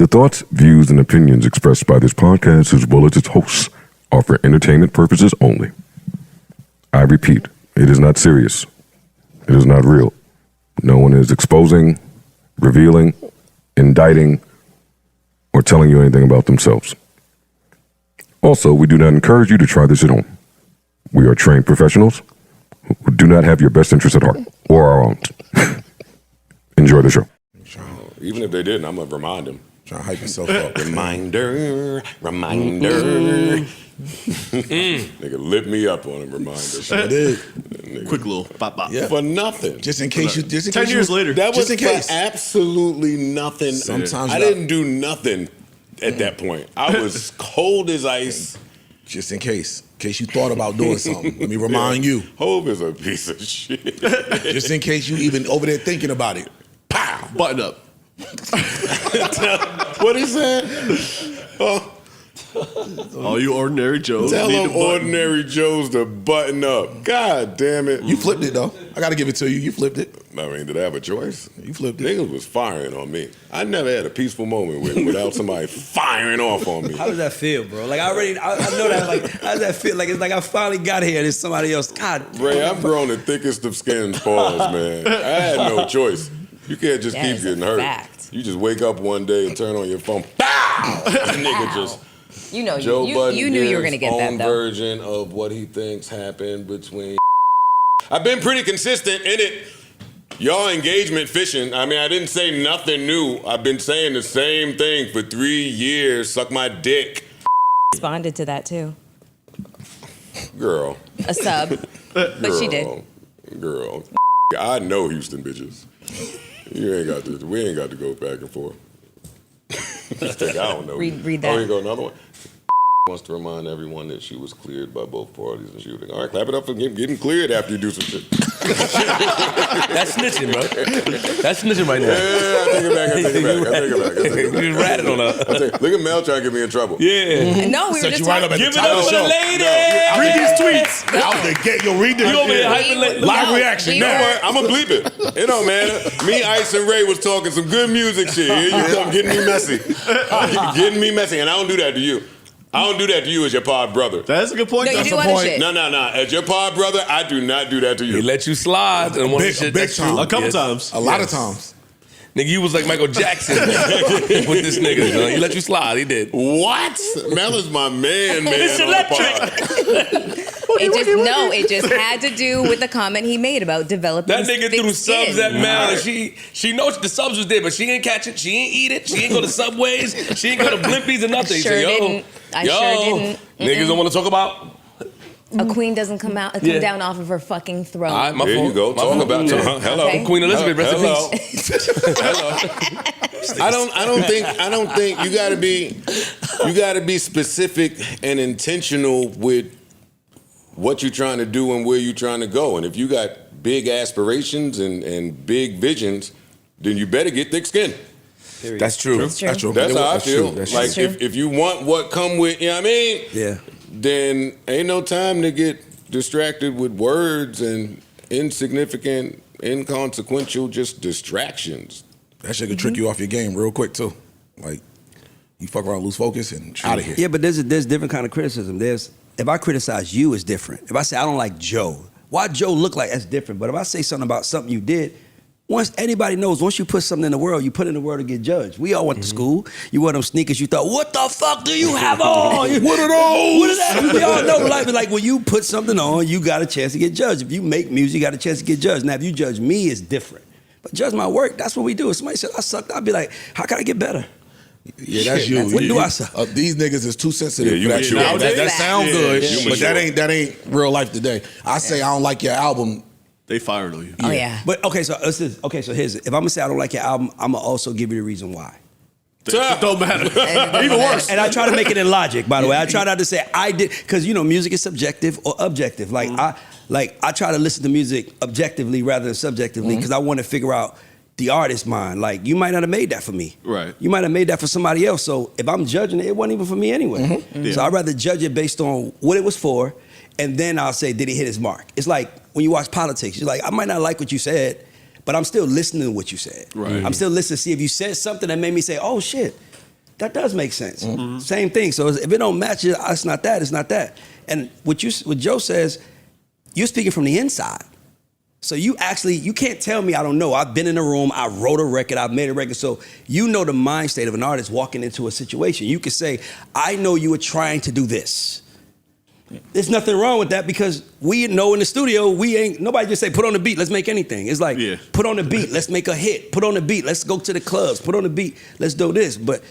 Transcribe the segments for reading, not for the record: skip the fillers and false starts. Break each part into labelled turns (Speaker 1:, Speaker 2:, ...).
Speaker 1: The thoughts, views, and opinions expressed by this podcast, as well as its hosts, are for entertainment purposes only. I repeat, it is not serious. It is not real. No one is exposing, revealing, indicting, or telling you anything about themselves. Also, we do not encourage you to try this at home. We are trained professionals who do not have your best interests at heart, or our own. Enjoy the show.
Speaker 2: Even if they didn't, I'm going to remind them.
Speaker 3: Trying to hype yourself up.
Speaker 2: Reminder. Nigga lit me up on a reminder.
Speaker 3: I did.
Speaker 4: Quick little bop bop.
Speaker 3: Yeah.
Speaker 2: For nothing.
Speaker 3: Just in case you.
Speaker 4: 10 years later.
Speaker 2: That was
Speaker 3: just in case.
Speaker 2: for absolutely nothing.
Speaker 3: Sometimes
Speaker 2: I didn't do nothing at that point. I was cold as ice.
Speaker 3: Just in case you thought about doing something. Let me remind you.
Speaker 2: Hov is a piece of shit.
Speaker 3: Just in case you even over there thinking about it. Pow!
Speaker 4: Button up.
Speaker 2: What he said?
Speaker 4: All you ordinary Joes.
Speaker 2: Tell
Speaker 4: need
Speaker 2: them
Speaker 4: to button.
Speaker 2: ordinary Joes to button up. God damn it.
Speaker 3: You flipped it though. I gotta give it to you. You flipped it.
Speaker 2: I mean, did I have a choice?
Speaker 3: You flipped it.
Speaker 2: Niggas was firing on me. I never had a peaceful moment without somebody firing off on me.
Speaker 5: How does that feel, bro? Like I know that. Like how does that feel? Like it's like I finally got here and it's somebody else. God,
Speaker 2: Ray, I've grown the thickest of skins. Pause, man. I had no choice. You can't just
Speaker 6: That
Speaker 2: keep
Speaker 6: is
Speaker 2: getting
Speaker 6: a
Speaker 2: hurt.
Speaker 6: fact.
Speaker 2: You just wake up one day and turn on your phone. Pow! Nigga just.
Speaker 6: You know,
Speaker 2: Joe Budden
Speaker 6: you knew you were
Speaker 2: gives
Speaker 6: going to get that,
Speaker 2: own
Speaker 6: though.
Speaker 2: version of what he thinks happened between. I've been pretty consistent in it. Y'all engagement fishing. I mean, I didn't say nothing new. I've been saying the same thing for 3 years. Suck my dick.
Speaker 6: Responded to that, too.
Speaker 2: Girl.
Speaker 6: A sub. But she did.
Speaker 2: Girl. I know Houston bitches. We ain't got to go back and forth. I don't know.
Speaker 6: Read that.
Speaker 2: Oh, here go another one. Wants to remind everyone that she was cleared by both parties in shooting. All right, clap it up for getting cleared after you do some shit.
Speaker 7: That's snitching, bro. That's snitching right now.
Speaker 2: Yeah, I take it back.
Speaker 7: You just ratted on her.
Speaker 2: Look at Mel trying to get me in trouble.
Speaker 7: Yeah.
Speaker 6: No, we were
Speaker 3: Set
Speaker 6: just
Speaker 3: you right
Speaker 6: talking.
Speaker 3: up at
Speaker 7: Give
Speaker 3: the
Speaker 7: it
Speaker 3: top
Speaker 7: up
Speaker 3: of
Speaker 7: for
Speaker 3: the
Speaker 7: the
Speaker 3: show.
Speaker 7: lady.
Speaker 3: Read these tweets. Out the gate. Yo, read this.
Speaker 7: You over here hyping
Speaker 3: Live
Speaker 6: No,
Speaker 3: reaction
Speaker 6: we
Speaker 3: now.
Speaker 6: were-
Speaker 2: I'm gonna bleep it. It don't matter. Me, Ice, and Ray was talking some good music shit. Here you come, getting me messy. Getting me messy, and I don't do that to you. I don't do that to you as your pod brother.
Speaker 4: That's a good point.
Speaker 6: No, you
Speaker 4: That's
Speaker 6: do
Speaker 4: a
Speaker 6: other
Speaker 4: point.
Speaker 6: shit.
Speaker 2: No. As your pod brother, I do not do that to
Speaker 7: He
Speaker 2: you.
Speaker 7: let you slide and one of the shit
Speaker 3: big
Speaker 7: that's
Speaker 3: time.
Speaker 7: true.
Speaker 4: A couple
Speaker 7: Yes.
Speaker 4: times.
Speaker 3: A lot of times.
Speaker 7: Nigga, you was like Michael Jackson with this nigga. He let you slide. He did.
Speaker 2: What? Mel is my man.
Speaker 7: It's
Speaker 2: on the
Speaker 7: electric.
Speaker 2: pod.
Speaker 6: It just had to do with the comment he made about developing
Speaker 7: That nigga
Speaker 6: thick
Speaker 7: threw
Speaker 6: skin.
Speaker 7: subs at Mel, and she knows the subs was there, but she ain't catch it. She ain't eat it. She ain't go to Subways. She ain't go to Blimpies or nothing.
Speaker 6: Sure
Speaker 7: She said,
Speaker 6: didn't. I sure didn't.
Speaker 7: Niggas don't want to talk about.
Speaker 6: A queen doesn't come
Speaker 7: Yeah.
Speaker 6: down off of her fucking throne.
Speaker 7: All right, my
Speaker 2: There
Speaker 7: fault.
Speaker 2: you go.
Speaker 7: My
Speaker 2: Talk
Speaker 7: fault.
Speaker 2: about
Speaker 7: Yeah.
Speaker 2: hello.
Speaker 6: Okay.
Speaker 7: Queen Elizabeth, rest in
Speaker 2: Hello.
Speaker 7: peace.
Speaker 2: I don't think you gotta be specific and intentional with what you're trying to do and where you're trying to go. And if you got big aspirations and big visions, then you better get thick skin.
Speaker 7: That's true.
Speaker 6: That's true.
Speaker 3: That's true.
Speaker 2: That's how I
Speaker 3: That's
Speaker 2: feel.
Speaker 3: true. That's
Speaker 2: Like
Speaker 6: true.
Speaker 2: if you want what come with, you know what I mean?
Speaker 5: yeah.
Speaker 2: Then ain't no time to get distracted with words and insignificant, inconsequential, just distractions.
Speaker 3: That shit could trick you off your game real quick too. Like you fuck around, lose focus, and out of here.
Speaker 5: Yeah, but there's different kind of criticism. If I criticize you, it's different. If I say I don't like Joe, why Joe look like that's different. But if I say something about something you did, once anybody knows, once you put something in the world, you put it in the world to get judged. We all went to school. You wore them sneakers. You thought, what the fuck do you have on? What are those? What is that? We all know. Like when you put something on, you got a chance to get judged. If you make music, you got a chance to get judged. Now, if you judge me, it's different. But judge my work, that's what we do. If somebody said I sucked, I'd be like, how can I get better?
Speaker 3: Yeah, that's you.
Speaker 5: What do I say?
Speaker 3: These niggas is too sensitive.
Speaker 2: Yeah, you
Speaker 3: for that
Speaker 2: mature.
Speaker 3: shit. That
Speaker 6: Nowadays?
Speaker 3: sound good,
Speaker 2: Yeah.
Speaker 3: but that ain't real life today. I say I don't like your album.
Speaker 4: They fired on you.
Speaker 6: Oh, yeah.
Speaker 5: But okay, so here's it. If I'm gonna say I don't like your album, I'm gonna also give you the reason why.
Speaker 4: It don't matter. Even worse.
Speaker 5: And I try to make it in logic, by the way. I try not to say I did, because music is subjective or objective. Like I try to listen to music objectively rather than subjectively, because I want to figure out the artist's mind. Like, you might not have made that for me.
Speaker 4: Right.
Speaker 5: You might have made that for somebody else. So if I'm judging it, it wasn't even for me anyway.
Speaker 4: Yeah.
Speaker 5: So I'd rather judge it based on what it was for, and then I'll say, did he hit his mark? It's like when you watch politics, you're like, I might not like what you said, but I'm still listening to what you said.
Speaker 4: Right.
Speaker 5: I'm still listening to see if you said something that made me say, oh shit. that does make sense. Same thing. So if it don't match it, it's not that. It's not that. And what Joe says, you're speaking from the inside. So you can't tell me I don't know. I've been in a room, I wrote a record, I've made a record. So you know the mind state of an artist walking into a situation. You could say, I know you were trying to do this. There's nothing wrong with that because we know in the studio, nobody just say, put on the beat, let's make anything. It's like, put on the beat, let's make a hit. Put on the beat, let's go to the clubs. Put on the beat, let's do this. But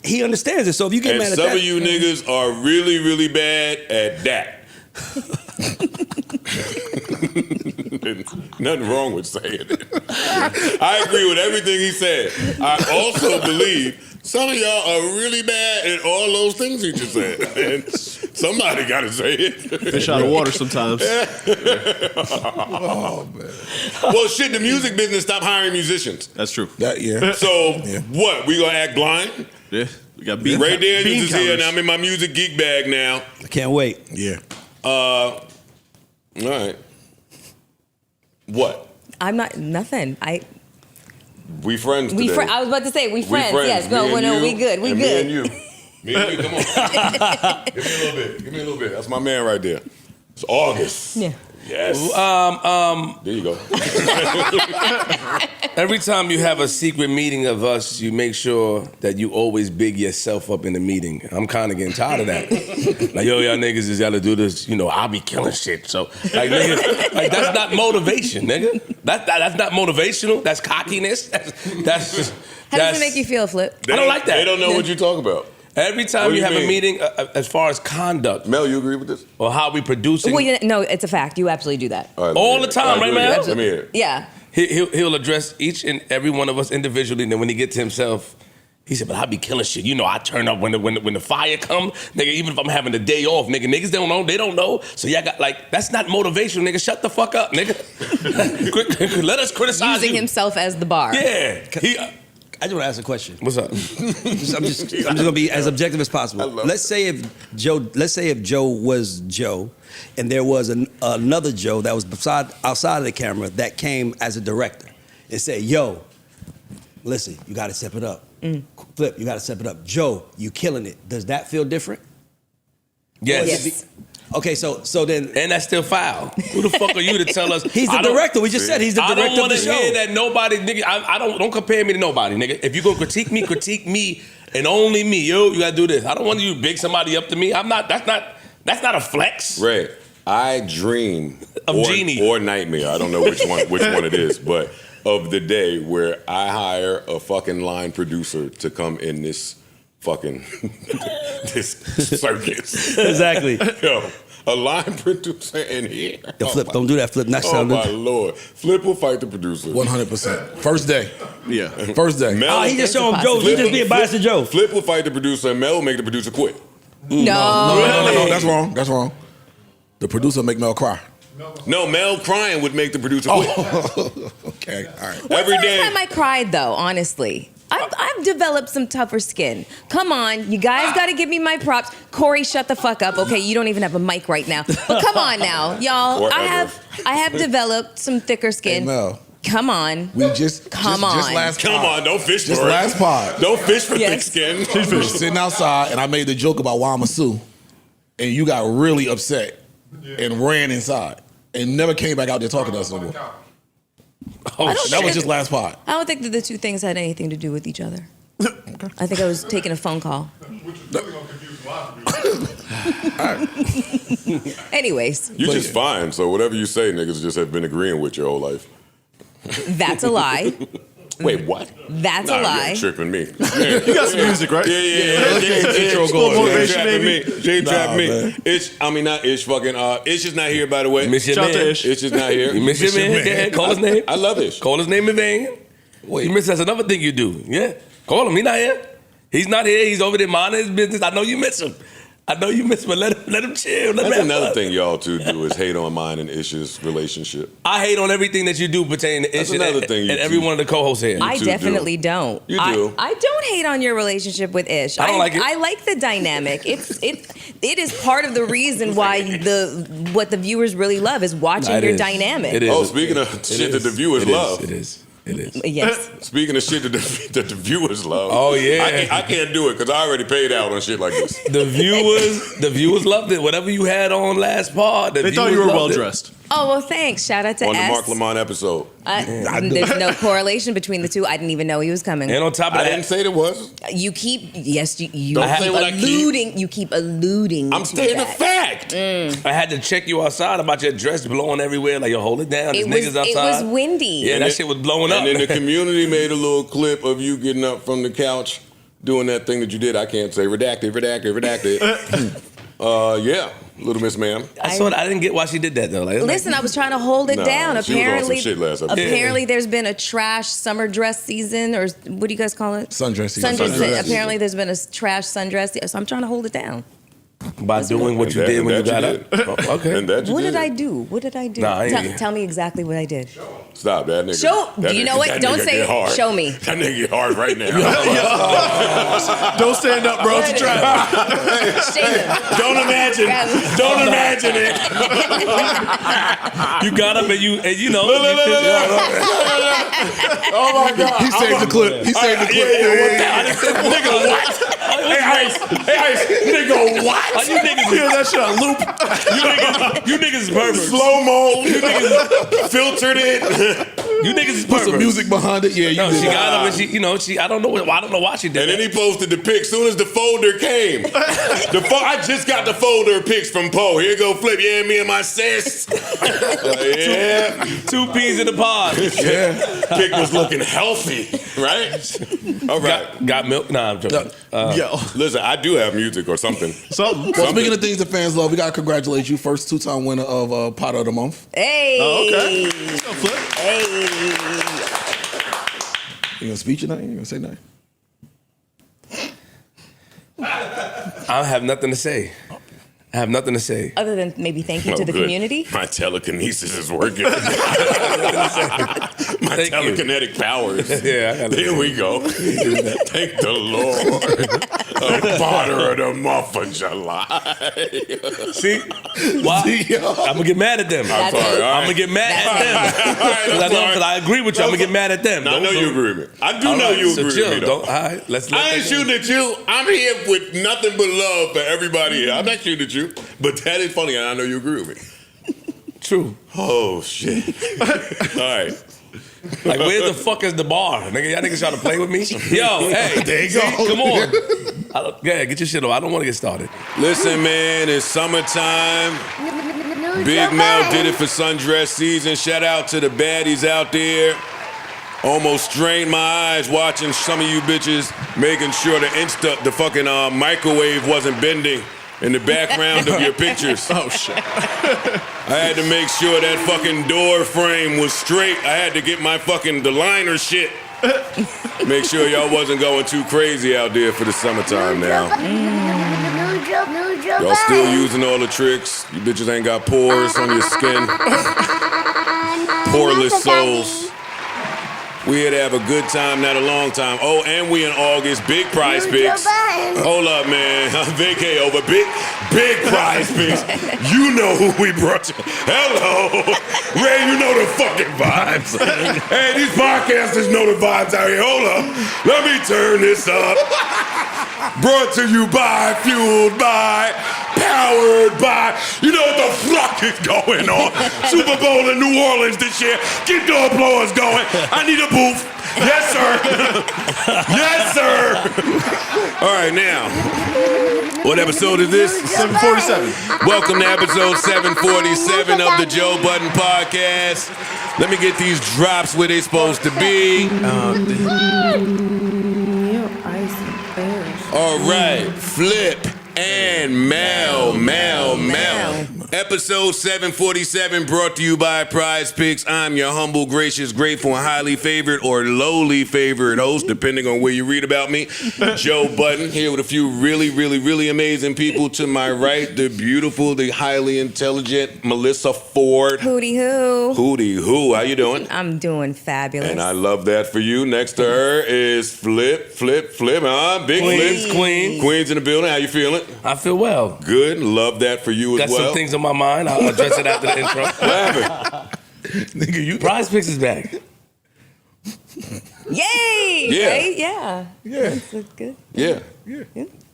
Speaker 5: he understands it. So if you get mad at that.
Speaker 2: Some of you niggas are really, really bad at that. Nothing wrong with saying it. I agree with everything he said. I also believe some of y'all are really bad at all those things he just said. And somebody got to say it.
Speaker 4: Fish out of water sometimes.
Speaker 3: Oh, man.
Speaker 2: Well, shit, the music business stopped hiring musicians.
Speaker 4: That's true.
Speaker 2: So, what? We gonna act blind?
Speaker 4: Yeah. We got bean
Speaker 2: Ray Daniels
Speaker 4: bean
Speaker 2: is here,
Speaker 4: counters.
Speaker 2: and I'm in my music geek bag now.
Speaker 5: I can't wait.
Speaker 3: Yeah.
Speaker 2: All right. What?
Speaker 6: I'm not nothing.
Speaker 2: We friends today.
Speaker 6: I was about to say we friends. Yes. No, we good. We
Speaker 2: and
Speaker 6: good.
Speaker 2: Me and you. Me and you. Come on. Give me a little bit. Give me a little bit. That's my man right there. It's August.
Speaker 6: Yeah.
Speaker 2: Yes. There you go.
Speaker 7: Every time you have a secret meeting of us, you make sure that you always big yourself up in the meeting. I'm kind of getting tired of that. Like, yo, y'all niggas is gotta do this. You know, I'll be killing shit. So, like, nigga, like that's not motivation, nigga. That's not motivational. That's cockiness. That's just.
Speaker 6: How does it make you feel, Flip?
Speaker 7: I don't like that.
Speaker 2: They don't know what you talk about.
Speaker 7: Every time
Speaker 2: What do
Speaker 7: you
Speaker 2: you
Speaker 7: have a
Speaker 2: mean?
Speaker 7: meeting, as far as conduct
Speaker 2: Mel, you agree with this?
Speaker 7: or how we producing,
Speaker 6: Well, no, it's a fact. You absolutely do that.
Speaker 2: All right,
Speaker 7: all
Speaker 2: let
Speaker 7: the
Speaker 2: me hear it.
Speaker 7: time, right, man?
Speaker 2: Let me hear it.
Speaker 6: Yeah.
Speaker 7: he'll address each and every one of us individually. And then when he gets to himself, he said, "But I be killing shit. You know, I turn up when the fire come, nigga. Even if I'm having a day off, nigga. Niggas don't know. They don't know. So y'all got like that's not motivational, nigga. Shut the fuck up, nigga. Let us criticize
Speaker 6: Using
Speaker 7: you.
Speaker 6: himself as the bar.
Speaker 7: Yeah.
Speaker 5: I just want to ask a question.
Speaker 7: What's up?
Speaker 5: I'm just gonna be as objective as possible. Let's say if Joe was Joe, and there was another Joe that was outside of the camera that came as a director and said, "Yo, listen, you got to step it up. Flip, you got to step it up. Joe, you killing it. Does that feel different?"
Speaker 7: Yes.
Speaker 5: Okay, so then.
Speaker 7: And that's still foul. Who the fuck are you to tell us?
Speaker 5: He's the director. We just said he's the director of the
Speaker 7: I don't want to
Speaker 5: show.
Speaker 7: hear that nobody, nigga. I don't compare me to nobody, nigga. If you gonna critique me and only me. Yo, you gotta do this. I don't want you to big somebody up to me. I'm not. That's not a flex.
Speaker 2: Ray, I dream
Speaker 7: Of Genie.
Speaker 2: or nightmare. I don't know which one it is, but of the day where I hire a fucking line producer to come in this fucking this circus.
Speaker 5: Exactly.
Speaker 2: Yo, a line producer in here.
Speaker 5: Yo, Flip, don't do that, Flip. Next
Speaker 2: Oh
Speaker 5: time.
Speaker 2: my Lord. Flip will fight the producer.
Speaker 3: 100%. First day.
Speaker 4: Yeah.
Speaker 3: First day.
Speaker 2: Mel,
Speaker 5: Oh, he just showing Joe. He just being biased to Joe.
Speaker 2: Flip will fight the producer and Mel will make the producer quit.
Speaker 6: No.
Speaker 3: No, that's wrong. That's wrong. The producer make Mel cry.
Speaker 2: No, Mel crying would make the producer quit.
Speaker 3: Okay, all right.
Speaker 6: When's
Speaker 2: Every
Speaker 6: the
Speaker 2: day.
Speaker 6: last time I cried, though, honestly? I've developed some tougher skin. Come on, you guys got to give me my props. Corey, shut the fuck up. Okay, you don't even have a mic right now. But come on now, y'all.
Speaker 2: Or
Speaker 6: I
Speaker 2: ever.
Speaker 6: have developed some thicker skin.
Speaker 3: Hey, Mel.
Speaker 6: Come on.
Speaker 3: We just
Speaker 6: Come
Speaker 3: just
Speaker 6: on.
Speaker 3: last
Speaker 2: Come
Speaker 3: pod.
Speaker 2: on, don't fish
Speaker 3: Just
Speaker 2: for it.
Speaker 3: last pod.
Speaker 2: Don't fish for
Speaker 6: Yes.
Speaker 2: thick skin.
Speaker 3: We were sitting outside and I made the joke about why I'm a Sue, and you got really upset and ran inside and never came back out there talking to us no more.
Speaker 7: Oh,
Speaker 6: I don't
Speaker 3: That was
Speaker 6: think-
Speaker 3: just last pod.
Speaker 6: I don't think that the two things had anything to do with each other. I think I was taking a phone call. Anyways,
Speaker 2: You're just fine, so whatever you say, niggas just have been agreeing with your whole life.
Speaker 6: that's a lie.
Speaker 2: Wait, what?
Speaker 6: That's
Speaker 2: Nah,
Speaker 6: a
Speaker 2: you
Speaker 6: lie.
Speaker 2: ain't tripping me.
Speaker 4: You got some music, right?
Speaker 2: Yeah.
Speaker 3: Intro
Speaker 2: She
Speaker 3: going.
Speaker 2: ain't
Speaker 4: Motivation,
Speaker 2: trapping
Speaker 4: maybe?
Speaker 2: me. She ain't trapping me.
Speaker 3: man.
Speaker 2: Not Ish. Fucking Ish is not here, by the way.
Speaker 7: Miss your
Speaker 4: Shout out to
Speaker 7: man.
Speaker 4: Ish.
Speaker 2: Ish is not here.
Speaker 7: You miss your man. Yeah, call his name.
Speaker 2: I love Ish.
Speaker 7: Call his name in vain.
Speaker 3: Wait.
Speaker 7: You miss that's another thing you do. Yeah. Call him. He not here. He's not here. He's over there minding his business. I know you miss him. But let him chill. Let him
Speaker 2: That's
Speaker 7: have
Speaker 2: another
Speaker 7: fun.
Speaker 2: thing y'all two do is hate on mine and Ish's relationship.
Speaker 7: I hate on everything that you do pertaining to
Speaker 2: That's
Speaker 7: Ish
Speaker 2: another
Speaker 7: and,
Speaker 2: thing you
Speaker 7: and every
Speaker 2: do.
Speaker 7: one of the co-hosts here.
Speaker 6: I
Speaker 2: two
Speaker 6: definitely
Speaker 2: do.
Speaker 6: don't.
Speaker 2: You do.
Speaker 6: I don't hate on your relationship with Ish.
Speaker 7: I don't like it.
Speaker 6: I like the dynamic. It is part of the reason why what the viewers really love is watching
Speaker 7: Nah, it
Speaker 6: your
Speaker 7: is.
Speaker 6: dynamic.
Speaker 7: It is.
Speaker 2: Oh, speaking of
Speaker 7: It
Speaker 2: shit that
Speaker 7: is.
Speaker 2: the viewers
Speaker 7: It is.
Speaker 2: love.
Speaker 7: It is. It is.
Speaker 6: Yes.
Speaker 2: Speaking of shit that the viewers love.
Speaker 7: Oh, yeah.
Speaker 2: I can't do it because I already paid out on shit like this.
Speaker 7: The viewers loved it. Whatever you had on last pod,
Speaker 4: They thought you were well dressed.
Speaker 6: Oh, well, thanks. Shout out to
Speaker 2: On the
Speaker 6: S.
Speaker 2: Mark Lamont episode.
Speaker 6: There's no correlation between the two. I didn't even know he was coming.
Speaker 7: And on top of
Speaker 2: I
Speaker 7: that,
Speaker 2: didn't say there was.
Speaker 6: You keep you
Speaker 2: Don't say what I keep.
Speaker 6: alluding. You keep alluding.
Speaker 2: I'm
Speaker 6: to
Speaker 2: stating a
Speaker 6: that.
Speaker 2: fact.
Speaker 7: I had to check you outside about your dress blowing everywhere. Like, yo, hold it down. There's niggas outside.
Speaker 6: It was windy.
Speaker 7: Yeah, that shit was blowing up.
Speaker 2: And then the community made a little clip of you getting up from the couch doing that thing that you did. I can't say redacted. Yeah, Little Miss Ma'am.
Speaker 7: I saw it. I didn't get why she did that though. Like,
Speaker 6: Listen, I was trying to hold it
Speaker 2: Nah,
Speaker 6: down.
Speaker 2: she was on some
Speaker 6: Apparently,
Speaker 2: shit last episode.
Speaker 6: apparently, there's been a trash summer dress season, or what do you guys call it?
Speaker 3: Sundress season.
Speaker 6: Sundress.
Speaker 2: Sundress.
Speaker 6: Apparently, there's been a trash sundress. So I'm trying to hold it down.
Speaker 7: by doing what you did when you got up. Oh, okay.
Speaker 2: And that you
Speaker 6: What
Speaker 2: did.
Speaker 6: did I do? What did I do?
Speaker 7: Nah, I ain't-
Speaker 6: Tell me exactly what I did.
Speaker 2: Stop that nigga.
Speaker 6: Do you know what?
Speaker 2: that
Speaker 6: Don't
Speaker 2: nigga
Speaker 6: say
Speaker 2: get hard.
Speaker 6: show me.
Speaker 2: That nigga get hard right now.
Speaker 4: Don't stand up, bro. It's a trap.
Speaker 6: Shame him.
Speaker 2: Don't imagine. Don't imagine it.
Speaker 7: You got up and you know.
Speaker 2: Oh my God.
Speaker 3: He saved the clip. He saved the clip.
Speaker 2: Nigga, what? Hey, Ice. Nigga, what?
Speaker 7: You niggas hear that shit on loop. You niggas is perverts.
Speaker 2: Slow-mo. You niggas filtered it.
Speaker 7: You niggas is
Speaker 3: Put some
Speaker 7: perverts.
Speaker 3: music behind it. Yeah, you
Speaker 7: No,
Speaker 3: did
Speaker 7: she
Speaker 3: that.
Speaker 7: got up and she I don't know why she did
Speaker 2: And then
Speaker 7: that.
Speaker 2: he posted the pic soon as the folder came. I just got the folder pics from Poe. Here go Flip. Yeah, me and my sis. Yeah.
Speaker 7: 2 peas in the pod.
Speaker 2: Pic was looking healthy, right? All right.
Speaker 7: Got milk? Nah, I'm joking.
Speaker 4: Yo,
Speaker 2: Listen, I do have music or something.
Speaker 4: something.
Speaker 3: Well, speaking of things that fans love, we gotta congratulate you, first 2-time winner of Pot of the Month.
Speaker 6: Hey.
Speaker 4: Oh, okay. Go, Flip.
Speaker 6: Hey.
Speaker 3: You gonna speak tonight? You gonna say nothing?
Speaker 7: I have nothing to say.
Speaker 6: Other than maybe thank you
Speaker 2: Oh,
Speaker 6: to the
Speaker 2: good.
Speaker 6: community.
Speaker 2: My telekinesis is working. My
Speaker 7: Thank you.
Speaker 2: telekinetic powers.
Speaker 7: Yeah, I got
Speaker 2: Here we go. Thank the Lord. A potter of the month of July.
Speaker 7: See? Why? I'm gonna get mad at them.
Speaker 2: I'm sorry. All right.
Speaker 7: I'm gonna get mad at them. Because I agree with you. I'm gonna get mad at them.
Speaker 2: I know you agree with me. I do know you agree
Speaker 7: chill.
Speaker 2: with me, though.
Speaker 7: All right, let's
Speaker 2: I ain't shooting at you. I'm here with nothing but love for everybody here. I'm not shooting at you. But that is funny, and I know you agree with me.
Speaker 7: True.
Speaker 2: Oh, shit. All right.
Speaker 7: Like, where the fuck is the bar? Nigga, y'all niggas trying to play with me? Yo, hey.
Speaker 3: There you go.
Speaker 7: Come on. Yeah, get your shit on. I don't want to get started.
Speaker 2: Listen, man, it's summertime. Big Mel did it for sundress season. Shout out to the baddies out there. Almost strained my eyes watching some of you bitches making sure the fucking microwave wasn't bending in the background of your pictures.
Speaker 4: Oh, shit.
Speaker 2: I had to make sure that fucking door frame was straight. I had to get the liner shit. Make sure y'all wasn't going too crazy out there for the summertime now. Y'all still using all the tricks. You bitches ain't got pores on your skin. Poreless souls. We here to have a good time, not a long time. Oh, and we in August. Big prize picks. Hold up, man. Vacay over. Big prize picks. You know who we brought you. Hello. Ray, you know the fucking vibes. Hey, these podcasters know the vibes out here. Hold up. Let me turn this up. Brought to you by, fueled by, powered by. You know what the fuck is going on? Super Bowl in New Orleans this year. Get the applause going. I need a booth. Yes, sir. Yes, sir. All right, now. What episode is this?
Speaker 4: 747.
Speaker 2: Welcome to episode 747 of the Joe Budden Podcast. Let me get these drops where they supposed to be. All right, Flip and Mel. Episode 747 brought to you by Prize Picks. I'm your humble, gracious, grateful, and highly favored or lowly favored host, depending on where you read about me, Joe Budden, here with a few really, really, really amazing people. To my right, the beautiful, the highly intelligent Melissa Ford.
Speaker 6: Hootie hoo.
Speaker 2: Hootie hoo, how you doing?
Speaker 6: I'm doing fabulous.
Speaker 2: And I love that for you. Next to her is Flip, huh? Big
Speaker 7: Queens,
Speaker 2: Flip.
Speaker 7: Queen.
Speaker 2: Queens in the building. How you feeling?
Speaker 7: I feel well.
Speaker 2: Good. Love that for you
Speaker 7: Got
Speaker 2: as well.
Speaker 7: some things on my mind. I'll address it after the intro.
Speaker 2: What happened?
Speaker 3: Nigga, you
Speaker 7: Prize Picks is back.
Speaker 6: Yay!
Speaker 2: Yeah.
Speaker 6: Right? Yeah.
Speaker 3: Yeah.
Speaker 6: That's good.
Speaker 2: Yeah.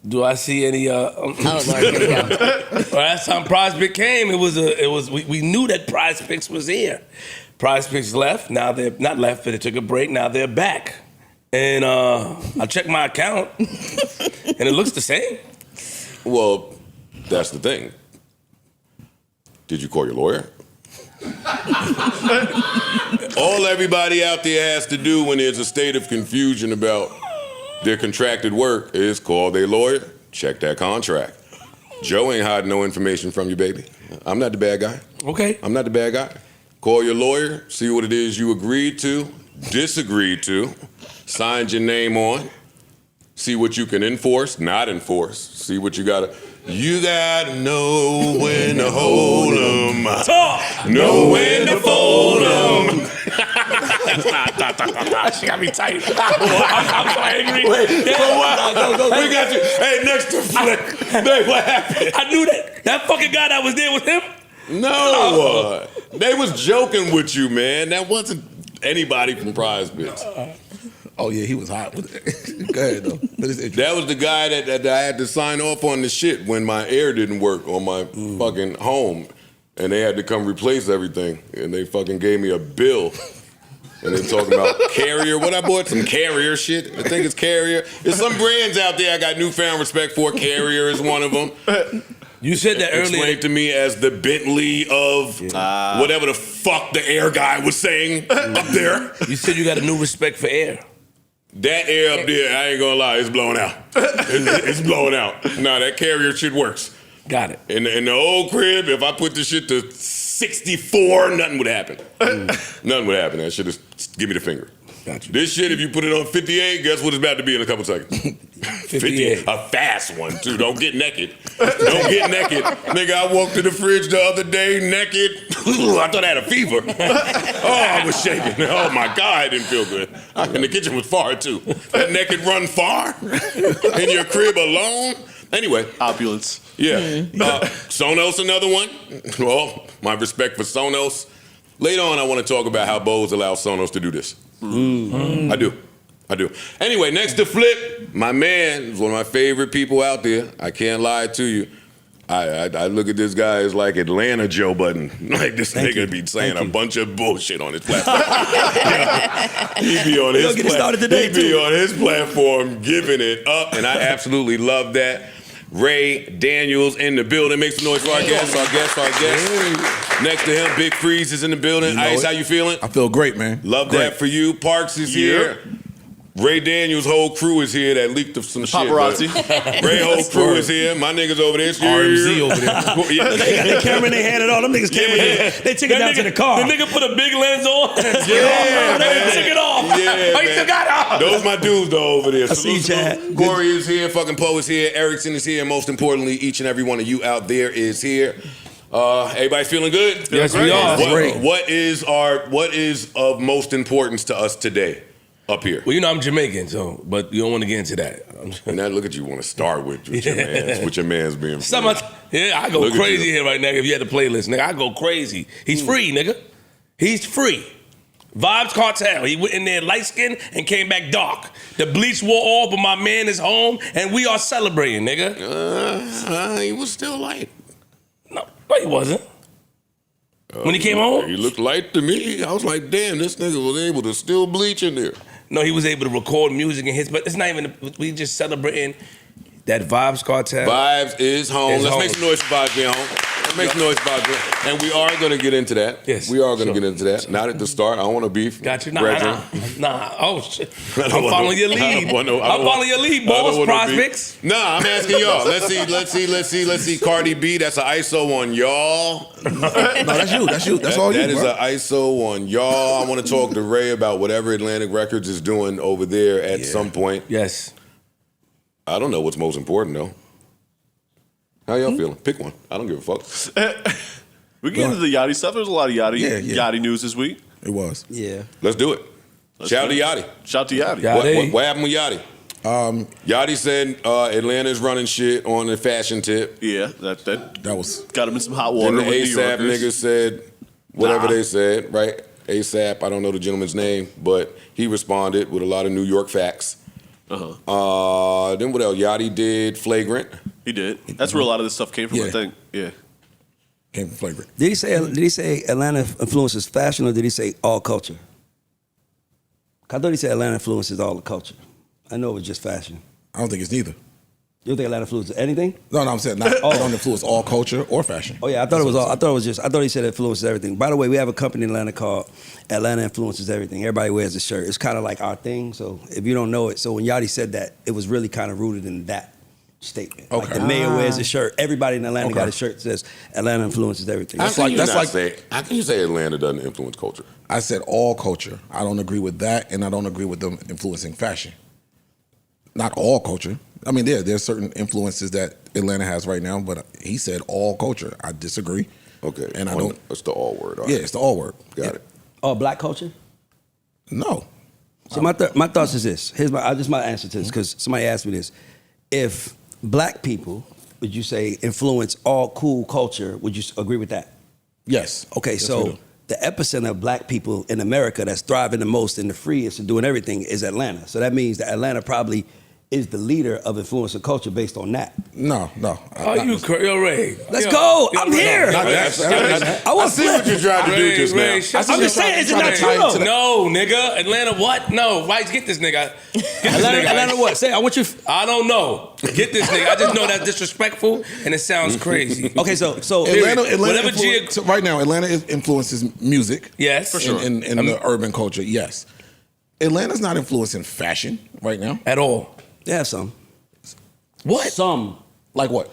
Speaker 7: Do I see any?
Speaker 6: Oh Lord, here we go.
Speaker 7: Last time Prize Pick came, we knew that Prize Picks was here. Prize Picks left. Now they're not left, but they took a break. Now they're back. And I checked my account, and it looks the same.
Speaker 2: Well, that's the thing. Did you call your lawyer? All everybody out there has to do when there's a state of confusion about their contracted work is call their lawyer, check that contract. Joe ain't hiding no information from you, baby. I'm not the bad guy.
Speaker 7: Okay.
Speaker 2: I'm not the bad guy. Call your lawyer, see what it is you agreed to, disagreed to, signed your name on, see what you can enforce, not enforce, see what you gotta. You gotta know when to hold 'em, know when to fold 'em.
Speaker 7: She got me tight. I'm so angry.
Speaker 2: Wait, we got you. Hey, next to Flick. Hey, what happened?
Speaker 7: I knew that. That fucking guy that was there was him.
Speaker 2: No, they was joking with you, man. That wasn't anybody from Prize Picks.
Speaker 3: Oh yeah, he was hot with it. Go ahead though.
Speaker 2: That was the guy that I had to sign off on the shit when my air didn't work on my fucking home, and they had to come replace everything, and they fucking gave me a bill. And they talking about Carrier. What I bought? Some Carrier shit. I think it's Carrier. There's some brands out there I got newfound respect for. Carrier is one of them.
Speaker 7: You said that earlier.
Speaker 2: Explained to me as the Bentley of whatever the fuck the air guy was saying up there.
Speaker 7: You said you got a new respect for air.
Speaker 2: That air up there, I ain't gonna lie, it's blowing out. It's blowing out. Nah, that Carrier shit works.
Speaker 7: Got it.
Speaker 2: In the old crib, if I put this shit to 64, nothing would happen. Nothing would happen. That shit is give me the finger.
Speaker 7: Gotcha.
Speaker 2: This shit, if you put it on 58, guess what it's about to be in a couple seconds?
Speaker 7: 58.
Speaker 2: A fast one, too. Don't get naked. Don't get naked. Nigga, I walked to the fridge the other day naked. I thought I had a fever. Oh, I was shaking. Oh, my God, I didn't feel good. And the kitchen was far, too. That naked run far? In your crib alone? Anyway.
Speaker 4: Opulence.
Speaker 2: Yeah. Sonos, another one. Well, my respect for Sonos. Later on, I want to talk about how Bose allows Sonos to do this. I do. Anyway, next to Flip, my man is one of my favorite people out there. I can't lie to you. I look at this guy as like Atlanta Joe Budden. Like this nigga be saying a bunch of bullshit on his platform. He be on his platform giving it up, and I absolutely love that. Ray Daniels in the building. Make some noise for our guest. Next to him, Big Freeze is in the building. Ice, how you feeling?
Speaker 3: I feel great, man.
Speaker 2: Love that for you. Parks is here. Ray Daniels' whole crew is here that leaked some
Speaker 4: Paparazzi.
Speaker 2: shit. Ray whole crew is here. My niggas over there.
Speaker 3: RMZ over there.
Speaker 2: Yeah.
Speaker 5: They got their camera in their hand and all them niggas came in here. They took it down to the car.
Speaker 7: The nigga put a big lens on.
Speaker 2: Yeah,
Speaker 7: They took it off.
Speaker 2: Yeah,
Speaker 7: He still got it off.
Speaker 2: Those my dudes though over there.
Speaker 5: I see, Chad.
Speaker 2: Corey is here, fucking Poe is here, Erickson is here, and most importantly, each and every one of you out there is here. Everybody feeling good?
Speaker 7: Yes, we are.
Speaker 2: What is of most importance to us today up here?
Speaker 7: Well, you know I'm Jamaican, so but you don't want to get into that.
Speaker 2: And now look at you want to start with your man's being free.
Speaker 7: I go
Speaker 2: Look at
Speaker 7: crazy
Speaker 2: you.
Speaker 7: here right now. If you had the playlist, nigga, I go crazy. He's free, nigga. He's free. Vibes Cartel. He went in there light skinned and came back dark. The bleach wore off, but my man is home, and we are celebrating, nigga.
Speaker 2: He was still light.
Speaker 7: No, he wasn't. When he came home?
Speaker 2: He looked light to me. I was like, damn, this nigga was able to still bleach in there.
Speaker 7: No, he was able to record music and hits, but it's not even, we just celebrating that Vibes Cartel.
Speaker 2: Vibes is home.
Speaker 7: It's
Speaker 2: Let's
Speaker 7: home.
Speaker 2: make some noise for Vibes being home. Let's make some noise for Vibes being home. And we are going to get into that.
Speaker 7: Yes,
Speaker 2: We are going to
Speaker 7: sure.
Speaker 2: get into that. Not at the start. I don't want to beef.
Speaker 7: Got you?
Speaker 2: Brethren.
Speaker 7: Nah. Oh, shit.
Speaker 2: I
Speaker 7: I'm
Speaker 2: don't want
Speaker 7: following
Speaker 2: no-
Speaker 7: your
Speaker 2: I
Speaker 7: lead.
Speaker 2: don't want no- I
Speaker 7: I'm
Speaker 2: don't
Speaker 7: following your lead, boss.
Speaker 2: want no beef.
Speaker 7: Prospects.
Speaker 2: Nah, I'm asking y'all. Let's see. Cardi B, that's an ISO on y'all.
Speaker 3: No, that's you. That's all you,
Speaker 2: That is
Speaker 3: bro.
Speaker 2: an ISO on y'all. I want to talk to Ray about whatever Atlantic Records is doing over there at some point.
Speaker 7: Yes.
Speaker 2: I don't know what's most important, though. How y'all feeling? Pick one. I don't give a fuck.
Speaker 4: We get into the Yachty stuff. There's a lot of Yachty
Speaker 3: Yeah.
Speaker 4: Yachty news this week.
Speaker 3: It was.
Speaker 5: Yeah.
Speaker 2: Let's do it. Shout out to
Speaker 4: do
Speaker 2: Yachty.
Speaker 4: Shout to Yachty.
Speaker 7: Yeah.
Speaker 2: What happened with Yachty? Yachty said Atlanta's running shit on the fashion tip.
Speaker 4: Yeah, that
Speaker 3: That was.
Speaker 4: got him in some hot
Speaker 2: Then
Speaker 4: water
Speaker 2: the
Speaker 4: with New
Speaker 2: ASAP
Speaker 4: Yorkers.
Speaker 2: niggas said whatever
Speaker 4: Nah.
Speaker 2: they said, right? ASAP. I don't know the gentleman's name, but he responded with a lot of New York facts. Then what else? Yachty did Flagrant.
Speaker 4: He did. That's where a lot of this stuff came from, I think. Yeah.
Speaker 3: Came from Flagrant.
Speaker 5: Did he say Atlanta influences fashion, or did he say all culture? I thought he said Atlanta influences all the culture. I know it was just fashion.
Speaker 3: I don't think it's neither.
Speaker 5: You don't think Atlanta influences anything?
Speaker 3: No, I'm saying not. I don't influence all culture or fashion.
Speaker 5: Oh yeah, I thought it was all. I thought he said it influences everything. By the way, we have a company in Atlanta called Atlanta Influences Everything. Everybody wears a shirt. It's kind of like our thing. So if you don't know it, so when Yachty said that, it was really kind of rooted in that statement.
Speaker 3: Okay.
Speaker 5: Like the mayor wears a shirt. Everybody in Atlanta got a shirt that says Atlanta influences everything.
Speaker 2: How can you say Atlanta doesn't influence culture?
Speaker 3: I said all culture. I don't agree with that, and I don't agree with them influencing fashion. Not all culture. I mean, there's certain influences that Atlanta has right now, but he said all culture. I disagree.
Speaker 2: Okay.
Speaker 3: And I don't.
Speaker 2: It's the all word.
Speaker 3: Yeah, it's the all word.
Speaker 2: Got it.
Speaker 5: Oh, black culture?
Speaker 3: No.
Speaker 5: So my thoughts is this. Here's my answer to this, because somebody asked me this. If black people, would you say, influence all cool culture, would you agree with that?
Speaker 3: Yes.
Speaker 5: Okay,
Speaker 3: Yes, we
Speaker 5: so
Speaker 3: do.
Speaker 5: the epicenter of black people in America that's thriving the most and the freest and doing everything is Atlanta. So that means that Atlanta probably is the leader of influencer culture based on that.
Speaker 3: No.
Speaker 7: Yo, Ray.
Speaker 5: Let's go. I'm here.
Speaker 2: I want to see what you tried to do just now.
Speaker 5: I'm just saying, is it not true though?
Speaker 7: No, nigga. Atlanta what? No. Right, get this nigga.
Speaker 5: Atlanta what? Say, I want you.
Speaker 7: I don't know. Get this nigga. I just know that's disrespectful and it sounds crazy.
Speaker 5: Okay, so
Speaker 3: Atlanta
Speaker 7: Whatever
Speaker 3: so right now, Atlanta influences music.
Speaker 7: Yes, for sure.
Speaker 3: In the urban culture, yes. Atlanta's not influencing fashion right now.
Speaker 7: At all.
Speaker 5: they have some.
Speaker 3: What?
Speaker 5: Some.
Speaker 3: Like what?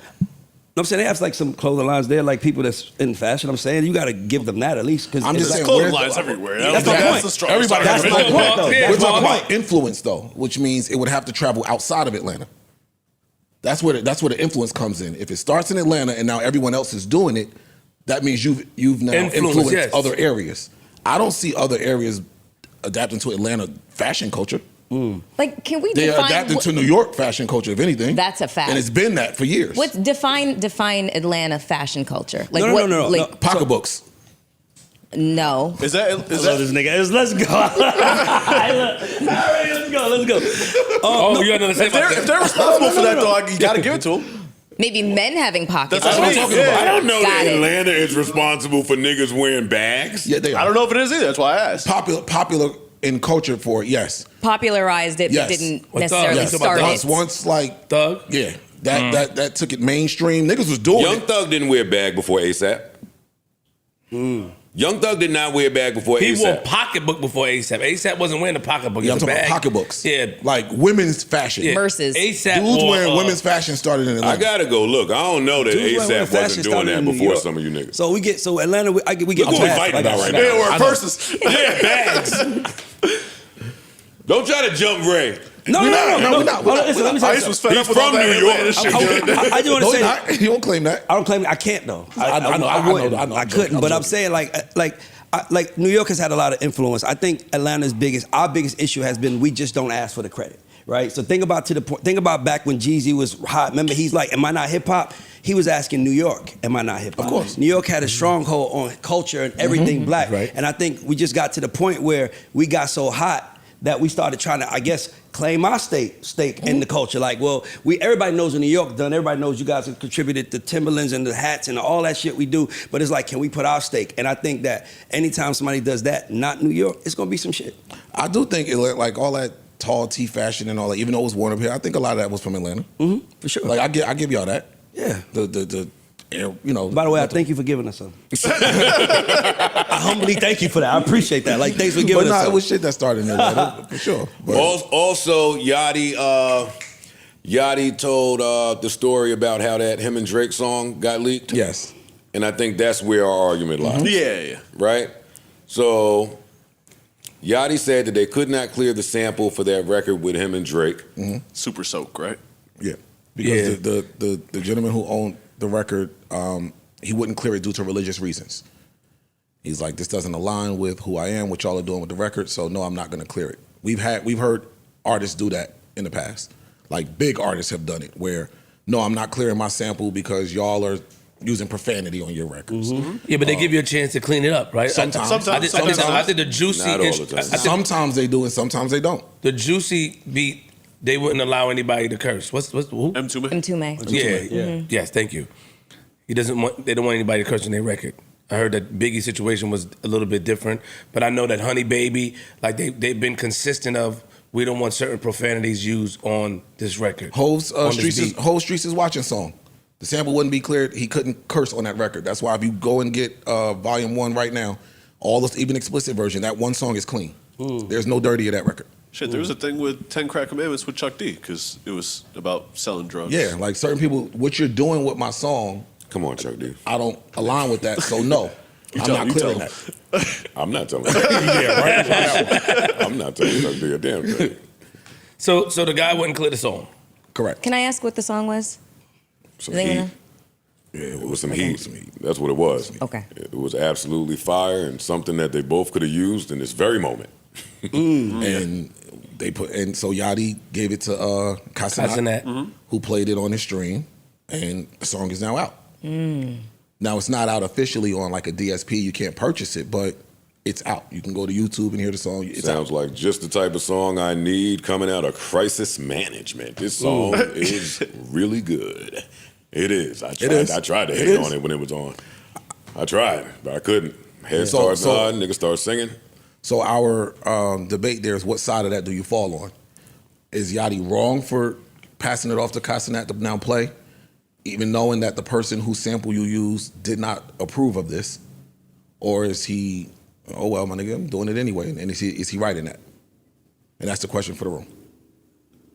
Speaker 5: I'm saying they have like some clothing lines. They're like people that's in fashion. I'm saying you got to give them that at least. Because
Speaker 3: I'm just saying,
Speaker 4: Clothing lines everywhere.
Speaker 5: That's my point.
Speaker 4: the strong
Speaker 3: Everybody
Speaker 4: side.
Speaker 3: has
Speaker 5: That's my point, though.
Speaker 7: Yeah,
Speaker 3: We're talking
Speaker 7: Mark.
Speaker 3: about influence, though, which means it would have to travel outside of Atlanta. That's where the influence comes in. If it starts in Atlanta and now everyone else is doing it, that means you've now influenced
Speaker 7: yes.
Speaker 3: other areas. I don't see other areas adapting to Atlanta fashion culture.
Speaker 6: Like, can we
Speaker 3: They
Speaker 6: define
Speaker 3: adapted to New York fashion culture, if anything.
Speaker 6: That's a fact.
Speaker 3: And it's been that for years.
Speaker 6: What's define Atlanta fashion culture? Like
Speaker 5: No.
Speaker 6: Like,
Speaker 3: Pocketbooks.
Speaker 6: no.
Speaker 4: Is that
Speaker 5: this nigga. Let's go. Let's go.
Speaker 7: You got to say
Speaker 4: if they're responsible for that, though, you got to give it to them.
Speaker 6: Maybe men having pockets.
Speaker 4: That's what I'm talking about.
Speaker 2: I don't know
Speaker 6: Got
Speaker 2: that
Speaker 6: it.
Speaker 2: Atlanta is responsible for niggas wearing bags.
Speaker 3: Yeah, they are.
Speaker 4: I don't know if it is either. That's why I asked.
Speaker 3: Popular in culture for it, yes.
Speaker 6: Popularized it,
Speaker 3: Yes.
Speaker 6: but didn't
Speaker 7: Well,
Speaker 6: necessarily
Speaker 7: Thug.
Speaker 6: start it.
Speaker 3: Once like
Speaker 7: Thug?
Speaker 3: Yeah. That took it mainstream. Niggas was doing
Speaker 2: Young
Speaker 3: it.
Speaker 2: Thug didn't wear a bag before ASAP. Young Thug did not wear a bag before
Speaker 7: He wore
Speaker 2: ASAP.
Speaker 7: pocketbook before ASAP. ASAP wasn't wearing a pocketbook.
Speaker 3: Yeah, I'm
Speaker 7: It was a
Speaker 3: talking about
Speaker 7: bag.
Speaker 3: pocketbooks.
Speaker 7: Yeah.
Speaker 3: Like women's fashion.
Speaker 7: Yeah.
Speaker 6: Versus.
Speaker 7: ASAP
Speaker 3: Dudes
Speaker 7: wore,
Speaker 3: wearing women's fashion started in Atlanta.
Speaker 2: I gotta go look. I don't know that
Speaker 5: Dudes wearing
Speaker 2: ASAP
Speaker 5: fashion
Speaker 2: wasn't doing
Speaker 5: started
Speaker 2: that
Speaker 5: in New
Speaker 2: before
Speaker 5: York.
Speaker 2: some of you niggas.
Speaker 5: So Atlanta, we get
Speaker 2: Look who we
Speaker 5: back,
Speaker 2: fighting
Speaker 5: like
Speaker 2: about
Speaker 5: I
Speaker 2: right
Speaker 5: said.
Speaker 2: now.
Speaker 4: They wear
Speaker 3: I know.
Speaker 4: purses.
Speaker 2: Yeah, bags. Don't try to jump Ray.
Speaker 5: No.
Speaker 3: we're not.
Speaker 5: Listen, let me say
Speaker 4: Ice was
Speaker 5: something.
Speaker 4: fed up with all
Speaker 2: from
Speaker 4: that
Speaker 2: New York.
Speaker 4: Atlanta shit.
Speaker 5: I just want
Speaker 3: No,
Speaker 5: to say
Speaker 3: he's not. He won't claim that.
Speaker 5: I don't claim I can't though.
Speaker 3: I know,
Speaker 5: I wouldn't.
Speaker 3: I know.
Speaker 5: I couldn't.
Speaker 3: I'm
Speaker 5: But I'm
Speaker 3: joking.
Speaker 5: saying like New York has had a lot of influence. I think our biggest issue has been we just don't ask for the credit, right? So think about back when Jeezy was hot. Remember, he's like, "Am I not hip hop?" He was asking New York, "Am I not hip hop?"
Speaker 3: Of course.
Speaker 5: New York had a stronghold on culture and everything black,
Speaker 3: Right.
Speaker 5: and I think we just got to the point where we got so hot that we started trying to, I guess, claim our stake in the culture. Like, well, everybody knows what New York done. Everybody knows you guys have contributed to Timberlands and the hats and all that shit we do. But it's like, can we put our stake? And I think that anytime somebody does that, not New York, it's gonna be some shit.
Speaker 3: I do think like all that tall T fashion and all that, even though it was worn up here, I think a lot of that was from Atlanta.
Speaker 5: For sure.
Speaker 3: Like I give y'all that.
Speaker 5: Yeah.
Speaker 3: The you know.
Speaker 5: By the way, I thank you for giving us some. I humbly thank you for that. I appreciate that. Like, thanks for giving
Speaker 3: But
Speaker 5: us
Speaker 3: nah,
Speaker 5: some.
Speaker 3: it was shit that started in Atlanta, for sure. But
Speaker 2: Also, Yachty told the story about how that him and Drake song got leaked.
Speaker 3: yes.
Speaker 2: And I think that's where our argument lies.
Speaker 4: Yeah.
Speaker 2: Right? So Yachty said that they could not clear the sample for that record with him and Drake.
Speaker 4: Super soak, right?
Speaker 3: Yeah. Because the gentleman who owned the record, he wouldn't clear it due to religious reasons. He's like, this doesn't align with who I am, what y'all are doing with the record, so no, I'm not gonna clear it. We've heard artists do that in the past. Like big artists have done it where, no, I'm not clearing my sample because y'all are using profanity on your records.
Speaker 7: Yeah, but they give you a chance to clean it up, right?
Speaker 3: Sometimes.
Speaker 7: I think the juicy.
Speaker 2: Not all the time.
Speaker 3: Sometimes they do and sometimes they don't.
Speaker 7: The juicy beat, they wouldn't allow anybody to curse. Who?
Speaker 6: Mtume.
Speaker 7: Yeah. Yes, thank you. They don't want anybody to curse on their record. I heard that Biggie's situation was a little bit different, but I know that Honey Baby, like they've been consistent of, we don't want certain profanities used on this record.
Speaker 3: Hove's Streets is Watching song. The sample wouldn't be cleared. He couldn't curse on that record. That's why if you go and get Volume 1 right now, all the even explicit version, that one song is clean. There's no dirty of that record.
Speaker 4: Shit, there was a thing with 10 Crack Commandments with Chuck D because it was about selling drugs.
Speaker 3: Yeah, like certain people, what you're doing with my song,
Speaker 2: Come on, Chuck D.
Speaker 3: I don't align with that, so no. I'm not clearing that.
Speaker 2: I'm not telling you.
Speaker 3: Yeah, right?
Speaker 2: I'm not telling Chuck D a damn thing.
Speaker 7: So the guy wouldn't clear the song.
Speaker 3: Correct.
Speaker 6: Can I ask what the song was?
Speaker 2: Some
Speaker 6: Does anyone
Speaker 2: heat.
Speaker 6: know?
Speaker 2: Yeah, it was some heat. That's what it was.
Speaker 6: Okay.
Speaker 2: It was absolutely fire and something that they both could have used in this very moment.
Speaker 3: And so Yachty gave it to Casanat, who played it on his stream, and the song is now out. Now it's not out officially on like a DSP. You can't purchase it, but it's out. You can go to YouTube and hear the song. It's
Speaker 2: Sounds like just the type of song I need coming out of crisis management. This song is really good. It is. I tried to hate on it when it was on. I tried, but I couldn't. Head started nodding, niggas started singing.
Speaker 3: So our debate there is, what side of that do you fall on? Is Yachty wrong for passing it off to Casanat to now play, even knowing that the person whose sample you used did not approve of this? Or is he, oh well, my nigga, I'm doing it anyway, and is he right in that? And that's the question for the room.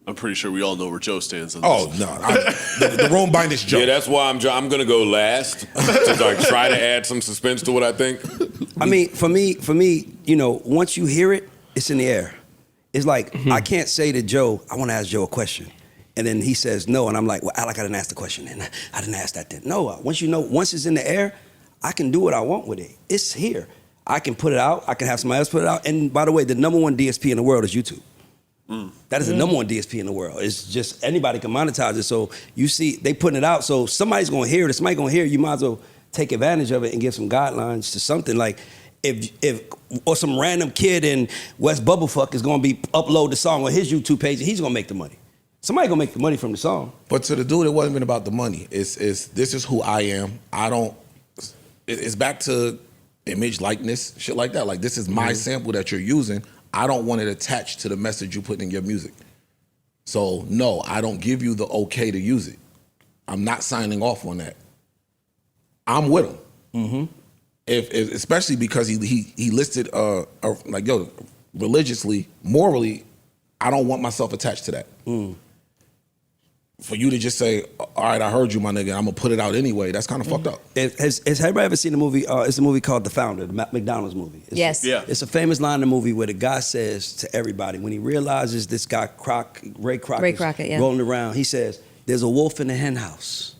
Speaker 4: I'm pretty sure we all know where Joe stands on this.
Speaker 3: Oh, no. The room bind is Joe.
Speaker 2: Yeah, that's why I'm going to go last to like try to add some suspense to what I think.
Speaker 5: I mean, for me, you know, once you hear it, it's in the air. It's like, I can't say to Joe, I want to ask Joe a question. And then he says no, and I'm like, well, I didn't ask the question, and I didn't ask that then. No, once it's in the air, I can do what I want with it. It's here. I can put it out. I can have somebody else put it out. And by the way, the number one DSP in the world is YouTube. That is the number one DSP in the world. It's just anybody can monetize it. So you see, they putting it out. So somebody's gonna hear it. If somebody's gonna hear it, you might as well take advantage of it and give some guidelines to something. Like if some random kid in West Bubblefuck is gonna be upload the song on his YouTube page, and he's gonna make the money. Somebody gonna make the money from the song.
Speaker 3: But to the dude, it wasn't even about the money. This is who I am. It's back to image, likeness, shit like that. Like, this is my sample that you're using. I don't want it attached to the message you put in your music. So no, I don't give you the okay to use it. I'm not signing off on that. I'm with him. If especially because he listed like, yo, religiously, morally, I don't want myself attached to that. For you to just say, all right, I heard you, my nigga, I'm gonna put it out anyway, that's kind of fucked up.
Speaker 5: Has everybody ever seen the movie? It's a movie called The Founder, the McDonald's movie.
Speaker 6: Yes.
Speaker 4: Yeah.
Speaker 5: It's a famous line in the movie where the guy says to everybody, when he realizes this guy Ray Crockett,
Speaker 6: yeah.
Speaker 5: rolling around, he says, there's a wolf in the hen house.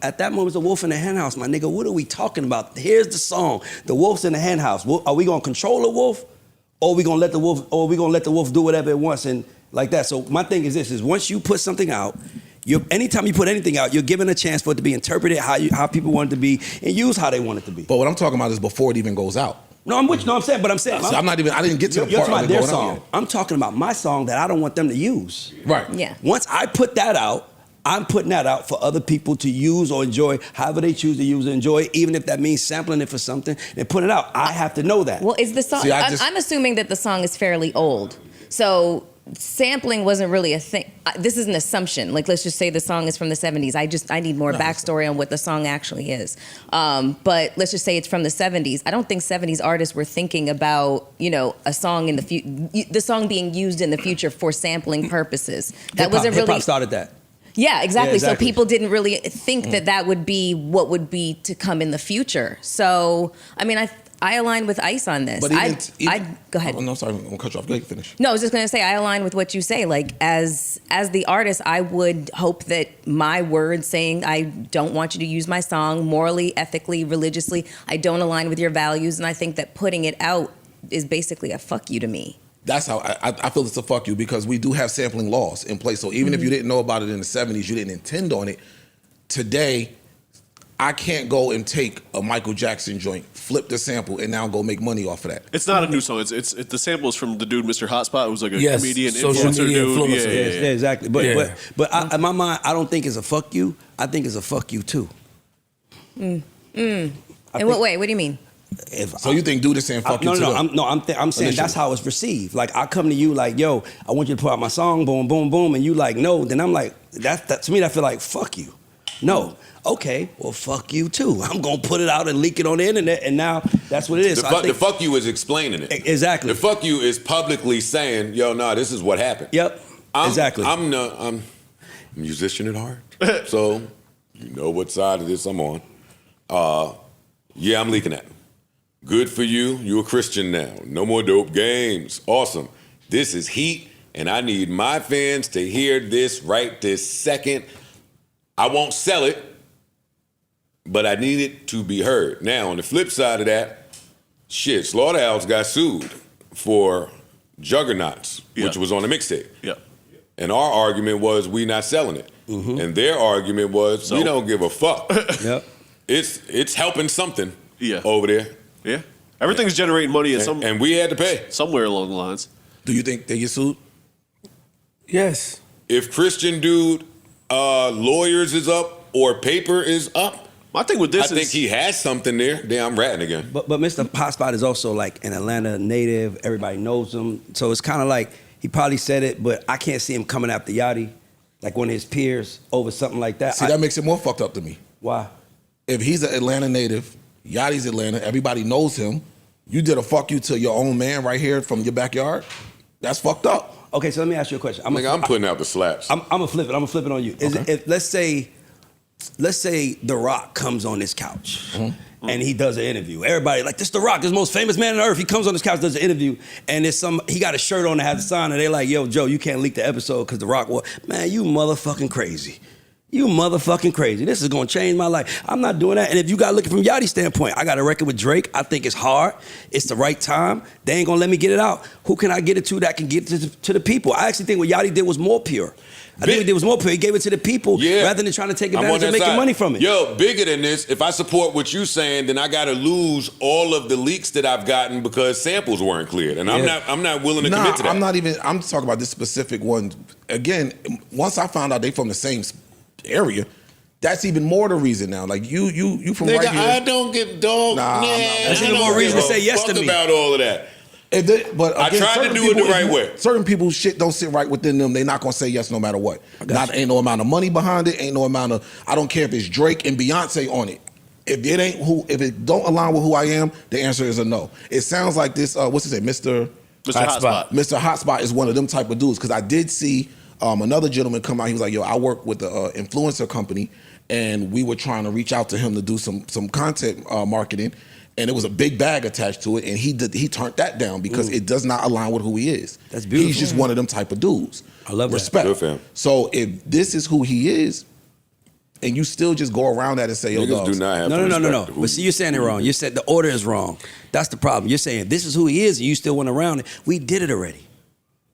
Speaker 5: At that moment, there's a wolf in the hen house, my nigga. What are we talking about? Here's the song. The wolf's in the hen house. Are we gonna control the wolf? Or are we gonna let the wolf do whatever it wants and like that? So my thing is this: is once you put something out, anytime you put anything out, you're given a chance for it to be interpreted how people want it to be and used how they want it to be.
Speaker 3: But what I'm talking about is before it even goes out.
Speaker 5: No, I'm saying, but I'm saying
Speaker 3: So I didn't get to the
Speaker 5: you're
Speaker 3: part
Speaker 5: talking
Speaker 3: of
Speaker 5: about
Speaker 3: it
Speaker 5: their
Speaker 3: going
Speaker 5: song.
Speaker 3: out yet.
Speaker 5: I'm talking about my song that I don't want them to use.
Speaker 3: Right.
Speaker 6: Yeah.
Speaker 5: Once I put that out, I'm putting that out for other people to use or enjoy, however they choose to use or enjoy, even if that means sampling it for something and put it out. I have to know that.
Speaker 6: Well, is the song?
Speaker 3: See,
Speaker 6: I'm assuming that the song is fairly old, so sampling wasn't really a thing. This is an assumption. Like, let's just say the song is from the 70s. I need more backstory on what the song actually is. But let's just say it's from the 70s. I don't think 70s artists were thinking about, you know, a song in the song being used in the future for sampling purposes. That wasn't really.
Speaker 5: Hip-hop started that.
Speaker 6: Yeah, exactly.
Speaker 5: Yeah, exactly.
Speaker 6: So people didn't really think that would be what would be to come in the future. So, I mean, I align with Ice on this.
Speaker 3: But
Speaker 6: go ahead.
Speaker 3: Oh, no, sorry, I'm gonna cut you off. Go ahead, finish.
Speaker 6: No, I was just gonna say I align with what you say. Like, as the artist, I would hope that my words saying I don't want you to use my song morally, ethically, religiously, I don't align with your values, and I think that putting it out is basically a fuck you to me.
Speaker 3: That's how I feel it's a fuck you, because we do have sampling laws in place. So even if you didn't know about it in the 70s, you didn't intend on it. Today, I can't go and take a Michael Jackson joint, flip the sample, and now go make money off of that.
Speaker 4: It's not a new song. It's the sample is from the dude Mr. Hotspot. It was like a
Speaker 7: Yes,
Speaker 4: comedian,
Speaker 7: social
Speaker 4: influencer
Speaker 7: media
Speaker 4: dude.
Speaker 7: influencer.
Speaker 5: Yeah, exactly. But in my mind, I don't think it's a fuck you. I think it's a fuck you too.
Speaker 6: In what way? What do you mean?
Speaker 3: So you think dude is saying fuck you to them?
Speaker 5: I'm saying that's how it's received. Like I come to you like, yo, I want you to put out my song, boom, boom, boom, and you like, no. Then I'm like, that to me, that feel like fuck you. No. Okay, well, fuck you too. I'm gonna put it out and leak it on the internet, and now that's what it is.
Speaker 2: The fuck you is explaining it.
Speaker 5: Exactly.
Speaker 2: The fuck you is publicly saying, yo, nah, this is what happened.
Speaker 5: Yep. Exactly.
Speaker 2: I'm a musician at heart, so you know what side of this I'm on. Yeah, I'm leaking that. Good for you. You're a Christian now. No more dope games. Awesome. This is heat, and I need my fans to hear this right this second. I won't sell it, but I need it to be heard. Now, on the flip side of that, shit, Slaughterhouse got sued for Juggernauts, which was on the mixtape.
Speaker 4: Yeah.
Speaker 2: And our argument was we not selling it. And their argument was we don't give a fuck.
Speaker 5: Yep.
Speaker 2: It's helping something
Speaker 4: Yeah.
Speaker 2: over there.
Speaker 4: Yeah. Everything's generating money at
Speaker 2: And we had to pay.
Speaker 4: somewhere along the lines.
Speaker 3: Do you think they get sued?
Speaker 7: Yes.
Speaker 2: If Christian dude lawyers is up or paper is up,
Speaker 4: My thing with this
Speaker 2: I think he has something there. Damn, I'm ratting again.
Speaker 5: But Mr. Hotspot is also like an Atlanta native. Everybody knows him. So it's kind of like he probably said it, but I can't see him coming after Yachty, like one of his peers, over something like that.
Speaker 3: See, that makes it more fucked up to me.
Speaker 5: Why?
Speaker 3: If he's an Atlanta native, Yachty's Atlanta, everybody knows him, you did a fuck you to your own man right here from your backyard, that's fucked up.
Speaker 5: Okay, so let me ask you a question.
Speaker 2: I'm putting out the slaps.
Speaker 5: I'm gonna flip it. I'm gonna flip it on you. If let's say The Roc comes on this couch and he does an interview. Everybody like, this The Roc, this most famous man on earth. He comes on this couch, does an interview, and he got a shirt on that has a sign, and they like, yo, Joe, you can't leak the episode because The Roc was, man, you motherfucking crazy. You motherfucking crazy. This is gonna change my life. I'm not doing that. And if you got looking from Yachty's standpoint, I got a record with Drake. I think it's hard. It's the right time. They ain't gonna let me get it out. Who can I get it to that can get it to the people? I actually think what Yachty did was more pure. I think what he did was more pure. He gave it to the people rather than trying to take advantage of making money from it.
Speaker 2: Yo, bigger than this, if I support what you're saying, then I gotta lose all of the leaks that I've gotten because samples weren't cleared. And I'm not willing to commit to that.
Speaker 3: I'm talking about this specific one. Again, once I found out they from the same area, that's even more the reason now. Like you from
Speaker 2: Nigga,
Speaker 3: right here.
Speaker 2: I don't give dog.
Speaker 5: That's even more reason to say yes to me.
Speaker 2: About all of that.
Speaker 3: But
Speaker 2: I
Speaker 3: again,
Speaker 2: tried to
Speaker 3: certain
Speaker 2: do it the
Speaker 3: people,
Speaker 2: right way.
Speaker 3: Certain people's shit don't sit right within them. They're not gonna say yes no matter what. Ain't no amount of money behind it. Ain't no amount of. I don't care if it's Drake and Beyonce on it. If it don't align with who I am, the answer is a no. It sounds like this. What's his name, Mr.
Speaker 4: Hotspot.
Speaker 3: Mr. Hotspot is one of them type of dudes because I did see another gentleman come out. He was like, "Yo, I work with the influencer company, and we were trying to reach out to him to do some content marketing." And it was a big bag attached to it, and he turned that down because it does not align with who he is.
Speaker 5: That's beautiful.
Speaker 3: He's just one of them type of dudes.
Speaker 5: I love
Speaker 3: respect.
Speaker 2: Good for him.
Speaker 3: So if this is who he is, and you still just go around that and say, "Yo,
Speaker 2: Niggas
Speaker 3: dogs,
Speaker 2: do not have
Speaker 5: No. But see, you're saying it wrong. You said the order is wrong. That's the problem. You're saying this is who he is, and you still went around it. We did it already.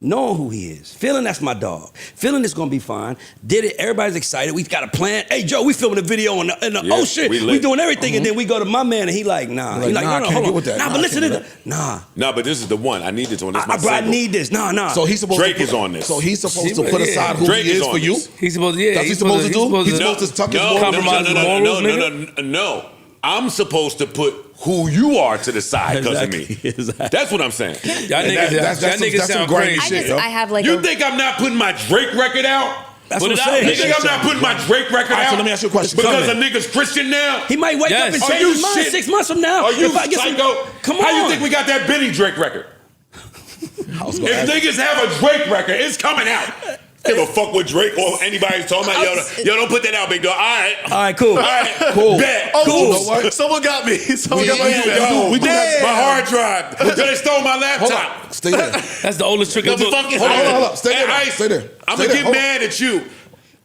Speaker 5: Knowing who he is. Feeling that's my dog. Feeling it's gonna be fine. Did it. Everybody's excited. We got a plan. Hey, Joe, we filming a video in the ocean. We doing everything, and then we go to my man, and he like, nah.
Speaker 3: Like,
Speaker 5: He like,
Speaker 3: nah,
Speaker 5: no,
Speaker 3: I can't
Speaker 5: hold
Speaker 3: get
Speaker 5: on.
Speaker 3: with that.
Speaker 5: Nah,
Speaker 3: Nah,
Speaker 5: but
Speaker 3: I
Speaker 5: listen
Speaker 3: can't
Speaker 5: to
Speaker 3: do
Speaker 5: the. Nah.
Speaker 2: No, but this is the one. I need this one. This is my
Speaker 5: Bro, I
Speaker 2: single.
Speaker 5: need this. Nah.
Speaker 3: So he's supposed
Speaker 2: Drake
Speaker 3: to
Speaker 2: is on this.
Speaker 3: So he's supposed to put aside who
Speaker 2: Drake
Speaker 3: he
Speaker 2: is
Speaker 3: is
Speaker 2: on
Speaker 3: for you.
Speaker 2: this.
Speaker 7: He's supposed to, yeah.
Speaker 3: That's what he's supposed to do? He's supposed to tuck his morals.
Speaker 7: compromise his morals,
Speaker 2: No. I'm supposed to put who you are to the side because of me.
Speaker 5: Exactly.
Speaker 2: That's what I'm saying.
Speaker 7: Y'all niggas
Speaker 3: some
Speaker 7: sound
Speaker 3: grimy
Speaker 7: crazy.
Speaker 3: shit, yo.
Speaker 6: I have like
Speaker 2: You think I'm not putting my Drake record out?
Speaker 5: That's
Speaker 7: Put
Speaker 5: what
Speaker 7: it
Speaker 5: I'm
Speaker 7: out.
Speaker 5: saying.
Speaker 2: You think I'm not putting my Drake record
Speaker 3: All right,
Speaker 2: out?
Speaker 3: so let me ask you a question.
Speaker 2: Because
Speaker 3: Come
Speaker 2: a nigga's Christian now?
Speaker 5: He might wake up and
Speaker 7: Yes.
Speaker 5: change his mind 6 months from now.
Speaker 2: Are you
Speaker 5: If I get some-
Speaker 2: psycho?
Speaker 5: Come
Speaker 2: How you
Speaker 5: on.
Speaker 2: think we got that Benny Drake record? If niggas have a Drake record, it's coming out. Give a fuck what Drake or anybody's talking about. Yo, don't put that out, big dog. All right,
Speaker 5: cool.
Speaker 3: Cool.
Speaker 2: Bet.
Speaker 4: Oh,
Speaker 3: Cool.
Speaker 4: you know
Speaker 3: Oops.
Speaker 4: what? Someone got me. Someone got
Speaker 3: We do that.
Speaker 2: My hard drive. Yo, they stole my
Speaker 3: Hold
Speaker 2: laptop.
Speaker 3: on. Stay there.
Speaker 7: That's the oldest trick
Speaker 2: Yo,
Speaker 7: ever.
Speaker 2: fucking
Speaker 3: Hold on. Stay there.
Speaker 2: Hey,
Speaker 3: Stay there.
Speaker 2: I'm
Speaker 3: Stay
Speaker 2: gonna
Speaker 3: there.
Speaker 2: get
Speaker 3: Hold on.
Speaker 2: mad at you.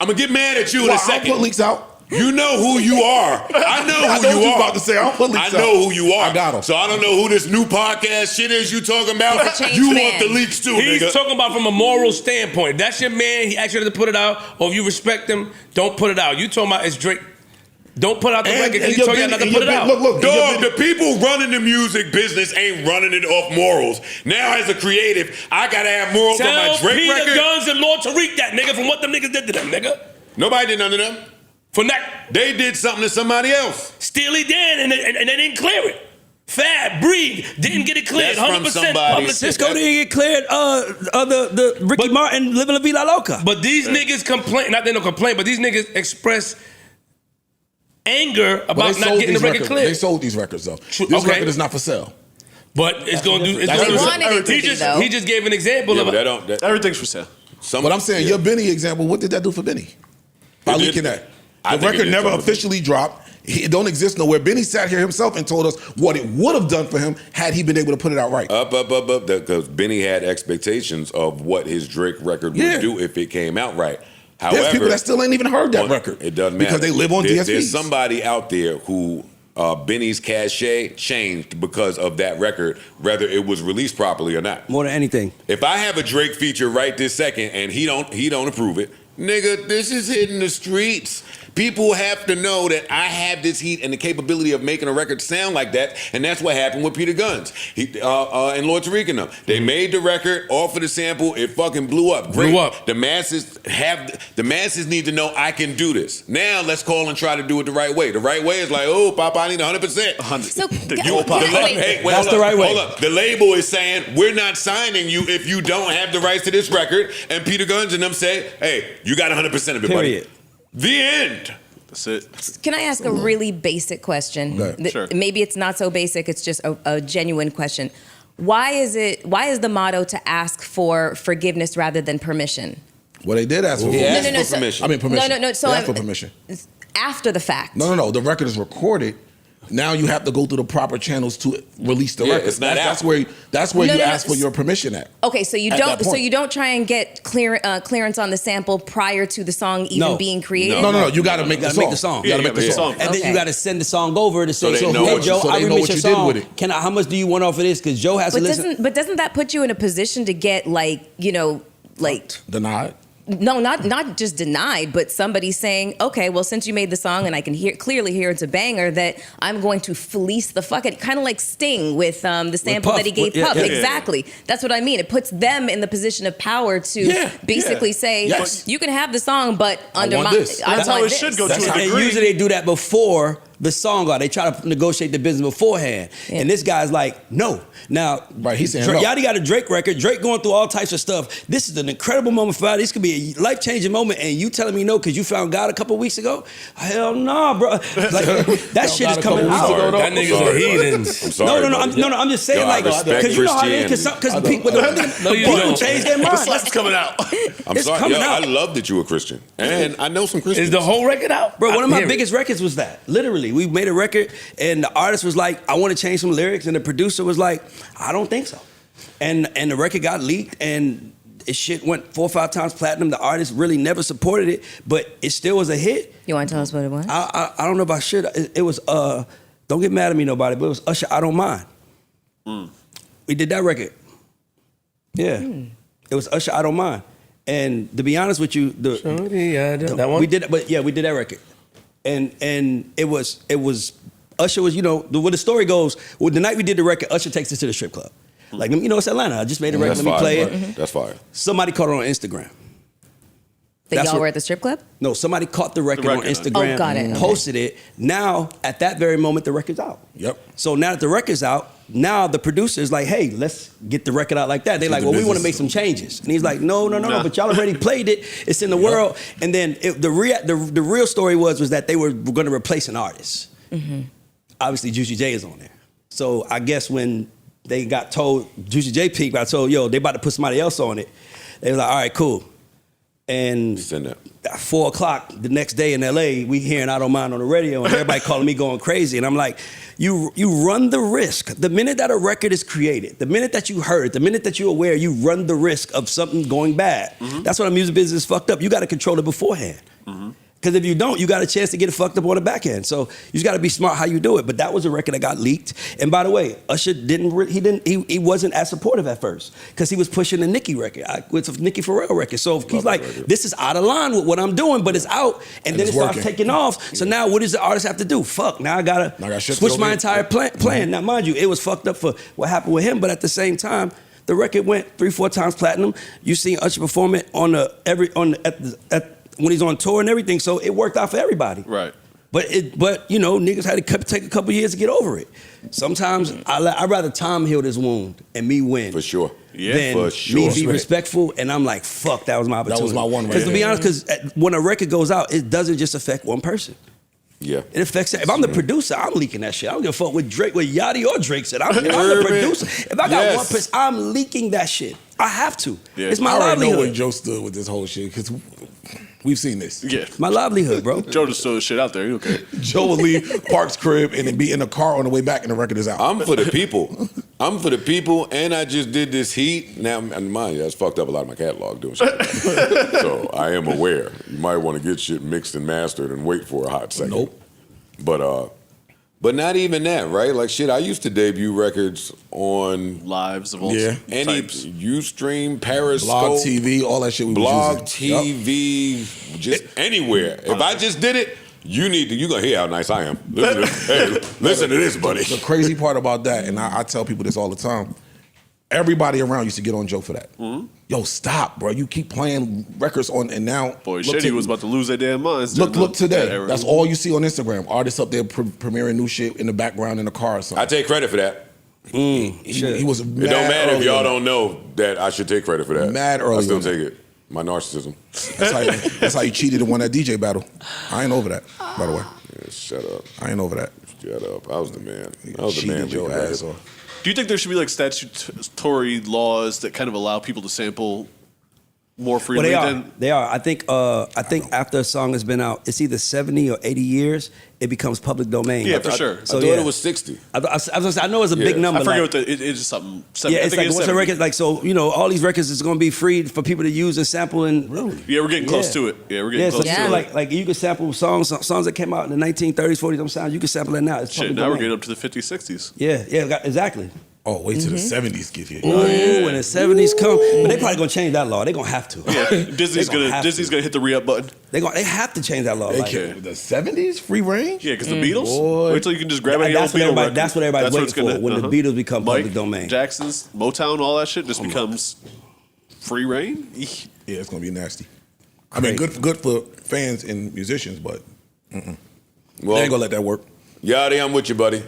Speaker 2: I'm gonna get mad at you in
Speaker 3: Well,
Speaker 2: a
Speaker 3: I don't put
Speaker 2: second.
Speaker 3: leaks out.
Speaker 2: You know who you are. I know
Speaker 3: I
Speaker 2: who
Speaker 3: know
Speaker 2: you
Speaker 3: what you
Speaker 2: are.
Speaker 3: about to say. I don't put leaks
Speaker 2: I know
Speaker 3: out.
Speaker 2: who you are.
Speaker 3: I got 'em.
Speaker 2: So I don't know who this new podcast shit is you talking about.
Speaker 6: He's a changed
Speaker 2: You
Speaker 6: man.
Speaker 2: want the leaks too,
Speaker 7: He's
Speaker 2: nigga.
Speaker 7: talking about from a moral standpoint. If that's your man, he asked you to put it out, or if you respect him, don't put it out. You talking about it's Drake. don't put out the record because he told y'all not to put it out.
Speaker 3: Look,
Speaker 2: Dog, the people running the music business ain't running it off morals. Now, as a creative, I gotta have morals on my
Speaker 7: Tell
Speaker 2: Drake
Speaker 7: Peter
Speaker 2: record.
Speaker 7: Guns and Lord Tariq that, nigga, from what them niggas did to them, nigga.
Speaker 2: Nobody did none of them.
Speaker 7: From that,
Speaker 2: They did something to somebody else.
Speaker 7: Steely Dan, and they didn't clear it. Fab, Breed, didn't get it cleared.
Speaker 2: That's from
Speaker 7: 100%
Speaker 2: somebody.
Speaker 7: public.
Speaker 5: Cisco didn't get cleared. The Ricky Martin Living La Vida Loca.
Speaker 7: But these niggas complain, not they don't complain, but these niggas express anger about not getting the record cleared.
Speaker 3: They sold these records though. This
Speaker 7: okay.
Speaker 3: record is not for sale.
Speaker 7: But it's going to do. It's
Speaker 3: They
Speaker 7: gonna do
Speaker 6: wanted it to
Speaker 7: he
Speaker 6: be,
Speaker 7: just,
Speaker 6: though.
Speaker 7: He just gave an example
Speaker 2: Yeah,
Speaker 7: of
Speaker 2: but that don't. That,
Speaker 4: Everything's for sale.
Speaker 3: But I'm saying your Benny example, what did that do for Benny? By
Speaker 2: It did-
Speaker 3: leaking that.
Speaker 2: I
Speaker 3: The
Speaker 2: think it
Speaker 3: record
Speaker 2: did
Speaker 3: never
Speaker 2: something.
Speaker 3: officially dropped. It don't exist nowhere. Benny sat here himself and told us what it would have done for him had he been able to put it out right.
Speaker 2: Up. Because Benny had expectations of what his Drake record would
Speaker 3: Yeah.
Speaker 2: do if it came out right. However,
Speaker 3: There's people that still ain't even heard that
Speaker 2: well,
Speaker 3: record.
Speaker 2: It doesn't matter
Speaker 3: because they live on DSPs.
Speaker 2: There's somebody out there who Benny's cachet changed because of that record, whether it was released properly or not.
Speaker 5: More than anything.
Speaker 2: If I have a Drake feature right this second and he don't approve it, nigga, this is hitting the streets. People have to know that I have this heat and the capability of making a record sound like that, and that's what happened with Peter Guns and Lord Tariq and them. They made the record, offered a sample, it fucking blew up. Great.
Speaker 7: Blew up.
Speaker 2: The masses need to know I can do this. Now let's call and try to do it the right way. The right way is like, oh, Papa, I need 100%.
Speaker 4: 100.
Speaker 6: So,
Speaker 2: Hey, wait,
Speaker 5: That's
Speaker 2: hold
Speaker 5: the
Speaker 2: up,
Speaker 5: right way.
Speaker 2: Hold up. The label is saying we're not signing you if you don't have the rights to this record. And Peter Guns and them say, hey, you got 100% of it,
Speaker 5: Period.
Speaker 2: buddy. The end.
Speaker 4: That's it.
Speaker 6: Can I ask a really basic question?
Speaker 3: Go ahead.
Speaker 4: Sure.
Speaker 6: Maybe it's not so basic, it's just a genuine question. Why is the motto to ask for forgiveness rather than permission?
Speaker 3: Well, they did ask for
Speaker 2: Yeah.
Speaker 3: permission.
Speaker 6: No.
Speaker 2: for permission.
Speaker 3: I mean, permission.
Speaker 6: No. So
Speaker 3: they asked
Speaker 6: I'm-
Speaker 3: for permission.
Speaker 6: After the fact.
Speaker 3: No. The record is recorded. Now you have to go through the proper channels to release the
Speaker 2: Yeah,
Speaker 3: record.
Speaker 2: it's not
Speaker 3: that's
Speaker 2: out.
Speaker 3: where
Speaker 6: No,
Speaker 3: you
Speaker 6: no,
Speaker 3: ask
Speaker 6: no.
Speaker 3: for your permission at.
Speaker 6: Okay, so you
Speaker 3: At
Speaker 6: don't
Speaker 3: that point.
Speaker 6: you don't try and get clearance on the sample prior to the song even
Speaker 5: No.
Speaker 6: being created?
Speaker 3: No. You got to make
Speaker 5: You
Speaker 3: the
Speaker 5: gotta
Speaker 3: song.
Speaker 5: make the song.
Speaker 3: You got to
Speaker 4: Yeah,
Speaker 3: make the
Speaker 4: make the
Speaker 3: song.
Speaker 4: song.
Speaker 5: And then
Speaker 6: Okay.
Speaker 5: you got to send the song over to say,
Speaker 2: they
Speaker 5: so
Speaker 2: know
Speaker 5: hey
Speaker 2: what-
Speaker 5: Joe,
Speaker 3: so
Speaker 5: I
Speaker 3: they know
Speaker 5: remix
Speaker 3: what
Speaker 5: your
Speaker 3: you did
Speaker 5: song.
Speaker 3: with it.
Speaker 5: How much do you want off of this? Because Joe has to
Speaker 6: But
Speaker 5: listen.
Speaker 6: doesn't that put you in a position to get like
Speaker 3: Denied.
Speaker 6: no, not just denied, but somebody saying, okay, well, since you made the song and I can clearly hear it's a banger, that I'm going to fleece the fuck out, kind of like Sting with the sample
Speaker 5: Puff.
Speaker 6: that he gave
Speaker 5: Yeah,
Speaker 6: Puff.
Speaker 5: yeah.
Speaker 6: Exactly. That's what I mean. It puts them in the position of power to
Speaker 3: Yeah,
Speaker 6: basically
Speaker 3: yeah.
Speaker 6: say,
Speaker 3: Yes.
Speaker 6: you can have the song, but under
Speaker 3: want
Speaker 6: my,
Speaker 3: this.
Speaker 6: I
Speaker 4: That's
Speaker 6: want
Speaker 4: how it
Speaker 6: this.
Speaker 4: should go
Speaker 3: That's
Speaker 4: to
Speaker 3: how-
Speaker 4: a
Speaker 5: And
Speaker 4: degree.
Speaker 5: usually they do that before the song out. They try to negotiate the business beforehand.
Speaker 6: Yeah.
Speaker 5: And this guy's like, no. Now,
Speaker 3: Right, he's saying
Speaker 5: Drake,
Speaker 3: no.
Speaker 5: Yachty got a Drake record. Drake going through all types of stuff. This is an incredible moment for Yachty. This could be a life-changing moment. And you telling me no because you found God a couple weeks ago? Hell no, bro. Like, that shit is
Speaker 3: God a
Speaker 5: coming
Speaker 3: couple weeks
Speaker 5: out.
Speaker 3: ago, though.
Speaker 7: That nigga's a heathen.
Speaker 2: I'm sorry.
Speaker 5: I'm just saying,
Speaker 2: Yo, I
Speaker 5: like,
Speaker 2: respect
Speaker 5: because you know how it is.
Speaker 2: Christianity.
Speaker 5: Because people
Speaker 7: No, you
Speaker 5: people
Speaker 7: don't.
Speaker 5: change their
Speaker 4: The
Speaker 5: mind.
Speaker 4: slap's coming out.
Speaker 2: I'm
Speaker 5: It's
Speaker 2: sorry.
Speaker 5: coming
Speaker 2: Yo,
Speaker 5: out.
Speaker 2: I love that you a Christian. And I know some Christians.
Speaker 7: Is the whole record out?
Speaker 5: Bro, one of my
Speaker 7: Hear it.
Speaker 5: biggest records was that. Literally, we made a record, and the artist was like, "I want to change some lyrics," and the producer was like, "I don't think so." And the record got leaked, and it shit went 4 or 5 times platinum. The artist really never supported it, but it still was a hit.
Speaker 6: You want to tell us what it was?
Speaker 5: I don't know if I should. It was don't get mad at me, nobody, but it was Usher. I Don't Mind. We did that record. Yeah, it was Usher. I Don't Mind. And to be honest with you,
Speaker 7: That one?
Speaker 5: we did, but yeah, we did that record, and it was Usher was, what the story goes. Well, the night we did the record, Usher takes us to the strip club. Like, it's Atlanta. I just made a record.
Speaker 2: That's
Speaker 5: Let me
Speaker 2: fire.
Speaker 5: play
Speaker 2: bro.
Speaker 5: it.
Speaker 2: That's fire.
Speaker 5: Somebody caught it on Instagram.
Speaker 6: That
Speaker 5: that's
Speaker 6: y'all
Speaker 5: what-
Speaker 6: were at the strip club?
Speaker 5: No, somebody caught the record,
Speaker 4: record.
Speaker 5: on Instagram,
Speaker 6: Oh, got it. Okay.
Speaker 5: posted it. Now, at that very moment, the record's out.
Speaker 3: Yep.
Speaker 5: So now that the record's out, now the producer is like, hey, let's get the record out like that. They're like,
Speaker 3: the
Speaker 5: well, we want to
Speaker 3: business.
Speaker 5: make some changes. And he's like, no,
Speaker 4: Nah.
Speaker 5: but y'all already played it. It's in the world. And then the real story was that they were going to replace an artist. Obviously, Juicy J is on there. So I guess when they got told, Juicy J peaked, I told, yo, they about to put somebody else on it. They was like, all right, cool. And
Speaker 2: Send that.
Speaker 5: at 4 o'clock the next day in LA, we hearing I Don't Mind on the radio, and everybody calling me going crazy. And I'm like, you run the risk. The minute that a record is created, the minute that you heard it, the minute that you're aware, you run the risk of something going bad. That's why the music business is fucked up. You got to control it beforehand. Because if you don't, you got a chance to get it fucked up on the back end. So you just got to be smart how you do it. But that was a record that got leaked. And by the way, Usher he wasn't as supportive at first because he was pushing the Nicki record, with a Nicki Pharrell record. So he's like, this is out of line with what I'm doing, but it's out, and then it starts taking off. So now what does the artist have to do? Fuck, now I gotta switch my entire plan. Now mind you, it was fucked up for what happened with him, but at the same time, the record went 3-4 times platinum. You seen Usher perform it when he's on tour and everything, so it worked out for everybody.
Speaker 4: Right.
Speaker 5: But you know, niggas had to take a couple years to get over it. Sometimes I'd rather Tom heal this wound and me win.
Speaker 2: For sure.
Speaker 5: Than
Speaker 2: for sure.
Speaker 5: me be respectful and I'm like, fuck, that was my opportunity.
Speaker 3: That was my one.
Speaker 5: Because to be honest, because when a record goes out, it doesn't just affect one person.
Speaker 2: Yeah.
Speaker 5: It affects. If I'm the producer, I'm leaking that shit. I don't give a fuck with Drake, with Yachty or Drake said. I'm the producer. If I got one person, I'm leaking that shit. I have to.
Speaker 4: Yeah.
Speaker 5: It's my
Speaker 3: I already know
Speaker 5: livelihood.
Speaker 3: where Joe stood with this whole shit because we've seen this.
Speaker 4: Yeah.
Speaker 5: My livelihood, bro.
Speaker 4: Joe just threw the shit out there. You okay?
Speaker 3: Joe will leave Park's crib and then be in the car on the way back and the record is out.
Speaker 2: I'm for the people. I'm for the people, and I just did this heat. Now, and mind you, that's fucked up a lot of my catalog doing shit like that. So I am aware. You might want to get shit mixed and mastered and wait for a hot second.
Speaker 3: Nope.
Speaker 2: But not even that, right? Like shit, I used to debut records on
Speaker 4: Lives of all
Speaker 2: any
Speaker 4: types.
Speaker 2: Ustream, Periscope,
Speaker 3: Blog TV, all that shit we
Speaker 2: Blog
Speaker 3: was using.
Speaker 2: TV, just anywhere. If I just did it, you gonna hear how nice I am. Listen to this, buddy.
Speaker 3: The crazy part about that, and I tell people this all the time, everybody around used to get on Joe for that.
Speaker 4: Mm-hmm.
Speaker 3: Yo, stop, bro. You keep playing records on, and now
Speaker 4: Boy,
Speaker 3: look
Speaker 4: Shady
Speaker 3: to-
Speaker 4: was about to lose their damn minds.
Speaker 3: Look today.
Speaker 4: Era.
Speaker 3: That's all you see on Instagram. Artists up there premiering new shit in the background in the car or something.
Speaker 2: I take credit for that.
Speaker 3: He was mad
Speaker 2: It don't matter if
Speaker 3: early
Speaker 2: y'all
Speaker 3: on
Speaker 2: don't know that I should take credit for that.
Speaker 3: Mad early
Speaker 2: I still
Speaker 3: on
Speaker 2: take it. My narcissism.
Speaker 3: That's how you cheated and won that DJ battle. I ain't over that, by the way.
Speaker 2: Yeah, shut up.
Speaker 3: I ain't over that.
Speaker 2: Shut up. I was the man. I was the man.
Speaker 3: Cheated your
Speaker 2: leaking
Speaker 3: ass
Speaker 2: records.
Speaker 3: off.
Speaker 4: Do you think there should be like statutory laws that kind of allow people to sample more freely?
Speaker 5: Well, they are. I think after a song has been out, it's either 70 or 80 years, it becomes public domain.
Speaker 4: Yeah, for sure.
Speaker 2: I thought it was 60.
Speaker 5: I know it's a big
Speaker 2: Yeah.
Speaker 5: number.
Speaker 4: I forget
Speaker 5: like-
Speaker 4: what it is. Something.
Speaker 5: Yeah,
Speaker 4: I
Speaker 5: it's
Speaker 4: think
Speaker 5: like what's a
Speaker 4: 70.
Speaker 5: record like? So you know, all these records is going to be free for people to use and sample and really.
Speaker 4: Yeah, we're getting close
Speaker 5: Yeah.
Speaker 4: to it. Yeah, we're getting
Speaker 5: Yeah,
Speaker 4: close
Speaker 5: so
Speaker 4: to it.
Speaker 5: like you can sample songs that came out in the 1930s, 40s, them sounds. You can sample it now. It's
Speaker 4: Shit,
Speaker 5: public
Speaker 4: now we're
Speaker 5: domain.
Speaker 4: getting up to the 50s, 60s.
Speaker 5: Yeah, exactly.
Speaker 3: Oh, wait till the 70s get here.
Speaker 5: Ooh, when the 70s come, but they probably gonna change that law. They gonna have to.
Speaker 4: Yeah, Disney's
Speaker 5: They
Speaker 4: gonna hit the re-up button.
Speaker 5: They have to change that law.
Speaker 3: They
Speaker 5: Like,
Speaker 3: can't- The 70s? Free range?
Speaker 4: Yeah, because the Beatles.
Speaker 3: boy.
Speaker 4: Wait till you can just grab any
Speaker 5: that's
Speaker 4: old
Speaker 5: what
Speaker 4: Beatle
Speaker 5: everybody-
Speaker 4: record.
Speaker 5: that's what everybody's
Speaker 4: That's
Speaker 5: waiting
Speaker 4: it's
Speaker 5: for, when the Beatles become
Speaker 4: Mike
Speaker 5: public domain.
Speaker 4: Jackson's Motown, all that shit just becomes free reign. Eek.
Speaker 3: Yeah, it's gonna be nasty. I mean, good for fans and musicians, but they
Speaker 2: Well,
Speaker 3: ain't gonna let that work.
Speaker 2: Yachty, I'm with you, buddy.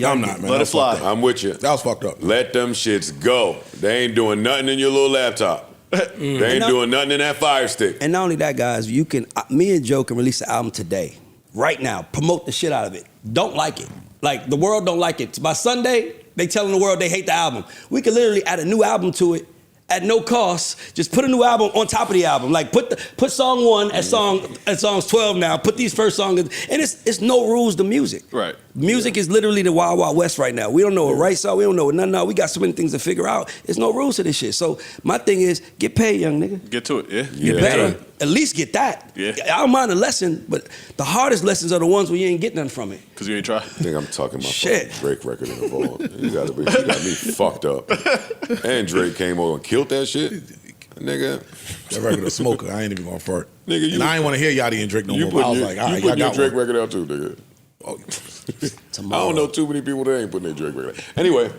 Speaker 3: I'm not, man.
Speaker 4: Let
Speaker 3: That
Speaker 4: it
Speaker 3: was
Speaker 4: fly.
Speaker 3: fucked up.
Speaker 2: I'm with you.
Speaker 3: That was fucked up.
Speaker 2: Let them shits go. They ain't doing nothing in your little laptop. They ain't doing nothing in that Fire Stick.
Speaker 5: And not only that, guys, you can. Me and Joe can release the album today, right now. Promote the shit out of it. Don't like it. Like the world don't like it. By Sunday, they telling the world they hate the album. We could literally add a new album to it at no cost. Just put a new album on top of the album. Like put song 1 at songs 12 now. Put these first songs, and it's no rules to music.
Speaker 4: Right.
Speaker 5: Music is literally the Wild Wild West right now. We don't know what rights are. We don't know what nothing are. We got so many things to figure out. There's no rules to this shit. So my thing is, get paid, young nigga.
Speaker 4: Get to it. Yeah.
Speaker 5: Get better. At least get that.
Speaker 4: Yeah.
Speaker 5: I don't mind the lesson, but the hardest lessons are the ones where you ain't get nothing from it.
Speaker 4: Because you ain't try.
Speaker 2: I think I'm talking my
Speaker 5: Shit.
Speaker 2: fucking Drake record in the vault. You got me fucked up. And Drake came over and killed that shit. Nigga.
Speaker 3: That record a smoker. I ain't even gonna fart.
Speaker 2: Nigga, you-
Speaker 3: and I ain't want to hear Yachty and Drake no
Speaker 2: You
Speaker 3: more. But I was
Speaker 2: putting
Speaker 3: like,
Speaker 2: your,
Speaker 3: all
Speaker 2: you
Speaker 3: right, y'all
Speaker 2: putting your
Speaker 3: got
Speaker 2: Drake
Speaker 3: one.
Speaker 2: record out too, nigga.
Speaker 3: Oh,
Speaker 2: I don't know too many people that ain't putting their Drake record out. Anyway.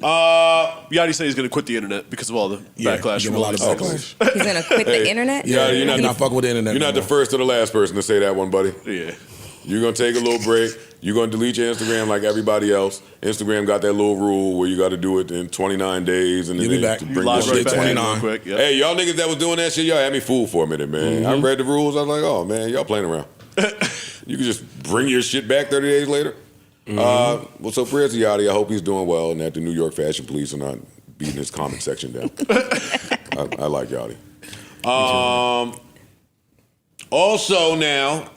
Speaker 4: Yachty said he's going to quit the internet because of all the
Speaker 3: yeah,
Speaker 4: backlash.
Speaker 3: getting
Speaker 4: from
Speaker 3: a lot of
Speaker 4: all
Speaker 3: backlash.
Speaker 6: He's gonna quit the internet.
Speaker 2: Yeah,
Speaker 3: you're not fucking with the internet.
Speaker 2: You're not the first or the last person to say that one, buddy.
Speaker 4: Yeah.
Speaker 2: You're gonna take a little break. You're gonna delete your Instagram like everybody else. Instagram got that little rule where you got to do it in 29 days, and then
Speaker 3: You'll be
Speaker 2: they
Speaker 3: back.
Speaker 2: to
Speaker 3: You
Speaker 2: bring
Speaker 4: Live
Speaker 2: your
Speaker 4: right
Speaker 2: shit
Speaker 4: back
Speaker 2: back.
Speaker 4: in
Speaker 3: 29.
Speaker 4: real quick. Yep.
Speaker 2: Hey, y'all niggas that was doing that shit, y'all had me fooled for a minute, man. I read the rules. I was like, oh man, y'all playing around. You can just bring your shit back 30 days later. Well, so prayers to Yachty. I hope he's doing well, and that the New York fashion police are not beating his comment section down. I like Yachty. Also now,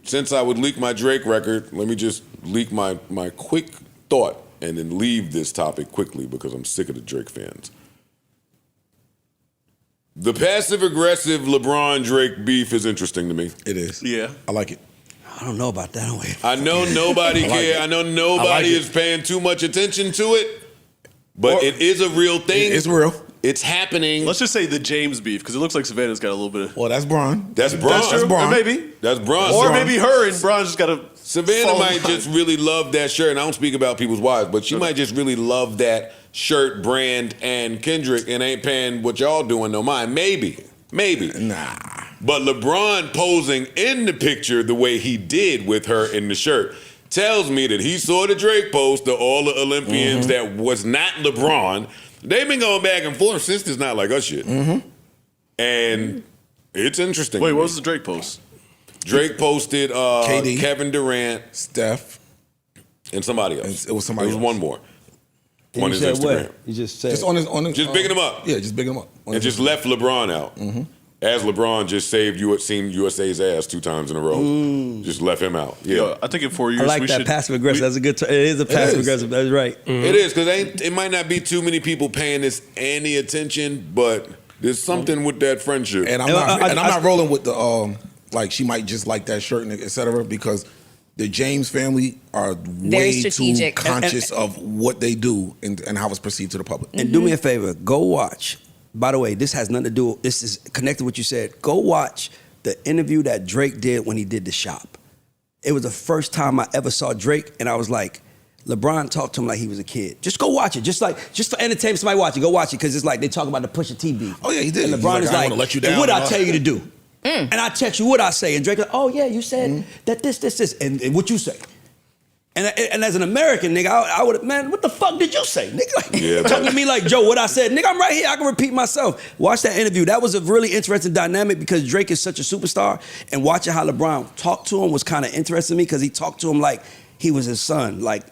Speaker 2: since I would leak my Drake record, let me just leak my quick thought and then leave this topic quickly because I'm sick of the Drake fans. The passive aggressive LeBron Drake beef is interesting to me.
Speaker 3: It is.
Speaker 4: Yeah.
Speaker 3: I like it.
Speaker 5: I don't know about that.
Speaker 2: I know nobody care. I know nobody is paying too much attention to it, but it is a real thing.
Speaker 3: It's real.
Speaker 2: It's happening.
Speaker 4: Let's just say the James beef, because it looks like Savannah's got a little bit of.
Speaker 3: Well, that's Bron.
Speaker 2: That's Bron.
Speaker 4: That's true.
Speaker 3: Bron.
Speaker 4: Or maybe.
Speaker 2: That's Bron.
Speaker 4: Or maybe her and Bron just got to.
Speaker 2: Savannah might just really love that shirt, and I don't speak about people's wives, but she might just really love that shirt brand and Kendrick and ain't paying what y'all doing no mind. Maybe.
Speaker 3: Nah.
Speaker 2: But LeBron posing in the picture the way he did with her in the shirt tells me that he saw the Drake post to all the Olympians that was not LeBron. They've been going back and forth since this Not Like Us shit. And it's interesting.
Speaker 4: Wait, what was the Drake post?
Speaker 2: Drake posted
Speaker 3: KD.
Speaker 2: Kevin Durant,
Speaker 3: Steph.
Speaker 2: and somebody else.
Speaker 3: It was somebody
Speaker 2: It was
Speaker 3: else.
Speaker 2: one more.
Speaker 5: You
Speaker 2: On his
Speaker 5: said
Speaker 2: Instagram.
Speaker 5: what? You just said
Speaker 3: Just on his.
Speaker 2: Just bigging him up.
Speaker 3: Yeah, just bigging him up. On
Speaker 2: And
Speaker 3: his
Speaker 2: just left LeBron out. As LeBron just saved USA's ass 2 times in a row. Just left him out. Yeah.
Speaker 4: Yo, I think in 4 years
Speaker 5: I like
Speaker 4: we
Speaker 5: that
Speaker 4: should.
Speaker 5: passive aggressive. That's a good term. It is a passive aggressive. That's right.
Speaker 2: It is, because it might not be too many people paying this any attention, but there's something with that friendship.
Speaker 3: And I'm not rolling with the like she might just like that shirt and et cetera, because the James family are
Speaker 6: Very
Speaker 3: way too
Speaker 6: strategic.
Speaker 3: conscious of what they do and how it's perceived to the public.
Speaker 5: And do me a favor, go watch. By the way, this has nothing to do. This is connected to what you said. Go watch the interview that Drake did when he did The Shop. It was the first time I ever saw Drake, and I was like, LeBron talked to him like he was a kid. Just go watch it. Just for entertainment, somebody watch it. Go watch it, because it's like they talk about the Pusha T beef.
Speaker 3: Oh, yeah, he did.
Speaker 5: And
Speaker 3: He's
Speaker 5: LeBron
Speaker 3: like,
Speaker 5: is
Speaker 3: I
Speaker 5: like,
Speaker 3: wanna let you
Speaker 5: and
Speaker 3: down
Speaker 5: what
Speaker 3: and
Speaker 5: I
Speaker 3: all
Speaker 5: tell
Speaker 3: that.
Speaker 5: you to do. And I text you what I say. And Drake like, oh yeah, you said that this, and what you say. And as an American, nigga, I would, man, what the fuck did you say, nigga? Like, talking to me like, Joe, what I said, nigga, I'm right here. I can repeat myself. Watch that interview. That was a really interesting dynamic, because Drake is such a superstar, and watching how LeBron talked to him was kind of interesting to me, because he talked to him like he was his son. Like,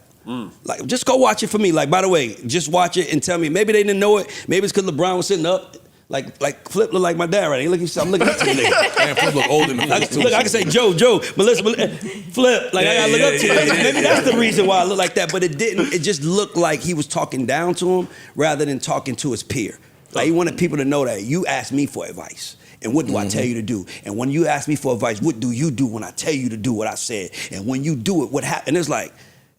Speaker 5: just go watch it for me. Like, by the way, just watch it and tell me. Maybe they didn't know it. Maybe it's because LeBron was sitting up. Like Flip look like my dad right now. Look, I'm looking up to the nigga.
Speaker 3: And Flip look old in the face too.
Speaker 5: Look, I can say Joe, Melissa, Flip. Like, I gotta look up to him. Maybe that's the reason why I look like that. But it didn't. It just looked like he was talking down to him rather than talking to his peer. Like, he wanted people to know that you asked me for advice. And what do I tell you to do? And when you ask me for advice, what do you do when I tell you to do what I said? And when you do it, what happened? And it's like,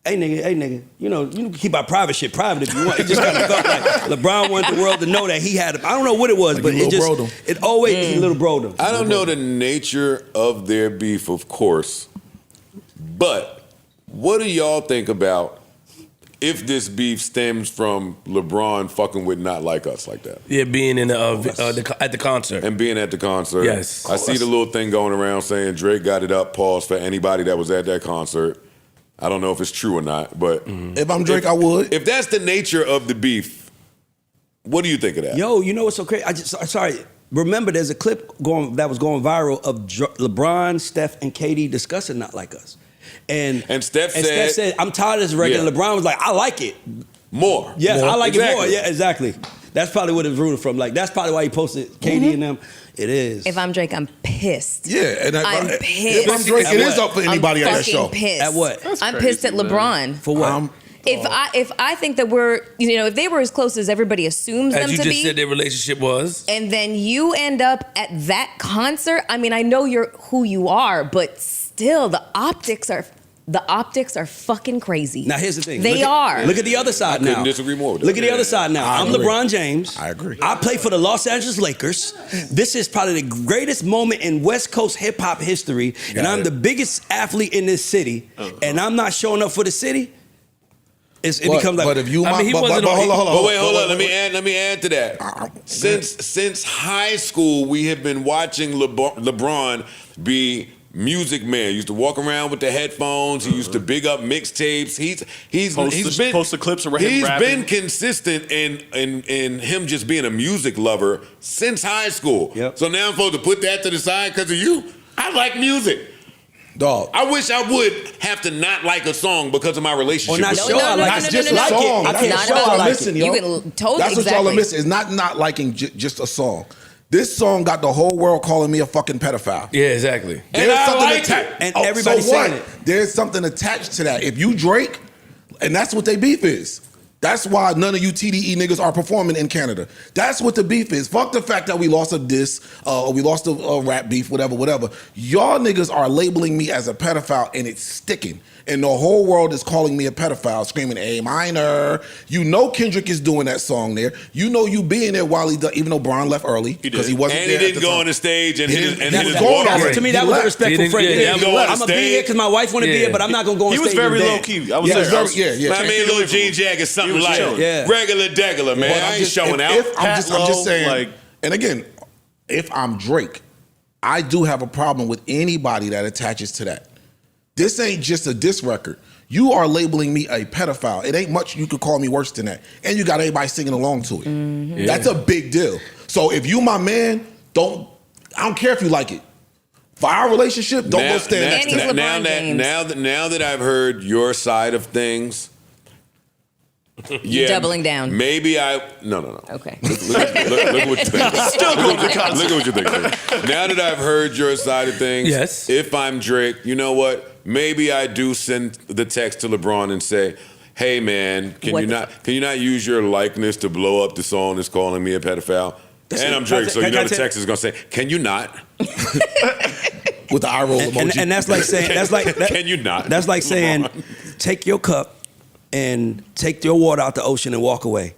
Speaker 5: hey nigga, you can keep our private shit private if you want. It just kind of felt like LeBron wanted the world to know that he had, I don't know what it was,
Speaker 3: Like
Speaker 5: but
Speaker 3: he
Speaker 5: it always, he little broed him.
Speaker 2: I don't know the nature of their beef, of course, but what do y'all think about if this beef stems from LeBron fucking with Not Like Us like that?
Speaker 7: Yeah, being in at the concert.
Speaker 2: And being at the concert.
Speaker 7: Yes.
Speaker 2: I see the little thing going around saying Drake got it up, pause for anybody that was at that concert. I don't know if it's true or not, but
Speaker 3: If I'm Drake, I would.
Speaker 2: if that's the nature of the beef, what do you think of that?
Speaker 5: Yo, you know what's so crazy? Sorry. Remember, there's a clip that was going viral of LeBron, Steph, and KD discussing Not Like Us. And
Speaker 2: Steph said,
Speaker 5: I'm tired of this record.
Speaker 2: Yeah.
Speaker 5: And LeBron was like, I like it.
Speaker 2: More.
Speaker 5: Yes, I like it more.
Speaker 2: Exactly.
Speaker 5: Yeah, exactly. That's probably what it's rooted from. Like, that's probably why he posted KD and them. It is.
Speaker 6: If I'm Drake, I'm pissed.
Speaker 3: Yeah, and
Speaker 6: I'm pissed.
Speaker 3: If I'm Drake, it is up for anybody
Speaker 6: I'm
Speaker 3: at that
Speaker 6: fucking
Speaker 3: show.
Speaker 6: Pissed.
Speaker 5: At what?
Speaker 6: I'm pissed at LeBron.
Speaker 5: For what?
Speaker 6: If I think that if they were as close as everybody assumes them
Speaker 7: As you
Speaker 6: to
Speaker 7: just
Speaker 6: be,
Speaker 7: said, their relationship was.
Speaker 6: and then you end up at that concert, I mean, I know you're who you are, but still, the optics are fucking crazy.
Speaker 5: Now, here's the thing.
Speaker 6: They are.
Speaker 5: Look at the other side now.
Speaker 2: couldn't disagree more with that.
Speaker 5: Look at the other side now. I'm
Speaker 3: agree.
Speaker 5: LeBron James.
Speaker 3: I agree.
Speaker 5: I play for the Los Angeles Lakers. This is probably the greatest moment in West Coast hip hop history. And I'm the biggest athlete in this city. And I'm not showing up for the city. It becomes like.
Speaker 3: But if you,
Speaker 7: I mean, he wasn't on-
Speaker 3: hold on.
Speaker 2: But wait, hold on. Let me add to that. Since high school, we have been watching LeBron be music man. He used to walk around with the headphones. He used to big up mixtapes. He's
Speaker 4: post the clips of him
Speaker 2: He's
Speaker 4: rapping.
Speaker 2: been consistent in him just being a music lover since high school.
Speaker 5: Yep.
Speaker 2: So now I'm supposed to put that to the side because of you. I like music.
Speaker 3: Dog.
Speaker 2: I wish I would have to not like a song because of my relationship.
Speaker 5: Or not
Speaker 2: with
Speaker 5: show I like it.
Speaker 3: That's just a
Speaker 5: Like it.
Speaker 3: song.
Speaker 5: I
Speaker 3: That's
Speaker 5: can't
Speaker 3: what
Speaker 5: show
Speaker 3: y'all
Speaker 5: I
Speaker 3: are
Speaker 5: like
Speaker 3: missing,
Speaker 5: it.
Speaker 3: yo.
Speaker 6: You can totally-
Speaker 3: That's what y'all are
Speaker 6: exactly.
Speaker 3: missing. It's not liking just a song. This song got the whole world calling me a fucking pedophile.
Speaker 7: Yeah, exactly.
Speaker 2: And
Speaker 3: There's
Speaker 2: I
Speaker 3: something
Speaker 2: like
Speaker 3: attached.
Speaker 2: it.
Speaker 5: And everybody's
Speaker 3: so what?
Speaker 5: saying it.
Speaker 3: There's something attached to that. If you Drake, and that's what they beef is. That's why none of you TDE niggas are performing in Canada. That's what the beef is. Fuck the fact that we lost a diss, or we lost a rap beef, whatever. Y'all niggas are labeling me as a pedophile and it's sticking. And the whole world is calling me a pedophile, screaming A minor. You know Kendrick is doing that song there. You know you being there while even though Bron left early. Because he wasn't there.
Speaker 2: And he didn't go on the stage and hit his
Speaker 5: To me, that was a respectful phrase. I'm going to be here because my wife want to be here, but I'm not going to go on stage.
Speaker 4: He was very low key. I was there.
Speaker 2: I mean, little jean jacket, something like regular, man. I ain't showing out.
Speaker 3: I'm just saying, and again, if I'm Drake, I do have a problem with anybody that attaches to that. This ain't just a diss record. You are labeling me a pedophile. It ain't much you could call me worse than that. And you got everybody singing along to it. Mm-hmm. Yeah. That's a big deal. So if you my man, I don't care if you like it. For our relationship, don't go stand next to that.
Speaker 2: Now that I've heard your side of things,
Speaker 6: you're doubling down.
Speaker 2: Maybe No. Okay. Look what you think.
Speaker 4: Still going to concert.
Speaker 2: Look at what you think. Now that I've heard your side of things,
Speaker 7: yes.
Speaker 2: If I'm Drake, you know what? Maybe I do send the text to LeBron and say, "Hey man, can you not use your likeness to blow up the song that's calling me a pedophile?" And I'm Drake, so you know the text is gonna say, "Can you not?"
Speaker 3: With the eye roll emoji.
Speaker 5: And that's like saying
Speaker 2: can you not?
Speaker 5: That's like saying, take your cup and take your water out the ocean and walk away.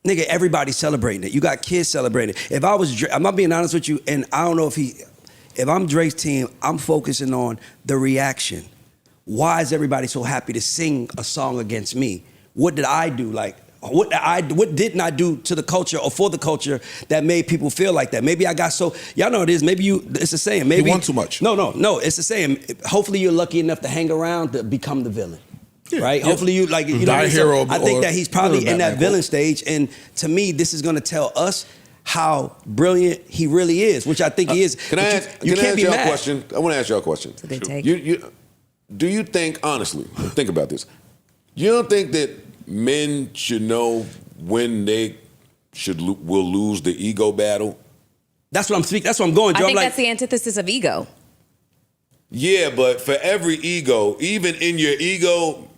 Speaker 5: Nigga, everybody's celebrating it. You got kids celebrating it. If I was Drake, I'm not being honest with you, and I don't know if I'm Drake's team, I'm focusing on the reaction. Why is everybody so happy to sing a song against me? What did I do? Like, what didn't I do to the culture or for the culture that made people feel like that? Maybe I got so, y'all know it is, it's a saying. Maybe
Speaker 3: you want too much.
Speaker 5: No, it's a saying. Hopefully you're lucky enough to hang around to become the villain. Yeah, right? Yeah. Hopefully you like, you know what I mean? So I think that he's probably in that villain stage, and to me, this is gonna tell us how brilliant he really is, which I think he is.
Speaker 2: Can I ask y'all a question? I want to ask y'all a question.
Speaker 6: It's a good take.
Speaker 2: Do you think, honestly, think about this, you don't think that men should know when they will lose the ego battle?
Speaker 5: That's what I'm speaking. That's what I'm going, Joe.
Speaker 6: I think that's the antithesis of ego.
Speaker 2: Yeah, but for every ego, even in your ego,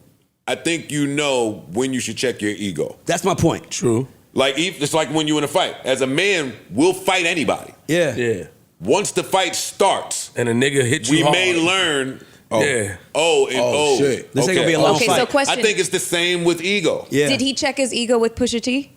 Speaker 2: I think you know when you should check your ego.
Speaker 5: That's my point.
Speaker 7: True.
Speaker 2: Like, it's like when you're in a fight. As a man, we'll fight anybody.
Speaker 7: Yeah.
Speaker 2: Once the fight starts,
Speaker 7: and a nigga hit you hard,
Speaker 2: we may learn.
Speaker 7: Shit.
Speaker 5: This ain't gonna be a long fight.
Speaker 6: So question.
Speaker 2: I think it's the same with ego.
Speaker 5: Yeah.
Speaker 6: Did he check his ego with Pusha T?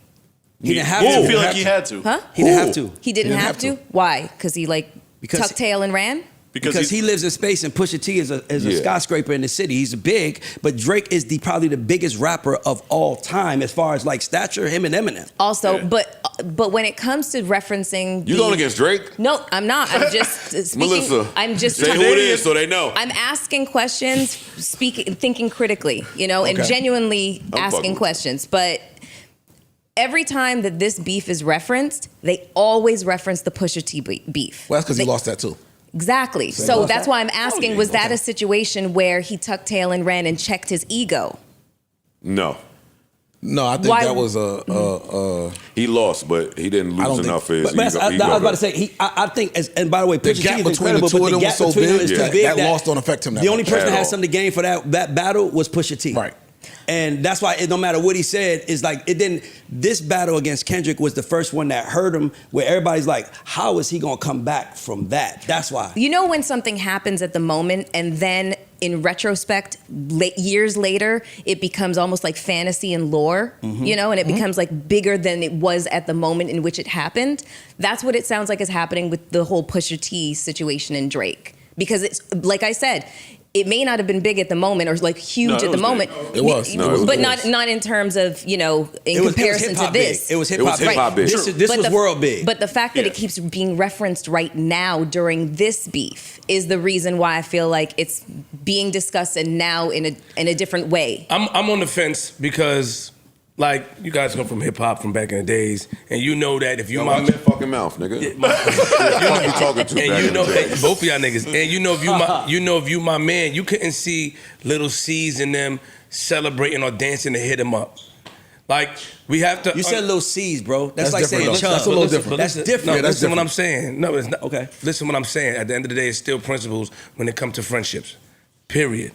Speaker 5: He didn't have to.
Speaker 4: I feel like he had to.
Speaker 6: Huh?
Speaker 5: He didn't have to.
Speaker 6: He didn't have to? Why? Because he tucked tail and ran?
Speaker 5: Because he lives in space, and Pusha T is a skyscraper in the city. He's big, but Drake is probably the biggest rapper of all time as far as like stature, him and Eminem.
Speaker 6: Also, but when it comes to referencing,
Speaker 2: you going against Drake?
Speaker 6: No, I'm not. I'm just speaking.
Speaker 2: Melissa,
Speaker 6: I'm just
Speaker 2: say who it is so they know.
Speaker 6: I'm asking questions, thinking critically, and genuinely asking questions. But every time that this beef is referenced, they always reference the Pusha T beef.
Speaker 3: Well, that's because he lost that too.
Speaker 6: Exactly. So that's why I'm asking, was that a situation where he tucked tail and ran and checked his ego?
Speaker 2: No,
Speaker 3: I think that was
Speaker 2: he lost, but he didn't lose enough for his ego.
Speaker 5: I was about to say, I think, and by the way,
Speaker 3: the
Speaker 5: Pusha
Speaker 3: gap
Speaker 5: T is
Speaker 3: between the
Speaker 5: incredible,
Speaker 3: two
Speaker 5: but
Speaker 3: of
Speaker 5: the
Speaker 3: them
Speaker 5: gap
Speaker 3: was so
Speaker 5: between them is
Speaker 3: big
Speaker 5: too big
Speaker 3: that loss don't affect him that
Speaker 5: the only
Speaker 3: much.
Speaker 5: person that had something to gain for that battle was Pusha T.
Speaker 3: Right.
Speaker 5: And that's why no matter what he said, it's like it didn't. This battle against Kendrick was the first one that hurt him, where everybody's like, "How is he gonna come back from that?" That's why.
Speaker 6: You know, when something happens at the moment, and then in retrospect, years later, it becomes almost like fantasy and lore, and it becomes like bigger than it was at the moment in which it happened. That's what it sounds like is happening with the whole Pusha T situation and Drake, because it's like I said. It may not have been big at the moment or like huge at the moment.
Speaker 3: It was.
Speaker 6: But not in terms of, in comparison to this.
Speaker 5: It was hip hop big. This was world big.
Speaker 6: But the fact that it keeps being referenced right now during this beef is the reason why I feel like it's being discussed and now in a different way.
Speaker 7: I'm on the fence because like you guys come from hip hop from back in the days, and you know that if you
Speaker 2: watch your fucking mouth, nigga. You talking to
Speaker 7: and both of y'all niggas, and if you my man, you couldn't see little C's in them celebrating or dancing to hit him up. Like we have to.
Speaker 5: You said little C's, bro. That's like saying
Speaker 3: That's
Speaker 5: chub.
Speaker 3: a little different.
Speaker 5: That's different.
Speaker 7: No, listen what I'm saying. No, it's not.
Speaker 5: Okay.
Speaker 7: Listen what I'm saying. At the end of the day, it's still principles when it comes to friendships. Period.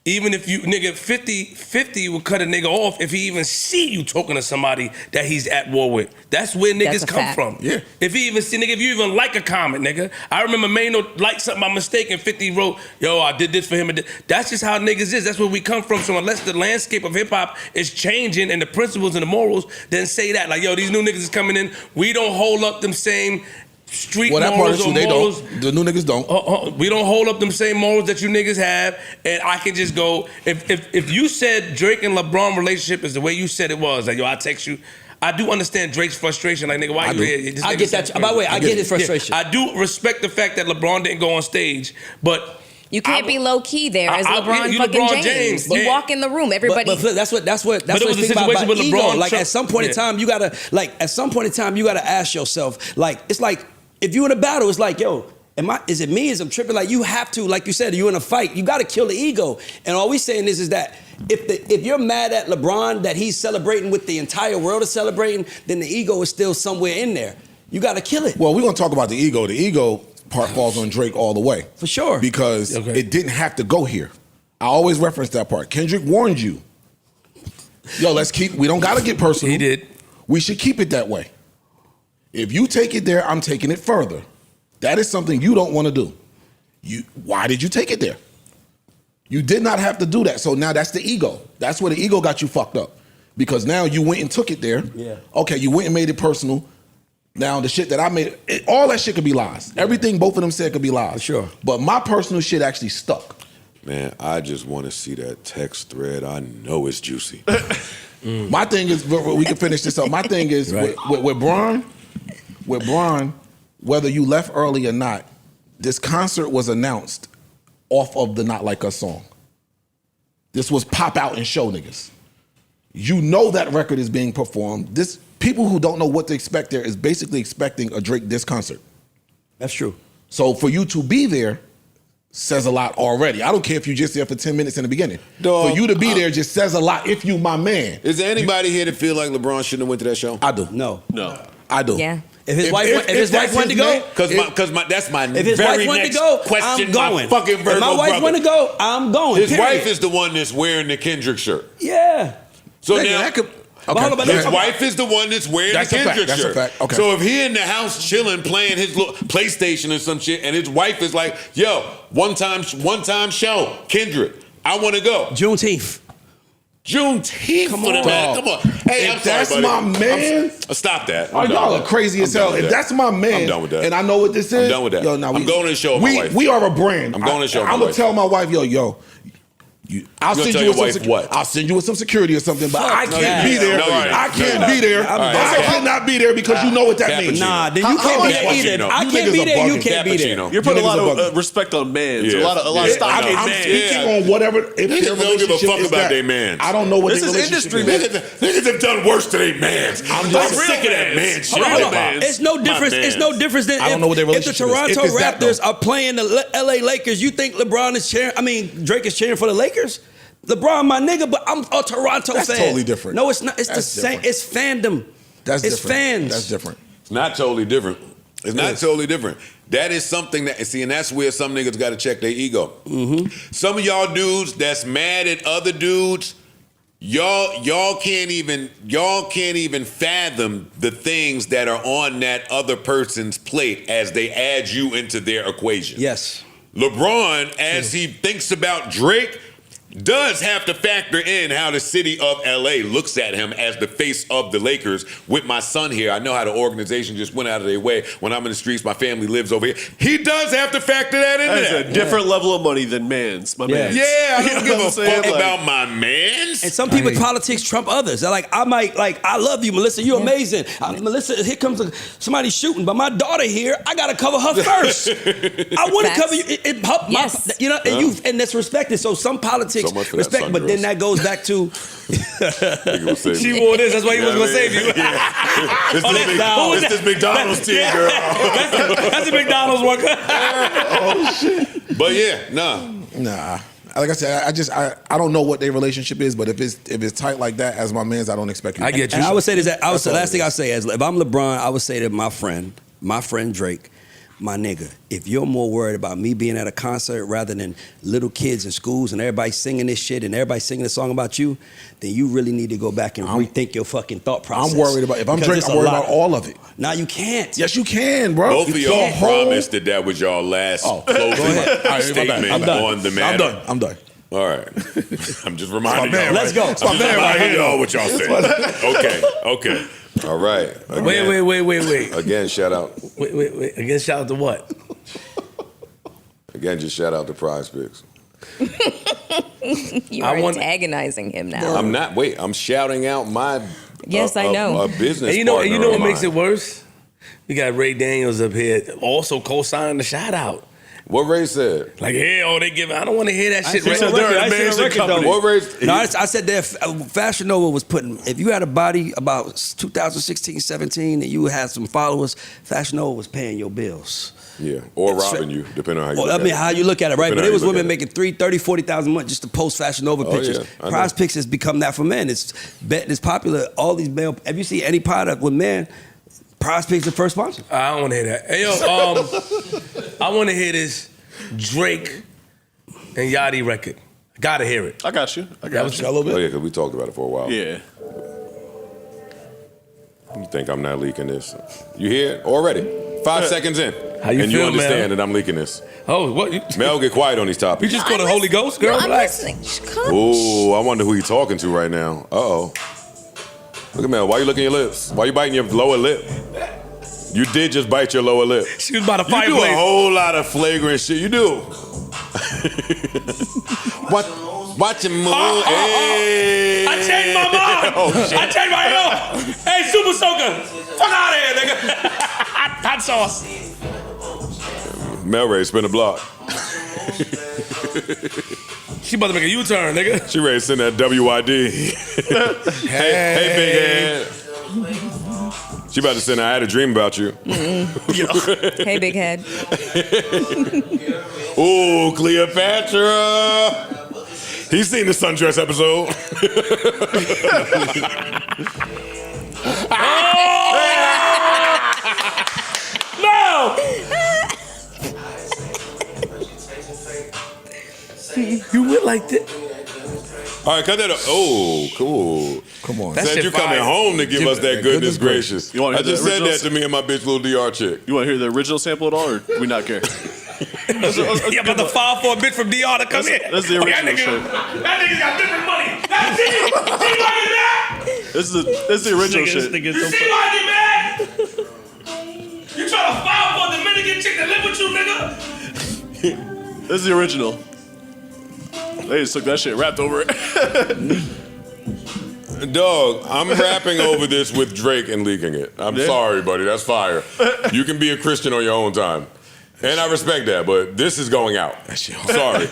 Speaker 7: even if you, nigga, 50 would cut a nigga off if he even see you talking to somebody that he's at war with. That's where niggas
Speaker 6: That's a
Speaker 7: come
Speaker 6: fact.
Speaker 7: from.
Speaker 3: Yeah.
Speaker 7: If he even see, nigga, if you even like a comment, nigga. I remember Mano liked something by mistake and 50 wrote, yo, I did this for him. That's just how niggas is. That's where we come from. So unless the landscape of hip hop is changing and the principles and the morals, then say that. Like, yo, these new niggas is coming in. We don't hold up them same street
Speaker 3: Well, that part
Speaker 7: morals
Speaker 3: is true.
Speaker 7: or
Speaker 3: They
Speaker 7: morals.
Speaker 3: don't. The new niggas don't.
Speaker 7: We don't hold up them same morals that you niggas have, and I can just go. If you said Drake and LeBron relationship is the way you said it was, like yo, I text you. I do understand Drake's frustration. Like nigga, why you here? This
Speaker 5: I
Speaker 7: nigga
Speaker 5: get
Speaker 7: said
Speaker 5: that. By the way, I get his frustration.
Speaker 7: I do respect the fact that LeBron didn't go on stage, but
Speaker 6: You can't be low key there as LeBron
Speaker 7: you
Speaker 6: fucking
Speaker 7: LeBron
Speaker 6: James.
Speaker 7: James.
Speaker 6: You
Speaker 7: Yeah.
Speaker 6: walk in the room, everybody.
Speaker 5: But that's what
Speaker 7: But it was
Speaker 5: the
Speaker 7: a
Speaker 5: thing about
Speaker 7: situation with
Speaker 5: ego.
Speaker 7: LeBron.
Speaker 5: Like at some point in time, you gotta ask yourself. Like it's like if you in a battle, it's like yo. Is it me? Is I'm tripping? Like you have to, like you said, you're in a fight. You got to kill the ego. And all we saying is that if you're mad at LeBron that he's celebrating with the entire world is celebrating, then the ego is still somewhere in there. You got to kill it.
Speaker 3: Well, we're gonna talk about the ego. The ego part falls on Drake all the way.
Speaker 5: For sure.
Speaker 3: Because
Speaker 7: Okay.
Speaker 3: it didn't have to go here. I always reference that part. Kendrick warned you. Yo, we don't gotta get personal.
Speaker 7: He did.
Speaker 3: We should keep it that way. If you take it there, I'm taking it further. That is something you don't want to do. Why did you take it there? You did not have to do that. So now that's the ego. That's where the ego got you fucked up. Because now you went and took it there.
Speaker 5: Yeah.
Speaker 3: Okay, you went and made it personal. Now the shit that I made, all that shit could be lies. Everything both of them said could be lies.
Speaker 5: For sure.
Speaker 3: But my personal shit actually stuck.
Speaker 2: Man, I just want to see that text thread. I know it's juicy.
Speaker 3: My thing is, we can finish this up. My thing is with Bron, whether you left early or not, this concert was announced off of the Not Like Us song. This was pop out and show niggas. You know that record is being performed. This people who don't know what to expect there is basically expecting a Drake diss concert.
Speaker 5: That's true.
Speaker 3: So for you to be there says a lot already. I don't care if you just there for 10 minutes in the beginning.
Speaker 2: Dog,
Speaker 3: for you to be there just says a lot if you my man.
Speaker 2: Is there anybody here that feel like LeBron shouldn't have went to that show?
Speaker 3: I do.
Speaker 5: No.
Speaker 3: I do.
Speaker 6: Yeah.
Speaker 5: If his wife
Speaker 3: that's
Speaker 5: wanted to
Speaker 3: his
Speaker 5: go,
Speaker 3: man,
Speaker 2: Because that's my
Speaker 5: if his
Speaker 2: very
Speaker 5: wife wanted
Speaker 2: next
Speaker 5: to go,
Speaker 2: question.
Speaker 5: I'm going.
Speaker 2: My fucking Virgo
Speaker 5: if my wife
Speaker 2: brother.
Speaker 5: want to go, I'm going.
Speaker 2: His
Speaker 5: period.
Speaker 2: wife is the one that's wearing the Kendrick shirt.
Speaker 5: Yeah.
Speaker 2: So
Speaker 3: Nigga,
Speaker 2: now
Speaker 3: that could-
Speaker 5: But hold on, but
Speaker 2: his
Speaker 5: let's-
Speaker 2: wife is the one that's wearing
Speaker 3: That's
Speaker 2: the
Speaker 3: a fact.
Speaker 2: Kendrick
Speaker 3: That's a
Speaker 2: shirt.
Speaker 3: fact. Okay.
Speaker 2: So if he in the house chilling, playing his little PlayStation or some shit, and his wife is like, "Yo, one time show, Kendrick, I want to go."
Speaker 5: Juneteenth.
Speaker 2: Juneteenth for the man.
Speaker 3: Dog.
Speaker 2: Come on, hey,
Speaker 3: If
Speaker 2: I'm sorry,
Speaker 3: that's
Speaker 2: buddy.
Speaker 3: my man-
Speaker 2: Stop that.
Speaker 3: Oh,
Speaker 2: I'm done
Speaker 3: y'all
Speaker 2: with
Speaker 3: are
Speaker 2: that.
Speaker 3: crazy as
Speaker 2: I'm done
Speaker 3: hell.
Speaker 2: with
Speaker 3: If
Speaker 2: that.
Speaker 3: that's my man,
Speaker 2: I'm done with that.
Speaker 3: and I know what this is,
Speaker 2: I'm done with that.
Speaker 3: Yo, now
Speaker 2: I'm going to the show with my wife.
Speaker 3: We are a brand.
Speaker 2: I'm going to the show with my
Speaker 3: I'm gonna
Speaker 2: wife.
Speaker 3: tell my wife, yo. I'll
Speaker 2: gonna
Speaker 3: send
Speaker 2: tell
Speaker 3: you
Speaker 2: your
Speaker 3: with
Speaker 2: wife
Speaker 3: some
Speaker 2: what?
Speaker 3: I'll send you with some security or something, but I
Speaker 2: No,
Speaker 3: can't
Speaker 2: you're
Speaker 3: be
Speaker 2: not.
Speaker 3: there.
Speaker 2: No, you're not.
Speaker 3: I can't be there.
Speaker 2: All right.
Speaker 3: I cannot be there because you know what that means.
Speaker 5: Nah, then
Speaker 3: How-
Speaker 5: you
Speaker 3: how
Speaker 5: can't be
Speaker 3: much
Speaker 5: there
Speaker 3: fucking
Speaker 5: either.
Speaker 2: you know?
Speaker 5: I
Speaker 3: You
Speaker 5: can't
Speaker 3: niggas
Speaker 5: be
Speaker 3: are
Speaker 5: there. You
Speaker 3: bugging.
Speaker 5: can't be there.
Speaker 2: Cappuccino.
Speaker 4: You're putting a lot
Speaker 3: niggas are
Speaker 4: of
Speaker 3: bugging.
Speaker 4: respect on mans.
Speaker 2: Yeah.
Speaker 4: A lot of
Speaker 2: Yeah.
Speaker 4: stock
Speaker 2: I
Speaker 4: in
Speaker 2: know.
Speaker 3: I'm
Speaker 4: mans.
Speaker 3: speaking
Speaker 2: Yeah.
Speaker 3: on whatever. If
Speaker 2: Niggas
Speaker 3: their
Speaker 2: don't give a
Speaker 3: relationship
Speaker 2: fuck
Speaker 3: is
Speaker 2: about
Speaker 3: that.
Speaker 2: their mans.
Speaker 3: I don't know what
Speaker 4: This
Speaker 3: their
Speaker 4: is
Speaker 3: relationship
Speaker 4: industry,
Speaker 3: is.
Speaker 4: man.
Speaker 2: Niggas have done worse to their mans. I'm
Speaker 3: just
Speaker 2: sick of that man shit.
Speaker 5: Hold on.
Speaker 4: mans.
Speaker 5: It's no difference.
Speaker 2: My
Speaker 5: It's no
Speaker 2: mans.
Speaker 5: difference than
Speaker 3: I don't know what their
Speaker 5: if the
Speaker 3: relationship is.
Speaker 5: Toronto
Speaker 3: If it's that,
Speaker 5: Raptors
Speaker 3: though.
Speaker 5: are playing the LA Lakers. You think LeBron is cheering? I mean, Drake is cheering for the Lakers. LeBron, my nigga, but I'm a Toronto
Speaker 3: That's
Speaker 5: fan.
Speaker 3: totally different.
Speaker 5: No, it's not. It's
Speaker 3: That's
Speaker 5: the same.
Speaker 3: different.
Speaker 5: It's fandom.
Speaker 3: That's
Speaker 5: it's
Speaker 3: different.
Speaker 5: fans.
Speaker 3: That's different.
Speaker 2: It's not totally different. It's not totally different. That is something that, see, and that's where some niggas got to check their ego. Some of y'all dudes that's mad at other dudes, y'all can't even fathom the things that are on that other person's plate as they add you into their equation.
Speaker 5: Yes.
Speaker 2: LeBron, as he thinks about Drake, does have to factor in how the city of LA looks at him as the face of the Lakers. With my son here, I know how the organization just went out of their way. When I'm in the streets, my family lives over here. He does have to factor that in
Speaker 4: That's
Speaker 2: there.
Speaker 4: a different level of money than mans. My man.
Speaker 2: Yeah, I
Speaker 4: You
Speaker 2: don't
Speaker 4: know
Speaker 2: give
Speaker 4: what
Speaker 2: a
Speaker 4: I'm saying?
Speaker 2: fuck
Speaker 4: Like-
Speaker 2: about my mans.
Speaker 5: And some people politics trump others. They're like, I love you, Melissa. You're amazing. Melissa, here comes somebody shooting, but my daughter here, I gotta cover her first. I want to
Speaker 6: Facts.
Speaker 5: cover you. It help my,
Speaker 6: Yes.
Speaker 5: you know, and that's respected. So some politics
Speaker 2: So much for that,
Speaker 5: respect,
Speaker 2: son,
Speaker 5: but then
Speaker 2: girls.
Speaker 5: that goes back to
Speaker 2: Nigga was saying-
Speaker 5: she wore this. That's why he was
Speaker 2: Yeah,
Speaker 5: gonna
Speaker 2: man.
Speaker 5: save you.
Speaker 2: It's
Speaker 5: Oh,
Speaker 2: this,
Speaker 5: that-
Speaker 2: it's this McDonald's team, girl.
Speaker 5: That's a McDonald's one.
Speaker 2: But yeah, nah.
Speaker 3: Nah. Like I said, I don't know what their relationship is, but if it's tight like that, as my man's, I don't expect you.
Speaker 7: I get you.
Speaker 5: And I would say this. The
Speaker 3: all
Speaker 5: last
Speaker 3: it
Speaker 5: thing I
Speaker 3: is.
Speaker 5: say is, if I'm LeBron, I would say to my friend Drake, my nigga, if you're more worried about me being at a concert rather than little kids in schools and everybody singing this shit and everybody singing a song about you, then you really need to go back and rethink your fucking thought process.
Speaker 3: I'm worried about, if I'm
Speaker 5: Because
Speaker 3: Drake,
Speaker 5: it's
Speaker 3: I'm
Speaker 5: a
Speaker 3: worried
Speaker 5: lot.
Speaker 3: about all of it.
Speaker 5: Now you can't.
Speaker 3: Yes, you can, bro.
Speaker 2: Both of y'all promised that was y'all last closing
Speaker 3: All right,
Speaker 2: statement
Speaker 3: I'm done.
Speaker 2: on the matter.
Speaker 3: I'm done.
Speaker 2: All right. I'm just reminding
Speaker 3: man,
Speaker 2: y'all.
Speaker 5: Let's go.
Speaker 3: It's my man right here.
Speaker 2: Y'all what y'all said. Okay. All right. Again,
Speaker 7: Wait.
Speaker 2: Again, shout out.
Speaker 7: Wait. Again, shout out to what?
Speaker 2: Again, just shout out to Prize Picks.
Speaker 6: You are antagonizing him now.
Speaker 2: I'm not. Wait, I'm shouting out my.
Speaker 6: Yes, I know.
Speaker 2: A business
Speaker 7: And you know
Speaker 2: partner
Speaker 7: what
Speaker 2: of
Speaker 7: makes
Speaker 2: mine.
Speaker 7: it worse? We got Ray Daniels up here also co-signing the shout out.
Speaker 2: What Ray said?
Speaker 7: Like, they give. I don't want to hear that shit.
Speaker 5: said
Speaker 7: Ray.
Speaker 5: no record. I said no record, though.
Speaker 2: What Ray?
Speaker 5: No, I said that Fashion Nova was putting, if you had a body about 2016, 17, and you had some followers, Fashion Nova was paying your bills.
Speaker 2: Yeah, or robbing you, depending on how you look at it.
Speaker 5: How you look at it, right?
Speaker 2: Depending
Speaker 5: But
Speaker 2: how
Speaker 5: it was
Speaker 2: you look
Speaker 5: women
Speaker 2: at it.
Speaker 5: making $30,000, $40,000 a month just to post Fashion Nova pictures.
Speaker 2: yeah, I know.
Speaker 5: Prize Picks has become that for men. It's popular. All these male. Have you seen any product with men? Prize Picks the first sponsor.
Speaker 7: I don't want to hear that. Hey, yo, I want to hear this Drake and Yachty record. I gotta hear it.
Speaker 4: I got you.
Speaker 3: A little bit.
Speaker 2: Oh yeah, because we talked about it for a while.
Speaker 4: Yeah.
Speaker 2: You think I'm not leaking this? You hear it already? 5 seconds in.
Speaker 7: How you
Speaker 2: and
Speaker 7: feel,
Speaker 2: you understand
Speaker 7: man?
Speaker 2: that I'm leaking this.
Speaker 7: Oh, what? You
Speaker 2: Mel, get quiet on these topics.
Speaker 7: just called the Holy Ghost, girl?
Speaker 6: No, I'm
Speaker 7: Relax.
Speaker 6: listening. Come.
Speaker 2: Ooh, I wonder who you talking to right now. Uh-oh. Look at Mel. Why you licking your lips? Why you biting your lower lip? You did just bite your lower lip.
Speaker 7: She was by the
Speaker 2: You do a
Speaker 7: fireplace.
Speaker 2: whole lot of flagrant shit. You do. Watch him move. Hey.
Speaker 7: I changed my mind.
Speaker 2: Oh, shit.
Speaker 7: I changed my mind. Hey, Super Soaker. Fuck out of here, nigga. Hot sauce.
Speaker 2: Mel Ray, spin the block.
Speaker 7: She about to make a U-turn, nigga.
Speaker 2: She ready to send that WID. hey, big head. She about to send I had a dream about you.
Speaker 6: Hey, big head.
Speaker 2: Ooh, Cleopatra. He's seen the Sundress episode.
Speaker 7: No! You went like this.
Speaker 2: All right, cut that up. Oh, cool.
Speaker 3: Come on.
Speaker 7: That
Speaker 2: Said
Speaker 7: shit
Speaker 2: you coming
Speaker 7: fire.
Speaker 2: home to give us that goodness gracious.
Speaker 4: You wanna
Speaker 2: I
Speaker 4: hear
Speaker 2: just
Speaker 4: the
Speaker 2: said
Speaker 4: original
Speaker 2: that to me and my bitch little DR chick.
Speaker 4: You want to hear the original sample at all, or do we not care?
Speaker 7: You about to file for a bitch from DR to come in.
Speaker 4: That's the original
Speaker 7: that
Speaker 4: shit.
Speaker 7: That nigga's got different money. That's it. See why you mad?
Speaker 4: This is the original shit.
Speaker 7: You see why you mad? You trying to file for a Dominican chick that live with you, nigga?
Speaker 4: This is the original. They just took that shit, wrapped over it.
Speaker 2: Dog, I'm rapping over this with Drake and leaking it. I'm
Speaker 4: Yeah.
Speaker 2: sorry, buddy. That's fire. You can be a Christian on your own time. And I respect that, but this is going out. Sorry.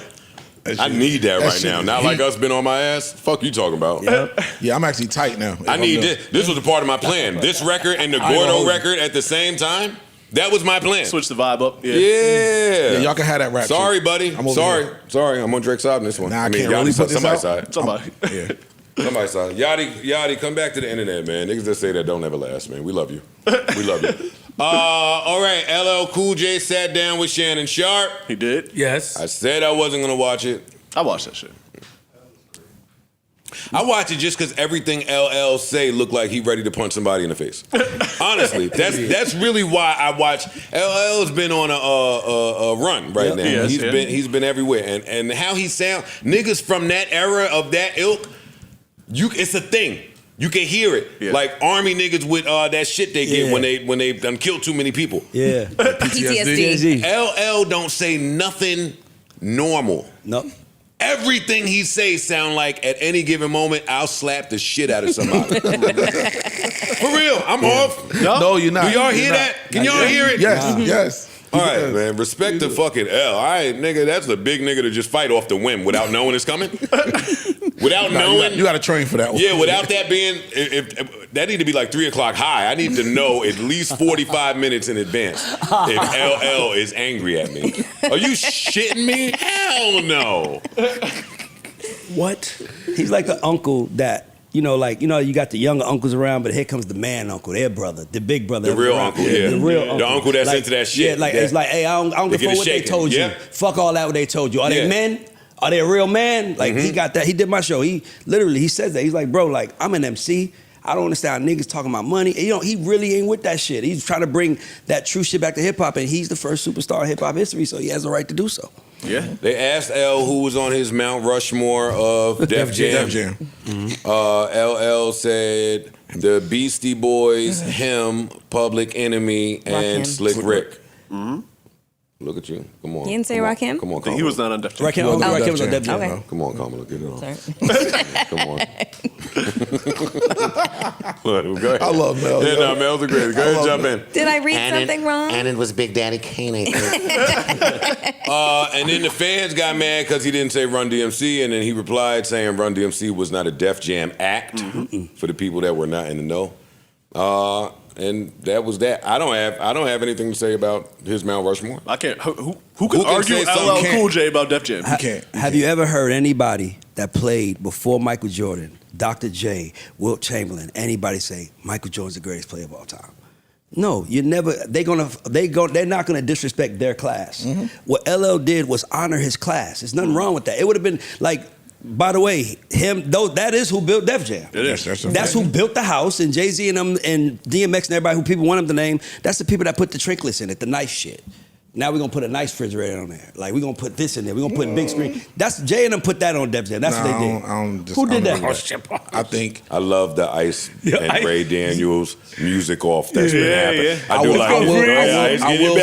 Speaker 2: I need that right now. Not like us been on my ass. Fuck you talking about.
Speaker 3: Yeah, I'm actually tight now.
Speaker 2: I need this. This was a part of my plan. This record and the Gordo record at the same time. That was my plan.
Speaker 4: Switch the vibe up.
Speaker 2: Yeah.
Speaker 3: y'all can have that rap.
Speaker 2: Sorry,
Speaker 3: shit.
Speaker 2: buddy.
Speaker 3: I'm over
Speaker 2: Sorry.
Speaker 3: here.
Speaker 2: Sorry. I'm on Drake's side on this one.
Speaker 3: Nah, I can't really
Speaker 2: Yachty's
Speaker 3: put this
Speaker 2: somebody's
Speaker 3: out.
Speaker 2: side.
Speaker 4: Somebody.
Speaker 3: Yeah.
Speaker 2: Somebody's side. Yachty, come back to the internet, man. Niggas that say that don't ever last, man. We love you. We love you. All right. LL Cool J sat down with Shannon Sharpe.
Speaker 4: He did.
Speaker 7: Yes.
Speaker 2: I said I wasn't gonna watch it.
Speaker 4: I watched that shit.
Speaker 2: I watch it just because everything LL say looked like he ready to punch somebody in the face. Honestly, that's really why I watch. LL's been on a run right now.
Speaker 4: Yes,
Speaker 2: He's been everywhere, and how he sound, niggas from that era of that ilk, it's a thing. You can hear it, like Army niggas with that shit they get when they done killed too many people.
Speaker 5: Yeah.
Speaker 6: PTSD.
Speaker 2: LL don't say nothing normal.
Speaker 5: No.
Speaker 2: Everything he says sound like at any given moment I'll slap the shit out of somebody. For real, I'm off.
Speaker 3: No, you're not.
Speaker 2: Do y'all hear
Speaker 3: You're
Speaker 2: that?
Speaker 3: not.
Speaker 2: Can y'all hear it?
Speaker 3: Yes, yes.
Speaker 2: All right, man. Respect the fucking L. All right, nigga. That's a big nigga to just fight off the whim without knowing it's coming. Without knowing.
Speaker 3: You got to train for that one.
Speaker 2: Yeah, without that being, if that need to be like 3 o'clock high. I need to know at least 45 minutes in advance if LL is angry at me. Are you shitting me? Hell no.
Speaker 5: What? He's like an uncle that you got the younger uncles around, but here comes the man uncle, their brother, the big brother.
Speaker 2: The real uncle, yeah.
Speaker 5: The real uncle.
Speaker 2: The uncle that's into that shit.
Speaker 5: Yeah, it's like, hey, I don't give a fuck what they told you. Fuck all that what they told you. Are they men? Are they a real man? Like, he got that. He did my show. He says that. He's like, bro, like, I'm an MC. I don't understand how niggas talking about money. And, he really ain't with that shit. He's trying to bring that true shit back to hip-hop, and he's the first superstar in hip-hop history, so he has the right to do so.
Speaker 4: Yeah.
Speaker 2: They asked L who was on his Mount Rushmore of Def Jam. LL said the Beastie Boys, him, Public Enemy, and
Speaker 6: Rakim.
Speaker 2: Slick Rick. Look at you. Come on.
Speaker 6: You didn't say Rakim?
Speaker 2: Come on, Kamala.
Speaker 4: He was not on Def Jam.
Speaker 5: Rakim was on Def Jam.
Speaker 6: Okay.
Speaker 2: Come on, Kamala. Get it on.
Speaker 6: Sorry.
Speaker 2: Come on. Go ahead.
Speaker 3: I love Mel.
Speaker 2: Yeah, no, Mel's a great. Go ahead and jump in.
Speaker 6: Did I read something wrong?
Speaker 8: And it was Big Daddy Kane, I think.
Speaker 2: And then the fans got mad because he didn't say Run DMC, and then he replied saying Run DMC was not a Def Jam act for the people that were not in the know. And that was that. I don't have anything to say about his Mount Rushmore.
Speaker 4: I can't. Who
Speaker 2: Who
Speaker 4: could
Speaker 2: can
Speaker 4: argue
Speaker 2: say something?
Speaker 4: LL
Speaker 2: Can't.
Speaker 4: Cool J about Def Jam?
Speaker 5: Have you ever heard anybody that played before Michael Jordan, Dr. J, Wilt Chamberlain, anybody say Michael Jordan's the greatest player of all time? No, you never. They're not gonna disrespect their class. What LL did was honor his class. There's nothing wrong with that. It would have been like. By the way, that is who built Def Jam.
Speaker 4: It is.
Speaker 5: That's who built the house, and Jay-Z and them and DMX and everybody who people want them to name. That's the people that put the trinkets in it, the nice shit. Now we're gonna put a nice refrigerator on there. Like we're gonna put this in there. We're gonna put a big screen. That's Jay and them put that on Def Jam. That's what they did. Who did that?
Speaker 3: I think
Speaker 2: I love the Ice and Ray Daniels music off that's been happening.
Speaker 4: yeah.
Speaker 2: I do like
Speaker 3: I will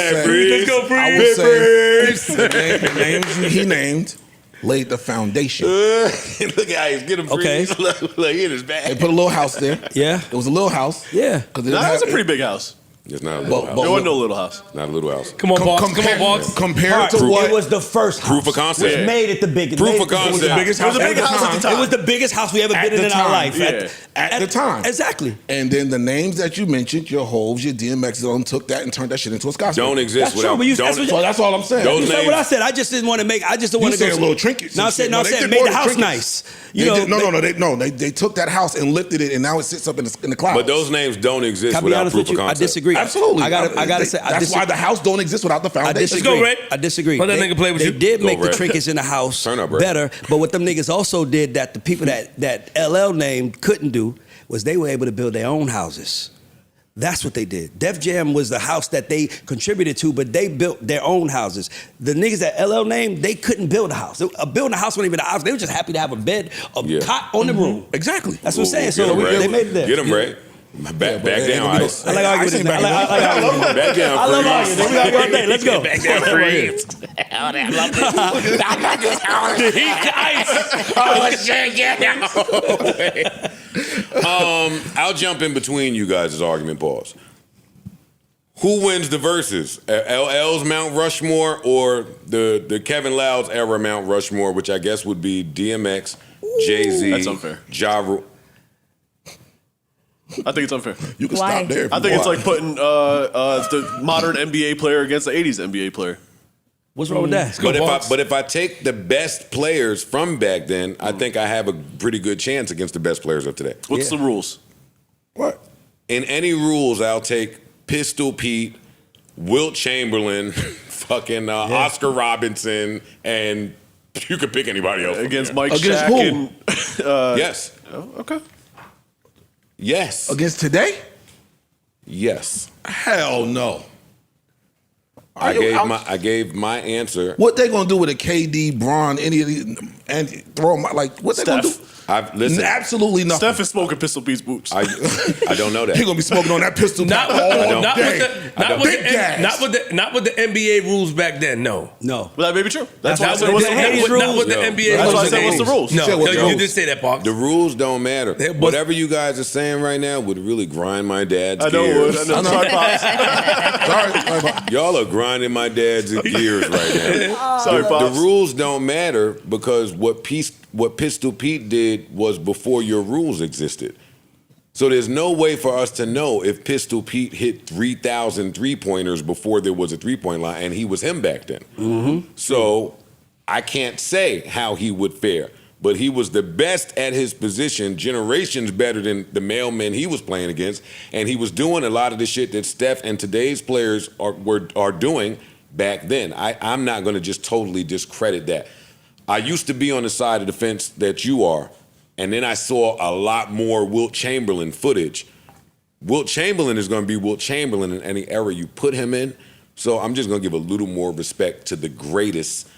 Speaker 3: say the names he named laid the foundation.
Speaker 2: Look at Ice, get him
Speaker 5: Okay.
Speaker 2: freeze. Look, he in his bag.
Speaker 3: They put a little house there.
Speaker 5: Yeah.
Speaker 3: It was a little house.
Speaker 5: Yeah.
Speaker 3: Because
Speaker 4: That was a pretty big house.
Speaker 2: It's not a little house.
Speaker 4: There wasn't no little house.
Speaker 2: Not a little house.
Speaker 7: Come on, boss. Come on, boss.
Speaker 3: Compared to what?
Speaker 5: It was the first house.
Speaker 2: Proof of concept.
Speaker 5: Which made it the biggest.
Speaker 2: Proof
Speaker 5: made
Speaker 2: of
Speaker 5: it the
Speaker 2: concept.
Speaker 5: biggest
Speaker 3: It was the
Speaker 5: house
Speaker 3: biggest house at the time.
Speaker 5: It was the biggest house we ever
Speaker 3: At
Speaker 5: been
Speaker 3: the
Speaker 5: in our
Speaker 3: time.
Speaker 5: life.
Speaker 4: Yeah.
Speaker 3: At the time.
Speaker 5: Exactly.
Speaker 3: And then the names that you mentioned, your Hoves, your DMX, took that and turned that shit into a skyscraper.
Speaker 2: Don't exist
Speaker 5: That's true,
Speaker 2: without.
Speaker 5: but you-
Speaker 2: don't,
Speaker 3: So that's all I'm saying.
Speaker 2: Those
Speaker 5: You said
Speaker 2: names-
Speaker 5: what I said. I just didn't want to make. I just don't want to
Speaker 3: said
Speaker 5: go.
Speaker 3: a little trinkets
Speaker 5: No, I
Speaker 3: and
Speaker 5: said
Speaker 3: shit.
Speaker 5: no. I
Speaker 3: No, they
Speaker 5: said
Speaker 3: did
Speaker 5: made
Speaker 3: more
Speaker 5: the
Speaker 3: than
Speaker 5: house
Speaker 3: trinkets.
Speaker 5: nice.
Speaker 3: They took that house and lifted it, and now it sits up in the clouds.
Speaker 2: but those names don't exist
Speaker 5: Can I be
Speaker 2: without
Speaker 5: honest
Speaker 2: proof
Speaker 5: with
Speaker 2: of
Speaker 5: you? I
Speaker 2: concept.
Speaker 5: disagree.
Speaker 3: Absolutely.
Speaker 5: I gotta say.
Speaker 3: That's why the house don't exist without the
Speaker 5: I
Speaker 3: foundation.
Speaker 5: disagree.
Speaker 7: go, Ray.
Speaker 5: I disagree.
Speaker 7: Let that nigga play with
Speaker 5: they
Speaker 7: you.
Speaker 5: did
Speaker 2: Go,
Speaker 5: make the
Speaker 2: Ray.
Speaker 5: trinkets in the house
Speaker 2: Turn up, Ray.
Speaker 5: better, but what them niggas also did that the people that LL named couldn't do was they were able to build their own houses. That's what they did. Def Jam was the house that they contributed to, but they built their own houses. The niggas that LL named, they couldn't build a house. Building a house wasn't even a house. They were just happy to have a bed, a cot on the room.
Speaker 3: Exactly.
Speaker 5: That's what I'm saying.
Speaker 2: Get
Speaker 5: So
Speaker 2: him, Ray.
Speaker 5: they made it there.
Speaker 2: Get him, Ray. Back down, Ice.
Speaker 5: I like arguing this. I like arguing this.
Speaker 2: Back down,
Speaker 5: I love
Speaker 2: freeze.
Speaker 5: arguing. We got one day. Let's go.
Speaker 7: Back down, freeze.
Speaker 2: I'll jump in between you guys' argument. Pause. Who wins the verses? LL's Mount Rushmore or the Kevin Loud's era Mount Rushmore, which I guess would be DMX, Jay-Z,
Speaker 4: That's unfair.
Speaker 2: Ja Rule.
Speaker 4: I think it's unfair.
Speaker 3: You can
Speaker 6: Why?
Speaker 3: stop there. if
Speaker 4: I
Speaker 3: you
Speaker 4: think it's
Speaker 3: want.
Speaker 4: like putting the modern NBA player against the 80s NBA player.
Speaker 5: What's wrong with that?
Speaker 2: But if I take the best players from back then, I think I have a pretty good chance against the best players of today.
Speaker 4: What's the rules?
Speaker 3: What?
Speaker 2: In any rules, I'll take Pistol Pete, Wilt Chamberlain, fucking Oscar Robinson, and you could pick anybody else from
Speaker 4: Against
Speaker 2: there.
Speaker 4: Mike
Speaker 3: Against
Speaker 4: Shaq
Speaker 3: who?
Speaker 4: and
Speaker 2: Yes.
Speaker 4: okay.
Speaker 2: Yes.
Speaker 3: Against today?
Speaker 2: Yes.
Speaker 3: Hell no.
Speaker 2: I gave my answer.
Speaker 3: What they gonna do with a KD, Bron, any of these, and throw them out? Like what they gonna do?
Speaker 4: Steph.
Speaker 2: Listen.
Speaker 3: Absolutely nothing.
Speaker 4: Steph is smoking Pistol Pete's boots.
Speaker 2: I don't know that.
Speaker 3: He gonna be smoking on that pistol
Speaker 7: Not
Speaker 3: all day. Big gas.
Speaker 7: not with the NBA rules back then. No.
Speaker 5: No.
Speaker 4: Well, that may be true. That's why I
Speaker 5: Not
Speaker 4: said what's the
Speaker 5: with
Speaker 4: rules.
Speaker 5: the
Speaker 7: Not with the
Speaker 2: Yo.
Speaker 7: NBA
Speaker 4: That's
Speaker 7: rules.
Speaker 4: why I said what's the rules.
Speaker 7: No,
Speaker 3: Said what the
Speaker 7: you
Speaker 3: rules.
Speaker 7: did say that, Parks.
Speaker 2: The rules don't matter.
Speaker 7: It was-
Speaker 2: Whatever you guys are saying right now would really grind my dad's
Speaker 4: I know it would.
Speaker 2: gears.
Speaker 4: I know. Sorry, Pops.
Speaker 3: Sorry.
Speaker 2: Y'all are grinding my dad's gears right now.
Speaker 4: Sorry,
Speaker 2: The
Speaker 4: Pops.
Speaker 2: rules don't matter because what Pistol Pete did was before your rules existed. So there's no way for us to know if Pistol Pete hit 3,000 three-pointers before there was a three-point line, and he was him back then. So I can't say how he would fare. but he was the best at his position, generations better than the male men he was playing against, and he was doing a lot of the shit that Steph and today's players are doing back then. I'm not going to just totally discredit that. I used to be on the side of the fence that you are, and then I saw a lot more Wilt Chamberlain footage. Wilt Chamberlain is going to be Wilt Chamberlain in any era you put him in. So I'm just going to give a little more respect to the greatest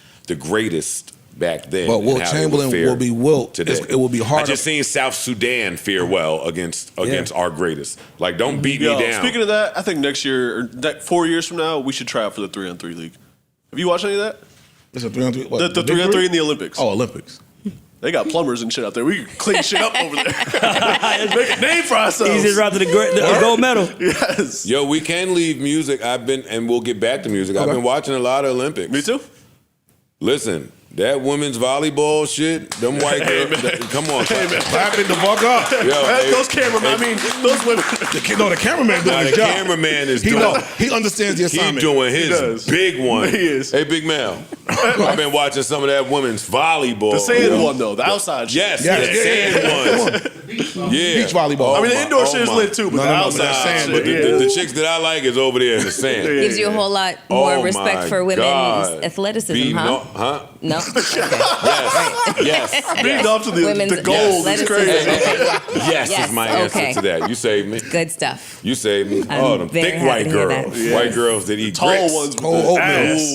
Speaker 2: back then.
Speaker 3: But Wilt Chamberlain will be Wilt.
Speaker 2: Today.
Speaker 3: It will be hard.
Speaker 2: I just seen South Sudan fare well against our greatest. Like, don't beat me down.
Speaker 4: Speaking of that, I think next year, or 4 years from now, we should try out for the 3-on-3 league. Have you watched any of that?
Speaker 3: It's a 3-on-3. What,
Speaker 4: The 3-on-3 in the Olympics.
Speaker 3: Oh, Olympics.
Speaker 4: They got plumbers and shit out there. We can clean shit up over there. Let's make a name for ourselves.
Speaker 5: Easiest route to the gold medal.
Speaker 4: Yes.
Speaker 2: Yo, we can leave music. And we'll get back to music. I've been watching a lot of Olympics.
Speaker 4: Me too.
Speaker 2: Listen, that women's volleyball shit, them white girls, come on.
Speaker 3: Clap it the fuck up.
Speaker 2: Yo,
Speaker 4: Those cameramen, those women.
Speaker 3: The cameraman doing his
Speaker 2: the
Speaker 3: job.
Speaker 2: cameraman is
Speaker 3: He
Speaker 2: doing.
Speaker 3: He understands the
Speaker 2: He
Speaker 3: assignment.
Speaker 2: doing
Speaker 4: He
Speaker 2: his
Speaker 4: does.
Speaker 2: big one.
Speaker 4: He is.
Speaker 2: Hey, Big Mel. I've been watching some of that women's volleyball.
Speaker 4: The sand one, though. The outside shit.
Speaker 2: Yes,
Speaker 3: Yes,
Speaker 2: the sand ones. Yeah.
Speaker 3: Beach volleyball.
Speaker 4: I mean, the indoor shit is
Speaker 2: my.
Speaker 4: lit, too, but
Speaker 3: No,
Speaker 4: the
Speaker 3: no, no,
Speaker 4: outside
Speaker 3: that's sand,
Speaker 2: But
Speaker 4: shit,
Speaker 2: the chicks that I like is over there in the sand.
Speaker 6: Gives you a whole lot more
Speaker 2: Oh
Speaker 6: respect
Speaker 2: my
Speaker 6: for women's
Speaker 2: God.
Speaker 6: athleticism, huh?
Speaker 2: Huh?
Speaker 6: No?
Speaker 2: Yes.
Speaker 4: Beating off to the
Speaker 6: Women's
Speaker 4: gold is crazy.
Speaker 2: Yes
Speaker 6: Yes,
Speaker 2: is my answer
Speaker 6: okay.
Speaker 2: to that. You saved me.
Speaker 6: Good stuff.
Speaker 2: You saved me.
Speaker 6: I'm
Speaker 2: Them
Speaker 6: very
Speaker 2: thick
Speaker 6: happy
Speaker 2: white
Speaker 6: to hear that.
Speaker 2: girls.
Speaker 4: Yes.
Speaker 2: White girls that eat
Speaker 4: Tall
Speaker 2: grits.
Speaker 4: ones with
Speaker 3: Oh,
Speaker 4: the ass.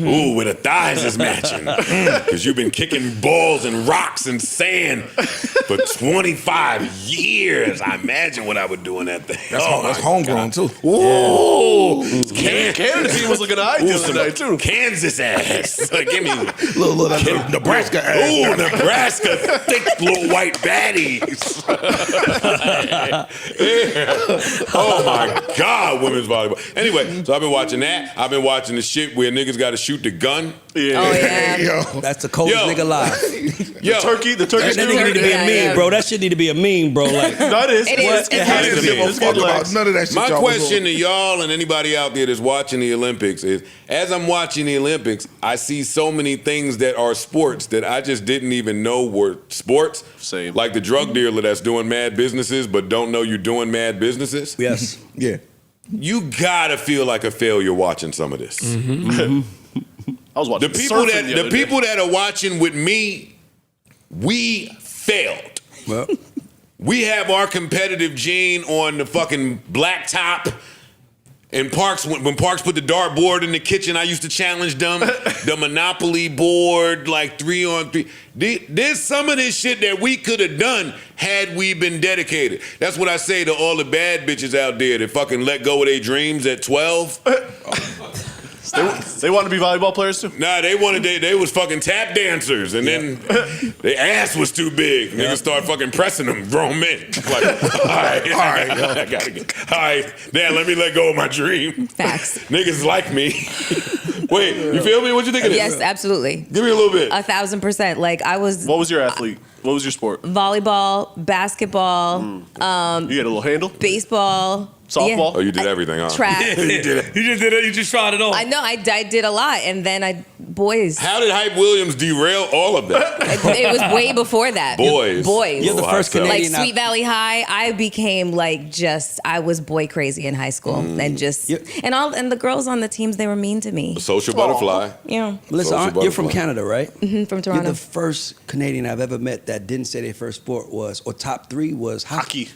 Speaker 2: Ooh, where the thighs is matching. Because you've been kicking balls and rocks and sand for 25 years. I imagine what I would do in that thing.
Speaker 3: That's homegrown, too.
Speaker 2: Ooh.
Speaker 4: Canada team was looking all right the other night, too.
Speaker 2: Kansas ass. Give me
Speaker 3: Little Nebraska ass.
Speaker 2: Ooh, Nebraska, thick little white baddies. Yeah. Oh my God, women's volleyball. Anyway, so I've been watching that. I've been watching the shit where niggas got to shoot the gun.
Speaker 4: Yeah.
Speaker 6: Oh, yeah.
Speaker 3: Yo.
Speaker 5: That's the coldest
Speaker 2: Yo.
Speaker 5: nigga alive.
Speaker 2: Yo,
Speaker 4: The turkey
Speaker 5: That nigga need to be a
Speaker 6: Yeah,
Speaker 5: meme,
Speaker 6: yeah.
Speaker 5: bro. That shit need to be a meme, bro. Like,
Speaker 4: No, it is.
Speaker 6: It is. It
Speaker 3: I
Speaker 6: has
Speaker 3: didn't
Speaker 6: to
Speaker 3: give
Speaker 6: be.
Speaker 3: a
Speaker 4: It's
Speaker 3: fuck
Speaker 4: good
Speaker 3: about
Speaker 4: legs.
Speaker 3: none of that shit.
Speaker 2: my
Speaker 3: y'all was
Speaker 2: question
Speaker 3: doing.
Speaker 2: to y'all and anybody out there that's watching the Olympics is, as I'm watching the Olympics, I see so many things that are sports that I just didn't even know were sports.
Speaker 4: Same.
Speaker 2: Like the drug dealer that's doing mad businesses but don't know you're doing mad businesses.
Speaker 5: yes.
Speaker 3: Yeah.
Speaker 2: You gotta feel like a failure watching some of this.
Speaker 4: I was watching
Speaker 2: The people that are watching with me, we failed.
Speaker 5: Well,
Speaker 2: We have our competitive gene on the fucking blacktop. And Parks, when Parks put the dartboard in the kitchen, I used to challenge them. The Monopoly board, like 3-on-3. There's some of this shit that we could have done had we been dedicated. That's what I say to all the bad bitches out there that fucking let go of their dreams at 12.
Speaker 4: They want to be volleyball players, too?
Speaker 2: Nah, they was fucking tap dancers, and then their ass was too big. Niggas start fucking pressing them, grown men. Like, all right, I gotta get. All right, now let me let go of my dream.
Speaker 6: Facts.
Speaker 2: Niggas like me. Wait, you feel me? What you think of this?
Speaker 6: Yes, absolutely.
Speaker 2: Give me a little bit.
Speaker 6: 1,000%. Like, I was
Speaker 4: What was your athlete? What was your sport?
Speaker 6: volleyball, basketball,
Speaker 4: You had a little handle?
Speaker 6: baseball.
Speaker 4: Softball?
Speaker 2: Oh, you did everything, huh?
Speaker 6: Track.
Speaker 2: You did it.
Speaker 5: you just did it. You just tried it on.
Speaker 6: I know, I did a lot. And then boys.
Speaker 2: How did Hype Williams derail all of that?
Speaker 6: It was way before that.
Speaker 2: Boys.
Speaker 6: Boys.
Speaker 5: You're the first Canadian.
Speaker 6: Like Sweet Valley High, I became like I was boy crazy in high school, and just and the girls on the teams, they were mean to me.
Speaker 2: Social butterfly.
Speaker 6: Yeah,
Speaker 5: Listen,
Speaker 2: Social
Speaker 5: you're from
Speaker 2: butterfly.
Speaker 5: Canada, right?
Speaker 6: from
Speaker 5: You're
Speaker 6: Toronto.
Speaker 5: the first Canadian I've ever met that didn't say their first sport was, or top 3 was hockey.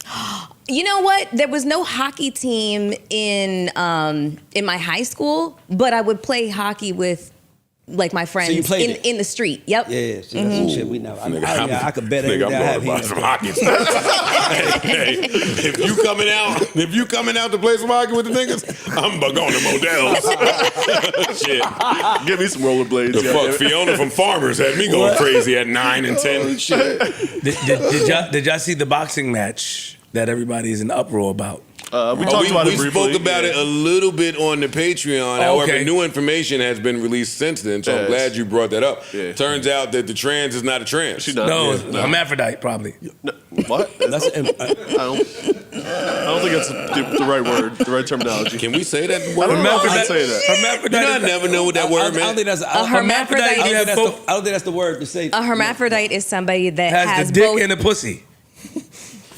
Speaker 4: Hockey.
Speaker 6: You know what? There was no hockey team in my high school, but I would play hockey with like my friends
Speaker 5: you played it?
Speaker 6: in the street. Yep.
Speaker 5: Yeah, see, that's some shit we know.
Speaker 2: Nigga,
Speaker 5: I could bet
Speaker 2: nigga,
Speaker 5: everything I have
Speaker 2: I'm going to buy
Speaker 5: here.
Speaker 2: some hockey. Hey, if you coming out to play some hockey with the niggas, I'm going to Modell's. Shit.
Speaker 4: Give me some rollerblades.
Speaker 2: The fuck, Fiona from Farmers had me going crazy at 9 and 10. Shit.
Speaker 7: Did y'all see the boxing match that everybody's in uproar about?
Speaker 4: We talked about
Speaker 2: we
Speaker 4: it briefly.
Speaker 2: spoke about it a little bit on the Patreon. However,
Speaker 7: okay.
Speaker 2: new information has been released since then, so I'm
Speaker 4: Yes.
Speaker 2: glad you brought that up.
Speaker 4: Yeah.
Speaker 2: Turns out that the trans is not a trans.
Speaker 4: She not.
Speaker 7: No,
Speaker 4: Yeah,
Speaker 7: hermaphrodite probably.
Speaker 4: What?
Speaker 5: That's
Speaker 4: I don't. I don't think that's the right word, the right terminology.
Speaker 2: Can we say that
Speaker 4: I
Speaker 2: word?
Speaker 4: don't know if we can say that.
Speaker 7: Hermaphrodite.
Speaker 2: I never know what that word
Speaker 5: I don't
Speaker 2: meant.
Speaker 5: think that's
Speaker 6: A hermaphrodite
Speaker 5: I don't think
Speaker 6: is-
Speaker 5: that's the- I don't think that's the word to say.
Speaker 6: A hermaphrodite is somebody that
Speaker 7: has
Speaker 6: has
Speaker 7: the dick
Speaker 6: both.
Speaker 7: and the pussy.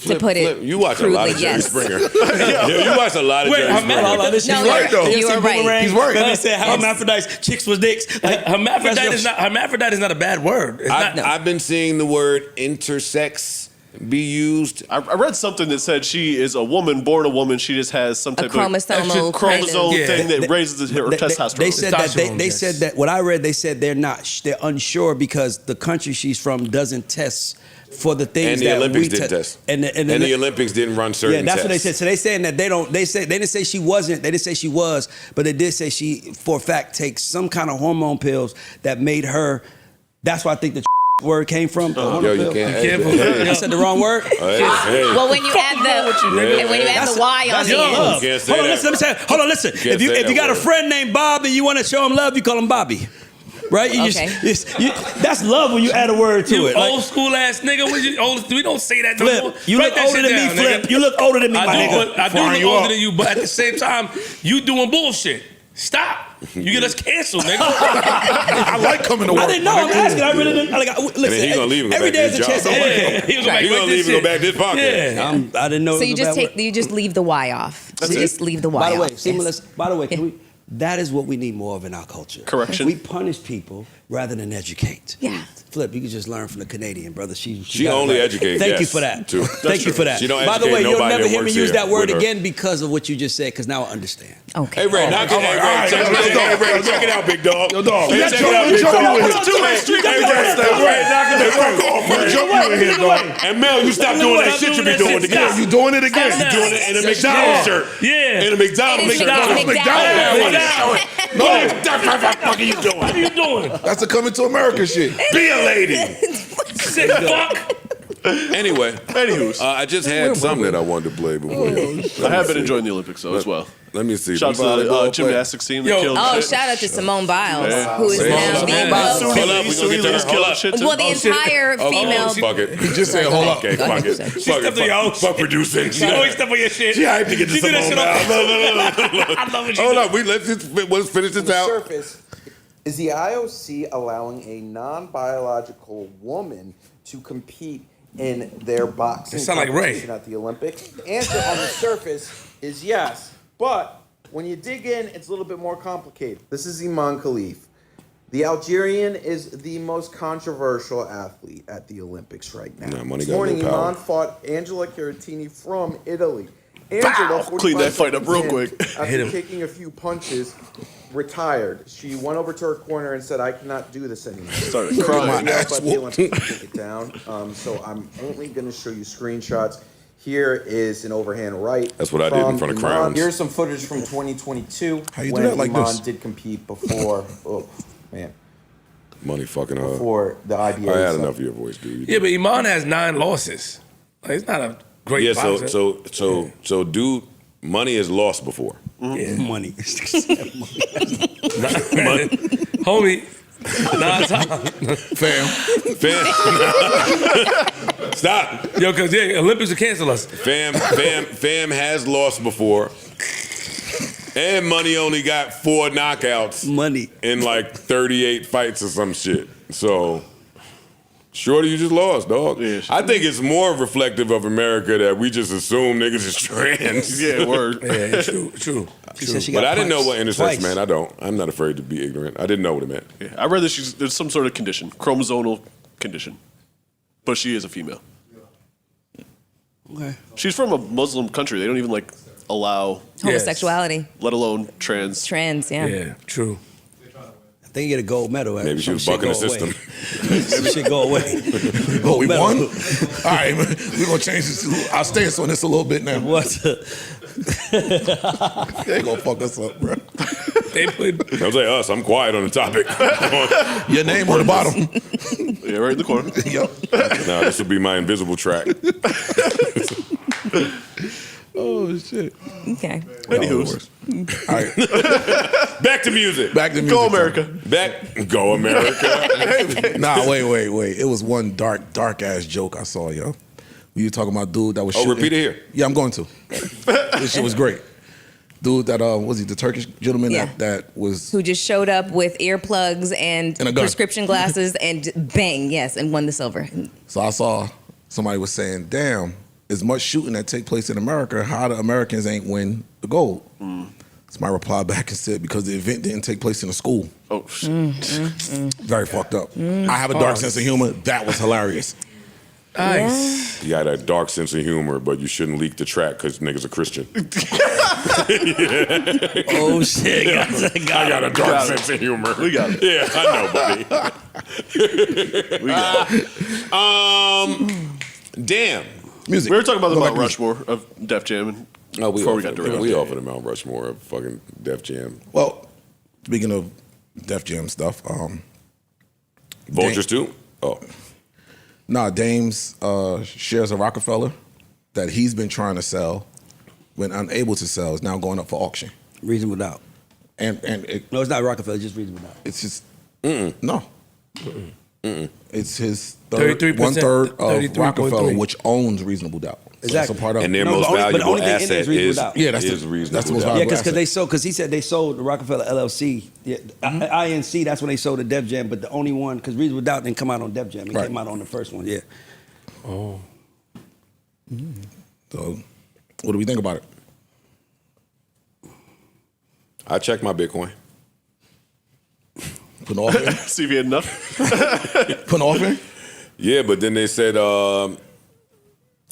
Speaker 6: To put it
Speaker 2: You watch a lot of
Speaker 6: crudely,
Speaker 2: Jerry
Speaker 6: yes.
Speaker 2: Springer. Yeah, you watch a lot of
Speaker 7: Wait,
Speaker 2: Jerry
Speaker 7: hermaphrodite-
Speaker 2: Springer.
Speaker 6: No,
Speaker 3: right, though.
Speaker 6: you are right.
Speaker 5: He's
Speaker 3: right.
Speaker 5: Let me say hermaphrodites, chicks with dicks. Like,
Speaker 7: Hermaphrodite is not a bad word. It's not.
Speaker 2: I've been seeing the word intersex be used.
Speaker 4: I read something that said she is a woman, born a woman. She just has some
Speaker 6: A
Speaker 4: type
Speaker 6: chromosomal
Speaker 4: of chromosome
Speaker 6: kind of-
Speaker 4: thing that raises her testosterone.
Speaker 5: They said that
Speaker 7: Testosterone,
Speaker 5: they
Speaker 7: yes.
Speaker 5: said that what I read. They said they're unsure because the country she's from doesn't test for the things
Speaker 2: And the
Speaker 5: that
Speaker 2: Olympics
Speaker 5: we
Speaker 2: didn't test.
Speaker 5: And
Speaker 2: the Olympics didn't run certain
Speaker 5: Yeah, that's what they
Speaker 2: tests.
Speaker 5: said. So they saying that they don't. They didn't say she wasn't. They didn't say she was, but they did say she, for a fact, takes some kind of hormone pills that made her. That's why I think the word came from. the hormone
Speaker 2: Yo, you
Speaker 5: pill.
Speaker 2: can't.
Speaker 7: careful.
Speaker 2: Hey,
Speaker 5: I said the wrong word.
Speaker 2: hey.
Speaker 6: Well, when you add the Y on
Speaker 5: That's
Speaker 6: the end.
Speaker 5: love.
Speaker 2: You can't say
Speaker 5: Hold on,
Speaker 2: that.
Speaker 5: listen. Let me say. Hold on, listen.
Speaker 2: can't
Speaker 5: If you
Speaker 2: say that
Speaker 5: got a
Speaker 2: word.
Speaker 5: friend named Bob and you want to show him love, you call him Bobby. Right? You
Speaker 6: Okay.
Speaker 5: That's love when you add a word to
Speaker 7: You
Speaker 5: it. Like,
Speaker 7: old school ass nigga. We don't say that no more.
Speaker 5: Flip, you
Speaker 7: Write
Speaker 5: look
Speaker 7: that
Speaker 5: older
Speaker 7: shit
Speaker 5: than
Speaker 7: down,
Speaker 5: me, Flip.
Speaker 7: nigga.
Speaker 5: You look older than me, my nigga.
Speaker 7: I do
Speaker 3: Firing
Speaker 7: look
Speaker 3: you
Speaker 7: older
Speaker 3: up.
Speaker 7: than you, but at the same time, you doing bullshit. Stop. You get us canceled, nigga.
Speaker 3: I like coming to work.
Speaker 5: I didn't know. I'm asking. I really didn't. Like, listen,
Speaker 2: And then he gonna leave and go
Speaker 5: every
Speaker 2: back
Speaker 5: day
Speaker 2: to
Speaker 5: is a
Speaker 2: his
Speaker 5: chance to
Speaker 2: job.
Speaker 5: educate.
Speaker 7: He was like,
Speaker 2: He gonna leave and go back to this podcast.
Speaker 7: Yeah.
Speaker 5: I didn't know.
Speaker 6: So
Speaker 5: it
Speaker 6: you
Speaker 5: was a
Speaker 6: just
Speaker 5: bad word.
Speaker 6: you just leave the Y off.
Speaker 4: That's
Speaker 6: you
Speaker 4: it.
Speaker 6: just leave the Y
Speaker 5: By the
Speaker 6: off.
Speaker 5: way,
Speaker 6: Yes.
Speaker 5: by the way, can we? That is what we need more of in our culture.
Speaker 4: Correction.
Speaker 5: We punish people rather than educate.
Speaker 6: Yeah.
Speaker 5: Flip, you can just learn from the Canadian brother. She
Speaker 2: She only educates,
Speaker 5: Thank you
Speaker 2: yes,
Speaker 5: for that.
Speaker 2: too.
Speaker 5: Thank you for that.
Speaker 2: She don't
Speaker 5: By the
Speaker 2: educate
Speaker 5: way, you'll
Speaker 2: nobody
Speaker 5: never
Speaker 2: that
Speaker 5: hear me
Speaker 2: works
Speaker 5: use
Speaker 2: here
Speaker 5: that word
Speaker 2: with her.
Speaker 5: again because of what you just said. Because now I understand.
Speaker 6: Okay.
Speaker 2: Hey, Ray, knock it out.
Speaker 3: right,
Speaker 2: Check
Speaker 3: let's go.
Speaker 2: it out, Ray. Check it out, big dog.
Speaker 3: Yo, dog.
Speaker 2: Hey,
Speaker 3: Let's
Speaker 2: check
Speaker 3: go.
Speaker 2: it out,
Speaker 3: Let's
Speaker 2: big
Speaker 3: go.
Speaker 2: dog.
Speaker 3: Let's do it.
Speaker 2: Hey, Ray, knock it the fuck off, Ray.
Speaker 3: Jump you in here, dog.
Speaker 2: And Mel, you stop doing that shit you be doing
Speaker 7: Stop.
Speaker 2: again.
Speaker 3: You doing it again?
Speaker 2: You doing it in a
Speaker 7: Yeah.
Speaker 2: McDonald's shirt.
Speaker 7: Yeah.
Speaker 2: In a McDonald's
Speaker 6: It is
Speaker 2: shirt.
Speaker 6: McDonald's.
Speaker 2: McDonald's. No, what the fuck are you doing?
Speaker 7: What are you doing?
Speaker 3: That's a coming to America shit.
Speaker 2: Be a lady.
Speaker 7: Sick fuck.
Speaker 2: Anyway,
Speaker 4: Anywho's.
Speaker 2: I just had something that I wanted to play before you.
Speaker 4: I have been enjoying the Olympics though as well.
Speaker 2: Let me see.
Speaker 4: Shout out to the gymnastics team that
Speaker 7: Yo.
Speaker 4: killed
Speaker 6: Oh,
Speaker 4: shit.
Speaker 6: shout out to Simone Biles,
Speaker 4: Yeah.
Speaker 6: who is
Speaker 2: Say
Speaker 6: now
Speaker 2: hold up.
Speaker 6: the
Speaker 2: Hold
Speaker 6: most.
Speaker 2: up, we gonna get to her. Hold
Speaker 4: killing
Speaker 2: up.
Speaker 4: shit too.
Speaker 6: Well, the entire female.
Speaker 2: Fuck it.
Speaker 3: He just said, hold up.
Speaker 2: Okay, fuck it.
Speaker 7: She stepped on your house.
Speaker 2: Fuck producing.
Speaker 7: She always step on your shit.
Speaker 2: She hyped to get to
Speaker 7: She do that
Speaker 2: Simone
Speaker 7: shit
Speaker 2: Biles.
Speaker 7: on-
Speaker 2: Look.
Speaker 7: I love what you
Speaker 2: Hold
Speaker 7: do.
Speaker 2: up. Let's finish this out.
Speaker 9: Surface, is the IOC allowing a non-biological woman to compete in their boxing
Speaker 7: It sound like Ray.
Speaker 9: competition at the Olympics? The answer on the surface is yes, but when you dig in, it's a little bit more complicated. This is Iman Khalif. The Algerian is the most controversial athlete at the Olympics right now.
Speaker 2: Nah, money
Speaker 9: This
Speaker 2: got no
Speaker 9: morning,
Speaker 2: power.
Speaker 9: Iman fought Angela Caratini from Italy. Angela,
Speaker 4: Clean that fight up real
Speaker 9: 45
Speaker 4: quick.
Speaker 9: seconds in,
Speaker 7: Hit him.
Speaker 9: After taking a few punches, retired. She went over to her corner and said, "I cannot do this anymore."
Speaker 4: Started crying.
Speaker 9: Yeah, but the Olympics took it down. So I'm only going to show you screenshots. Here is an overhand right.
Speaker 2: That's what I did in front of
Speaker 9: Iman.
Speaker 2: crowns.
Speaker 9: Here's some footage from 2022
Speaker 3: How you do
Speaker 9: when
Speaker 3: that like
Speaker 9: Iman
Speaker 3: this?
Speaker 9: did compete before. Oh man,
Speaker 2: Money fucking up.
Speaker 9: before the IBA.
Speaker 2: I had
Speaker 9: stuff.
Speaker 2: enough of your voice, dude.
Speaker 7: Yeah, but Iman has 9 losses. Like, it's not a great
Speaker 2: Yeah,
Speaker 7: boxer.
Speaker 2: so, dude, Money has lost before.
Speaker 7: Yeah.
Speaker 5: Money.
Speaker 7: Homie, 9 times.
Speaker 3: Fam.
Speaker 2: Stop.
Speaker 7: Yo, because Olympics will cancel us.
Speaker 2: Fam has lost before. And Money only got 4 knockouts
Speaker 5: Money.
Speaker 2: in like 38 fights or some shit. So, Shorty, you just lost, dog.
Speaker 4: Yeah,
Speaker 2: I think it's more reflective of America that we just assume niggas is trans.
Speaker 4: Yeah, word.
Speaker 7: Yeah, true.
Speaker 5: She said she
Speaker 2: But
Speaker 5: got
Speaker 2: I didn't know
Speaker 5: punched
Speaker 2: what intersex
Speaker 5: twice.
Speaker 2: meant. I'm not afraid to be ignorant. I didn't know what it meant.
Speaker 4: Yeah, I read that there's some sort of condition, chromosomal condition, but she is a female.
Speaker 5: Okay.
Speaker 4: She's from a Muslim country. They don't even like allow,
Speaker 6: Homosexuality,
Speaker 4: let alone trans.
Speaker 6: trans, yeah.
Speaker 7: Yeah, true.
Speaker 5: I think you get a gold medal.
Speaker 2: Maybe she
Speaker 5: Some
Speaker 2: was
Speaker 5: shit
Speaker 2: bucking the
Speaker 5: go away.
Speaker 2: system.
Speaker 5: Some shit go away.
Speaker 3: Oh, we
Speaker 5: Gold
Speaker 3: won?
Speaker 5: medal.
Speaker 3: All right, man. We're going to change this. Our stance on this a little bit now.
Speaker 5: What?
Speaker 3: They ain't going to fuck us up, bro.
Speaker 7: They put
Speaker 2: Don't say us. I'm quiet on the topic.
Speaker 3: Your name on the bottom.
Speaker 4: Yeah, right in the corner.
Speaker 3: Yep.
Speaker 2: No, this will be my invisible track.
Speaker 3: Oh, shit.
Speaker 6: Okay.
Speaker 4: Anywho's.
Speaker 3: All right.
Speaker 2: Back to music.
Speaker 3: Back to music.
Speaker 4: Go America.
Speaker 2: Go America.
Speaker 3: Nah, wait. It was one dark ass joke I saw, yo. You talking about dude that was
Speaker 2: Oh,
Speaker 3: shooting.
Speaker 2: repeat it here.
Speaker 3: Yeah, I'm going to. This shit was great. Dude that, was he the Turkish gentleman
Speaker 6: Yeah.
Speaker 3: that was...
Speaker 6: Who just showed up with earplugs and
Speaker 3: And a gun.
Speaker 6: prescription glasses and bang, yes, and won the silver.
Speaker 3: So I saw somebody was saying, damn, as much shooting that take place in America, how the Americans ain't win the gold? Somebody replied back and said, because the event didn't take place in a school.
Speaker 4: Oh, shit.
Speaker 3: Very fucked up. I have a dark sense of humor. That was hilarious.
Speaker 7: Nice.
Speaker 2: You got a dark sense of humor, but you shouldn't leak the track because niggas are Christian.
Speaker 5: Oh shit!
Speaker 2: I got a dark sense of humor.
Speaker 4: We got it.
Speaker 2: Yeah, I know, buddy.
Speaker 4: We got it.
Speaker 2: Damn.
Speaker 3: Music.
Speaker 4: We were talking about the
Speaker 3: Go
Speaker 4: Mount
Speaker 3: back to music.
Speaker 4: Rushmore of Def Jam and
Speaker 2: Oh,
Speaker 4: before we got to
Speaker 2: we offered the Mount Rushmore of fucking Def Jam.
Speaker 3: Well, speaking of Def Jam stuff,
Speaker 2: Vultures too? Oh.
Speaker 3: Dame's shares of Roc-A-Fella that he's been trying to sell, when unable to sell, is now going up for auction.
Speaker 5: Reasonable doubt.
Speaker 3: And it,
Speaker 5: No, it's not Roc-A-Fella. It's just reasonable doubt.
Speaker 3: it's just no. It's his
Speaker 7: 33%,
Speaker 3: 1/3 of
Speaker 7: 33.3.
Speaker 3: Rockefeller, which owns Reasonable Doubt. So
Speaker 5: Exactly.
Speaker 3: that's a part of
Speaker 2: And their
Speaker 5: No,
Speaker 2: most
Speaker 5: but only- but
Speaker 2: valuable
Speaker 5: only thing in there
Speaker 2: asset
Speaker 5: is reasonable
Speaker 2: is,
Speaker 5: doubt.
Speaker 3: Yeah, that's
Speaker 2: is
Speaker 3: the- that's
Speaker 2: reasonable
Speaker 3: the most
Speaker 2: doubt.
Speaker 3: valuable
Speaker 5: Yeah, because
Speaker 3: asset.
Speaker 5: they sold. Because he said they sold the Roc-A-Fella LLC. Yeah, INC. That's when they sold the Def Jam. But the only one, because Reasonable Doubt didn't come out on Def Jam. It
Speaker 3: Right.
Speaker 5: came out on the first one. Yeah.
Speaker 3: So, what do we think about it?
Speaker 2: I checked my Bitcoin.
Speaker 3: Put an offer in?
Speaker 4: See if you had enough.
Speaker 3: Put an offer in?
Speaker 2: Yeah, but then they said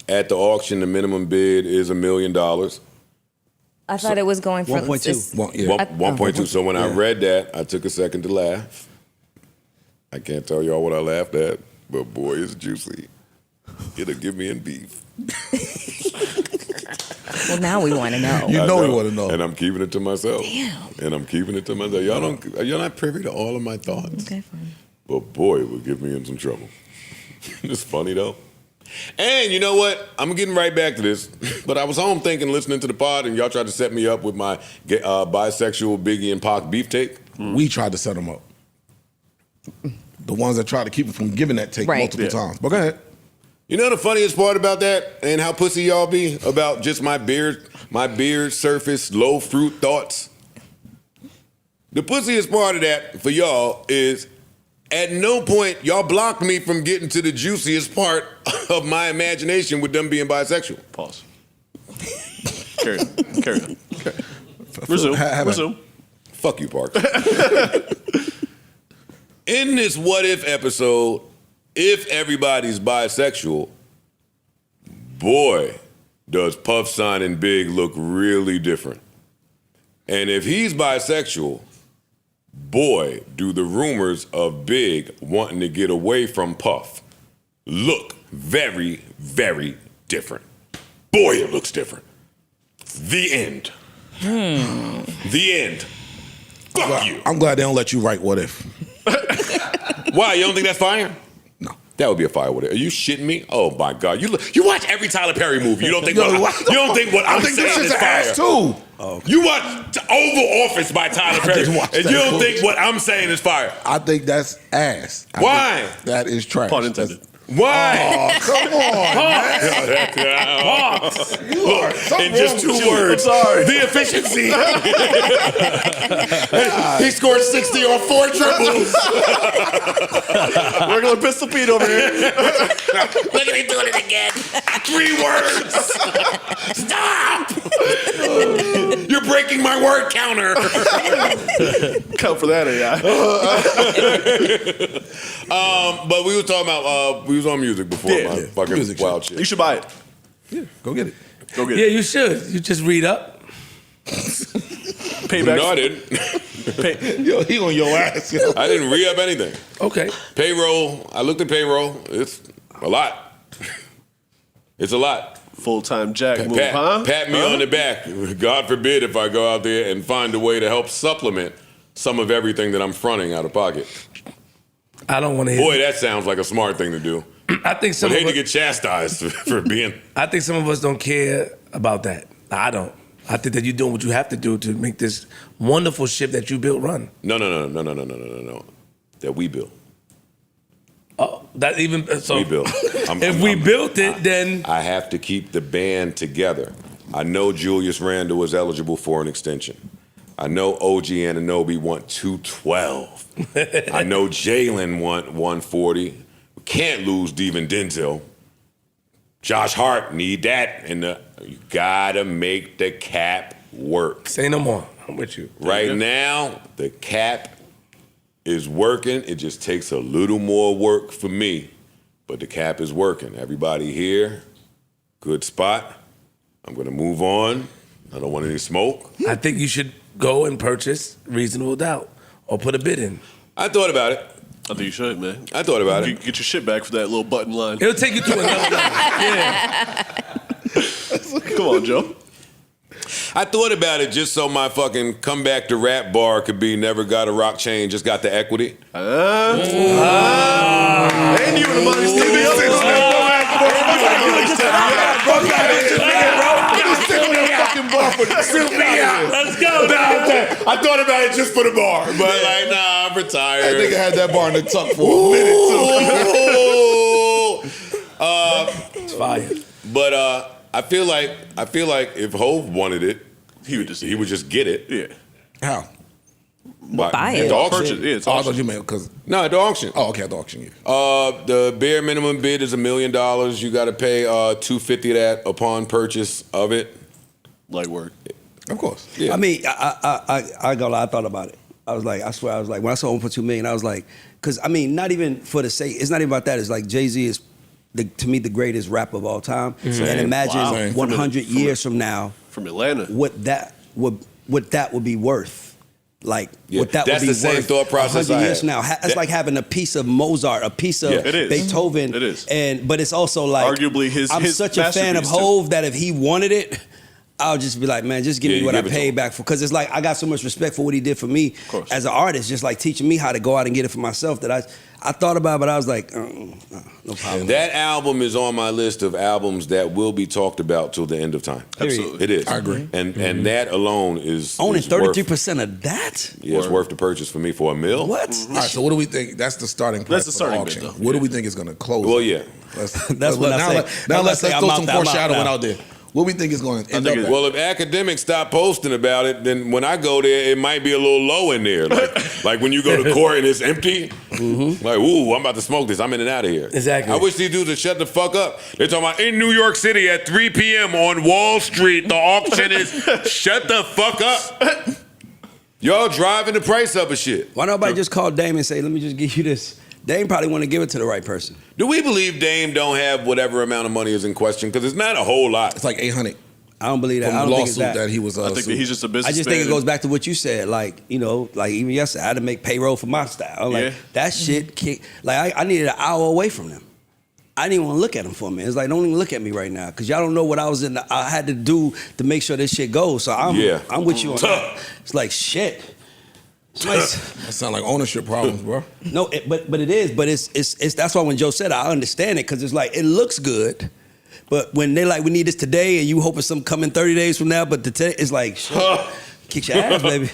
Speaker 2: at the auction the minimum bid is $1 million.
Speaker 6: I thought it was going for
Speaker 5: 1.2.
Speaker 6: this-
Speaker 3: One- yeah.
Speaker 2: 1.2. So when I
Speaker 3: Yeah.
Speaker 2: read that, I took a second to laugh. I can't tell y'all what I laughed at, but boy, it's juicy. It'll give me in beef.
Speaker 6: Well, now we want to know.
Speaker 3: You
Speaker 2: I
Speaker 3: know we want to know.
Speaker 2: And I'm keeping it to myself.
Speaker 6: Damn.
Speaker 2: And I'm keeping it to myself. You're not privy to all of my thoughts.
Speaker 6: Okay, fine.
Speaker 2: But boy, it would get me in some trouble. It's funny though. And you know what? I'm getting right back to this. But I was home thinking, listening to the pod, and y'all tried to set me up with my bisexual Biggie and Pac beef take.
Speaker 3: We tried to set them up. The ones that tried to keep it from giving that take
Speaker 6: Right.
Speaker 3: multiple times. But go ahead.
Speaker 2: You know the funniest part about that, and how pussy y'all be about just my beard surface, low fruit thoughts? The pussiest part of that for y'all is at no point y'all blocked me from getting to the juiciest part of my imagination with them being bisexual.
Speaker 4: Pause. Carry on. Carry on. Resume. Resume.
Speaker 2: Fuck you, Park. In this What If episode, if everybody's bisexual, boy, does Puff Sign and Big look really different. And if he's bisexual, boy, do the rumors of Big wanting to get away from Puff look very, very different. Boy, it looks different. The end. The end. Fuck you.
Speaker 3: I'm glad they don't let you write What If.
Speaker 2: Why? You don't think that's fire?
Speaker 3: No.
Speaker 2: That would be a fire. Are you shitting me? Oh my God! You watch every Tyler Perry movie. You don't think
Speaker 3: Yo,
Speaker 2: what I'm
Speaker 3: this
Speaker 2: saying
Speaker 3: shit's
Speaker 2: is
Speaker 3: an
Speaker 2: fire?
Speaker 3: ass too.
Speaker 2: You watch Oval Office by Tyler Perry,
Speaker 3: didn't watch
Speaker 2: and
Speaker 3: that
Speaker 2: you don't
Speaker 3: movie.
Speaker 2: think what I'm saying is fire?
Speaker 3: I think that's ass. I
Speaker 2: Why?
Speaker 3: think that is trash.
Speaker 4: Pun intended.
Speaker 2: Why?
Speaker 3: Oh, come on, man.
Speaker 2: In just 2 words, the efficiency. He scored 60 on 4 triples.
Speaker 4: Regular pistol Pete over here.
Speaker 2: Look at him doing it again. 3 words. Stop. You're breaking my word counter.
Speaker 4: Count for that, AI.
Speaker 2: But we were talking about we was on music before my fucking
Speaker 3: music
Speaker 2: wild
Speaker 3: shit.
Speaker 2: shit.
Speaker 4: You should buy it.
Speaker 3: Yeah, go get it.
Speaker 4: Go get
Speaker 7: Yeah,
Speaker 4: it.
Speaker 7: you should. You just read up.
Speaker 4: Payback.
Speaker 2: No, I didn't.
Speaker 3: Yo, he on your ass. Yo.
Speaker 2: I didn't re-up anything.
Speaker 7: Okay.
Speaker 2: Payroll. I looked at payroll. It's a lot. It's a lot.
Speaker 4: Full-time Jack move, huh?
Speaker 2: Pat me on the back. God forbid if I go out there and find a way to help supplement some of everything that I'm fronting out of pocket.
Speaker 7: I don't want to hear.
Speaker 2: Boy, that sounds like a smart thing to do.
Speaker 7: I think some
Speaker 2: But
Speaker 7: of
Speaker 2: hate to
Speaker 7: us,
Speaker 2: get chastised for being.
Speaker 7: I think some of us don't care about that. I don't. I think that you're doing what you have to do to make this wonderful ship that you built run.
Speaker 2: No. That we built.
Speaker 7: Oh, that even so.
Speaker 2: We built.
Speaker 7: If we built it, then
Speaker 2: I have to keep the band together. I know Julius Randle was eligible for an extension. I know OG Anunoby want 212. I know Jalen want 140. We can't lose Devin Denzel. Josh Hart need that, and you gotta make the cap work.
Speaker 7: say no more. I'm with you.
Speaker 2: Right now, the cap is working. It just takes a little more work for me, but the cap is working. Everybody here, good spot. I'm gonna move on. I don't want any smoke.
Speaker 7: I think you should go and purchase Reasonable Doubt or put a bid in.
Speaker 2: I thought about it.
Speaker 4: I think you should, man.
Speaker 2: I thought about
Speaker 4: You
Speaker 2: it.
Speaker 4: get your shit back for that little button line.
Speaker 7: It'll take you to another level. Yeah.
Speaker 4: Come on, Joe.
Speaker 2: I thought about it just so my fucking comeback to rap bar could be never got a rock chain, just got the equity.
Speaker 4: And you and the money still be up.
Speaker 7: Let's go.
Speaker 2: I thought about it just for the bar, but like, nah, I'm retired.
Speaker 3: That nigga had that bar in the tuck for a minute too.
Speaker 7: It's fire.
Speaker 2: But I feel like if Hov wanted it,
Speaker 4: He would just
Speaker 2: get it.
Speaker 4: Yeah.
Speaker 3: How?
Speaker 6: Buy
Speaker 2: at
Speaker 6: it.
Speaker 2: the auction.
Speaker 4: Purchase. Yeah, it's
Speaker 3: Oh, I
Speaker 4: auction.
Speaker 3: thought you meant because.
Speaker 2: No, at the auction.
Speaker 3: Oh, okay, at the auction. Yeah.
Speaker 2: The bare minimum bid is $1 million. You got to pay $250 of that upon purchase of it.
Speaker 4: Light work.
Speaker 3: Of course.
Speaker 2: Yeah.
Speaker 5: I mean, I go lie, I thought about it. I was like, I swear, I was like, when I saw him for $2 million, I was like, because I mean, not even for the sake, it's not even about that. It's like Jay-Z is, to me, the greatest rapper of all time. And imagine
Speaker 4: Wow.
Speaker 5: 100 years from now,
Speaker 4: From Atlanta.
Speaker 5: what that would be worth. Like,
Speaker 2: Yeah,
Speaker 5: what that
Speaker 2: that's
Speaker 5: would be
Speaker 2: the same
Speaker 5: worth
Speaker 2: thought process
Speaker 5: 100
Speaker 2: I
Speaker 5: years
Speaker 2: had.
Speaker 5: from now. It's like having a piece of Mozart, a piece of
Speaker 2: Yeah.
Speaker 4: It is.
Speaker 5: Beethoven.
Speaker 4: It is.
Speaker 5: But it's also like,
Speaker 4: Arguably
Speaker 5: I'm
Speaker 4: his
Speaker 5: such a fan of
Speaker 4: masterpiece, too.
Speaker 5: Hov that if he wanted it, I'll just be like, man, just give
Speaker 2: Yeah,
Speaker 5: me
Speaker 2: you
Speaker 5: what I
Speaker 2: give it to
Speaker 5: paid
Speaker 2: him.
Speaker 5: back for. Because it's like, I got so much respect for what he did for me
Speaker 4: course.
Speaker 5: as an artist, just like teaching me how to go out and get it for myself, that I thought about it, but I was like, no problem.
Speaker 2: That album is on my list of albums that will be talked about till the end of time.
Speaker 4: Absolutely.
Speaker 2: It is.
Speaker 3: I agree.
Speaker 2: And that alone is
Speaker 5: Owning
Speaker 2: is worth-
Speaker 5: 33% of that?
Speaker 2: Yeah, it's worth the purchase for me for $1 million.
Speaker 5: What?
Speaker 3: All right. So what do we think? That's the starting price.
Speaker 4: That's the
Speaker 3: for
Speaker 4: starting
Speaker 3: auction.
Speaker 4: bid, though.
Speaker 3: What do we think is going to close?
Speaker 2: Well, yeah.
Speaker 5: That's what I
Speaker 3: now
Speaker 5: say.
Speaker 3: Now
Speaker 5: I'm
Speaker 3: let's
Speaker 5: saying
Speaker 3: throw
Speaker 5: I'm
Speaker 3: some
Speaker 5: out there, I'm
Speaker 3: foreshadowing
Speaker 5: out
Speaker 3: out there. What we think is going to end
Speaker 4: think
Speaker 3: up?
Speaker 4: it-
Speaker 3: at?
Speaker 2: Well, if academics stop posting about it, then when I go there, it might be a little low in there. Like when you go to court and it's empty. Like, ooh, I'm about to smoke this. I'm in and out of here.
Speaker 7: Exactly.
Speaker 2: I wish these dudes would shut the fuck up. They're talking about in New York City at 3 p.m. on Wall Street, the auction is shut the fuck up. Y'all driving the price up of shit.
Speaker 5: Why nobody just call Dame and say, let me just give you this? Dame probably want to give it to the right person.
Speaker 2: Do we believe Dame don't have whatever amount of money is in question? Because it's not a whole lot.
Speaker 3: It's like 800
Speaker 5: I don't believe that.
Speaker 3: from
Speaker 5: I
Speaker 3: the
Speaker 5: don't think it's
Speaker 3: lawsuit
Speaker 5: that.
Speaker 3: that he was.
Speaker 4: I think that
Speaker 3: sued.
Speaker 4: he's just a
Speaker 5: I
Speaker 4: businessman.
Speaker 5: just think it goes back to what you said, like, you know, like even yesterday, I had to make payroll for my style. Like,
Speaker 4: Yeah.
Speaker 5: that shit, like, I needed an hour away from them. I didn't even want to look at them for a minute. It's like, don't even look at me right now, because y'all don't know what I had to do to make sure this shit goes. So I'm with you on that. It's like, shit. It's like,
Speaker 3: That sound like ownership problems, bro.
Speaker 5: no, but it is. But it's that's why when Joe said it, I understand it, because it's like, it looks good. But when they like, we need this today, and you hoping some come in 30 days from now, but today it's like, shit, kick your ass, baby.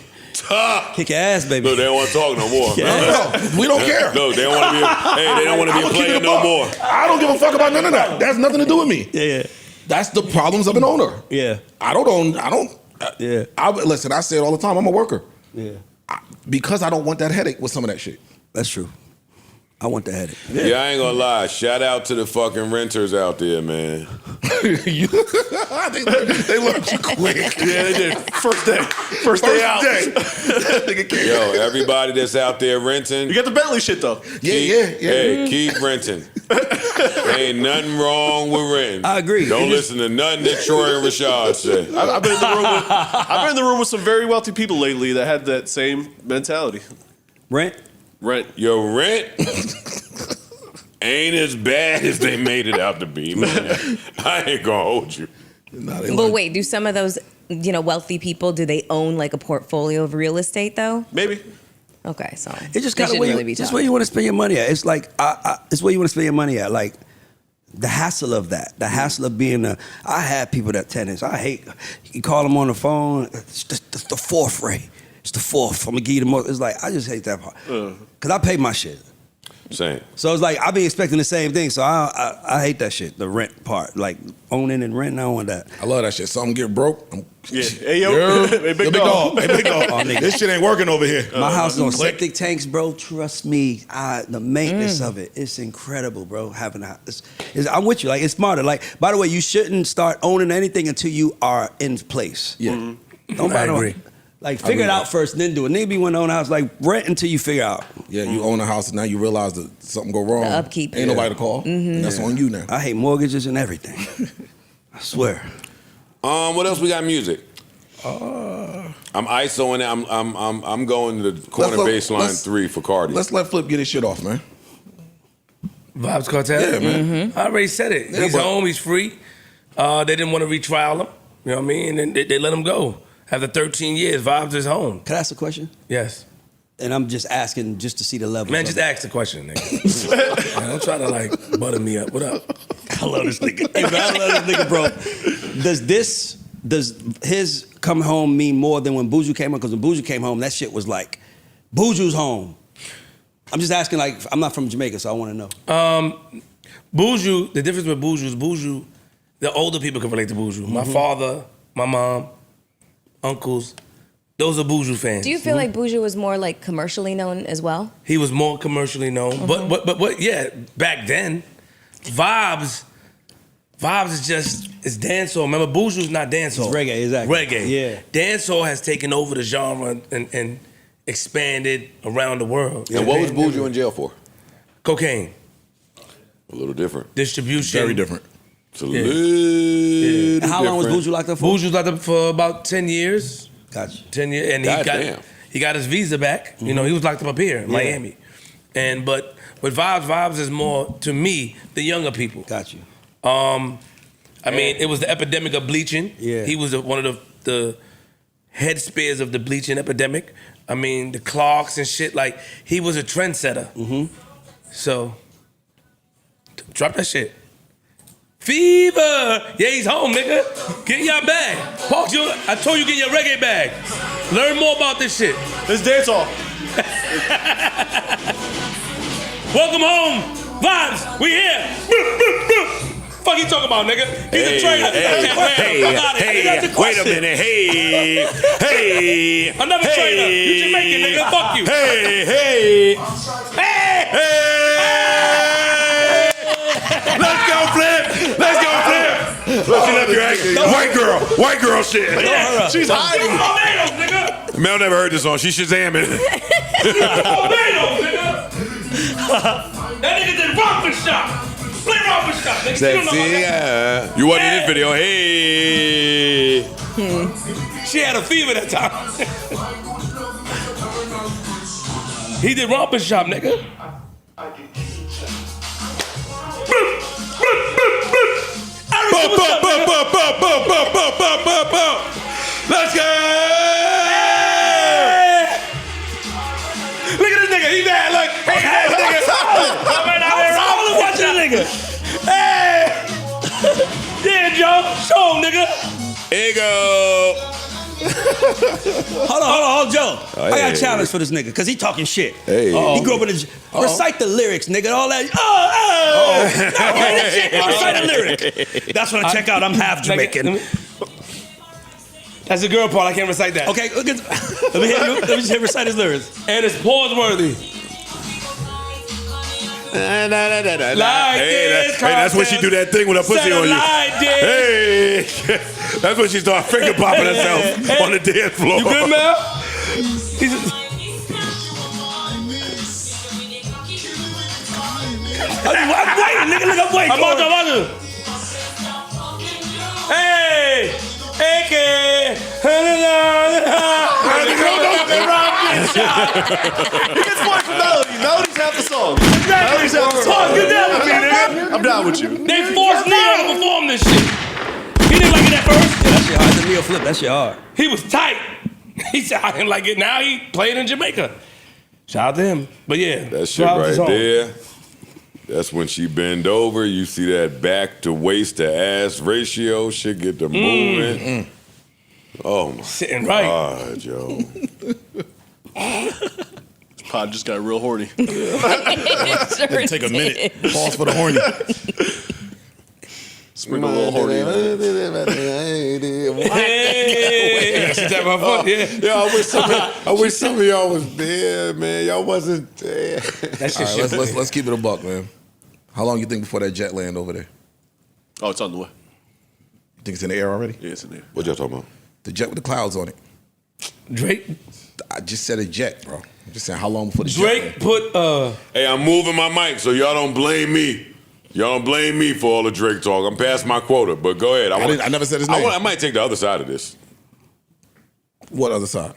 Speaker 5: Kick your ass, baby.
Speaker 2: No, they don't want to talk no more.
Speaker 3: No, we don't care.
Speaker 2: No, they don't want to be. Hey, they don't want to be a
Speaker 3: I'ma keep
Speaker 2: player
Speaker 3: it a
Speaker 2: no
Speaker 3: buck.
Speaker 2: more.
Speaker 3: I don't give a fuck about none of that. That's nothing to do with me.
Speaker 5: Yeah.
Speaker 3: That's the problems of an owner.
Speaker 5: Yeah.
Speaker 3: I don't own. I don't.
Speaker 5: Yeah.
Speaker 3: Listen, I say it all the time. I'm a worker.
Speaker 5: Yeah.
Speaker 3: Because I don't want that headache with some of that shit.
Speaker 5: That's true. I want the headache.
Speaker 2: Yeah, I ain't gonna lie. Shout out to the fucking renters out there, man.
Speaker 3: they learned you quick.
Speaker 4: Yeah, they did. First day out.
Speaker 3: Nigga can't-
Speaker 2: Yo, everybody that's out there renting,
Speaker 4: You got the Bentley shit though.
Speaker 3: Yeah.
Speaker 2: Hey, keep renting. Ain't nothing wrong with renting.
Speaker 5: I agree.
Speaker 2: Don't
Speaker 5: It just-
Speaker 2: listen to nothing that Troy and Rashad say.
Speaker 4: I've been in the room with some very wealthy people lately that had that same mentality.
Speaker 5: Rent?
Speaker 4: Rent.
Speaker 2: Your rent ain't as bad as they made it out to be, man. I ain't gonna hold you.
Speaker 3: Nah, they
Speaker 6: But
Speaker 3: learned-
Speaker 6: wait, do some of those, wealthy people, do they own like a portfolio of real estate though?
Speaker 4: Maybe.
Speaker 6: Okay, so
Speaker 5: It just
Speaker 6: they
Speaker 5: kind of
Speaker 6: shouldn't
Speaker 5: where
Speaker 6: really be
Speaker 5: just
Speaker 6: talking.
Speaker 5: where you want to spend your money at. It's like it's where you want to spend your money at. Like the hassle of that, the hassle of being I had people that tenants. I hate. You call them on the phone. It's the fourth rate. It's the fourth. I'm gonna give you the most. It's like I just hate that part because I pay my shit.
Speaker 2: Same.
Speaker 5: So it's like I be expecting the same thing. So I hate that shit. The rent part, like owning and renting. I don't want that.
Speaker 3: I love that shit. Something get broke.
Speaker 4: Yeah. Hey, yo. Hey, big dog.
Speaker 3: Hey, big dog.
Speaker 5: Oh, nigga.
Speaker 3: This shit ain't working over here.
Speaker 5: My house is on
Speaker 3: Click.
Speaker 5: septic tanks, bro. Trust me, the maintenance of it, it's incredible, bro. Having a house, I'm with you. Like it's smarter. Like by the way, you shouldn't start owning anything until you are in place.
Speaker 3: Yeah.
Speaker 5: Don't
Speaker 7: I
Speaker 5: buy
Speaker 7: agree.
Speaker 5: Like figure it out first, and then do it. Nigga be one to own a house. Like rent until you figure out.
Speaker 3: Yeah, you own a house and now you realize that something go wrong.
Speaker 6: The upkeep.
Speaker 3: Ain't nobody to call. And that's on you now.
Speaker 5: I hate mortgages and everything. I swear.
Speaker 2: What else we got? Music. I'm ISOing it. I'm going to the corner baseline 3 for Cardi.
Speaker 3: Let's let Flip get his shit off, man.
Speaker 7: Vibes Cartel?
Speaker 3: Yeah, man.
Speaker 7: I already said it.
Speaker 3: Yeah,
Speaker 7: He's
Speaker 3: but-
Speaker 7: home, he's free. They didn't want to retrial him. You know what I mean? And they let him go. After 13 years, Vibes is home.
Speaker 5: Can I ask a question?
Speaker 7: Yes.
Speaker 5: And I'm just asking just to see the level.
Speaker 7: Man, just ask the question, nigga. Man, don't try to like butter me up. What up?
Speaker 5: I love this nigga. Hey, bro, I love this nigga, bro. Does his come home mean more than when Buju came home? Because when Buju came home, that shit was like, Buju's home. I'm just asking, like, I'm not from Jamaica, so I want to know.
Speaker 7: Buju, the difference with Buju is Buju, the older people can relate to Buju. My father, my mom, uncles, those are Buju fans.
Speaker 6: Do you feel like Buju was more like commercially known as well?
Speaker 7: He was more commercially known. But yeah, back then, Vibes is just, it's dancehall. Remember, Buju's not dancehall.
Speaker 5: It's reggae, exactly.
Speaker 7: Reggae.
Speaker 5: Yeah.
Speaker 7: Dancehall has taken over the genre and expanded around the world.
Speaker 2: And what was Buju in jail for?
Speaker 7: Cocaine.
Speaker 2: A little different.
Speaker 7: Distribution.
Speaker 3: Very different.
Speaker 2: It's a little
Speaker 5: And how long was
Speaker 2: different.
Speaker 5: Buju locked up for?
Speaker 7: Buju's locked up for about 10 years.
Speaker 5: Gotcha.
Speaker 7: 10 years. And
Speaker 2: Goddamn.
Speaker 7: he got his visa back. You know, he was locked up here in Miami. And but Vibes is more, to me, the younger people.
Speaker 5: Got you.
Speaker 7: I mean, it was the epidemic of bleaching.
Speaker 5: Yeah.
Speaker 7: He was one of the head spears of the bleaching epidemic. I mean, the Clarks and shit, like, he was a trendsetter. So, drop that shit. Fever! Yeah, he's home, nigga. Get your bag. Park your, I told you get your reggae bag. Learn more about this shit.
Speaker 4: Let's dance off.
Speaker 7: Welcome home, Vibes. We here. Fuck you talking about, nigga? He's a trainer.
Speaker 2: Wait a minute. Hey.
Speaker 7: Another trainer. You Jamaican, nigga. Fuck you.
Speaker 2: Hey. Let's go, Flip. Look, she left your action. White girl shit.
Speaker 4: She's hiding.
Speaker 7: Tornadoes, nigga.
Speaker 2: Mel never heard this song. She Shazamming.
Speaker 7: Tornadoes, nigga. That nigga did Rock Shop. Play Rock Shop, nigga. You don't know about that.
Speaker 2: You wasn't in this video. Hey.
Speaker 7: She had a fever that time. He did Romper Shop, nigga.
Speaker 2: Let's go.
Speaker 7: Look at this nigga. He mad. Look. Hey, that nigga. Watch that nigga. Hey. Yeah, Joe. Show him, nigga.
Speaker 2: Here you go.
Speaker 5: Hold on, Joe. I got
Speaker 2: hey.
Speaker 5: a challenge for this nigga, because he talking shit.
Speaker 2: Hey.
Speaker 5: He grew up in the... Recite the lyrics, nigga. All that... Recite the lyrics. That's what I check out. I'm half Jamaican.
Speaker 7: That's the girl part. I can't recite that.
Speaker 5: Okay, look at... Let me just hear recite his lyrics.
Speaker 7: And it's pause worthy.
Speaker 2: Hey,
Speaker 7: this,
Speaker 2: that's when she do that thing with her pussy on you. Hey, that's when she start finger popping herself on the dance floor.
Speaker 7: You good, Mel?
Speaker 5: I'm waiting, nigga. Look, I'm waiting.
Speaker 7: I'm on the Hey, AK.
Speaker 4: He gets points for melody. Melody's half the song. Melody's half the song.
Speaker 7: Get down with me, nigga.
Speaker 4: I'm down with you.
Speaker 7: They forced Neo to perform this shit. He didn't like it at first.
Speaker 5: Yeah, that shit hard. The Neo flip, that shit hard.
Speaker 7: He was tight. He said, I didn't like it. Now he played in Jamaica. Shout out to him. But yeah.
Speaker 2: That shit right there. That's when she bend over. You see that back to waist to ass ratio. Shit get the moving. Oh my
Speaker 7: Sitting right.
Speaker 2: God, Joe.
Speaker 4: Pod just got real horny.
Speaker 6: Sure
Speaker 3: Take a minute. Pause for the horny.
Speaker 4: Sprinkle a little horny.
Speaker 7: Hey, she talking about fuck, yeah.
Speaker 2: Yo, I wish some of y'all was there, man. Y'all wasn't there.
Speaker 7: That shit.
Speaker 3: All right, let's keep it a buck, man. How long you think before that jet land over there?
Speaker 4: Oh, it's on the way.
Speaker 3: You think it's in the air already?
Speaker 4: Yeah, it's in there.
Speaker 2: What y'all talking about?
Speaker 3: The jet with the clouds on it.
Speaker 7: Drake
Speaker 3: I just said a jet, bro. I'm just saying how long before the jet land?
Speaker 7: put
Speaker 2: Hey, I'm moving my mic, so y'all don't blame me. Y'all don't blame me for all the Drake talk. I'm past my quota, but go ahead.
Speaker 3: I never said his name.
Speaker 2: I might take the other side of this.
Speaker 3: What other side?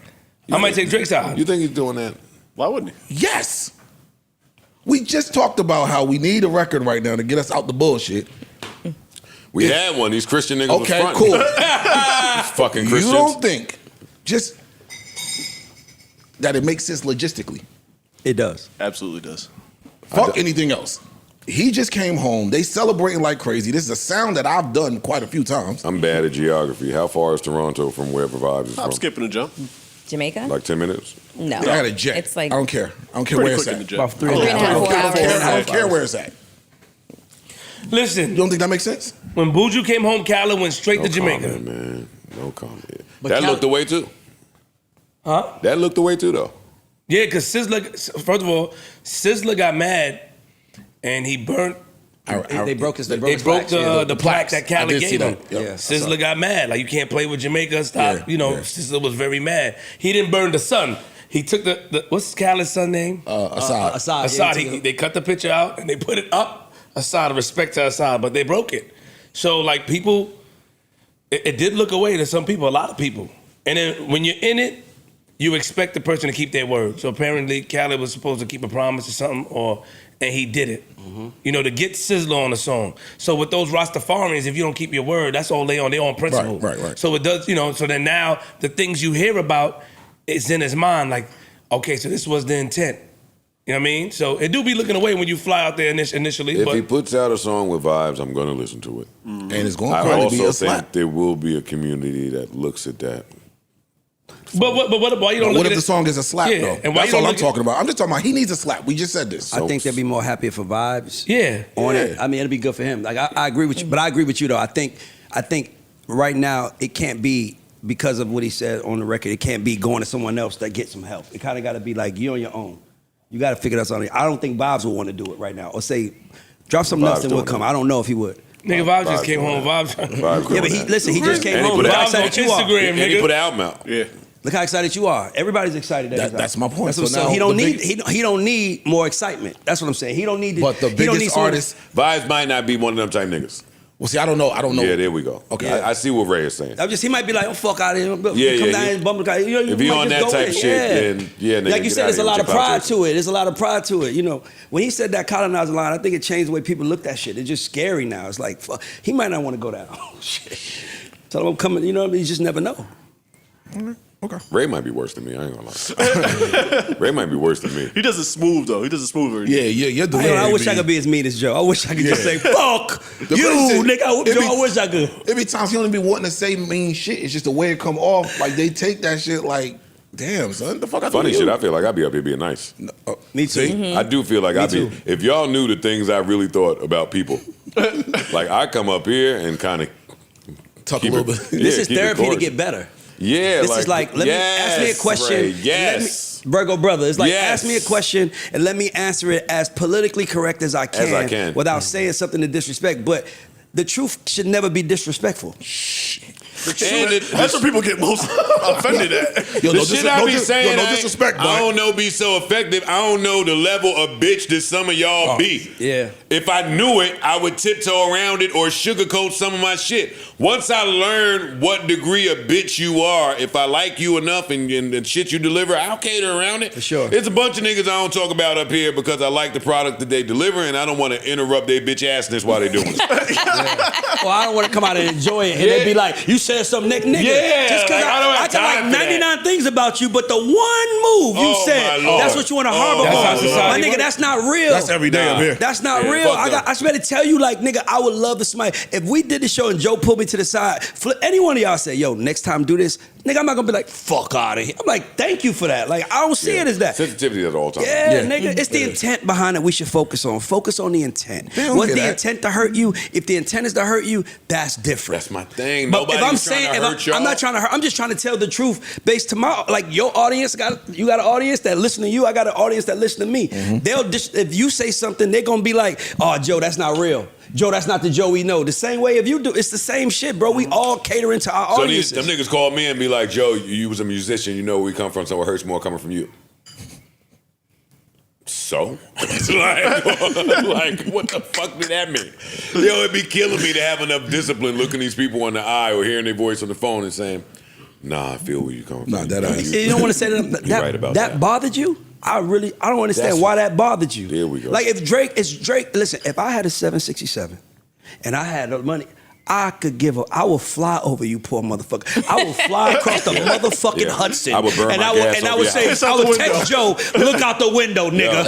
Speaker 7: I might take Drake's side.
Speaker 2: You think he's doing that?
Speaker 4: Why wouldn't he?
Speaker 3: Yes. We just talked about how we need a record right now to get us out the bullshit.
Speaker 2: We had one. These Christian niggas was
Speaker 3: Okay,
Speaker 2: fronting.
Speaker 3: cool.
Speaker 2: Fucking
Speaker 3: You
Speaker 2: Christians.
Speaker 3: don't think just that it makes sense logistically?
Speaker 5: It does.
Speaker 4: Absolutely does.
Speaker 3: Fuck anything else. He just came home. They celebrating like crazy. This is a sound that I've done quite a few times.
Speaker 2: I'm bad at geography. How far is Toronto from wherever Vibes is
Speaker 4: I'm
Speaker 2: from?
Speaker 4: skipping a jump.
Speaker 6: Jamaica?
Speaker 2: Like 10 minutes?
Speaker 6: No.
Speaker 3: I got a jet.
Speaker 6: It's like
Speaker 3: I don't care. I don't care
Speaker 4: Pretty
Speaker 3: where it's
Speaker 4: quick in
Speaker 3: at.
Speaker 4: the jet.
Speaker 5: About 3
Speaker 6: 3.5, 4 hours.
Speaker 3: I don't care where it's at.
Speaker 7: Listen,
Speaker 3: You don't think that makes sense?
Speaker 7: when Buju came home, Khaled went straight
Speaker 2: No
Speaker 7: to Jamaica.
Speaker 2: comment, man. No comment.
Speaker 5: But
Speaker 2: That
Speaker 5: Khaled-
Speaker 2: looked the way too.
Speaker 7: Huh?
Speaker 2: That looked the way too, though.
Speaker 7: Yeah, because Sizzler, first of all, Sizzler got mad and he burnt.
Speaker 5: They broke his.
Speaker 7: They broke the plaque that
Speaker 3: I
Speaker 7: Khaled
Speaker 3: did
Speaker 7: gave
Speaker 3: see
Speaker 7: him.
Speaker 3: that. Yep.
Speaker 5: Yeah.
Speaker 7: Sizzler got mad. Like, you can't play with Jamaica. Stop.
Speaker 3: Yeah,
Speaker 7: You know,
Speaker 3: yeah.
Speaker 7: Sizzler was very mad. He didn't burn the son. He took the what's Khaled's son name?
Speaker 3: Assad.
Speaker 7: Assad.
Speaker 5: Yeah,
Speaker 7: They cut the picture out and they put it up. Assad, respect to Assad, but they broke it. So, like, people, it did look away to some people, a lot of people. And then when you're in it, you expect the person to keep their word. So apparently Khaled was supposed to keep a promise or something, and he did it. You know, to get Sizzler on the song. So with those Rastafarians, if you don't keep your word, that's all they on. They on principle.
Speaker 3: Right.
Speaker 7: So it does, you know. So then now the things you hear about, it's in his mind. Like, okay, so this was the intent. You know what I mean? So it do be looking away when you fly out there initially.
Speaker 2: If
Speaker 7: but
Speaker 2: he puts out a song with Vibes, I'm going to listen to it.
Speaker 3: And it's going
Speaker 2: I
Speaker 3: to probably be
Speaker 2: also
Speaker 3: a slap.
Speaker 2: think there will be a community that looks at that.
Speaker 7: what? Why you don't look
Speaker 3: What
Speaker 7: at
Speaker 3: if
Speaker 7: it?
Speaker 3: the song is a slap,
Speaker 7: Yeah,
Speaker 3: though?
Speaker 7: and why
Speaker 3: That's
Speaker 7: you don't
Speaker 3: all I'm
Speaker 7: look at-
Speaker 3: talking about. I'm just talking about he needs a slap. We just said this.
Speaker 5: I think they'd be more happier for Vibes.
Speaker 7: Yeah.
Speaker 5: On it.
Speaker 3: Yeah.
Speaker 5: I mean, it'd be good for him. Like I agree with you, but I agree with you though. I think right now it can't be because of what he said on the record. It can't be going to someone else that gets some help. It kind of got to be like you on your own. You got to figure that out. I don't think Vibes would want to do it right now, or say drop something else
Speaker 2: Vibes
Speaker 5: and we'll
Speaker 2: doing
Speaker 5: come.
Speaker 2: it.
Speaker 5: I don't know if he would.
Speaker 7: Nigga, Vibes just
Speaker 2: Vibes
Speaker 7: came
Speaker 2: doing
Speaker 7: home.
Speaker 2: that.
Speaker 7: Vibes.
Speaker 2: Vibes
Speaker 5: Yeah, but
Speaker 2: doing that.
Speaker 5: listen, he just came
Speaker 2: And he
Speaker 5: home.
Speaker 2: put
Speaker 5: Look
Speaker 2: it
Speaker 5: how
Speaker 2: out
Speaker 5: excited you are.
Speaker 7: Instagram,
Speaker 2: And he
Speaker 7: nigga.
Speaker 2: put an album out.
Speaker 4: Yeah.
Speaker 5: Look how excited you are. Everybody's excited.
Speaker 3: That's my point.
Speaker 5: That's what
Speaker 3: So
Speaker 5: I'm saying.
Speaker 3: now
Speaker 5: He don't
Speaker 3: the
Speaker 5: need.
Speaker 3: big-
Speaker 5: He don't need more excitement. That's what I'm saying. He don't need.
Speaker 3: But the
Speaker 5: he don't need
Speaker 3: biggest
Speaker 5: someone-
Speaker 3: artist.
Speaker 2: Vibes might not be one of them type niggas.
Speaker 3: Well, see, I don't know.
Speaker 2: Yeah, there we go.
Speaker 3: Okay.
Speaker 2: I see what Ray is saying.
Speaker 5: He might be like, oh, fuck out of here.
Speaker 2: Yeah,
Speaker 5: Come
Speaker 2: yeah,
Speaker 5: down
Speaker 2: yeah.
Speaker 5: and bump the car. You
Speaker 2: If he
Speaker 5: might
Speaker 2: on
Speaker 5: just
Speaker 2: that
Speaker 5: go
Speaker 2: type
Speaker 5: in.
Speaker 2: shit, then, yeah, nigga,
Speaker 5: Like you
Speaker 2: get
Speaker 5: said,
Speaker 2: out
Speaker 5: there's a
Speaker 2: here
Speaker 5: lot
Speaker 2: with
Speaker 5: of
Speaker 2: your
Speaker 5: pride
Speaker 2: politics.
Speaker 5: to it. There's a lot of pride to it. You know, when he said that colonizer line, I think it changed the way people look at shit. It's just scary now. It's like, fuck, he might not want to go down. Oh, shit. Tell him I'm coming. You know what I mean? You just never know.
Speaker 3: Okay.
Speaker 2: Ray might be worse than me. I ain't gonna lie. Ray might be worse than me.
Speaker 4: He does it smooth though. He does it smoother.
Speaker 3: Yeah, you're doing
Speaker 5: I wish I could be as mean as Joe. I wish I could just say, fuck you, nigga. I wish I could.
Speaker 3: Every time he only be wanting to say mean shit. It's just the way it come off. Like they take that shit like, damn, son, the fuck I
Speaker 2: Funny
Speaker 3: do
Speaker 2: shit,
Speaker 3: you?
Speaker 2: I feel like I'd be up here being nice.
Speaker 5: Me too.
Speaker 3: See?
Speaker 2: I do feel like I'd be.
Speaker 5: too.
Speaker 2: If y'all knew the things I really thought about people, like I come up here and kind of
Speaker 3: Talk a little bit.
Speaker 5: This is therapy to get better.
Speaker 2: Yeah,
Speaker 5: This is like, let me ask me a question.
Speaker 2: Ray,
Speaker 5: and
Speaker 2: yes.
Speaker 5: Virgo brother, it's like
Speaker 2: Yes.
Speaker 5: ask me a question and let me answer it as politically correct as I can, without saying something to disrespect. But the truth should never be disrespectful.
Speaker 4: That's where people get most offended at.
Speaker 3: Yo,
Speaker 2: The shit I be saying,
Speaker 3: no disrespect,
Speaker 2: I don't know be so effective. I don't know the level of bitch that some of y'all be.
Speaker 5: Yeah.
Speaker 2: If I knew it, I would tiptoe around it or sugarcoat some of my shit. Once I learn what degree of bitch you are, if I like you enough and shit you deliver, I'll cater around it.
Speaker 5: For sure.
Speaker 2: There's a bunch of niggas I don't talk about up here because I like the product that they deliver and I don't want to interrupt their bitch assness while they doing it.
Speaker 5: Well, I don't want to come out and enjoy it. And they be like, you said some nigga.
Speaker 2: Yeah,
Speaker 5: Just because
Speaker 2: like, I don't have
Speaker 5: I can
Speaker 2: time
Speaker 5: like
Speaker 2: for that.
Speaker 5: 99 things about you, but the one move you
Speaker 2: Oh,
Speaker 5: said,
Speaker 2: my Lord.
Speaker 5: that's what you want to harbor
Speaker 7: That's how
Speaker 5: on.
Speaker 7: society
Speaker 5: My nigga,
Speaker 7: works.
Speaker 5: that's not real.
Speaker 3: That's every day up here.
Speaker 5: That's not
Speaker 2: Yeah,
Speaker 5: real.
Speaker 2: fuck them.
Speaker 5: I should better tell you, like, nigga, I would love to somebody. If we did the show and Joe pulled me to the side, any one of y'all say, yo, next time do this, Nigga, I'm not gonna be like, fuck out of here. I'm like, thank you for that. Like, I don't see it as that.
Speaker 2: Sensitivity at all times.
Speaker 5: Yeah, nigga, it's the intent behind it we should focus on. Focus on the intent. Was the intent to hurt you? If the intent is to hurt you, that's different.
Speaker 2: That's my thing.
Speaker 5: But if I'm
Speaker 2: saying,
Speaker 5: I'm not trying to hurt, I'm just trying to tell the truth based to my, like your audience, you got an audience that listen to you, I got an audience that listen to me. If you say something, they're gonna be like, oh, Joe, that's not real. Joe, that's not the Joe we know. The same way if you do, it's the same shit, bro. We all catering to our audiences.
Speaker 2: So them niggas call me and be like, Joe, you was a musician, you know where we come from, so it hurts more coming from you. So? like, what the fuck did that mean? Yo, it'd be killing me to have enough discipline looking these people in the eye or hearing their voice on the phone and saying, nah, I feel where you coming from.
Speaker 3: Nah, that
Speaker 5: you don't want to say that.
Speaker 2: You're right about that.
Speaker 5: Bothered you? I don't understand why that bothered you.
Speaker 2: Here we go.
Speaker 5: Like if Drake, listen, if I had a 767 and I had the money, I will fly over you, poor motherfucker. I will fly across the motherfucking Hudson.
Speaker 2: I would burn my gas
Speaker 5: I would say, I would text Joe, look out the window, nigga.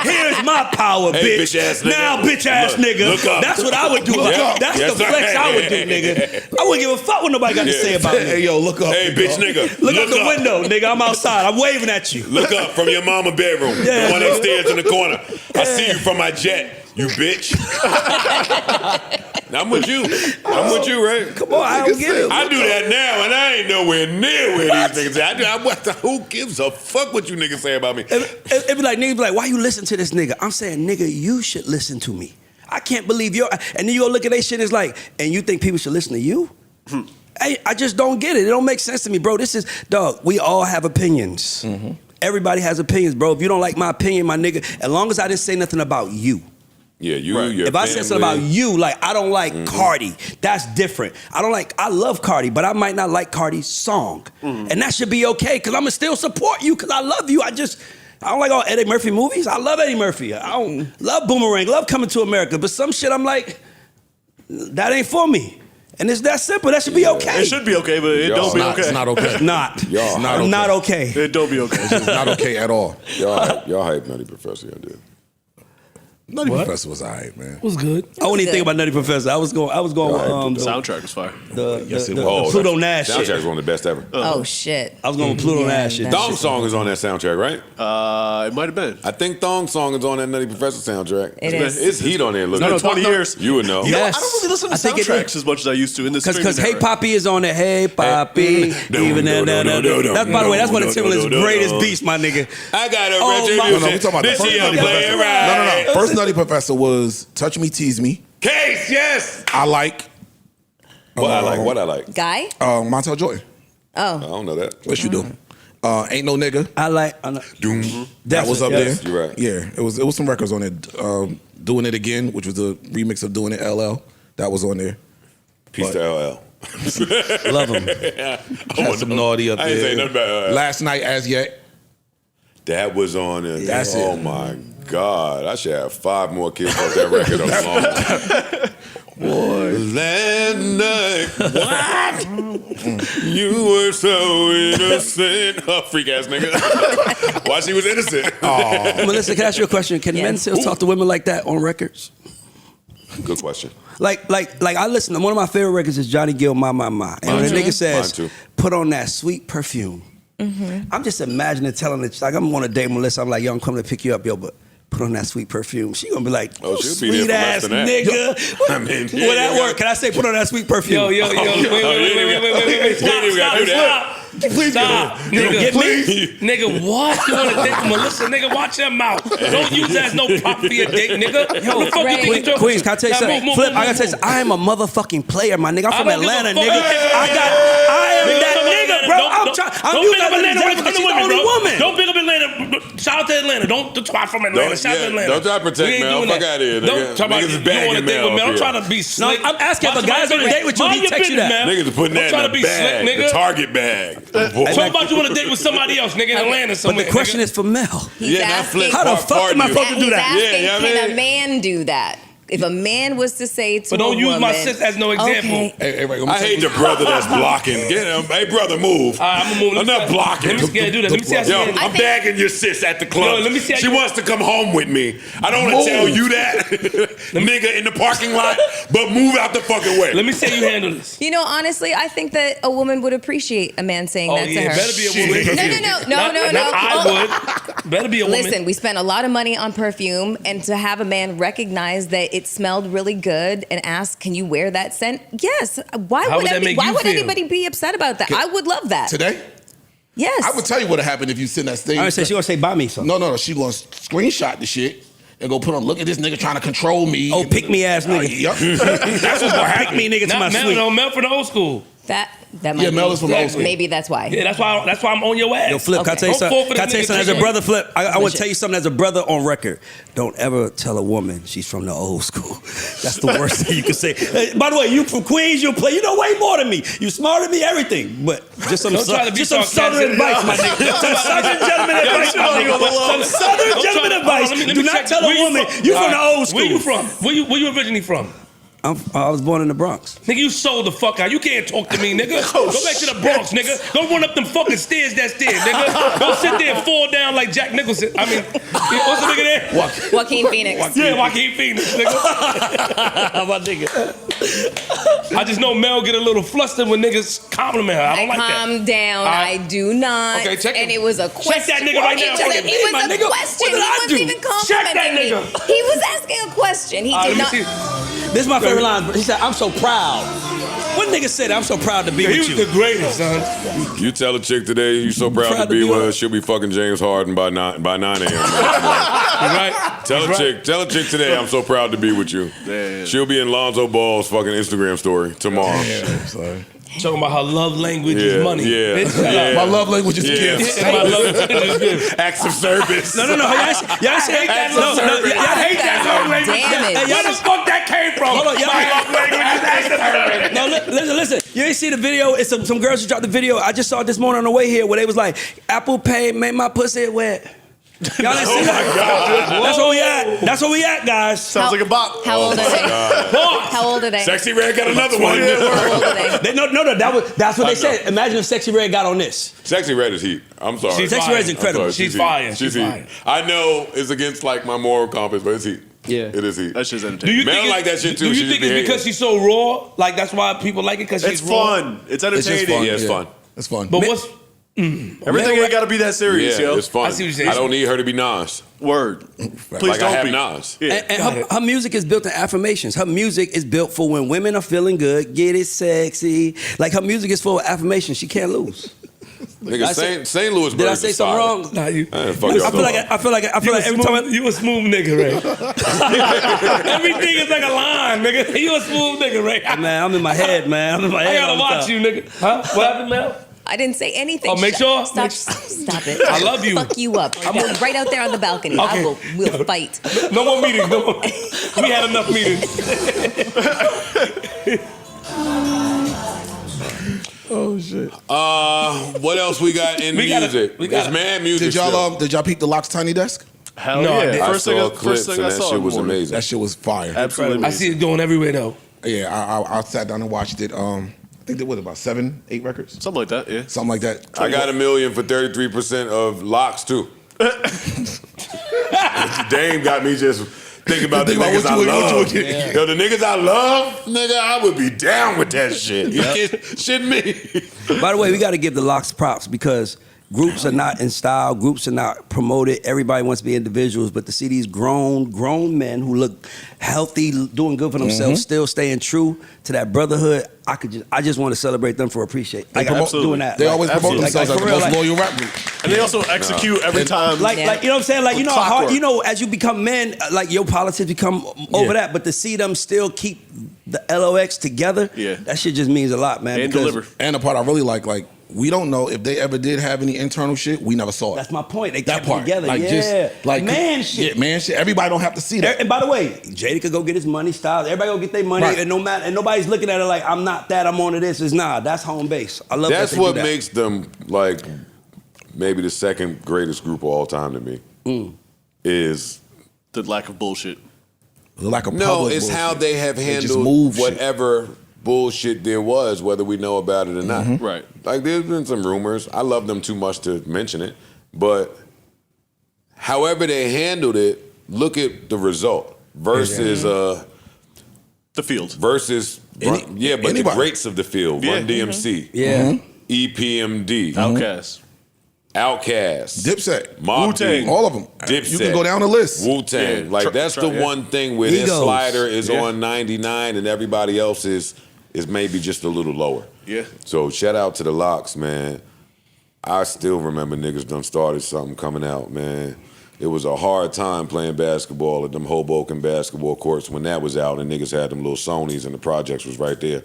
Speaker 5: Here's my power, bitch.
Speaker 2: Bitch-ass nigga.
Speaker 5: Now, bitch ass nigga.
Speaker 2: Look up.
Speaker 5: That's what I would do. That's the flex I would do, nigga. I wouldn't give a fuck what nobody got to say about me.
Speaker 3: Hey, yo, look up.
Speaker 2: Hey, bitch nigga.
Speaker 5: Look out the window, nigga. I'm outside. I'm waving at you.
Speaker 2: Look up from your mama bedroom. The one upstairs in the corner. I see you from my jet. You bitch. I'm with you. I'm with you, right?
Speaker 5: Come on, I don't get it.
Speaker 2: I do that now, and I ain't nowhere near where these niggas at. Who gives a fuck what you niggas say about me?
Speaker 5: It be like, niggas be like, why you listen to this nigga? I'm saying, nigga, you should listen to me. I can't believe you're... And then you go look at that shit, it's like, and you think people should listen to you? I just don't get it. It don't make sense to me, bro. This is... Dog, we all have opinions. Everybody has opinions, bro. If you don't like my opinion, my nigga, as long as I didn't say nothing about you.
Speaker 2: Yeah, your
Speaker 5: if I said something about you, like I don't like Cardi, that's different. I love Cardi, but I might not like Cardi's song. And that should be okay, because I'ma still support you, because I love you. I don't like all Eddie Murphy movies. I love Eddie Murphy. I don't love Boomerang, love Coming to America, but some shit I'm like, that ain't for me. And it's that simple. That should be okay.
Speaker 4: It should be okay, but it don't be okay.
Speaker 3: It's not okay.
Speaker 5: Not okay.
Speaker 4: It don't be okay.
Speaker 3: It's not okay at all.
Speaker 2: Y'all hype Nutty Professor, y'all did.
Speaker 3: Nutty Professor was alright, man.
Speaker 5: It was good. I wouldn't even think about Nutty Professor. I was going
Speaker 4: the soundtrack was fire.
Speaker 5: The Pluto Nash shit.
Speaker 2: Soundtrack is one of the best ever.
Speaker 6: Oh shit.
Speaker 5: I was going with Pluto Nash shit.
Speaker 2: Thong Song is on that soundtrack, right?
Speaker 4: It might have been.
Speaker 2: I think Thong Song is on that Nutty Professor soundtrack.
Speaker 6: It is.
Speaker 2: It's heat on there. Look,
Speaker 4: No, 20 years.
Speaker 2: You would know.
Speaker 5: Yes.
Speaker 4: I don't really listen to
Speaker 5: I think it
Speaker 4: soundtracks
Speaker 5: is.
Speaker 4: as much as I used to in this
Speaker 5: Because Hey Poppy is on there. Hey Poppy. Even By the way, that's one of Timberland's greatest beats, my nigga.
Speaker 2: I got a
Speaker 3: we talking about
Speaker 2: this
Speaker 3: the first
Speaker 2: here
Speaker 3: Nutty
Speaker 2: play
Speaker 3: Professor.
Speaker 2: right.
Speaker 3: No. First Nutty Professor was Touch Me, Tease Me.
Speaker 2: Case, yes.
Speaker 3: I like.
Speaker 2: What I like.
Speaker 6: Guy?
Speaker 3: Montel Jordan.
Speaker 2: I don't know that.
Speaker 3: What you do? Ain't No Nigga.
Speaker 5: I like.
Speaker 2: Doom.
Speaker 3: That was up there.
Speaker 2: You're right.
Speaker 3: Yeah, it was some records on there. Doing It Again, which was the remix of Doing It LL. That was on there.
Speaker 2: Peace to LL.
Speaker 5: Love him.
Speaker 3: Had some naughty up there.
Speaker 2: I ain't say nothing about
Speaker 3: Last Night As Yet.
Speaker 2: That was on there.
Speaker 3: That's
Speaker 2: oh
Speaker 3: it.
Speaker 2: my God. I should have 5 more kids off that record alone. Boy. Last night. What? You were so innocent. Oh, freak ass nigga. Why she was innocent?
Speaker 5: Melissa, can I ask you a question? Can men still talk to women like that on records?
Speaker 2: Good question.
Speaker 5: Like I listen to one of my favorite records is Johnny Gill, My. And when the nigga says, put on that sweet perfume. I'm just imagining telling it, like I'm on a date with Melissa, I'm like, yo, I'm coming to pick you up, yo, but put on that sweet perfume. She gonna be like,
Speaker 2: she'll be
Speaker 5: sweet
Speaker 2: there for less
Speaker 5: ass
Speaker 2: than that.
Speaker 5: nigga.
Speaker 2: I mean,
Speaker 5: Will that work? Can I say put on that sweet perfume?
Speaker 7: Yo, wait. Stop.
Speaker 5: Please
Speaker 7: stop. Nigga, nigga, what? You want to date Melissa? Nigga, watch your mouth. Don't use that as no prop for your date, nigga. Yo, the fuck you think you're
Speaker 5: Queens, can I tell you something? Flip, I gotta tell you something. I am a motherfucking player, my nigga. I'm from Atlanta, nigga. I am that nigga, bro. I'm
Speaker 7: don't pick up Atlanta
Speaker 5: using
Speaker 7: right from
Speaker 5: that
Speaker 7: the
Speaker 5: she's the
Speaker 7: women,
Speaker 5: only
Speaker 7: bro.
Speaker 5: woman.
Speaker 7: Don't pick up Atlanta. Shout out to Atlanta. Don't twat from Atlanta. Shout out to Atlanta.
Speaker 2: Don't try to protect me. Fuck out of here, nigga.
Speaker 7: Don't talk about
Speaker 2: niggas is
Speaker 7: you want to
Speaker 2: bagging
Speaker 7: date with me.
Speaker 2: mail
Speaker 7: I'm
Speaker 2: up
Speaker 7: trying
Speaker 2: here.
Speaker 7: to be
Speaker 5: No,
Speaker 7: slick.
Speaker 5: I'm asking if a guy's on a date with you, he text you that.
Speaker 2: Niggas are putting that in the bag, the Target bag.
Speaker 7: Talk about you want to date with somebody else, nigga, in Atlanta somewhere.
Speaker 5: But the question is for Mel.
Speaker 6: He's
Speaker 2: not
Speaker 6: asking,
Speaker 2: flip.
Speaker 5: How the fuck am I supposed to do
Speaker 6: he's
Speaker 5: that?
Speaker 6: asking,
Speaker 2: Yeah,
Speaker 6: can a man do that? If a man was to say to
Speaker 7: But don't
Speaker 6: a
Speaker 7: use
Speaker 6: woman,
Speaker 7: my sis as no example.
Speaker 6: Okay.
Speaker 3: Hey, Ray,
Speaker 2: I hate the brother that's blocking. Get him. Hey, brother, move.
Speaker 7: I'm gonna move.
Speaker 2: Enough blocking.
Speaker 7: Let me see how you do that. Let me see how
Speaker 2: Yo,
Speaker 7: you
Speaker 2: I'm bagging your sis at the club.
Speaker 7: Yo, let me see how
Speaker 2: she
Speaker 7: you-
Speaker 2: wants to come home with me. I don't want to tell you that, nigga, in the parking lot, but move out the fucking way.
Speaker 7: Let me see how you handle this.
Speaker 6: You know, honestly, I think that a woman would appreciate a man saying
Speaker 7: Oh
Speaker 6: that
Speaker 7: yeah,
Speaker 6: to her.
Speaker 7: better be a woman.
Speaker 6: No.
Speaker 7: I would. Better be a woman.
Speaker 6: Listen, we spent a lot of money on perfume, and to have a man recognize that it smelled really good and ask, "Can you wear that scent?" Yes. Why
Speaker 7: How
Speaker 6: would
Speaker 7: would that make
Speaker 6: why
Speaker 7: you
Speaker 6: would
Speaker 7: feel?
Speaker 6: anybody be upset about that? I would love that.
Speaker 3: Today,
Speaker 6: Yes.
Speaker 3: I would tell you what would happen if you send that thing.
Speaker 5: I say she gonna say buy me something.
Speaker 3: No. She gonna screenshot the shit and go put on. Look at this nigga trying to control me.
Speaker 5: Oh, pick me ass nigga.
Speaker 3: Yup. That's what's gonna happen.
Speaker 5: Pick me nigga to my
Speaker 7: Not Mel,
Speaker 5: suite.
Speaker 7: no, Mel from the old school.
Speaker 6: That might
Speaker 3: Yeah, Mel
Speaker 6: be.
Speaker 3: is from old school.
Speaker 6: Maybe that's why.
Speaker 7: Yeah, that's why I'm on your ass.
Speaker 5: Yo, Flip, can I tell you
Speaker 7: Don't fall
Speaker 5: something?
Speaker 7: for
Speaker 5: Can I
Speaker 7: this
Speaker 5: tell you
Speaker 7: nigga
Speaker 5: something as a
Speaker 7: chicken.
Speaker 5: brother, Flip? I want to tell you something as a brother on record. Don't ever tell a woman she's from the old school. That's the worst thing you can say. By the way, you from Queens, you play. You know way more than me. You smarter than me, everything. But just some
Speaker 7: Don't try to be
Speaker 5: just some southern
Speaker 7: sarcastic.
Speaker 5: advice, my nigga. Some southern gentleman advice, my nigga. Some southern gentleman advice. Do not tell a woman you from the old school.
Speaker 7: Where you from? Where you originally from?
Speaker 5: I was born in the Bronx.
Speaker 7: Nigga, you sold the fuck out. You can't talk to me, nigga. Go back to the Bronx, nigga. Go run up them fucking stairs that's there, nigga. Don't sit there and fall down like Jack Nicholson. I mean, what's the nigga there?
Speaker 6: Joaquin Phoenix.
Speaker 7: Yeah, Joaquin Phoenix, nigga.
Speaker 5: My nigga.
Speaker 7: I just know Mel get a little flustered when niggas compliment her. I don't like that.
Speaker 6: Calm down. I do not.
Speaker 7: Okay, check
Speaker 6: and
Speaker 7: him.
Speaker 6: it was a question.
Speaker 7: Check that nigga right now.
Speaker 6: It was
Speaker 5: My
Speaker 6: a
Speaker 5: nigga,
Speaker 6: question.
Speaker 5: what did I
Speaker 6: He
Speaker 5: do?
Speaker 6: wasn't even
Speaker 7: Check that
Speaker 6: complimenting me.
Speaker 7: nigga.
Speaker 6: He was asking a question. He did
Speaker 7: Let
Speaker 6: not.
Speaker 7: me see.
Speaker 5: This is my favorite line. He said, "I'm so proud." What nigga said, "I'm so proud to be
Speaker 7: He
Speaker 5: with
Speaker 7: was
Speaker 5: you"?
Speaker 7: the greatest, son.
Speaker 2: You tell a chick today you so proud to be with her, she'll be fucking James Harden by 9 a.m.
Speaker 7: You right?
Speaker 2: Tell a chick today I'm so proud to be with you.
Speaker 4: Yeah.
Speaker 2: She'll be in Lonzo Ball's fucking Instagram story tomorrow.
Speaker 7: Talking about her love language is money.
Speaker 2: Yeah.
Speaker 7: Bitch,
Speaker 2: Yeah.
Speaker 3: My love language is
Speaker 2: Yeah.
Speaker 3: gifts.
Speaker 7: my love language is good.
Speaker 2: Acts of service.
Speaker 5: No. Y'all hate that.
Speaker 7: love language. I hate that love language.
Speaker 6: Damn it.
Speaker 5: Hey,
Speaker 7: Where the fuck that came from?
Speaker 5: Hold on, y'all-
Speaker 7: My love language is acts of service.
Speaker 5: No, listen. You ain't see the video? It's some girls who dropped the video. I just saw it this morning on the way here where they was like, "Apple Pay made my pussy wet." Y'all didn't see that? That's where we at. That's where we at, guys.
Speaker 4: Sounds like a bop.
Speaker 6: How old are they? How old are they?
Speaker 2: Sexy Red got another one.
Speaker 6: How old are they?
Speaker 5: That's what they said. Imagine if Sexy Red got on this.
Speaker 2: Sexy Red is heat. I'm sorry.
Speaker 7: She's
Speaker 5: Sexy
Speaker 7: fire.
Speaker 5: Red's incredible.
Speaker 2: I'm sorry,
Speaker 7: She's
Speaker 2: heat.
Speaker 7: fire.
Speaker 2: She's
Speaker 7: She's
Speaker 2: heat.
Speaker 7: fire.
Speaker 2: I know it's against like my moral compass, but it's heat.
Speaker 5: Yeah.
Speaker 2: It is heat.
Speaker 4: That shit's
Speaker 7: Do
Speaker 4: entertaining.
Speaker 7: you
Speaker 2: Man,
Speaker 7: think
Speaker 2: I like that shit too.
Speaker 7: Do
Speaker 2: She
Speaker 7: you
Speaker 2: just
Speaker 7: think it's
Speaker 2: behaves.
Speaker 7: because she's so raw? Like that's why people like it because she's
Speaker 4: It's
Speaker 7: raw?
Speaker 4: fun. It's
Speaker 3: It's just
Speaker 4: entertaining.
Speaker 3: fun.
Speaker 2: Yeah, it's fun.
Speaker 3: It's fun.
Speaker 7: But what's
Speaker 4: Everything ain't got to be that serious,
Speaker 2: Yeah,
Speaker 4: yo.
Speaker 2: it's fun.
Speaker 7: I see what you're saying.
Speaker 2: I don't need her to be Nas.
Speaker 4: Word. Please
Speaker 2: Like
Speaker 4: don't
Speaker 2: I have
Speaker 4: be.
Speaker 2: Nas.
Speaker 4: Yeah.
Speaker 5: And her music is built on affirmations. Her music is built for when women are feeling good, get it sexy. Like her music is full of affirmations. She can't lose.
Speaker 2: Nigga, St. Louis
Speaker 5: Did I
Speaker 2: birds
Speaker 5: say
Speaker 2: is
Speaker 5: something
Speaker 2: fire.
Speaker 5: wrong?
Speaker 7: Nah, you.
Speaker 2: I feel
Speaker 5: I feel like every time
Speaker 7: You a smooth nigga, Ray. Everything is like a line, nigga. You a smooth nigga, Ray.
Speaker 5: man, I'm in my head, man. I'm in my
Speaker 7: I
Speaker 5: head.
Speaker 7: gotta
Speaker 5: all the
Speaker 7: watch
Speaker 5: time.
Speaker 7: you, nigga. Huh? What happened, Mel?
Speaker 6: I didn't say anything.
Speaker 7: Oh, make sure?
Speaker 6: Stop it.
Speaker 7: I love you.
Speaker 6: Fuck you up. I'm right out there on the balcony.
Speaker 7: Okay.
Speaker 6: We'll fight.
Speaker 7: No more meetings. No more. We had enough meetings.
Speaker 3: Oh shit.
Speaker 2: What else we got in
Speaker 7: We gotta-
Speaker 2: music?
Speaker 7: we gotta-
Speaker 2: It's mad music.
Speaker 3: Did y'all peep the LOX Tiny Desk?
Speaker 4: Hell
Speaker 7: No, I
Speaker 4: yeah.
Speaker 7: didn't.
Speaker 2: I
Speaker 4: First thing
Speaker 2: saw
Speaker 4: I
Speaker 2: clips and that
Speaker 4: saw
Speaker 2: shit
Speaker 4: in the
Speaker 2: was
Speaker 4: morning.
Speaker 2: amazing.
Speaker 3: That shit was fire.
Speaker 4: Absolutely.
Speaker 7: I see it going everywhere though.
Speaker 3: Yeah, I sat down and watched it. I think there was about 7, 8 records,
Speaker 4: Something like that, yeah.
Speaker 3: something like that.
Speaker 2: I got $1 million for 33% of LOX too. Dame got me just thinking about the
Speaker 3: Think about
Speaker 2: niggas I
Speaker 3: what you
Speaker 2: love.
Speaker 3: would get.
Speaker 2: Yo, the niggas I love, nigga, I would be down with that shit. You shitting me?
Speaker 5: By the way, we got to give the LOX props because groups are not in style. Groups are not promoted. Everybody wants to be individuals, but to see these grown men who look healthy, doing good for themselves, still staying true to that brotherhood, I just want to celebrate them for appreciate. Like, I'm doing that.
Speaker 3: They
Speaker 5: Like,
Speaker 3: always promote
Speaker 4: absolutely.
Speaker 3: themselves
Speaker 5: Like,
Speaker 3: as the
Speaker 5: for real,
Speaker 3: most
Speaker 5: like-
Speaker 3: loyal rap group.
Speaker 4: And they also execute every time.
Speaker 5: Like,
Speaker 6: Yeah.
Speaker 5: like, you know what I'm saying? Like, you know how hard,
Speaker 4: Clockwork.
Speaker 5: you know, as you become men, like your politics become over that, but to see them still keep the LOX together,
Speaker 4: Yeah.
Speaker 5: that shit just means a lot, man.
Speaker 4: And
Speaker 5: because
Speaker 4: deliver.
Speaker 3: And the part I really like, we don't know if they ever did have any internal shit. We never saw it.
Speaker 5: That's my point. They
Speaker 3: that
Speaker 5: kept
Speaker 3: part
Speaker 5: it together.
Speaker 3: like
Speaker 5: yeah.
Speaker 3: just like
Speaker 5: man shit.
Speaker 3: Yeah, man shit. Everybody don't have to see that.
Speaker 5: And by the way, Jada could go get his money, Styles. Everybody go get their money,
Speaker 3: Right.
Speaker 5: and and nobody's looking at it like I'm not that. I'm on to this. It's nah. That's home base. I love
Speaker 2: That's
Speaker 5: that they
Speaker 2: what
Speaker 5: do that.
Speaker 2: makes them like maybe the second greatest group of all time to me. Is
Speaker 4: The lack of bullshit.
Speaker 3: Like a
Speaker 2: No,
Speaker 3: public
Speaker 2: it's
Speaker 3: bullshit.
Speaker 2: how they have
Speaker 3: They just
Speaker 2: handled
Speaker 3: move shit.
Speaker 2: whatever bullshit there was, whether we know about it or not.
Speaker 3: Mm-hmm.
Speaker 4: Right.
Speaker 2: Like there's been some rumors. I love them too much to mention it, but however they handled it, look at the result versus
Speaker 4: The field.
Speaker 2: versus the
Speaker 3: anybody.
Speaker 2: greats of the field.
Speaker 4: Yeah.
Speaker 2: Run DMC,
Speaker 5: Yeah.
Speaker 2: EPMD,
Speaker 4: Outcast.
Speaker 2: Outkast,
Speaker 3: Dipset,
Speaker 2: Mobb
Speaker 4: Wu-Tang.
Speaker 2: Deep,
Speaker 3: all of them.
Speaker 2: Dipset.
Speaker 3: You can go down the list.
Speaker 2: Wu-Tang.
Speaker 4: Yeah.
Speaker 2: Like that's the
Speaker 4: yeah.
Speaker 2: one thing where their
Speaker 5: Egos.
Speaker 2: slider is
Speaker 4: Yeah.
Speaker 2: on 99 and everybody else is maybe just a little lower.
Speaker 4: Yeah.
Speaker 2: So shout out to the LOX, man. I still remember niggas done started something coming out, man. It was a hard time playing basketball at them Hoboken basketball courts when that was out and niggas had them little Sonys and the projects was right there.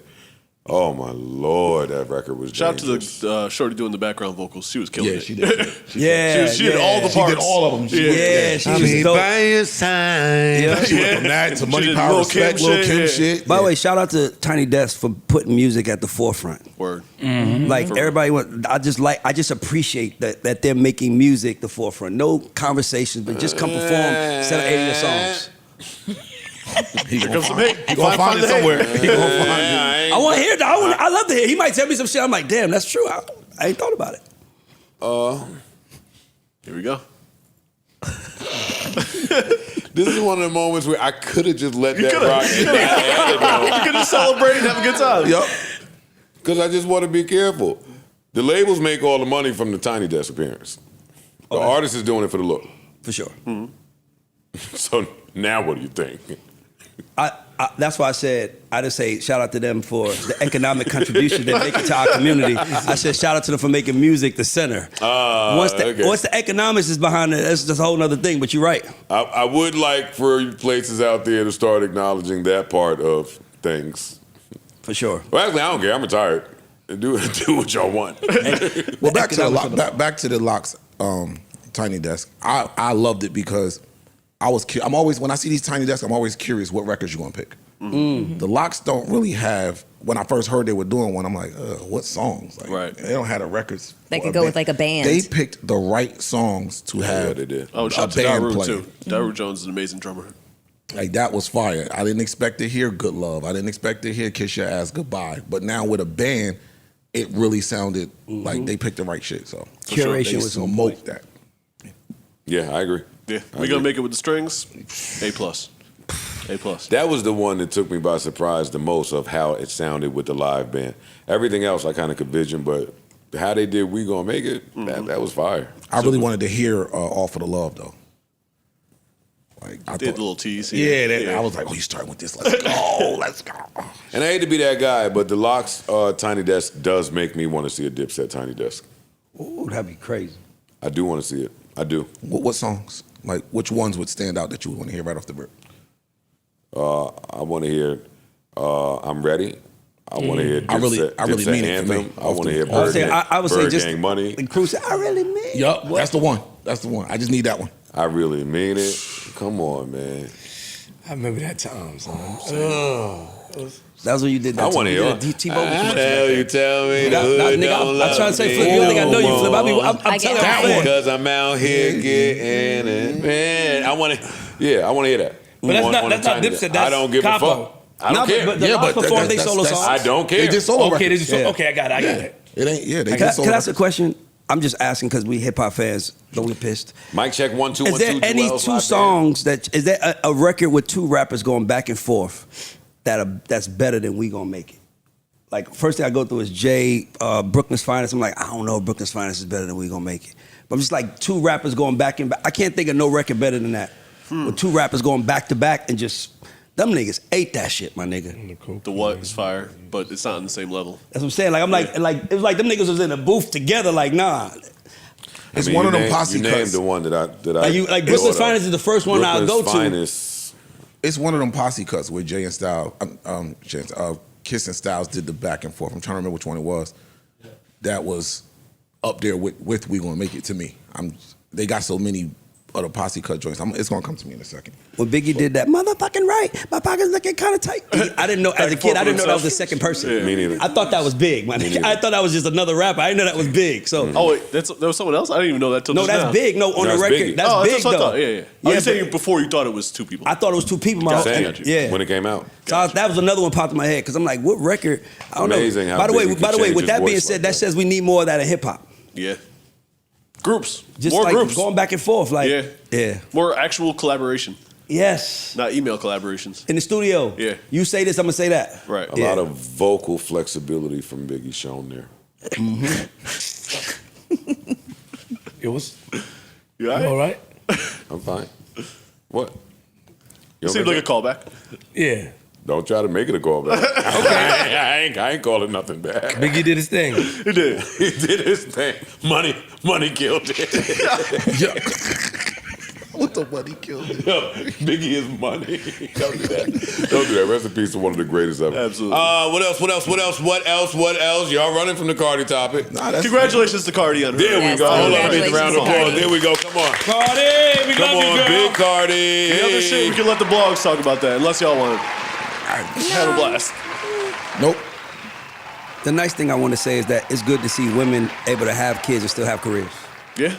Speaker 2: Oh my Lord, that record was
Speaker 4: Shout out to
Speaker 2: dangerous.
Speaker 4: the shorty doing the background vocals. She was killing
Speaker 3: Yeah,
Speaker 4: it.
Speaker 3: she did.
Speaker 5: Yeah.
Speaker 4: She did all the
Speaker 3: She
Speaker 4: parts.
Speaker 3: did all of them.
Speaker 5: Yeah, she was dope.
Speaker 2: your side.
Speaker 5: Yeah.
Speaker 3: She went from that to
Speaker 4: She
Speaker 3: Money,
Speaker 4: did
Speaker 3: Power,
Speaker 4: Lil'
Speaker 3: Respect,
Speaker 4: Kim
Speaker 3: Lil'
Speaker 4: shit,
Speaker 3: Kim
Speaker 4: yeah.
Speaker 3: shit.
Speaker 5: By the way, shout out to Tiny Desk for putting music at the forefront.
Speaker 4: Word.
Speaker 5: Like everybody, I just appreciate that they're making music the forefront. No conversations, but just come perform instead of 80 your songs.
Speaker 3: He
Speaker 4: Here comes some hate.
Speaker 3: He gonna find it somewhere. He gonna find it.
Speaker 5: I want to hear that. I love to hear. He might tell me some shit. I'm like, damn, that's true. I ain't thought about it.
Speaker 4: Here we go.
Speaker 2: This is one of the moments where I could have just let that
Speaker 4: coulda.
Speaker 2: rock.
Speaker 4: You could just celebrate and have a good time.
Speaker 3: Yup.
Speaker 2: Because I just want to be careful. The labels make all the money from the Tiny Desk appearance. The artist is doing it for the look.
Speaker 5: For sure.
Speaker 2: So now what do you think?
Speaker 5: That's why I said, I just say shout out to them for the economic contribution they make to our community. I said shout out to them for making music the center. Once the economics is behind it, that's just a whole other thing, but you're right.
Speaker 2: I would like for places out there to start acknowledging that part of things.
Speaker 5: For sure.
Speaker 2: Well, actually, I don't care. I'm retired. Do what y'all want.
Speaker 3: Well, back to the
Speaker 5: Economics
Speaker 3: back to the LOX Tiny Desk. I loved it because I'm always, when I see these Tiny Desks, I'm always curious what records you're gonna pick. The LOX don't really have. When I first heard they were doing one, I'm like, what songs? Like,
Speaker 4: Right.
Speaker 3: They don't have the records.
Speaker 6: They
Speaker 3: for
Speaker 6: could
Speaker 3: a
Speaker 6: go
Speaker 3: band.
Speaker 6: with like a band.
Speaker 3: They picked the right songs to have.
Speaker 2: Yeah, they did.
Speaker 4: Oh, shout out
Speaker 3: a
Speaker 4: to
Speaker 3: band
Speaker 4: Daru
Speaker 3: playing.
Speaker 4: too. Daru Jones is an amazing drummer.
Speaker 3: Like that was fire. I didn't expect to hear Good Love. I didn't expect to hear Kiss Your Ass Goodbye. But now with a band, it really sounded like they picked the right shit. So
Speaker 5: Curation
Speaker 3: they
Speaker 5: was on
Speaker 3: smoked that.
Speaker 2: Yeah, I agree.
Speaker 4: Yeah,
Speaker 2: I
Speaker 4: we gonna
Speaker 2: agree.
Speaker 4: make it with the strings. A plus. A plus.
Speaker 2: That was the one that took me by surprise the most of how it sounded with the live band. Everything else I kind of could vision, but how they did We Gonna Make It, that was fire.
Speaker 3: I really wanted to hear All for the Love though. Like I
Speaker 4: Did a
Speaker 3: thought,
Speaker 4: little tease.
Speaker 3: yeah, I was like, oh, you starting with this? Let's go, let's go.
Speaker 2: And I hate to be that guy, but the LOX Tiny Desk does make me want to see a Dipset Tiny Desk.
Speaker 5: Ooh, that'd be crazy.
Speaker 2: I do want to see it. I do.
Speaker 3: What songs? Like which ones would stand out that you would want to hear right off the rip?
Speaker 2: I want to hear I'm Ready. I want to hear Dipset,
Speaker 3: I really
Speaker 2: Dipset
Speaker 3: mean it for
Speaker 2: Anthem.
Speaker 3: me.
Speaker 2: I want to hear
Speaker 5: I would
Speaker 2: Bird,
Speaker 5: say,
Speaker 2: Gang,
Speaker 5: I would say
Speaker 2: Bird
Speaker 5: just
Speaker 2: Gang Money.
Speaker 5: the crew said, I really mean.
Speaker 3: Yup, that's the one. That's the one. I just need that one.
Speaker 2: I really mean it. Come on, man.
Speaker 7: I remember that time, son.
Speaker 5: That was when you did that.
Speaker 2: I want to hear.
Speaker 5: You did a T-Bone
Speaker 2: How the
Speaker 5: commercial.
Speaker 2: hell you tell me?
Speaker 5: Nah,
Speaker 2: the hood
Speaker 5: nigga,
Speaker 2: don't
Speaker 5: I'm trying to say
Speaker 2: love
Speaker 5: Flip.
Speaker 2: me
Speaker 5: You don't think I know you,
Speaker 2: no
Speaker 5: Flip. I'm
Speaker 6: I
Speaker 5: telling
Speaker 6: get
Speaker 5: you,
Speaker 6: that
Speaker 5: I'm
Speaker 6: one.
Speaker 2: Because I'm out here getting it, man. I want to hear that.
Speaker 10: But that's
Speaker 2: On-
Speaker 10: not
Speaker 2: on the
Speaker 10: that's not
Speaker 2: Tiny
Speaker 10: Dipset.
Speaker 2: Desk.
Speaker 10: That's
Speaker 2: I don't give
Speaker 10: Capo.
Speaker 2: a fuck. I don't care.
Speaker 5: But the LOX performed their solo songs.
Speaker 2: I don't care.
Speaker 3: They did solo
Speaker 10: Okay,
Speaker 3: records.
Speaker 10: okay, I got it.
Speaker 3: It ain't. Yeah, they
Speaker 5: Can
Speaker 3: did
Speaker 5: I
Speaker 3: solo
Speaker 5: ask a
Speaker 3: records.
Speaker 5: question? I'm just asking because we hip hop fans don't get pissed.
Speaker 2: Mic check 1 2
Speaker 5: Is
Speaker 2: 1
Speaker 5: there
Speaker 2: 2.
Speaker 5: any two songs is there a record with two rappers going back and forth that's better than We Gonna Make It? Like first thing I go through is Jay, Brooklyn's Finest. I'm like, I don't know if Brooklyn's Finest is better than We Gonna Make It. But I'm just like two rappers going back and back. I can't think of no record better than that. With two rappers going back to back and just them niggas ate that shit, my nigga.
Speaker 4: The what is fire, but it's not on the same level.
Speaker 5: That's what I'm saying. Like I'm like it was like them niggas was in a booth together. Like nah.
Speaker 3: It's one of them posse
Speaker 2: You named
Speaker 3: cuts.
Speaker 2: the one that I
Speaker 5: Like Brooklyn's Finest is the first one I'll go to.
Speaker 2: Finest.
Speaker 3: It's one of them posse cuts where Jay and Styles, Kiss and Styles did the back and forth. I'm trying to remember which one it was. That was up there with We Gonna Make It to me. They got so many of the posse cut joints. It's gonna come to me in a second.
Speaker 5: When Biggie did that, motherfucking right, my pocket's looking kind of tight. I didn't know, as a kid, I didn't know that was the second person.
Speaker 2: Me neither.
Speaker 5: I thought that was Big, man. I thought that was just another rapper. I didn't know that was Big. So,
Speaker 4: Oh wait, that was someone else. I didn't even know that till
Speaker 5: no,
Speaker 4: just
Speaker 5: that's
Speaker 4: now.
Speaker 5: Big. No, on
Speaker 2: That's
Speaker 5: the record,
Speaker 2: Biggie.
Speaker 5: that's
Speaker 4: Oh,
Speaker 5: Big
Speaker 4: that's what I
Speaker 5: though.
Speaker 4: thought. Yeah.
Speaker 5: Yeah,
Speaker 4: Oh, you
Speaker 5: but-
Speaker 4: saying before you thought it was two people?
Speaker 5: I thought it was two people. My
Speaker 2: Saying,
Speaker 4: got you.
Speaker 5: yeah.
Speaker 2: when it came out.
Speaker 5: So that was another one popped in my head because I'm like, what record? I don't
Speaker 2: Amazing
Speaker 5: know.
Speaker 2: how
Speaker 5: By the way,
Speaker 2: Biggie could change
Speaker 5: with
Speaker 2: his
Speaker 5: that being
Speaker 2: voice
Speaker 5: said,
Speaker 2: like
Speaker 5: that
Speaker 2: that.
Speaker 5: says we need more of that in hip hop.
Speaker 4: Yeah. Groups.
Speaker 5: Just
Speaker 4: More
Speaker 5: like
Speaker 4: groups.
Speaker 5: going back and forth, like
Speaker 4: Yeah. More actual collaboration,
Speaker 5: yes,
Speaker 4: not email collaborations.
Speaker 5: in the studio.
Speaker 4: Yeah.
Speaker 5: You say this, I'm gonna say that.
Speaker 4: Right.
Speaker 2: A lot of vocal flexibility from Biggie shown there.
Speaker 7: It was
Speaker 4: You all right?
Speaker 7: all right.
Speaker 2: I'm fine. What? You
Speaker 4: Seemed like a callback.
Speaker 7: Yeah.
Speaker 2: Don't try to make it a call back. I ain't calling nothing back.
Speaker 7: Biggie did his thing.
Speaker 4: He did.
Speaker 2: He did his thing. Money killed it.
Speaker 3: What the money killed it?
Speaker 2: Yo, Biggie is money. Don't do that. Don't do that. Rest in peace to one of the greatest ever.
Speaker 4: Absolutely.
Speaker 2: What else? Y'all running from the Cardi topic.
Speaker 3: Nah, that's
Speaker 4: Congratulations to Cardi on her.
Speaker 2: There we
Speaker 6: Yes,
Speaker 2: go. Hold on, big
Speaker 6: congratulations
Speaker 2: round of
Speaker 6: to
Speaker 2: applause.
Speaker 6: Cardi.
Speaker 2: There we go. Come on.
Speaker 7: Cardi, we
Speaker 2: Come
Speaker 7: love you,
Speaker 2: on,
Speaker 7: girl.
Speaker 2: big Cardi.
Speaker 4: The other shit, we can let the blogs talk about that, unless y'all want to have a blast.
Speaker 3: Nope.
Speaker 5: The nice thing I want to say is that it's good to see women able to have kids and still have careers.
Speaker 4: Yeah.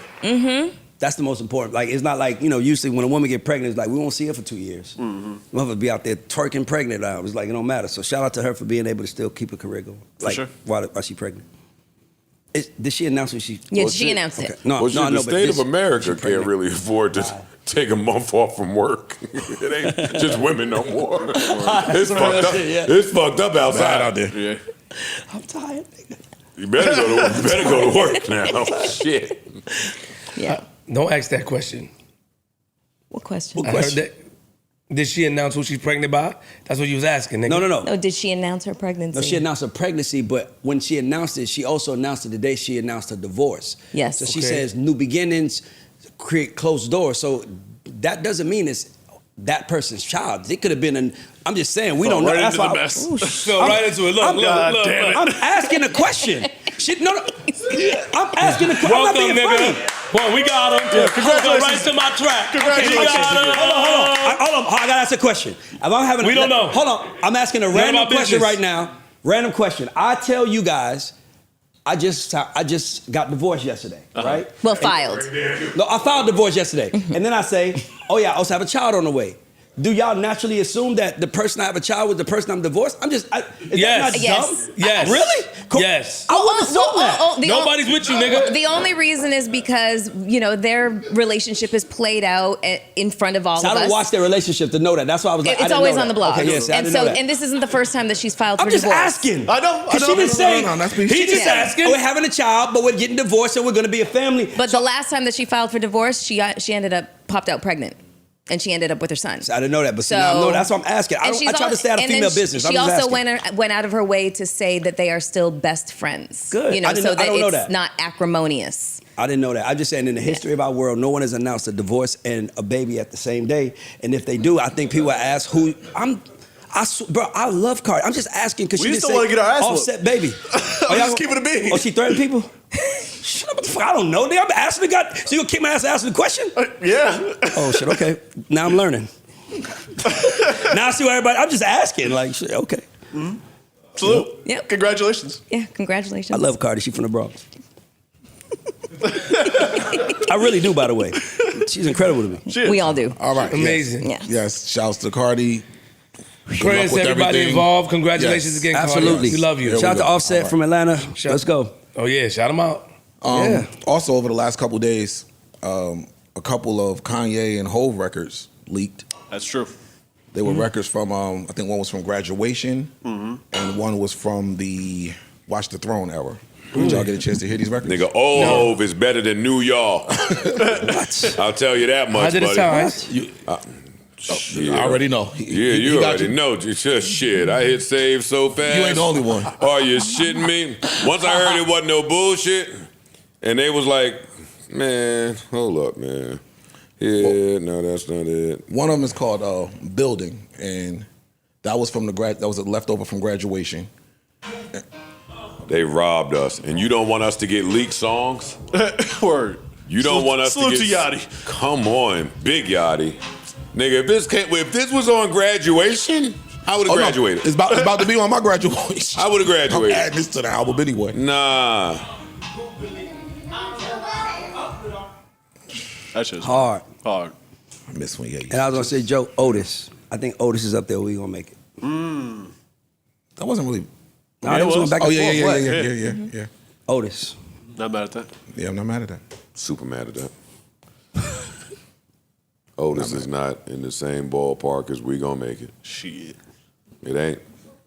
Speaker 5: That's the most important. Like, it's not like, usually when a woman get pregnant, it's like, we won't see her for 2 years. We'll have to be out there twerking pregnant now. It's like, it don't matter. So shout out to her for being able to still keep a career going. Like,
Speaker 4: sure.
Speaker 5: while she pregnant. Did she announce when she...
Speaker 6: Yeah,
Speaker 2: Well,
Speaker 6: she
Speaker 2: shit.
Speaker 6: announced it.
Speaker 5: No,
Speaker 2: Well,
Speaker 5: no, I
Speaker 2: shit,
Speaker 5: know,
Speaker 2: the
Speaker 5: but
Speaker 2: state
Speaker 5: this-
Speaker 2: of America
Speaker 5: she
Speaker 2: can't
Speaker 5: pregnant.
Speaker 2: really afford to take a month off from work. It ain't just women no more. It's fucked up.
Speaker 5: Yeah.
Speaker 2: It's fucked up outside out there.
Speaker 4: Yeah.
Speaker 5: I'm tired, nigga.
Speaker 2: You better go to work now. Shit.
Speaker 6: Yeah.
Speaker 7: Don't ask that question.
Speaker 6: What question?
Speaker 7: I heard that. Did she announce who she's pregnant by? That's what you was asking, nigga.
Speaker 5: No.
Speaker 6: Oh, did she announce her pregnancy?
Speaker 5: No, she announced her pregnancy, but when she announced it, she also announced it the day she announced her divorce.
Speaker 6: Yes.
Speaker 5: So she
Speaker 7: Okay.
Speaker 5: says new beginnings create closed doors. So that doesn't mean it's that person's child. It could have been I'm just saying, we don't know.
Speaker 4: Right
Speaker 5: That's
Speaker 4: into the
Speaker 5: why
Speaker 4: mess.
Speaker 7: Fell right into it. Look,
Speaker 5: I'm asking a question. No. I'm asking a question. I'm not
Speaker 7: Welcome,
Speaker 5: being funny.
Speaker 7: nigga. Well, we got him.
Speaker 4: Yeah, congratulations.
Speaker 7: Right to my track.
Speaker 4: Congratulations.
Speaker 7: We got him.
Speaker 5: Hold on. I gotta ask a question. If I'm having
Speaker 7: We don't know.
Speaker 5: Hold on. I'm asking a random
Speaker 7: our
Speaker 5: question
Speaker 7: business.
Speaker 5: right now. Random question. I tell you guys, I just got divorced yesterday, right?
Speaker 6: Well, filed.
Speaker 5: No, I filed divorce yesterday. And then I say, oh yeah, I also have a child on the way. Do y'all naturally assume that the person I have a child with the person I'm divorced? Is that not
Speaker 6: Yes.
Speaker 5: dumb?
Speaker 7: Yes.
Speaker 5: Really?
Speaker 7: Yes.
Speaker 5: I wouldn't assume that.
Speaker 7: Nobody's with you, nigga.
Speaker 6: The only reason is because, their relationship is played out in front of all
Speaker 5: So
Speaker 6: of
Speaker 5: I don't
Speaker 6: us.
Speaker 5: watch their relationship to know that. That's why I was like, I
Speaker 6: It's
Speaker 5: didn't
Speaker 6: always
Speaker 5: know
Speaker 6: on
Speaker 5: that.
Speaker 6: the blog.
Speaker 5: Okay, yes, I
Speaker 6: and
Speaker 5: didn't know that.
Speaker 6: and this isn't the first time that she's filed
Speaker 5: I'm
Speaker 6: for
Speaker 5: just
Speaker 6: divorce.
Speaker 5: asking.
Speaker 3: I know.
Speaker 5: Because she didn't say,
Speaker 3: that's me.
Speaker 5: he just asking, we're having a child, but we're getting divorced and we're going to be a family.
Speaker 6: But the last time that she filed for divorce, she ended up popped out pregnant. And she ended up with her son.
Speaker 5: I didn't know that, but see, now I know, that's what I'm asking. I try to stay out of female business.
Speaker 6: She
Speaker 5: I'm just
Speaker 6: also
Speaker 5: asking.
Speaker 6: went out of her way to say that they are still best friends.
Speaker 5: Good. I
Speaker 6: So that
Speaker 5: don't know
Speaker 6: it's
Speaker 5: that.
Speaker 6: not acrimonious.
Speaker 5: I didn't know that. I'm just saying, in the history of our world, no one has announced a divorce and a baby at the same day. And if they do, I think people will ask who. Bro, I love Cardi. I'm just asking because she
Speaker 4: We
Speaker 5: didn't
Speaker 4: just
Speaker 5: say
Speaker 4: don't wanna get our ass whooped.
Speaker 5: Offset baby.
Speaker 4: I'm just keeping it big.
Speaker 5: Oh, she threatened people? Shut up, what the fuck? I don't know. I'm asking the guy. So you gonna kick my ass and ask the question?
Speaker 4: Yeah.
Speaker 5: Oh shit. Okay. Now I'm learning. Now I see what everybody. I'm just asking. Like, shit, okay.
Speaker 4: Salute.
Speaker 6: Yep.
Speaker 4: Congratulations.
Speaker 6: Yeah, congratulations.
Speaker 5: I love Cardi. She from the Bronx. I really do, by the way. She's incredible to me.
Speaker 6: We all do.
Speaker 3: All right.
Speaker 7: Amazing.
Speaker 6: Yeah.
Speaker 3: Yes. Shouts to Cardi.
Speaker 7: Prayers to everybody involved. Congratulations
Speaker 3: Yes,
Speaker 7: again, Cardi.
Speaker 5: Absolutely.
Speaker 7: We love you.
Speaker 3: Yeah,
Speaker 5: Shout out to
Speaker 3: go.
Speaker 5: Offset
Speaker 3: All right.
Speaker 5: from Atlanta. Let's go.
Speaker 7: Oh, yeah. Shout them out.
Speaker 5: Yeah.
Speaker 3: Also, over the last couple days, a couple of Kanye and Hove records leaked.
Speaker 4: That's true.
Speaker 3: They were records from, I think one was from Graduation, and one was from the Watch the Throne era. Did y'all get a chance to hear these records?
Speaker 2: Nigga, old Hove is better than New York. I'll tell you that much,
Speaker 7: How did it
Speaker 2: buddy.
Speaker 7: sound?
Speaker 2: Shit.
Speaker 3: I already know.
Speaker 2: Yeah, you already know. Just shit. I hit save so fast.
Speaker 3: You ain't the only one.
Speaker 2: Are you shitting me? Once I heard it wasn't no bullshit, and they was like, man, hold up, man. Yeah, no, that's not it.
Speaker 3: One of them is called Building, and that was from that was a leftover from Graduation.
Speaker 2: They robbed us, and you don't want us to get leaked songs?
Speaker 4: Word.
Speaker 2: You don't want us
Speaker 4: Salute
Speaker 2: to
Speaker 4: to
Speaker 2: get...
Speaker 4: Yachty.
Speaker 2: Come on, Big Yachty. Nigga, if this was on graduation, I would have graduated.
Speaker 3: It's about to be on my graduation.
Speaker 2: I would have graduated.
Speaker 3: I'm adding this to the album anyway.
Speaker 2: Nah.
Speaker 4: That shit's
Speaker 5: Hard.
Speaker 4: hard.
Speaker 3: I miss when
Speaker 5: And I was gonna say, Joe, Otis. I think Otis is up there. We gonna make it.
Speaker 3: That wasn't really.
Speaker 5: Nah, that was going back and forth. What?
Speaker 3: Yeah.
Speaker 5: Otis.
Speaker 4: Not mad at that.
Speaker 3: Yeah, I'm not mad at that.
Speaker 2: Super mad at that. Otis is not in the same ballpark as We Gonna Make It.
Speaker 4: Shit.
Speaker 2: It ain't.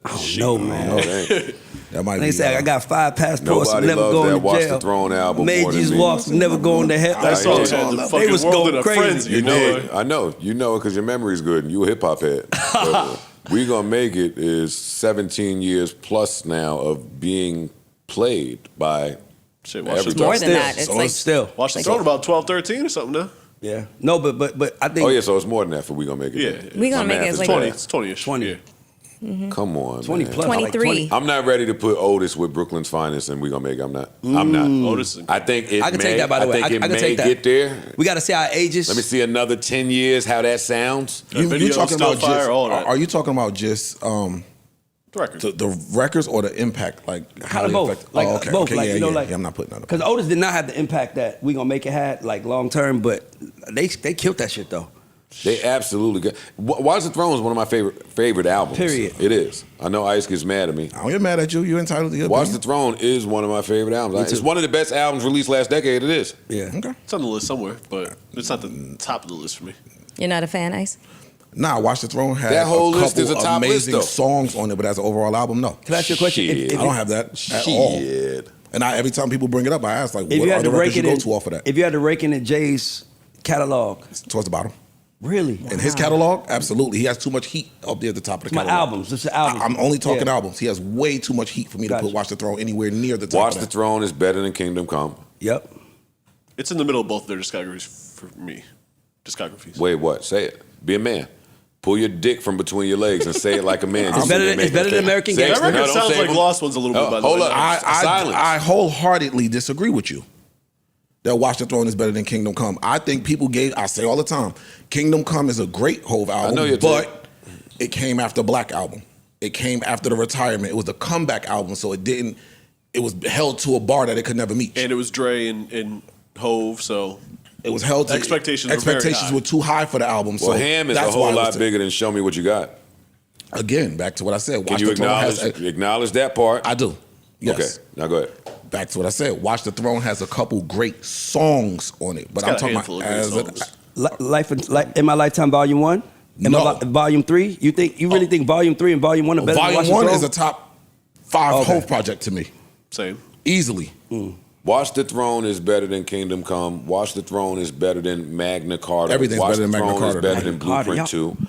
Speaker 5: I don't know, man.
Speaker 2: No, it ain't.
Speaker 3: That might
Speaker 5: They
Speaker 3: be.
Speaker 5: say I got 5 passports.
Speaker 2: Nobody
Speaker 5: Never
Speaker 2: loves
Speaker 5: going
Speaker 2: that
Speaker 5: to
Speaker 2: Watch
Speaker 5: jail.
Speaker 2: the Throne album
Speaker 5: Made
Speaker 2: more than
Speaker 5: these
Speaker 2: me.
Speaker 5: walks, never going to hell.
Speaker 4: That song
Speaker 2: yeah.
Speaker 4: had the
Speaker 5: They
Speaker 4: fucking
Speaker 5: was
Speaker 4: world
Speaker 5: going
Speaker 4: in a
Speaker 5: crazy.
Speaker 4: frenzy.
Speaker 2: You know
Speaker 4: boy.
Speaker 2: it. I know. You know it because your memory's good and you a hip hop head. But We Gonna Make It is 17 years plus now of being played by
Speaker 4: Shit, watch
Speaker 2: every
Speaker 4: the
Speaker 6: More than that. It's
Speaker 5: So
Speaker 6: like
Speaker 5: still.
Speaker 4: Watch the Throne about 12, 13 or something now.
Speaker 5: Yeah. No, but I think
Speaker 2: Oh yeah, so it's more than that for We Gonna Make It.
Speaker 4: Yeah.
Speaker 2: then.
Speaker 6: We Gonna
Speaker 2: My
Speaker 6: Make It
Speaker 2: math
Speaker 6: is
Speaker 2: is
Speaker 6: like
Speaker 4: 20.
Speaker 2: bad.
Speaker 4: It's 20-ish.
Speaker 5: 20.
Speaker 4: Yeah.
Speaker 2: Come on,
Speaker 5: 20
Speaker 2: man.
Speaker 5: plus.
Speaker 6: 23.
Speaker 2: I'm not ready to put Otis with Brooklyn's finest and We Gonna Make It. I'm not. I'm not.
Speaker 4: Otis is
Speaker 2: I think it
Speaker 5: I can
Speaker 2: may,
Speaker 5: take that, by the way.
Speaker 2: I think
Speaker 5: I
Speaker 2: it
Speaker 5: can
Speaker 2: may
Speaker 5: take that.
Speaker 2: get there.
Speaker 5: we got to see our ages.
Speaker 2: Let me see another 10 years how that sounds.
Speaker 4: The video's
Speaker 3: talking
Speaker 4: still
Speaker 3: about
Speaker 4: fire,
Speaker 3: just?
Speaker 4: all that.
Speaker 3: Are you talking about just
Speaker 4: The record.
Speaker 3: the records or the impact? Like how
Speaker 5: Kind of
Speaker 3: they
Speaker 5: both.
Speaker 3: affect?
Speaker 5: Like,
Speaker 3: oh, okay.
Speaker 5: both.
Speaker 3: Okay,
Speaker 5: Like,
Speaker 3: yeah,
Speaker 5: you know,
Speaker 3: yeah,
Speaker 5: like,
Speaker 3: yeah, I'm not putting that up.
Speaker 5: Because Otis did not have the impact that We Gonna Make It had, like, long term, but they killed that shit, though.
Speaker 2: They absolutely get. Watch the Throne is one of my favorite albums.
Speaker 5: Period.
Speaker 2: It is. I know Ice gets mad at me.
Speaker 3: I don't get mad at you. You're entitled to your
Speaker 2: Watch the
Speaker 3: opinion.
Speaker 2: Throne is one of my favorite albums. It's one of the best albums released last decade. It is.
Speaker 5: Yeah.
Speaker 3: Okay.
Speaker 4: It's on the list somewhere, but it's not the top of the list for me.
Speaker 6: You're not a fan, Ice?
Speaker 3: Nah, Watch the Throne had
Speaker 2: That whole
Speaker 3: a
Speaker 2: list
Speaker 3: couple
Speaker 2: is a top list,
Speaker 3: amazing
Speaker 2: though.
Speaker 3: songs on it, but as an overall album, no.
Speaker 5: Can I ask you a question?
Speaker 2: Shit.
Speaker 3: I don't have that at all.
Speaker 2: Shit.
Speaker 3: And every time people bring it up, I ask like,
Speaker 5: If
Speaker 3: what
Speaker 5: you
Speaker 3: are
Speaker 5: had
Speaker 3: the
Speaker 5: to
Speaker 3: records
Speaker 5: rake
Speaker 3: you
Speaker 5: it
Speaker 3: go to off of that?
Speaker 5: if you had to rake in Jay's catalog,
Speaker 3: Towards the bottom.
Speaker 5: really?
Speaker 3: In his catalog, absolutely. He has too much heat up there at the top of the
Speaker 5: My
Speaker 3: catalog.
Speaker 5: albums. It's the albums.
Speaker 3: I'm only talking
Speaker 5: Yeah.
Speaker 3: albums. He has way too much heat for me to
Speaker 5: Gotcha.
Speaker 3: put Watch the Throne anywhere near the top
Speaker 2: Watch
Speaker 3: of
Speaker 2: the
Speaker 3: that.
Speaker 2: Throne is better than Kingdom Come.
Speaker 5: Yep.
Speaker 4: It's in the middle of both their discographies for me. Discographies.
Speaker 2: Wait, what? Say it. Be a man. Pull your dick from between your legs and say it like a man.
Speaker 5: It's better than American
Speaker 2: Say it.
Speaker 4: That
Speaker 5: Gangster.
Speaker 4: record
Speaker 2: No, don't
Speaker 4: sounds
Speaker 2: say
Speaker 4: like
Speaker 2: it.
Speaker 4: Lost Ones a little bit, by the
Speaker 2: Hold
Speaker 4: way.
Speaker 2: up. Silence.
Speaker 3: I wholeheartedly disagree with you. That Watch the Throne is better than Kingdom Come. I think people I say all the time, Kingdom Come is a great Hove album,
Speaker 2: know your
Speaker 3: but it came after Black Album. It came after the retirement. It was a comeback album, so it was held to a bar that it could never meet.
Speaker 4: And it was Dre and Hove, so
Speaker 3: It was held to
Speaker 4: Expectations were very high.
Speaker 3: were too high for the album.
Speaker 2: Well,
Speaker 3: so
Speaker 2: Ham is a
Speaker 3: that's
Speaker 2: whole
Speaker 3: why it
Speaker 2: lot
Speaker 3: was
Speaker 2: bigger than Show Me What You Got.
Speaker 3: Again, back to what I said.
Speaker 2: Can
Speaker 3: Watch
Speaker 2: you
Speaker 3: the Throne
Speaker 2: acknowledge that part?
Speaker 3: I do. Yes.
Speaker 2: Okay, now go ahead.
Speaker 3: Back to what I said. Watch the Throne has a couple great songs on it, but
Speaker 4: It's
Speaker 3: I'm
Speaker 4: got a
Speaker 3: talking
Speaker 4: handful
Speaker 3: about
Speaker 4: of great songs.
Speaker 5: Life in My Lifetime, Volume 1?
Speaker 3: No.
Speaker 5: Volume 3? You really think Volume 3 and Volume 1 are better than Watch
Speaker 3: Volume
Speaker 5: the
Speaker 3: 1
Speaker 5: Throne?
Speaker 3: is a top 5
Speaker 5: Okay.
Speaker 3: Hove project to me,
Speaker 4: Same.
Speaker 3: easily.
Speaker 2: Watch the Throne is better than Kingdom Come. Watch the Throne is better than Magna Carta.
Speaker 3: Everything's
Speaker 2: Watch
Speaker 3: better than
Speaker 2: the
Speaker 3: Magna
Speaker 2: Throne
Speaker 3: Carta.
Speaker 2: is better
Speaker 3: Magna
Speaker 2: than
Speaker 5: Carta,
Speaker 2: Blueprint
Speaker 5: y'all-
Speaker 2: 2.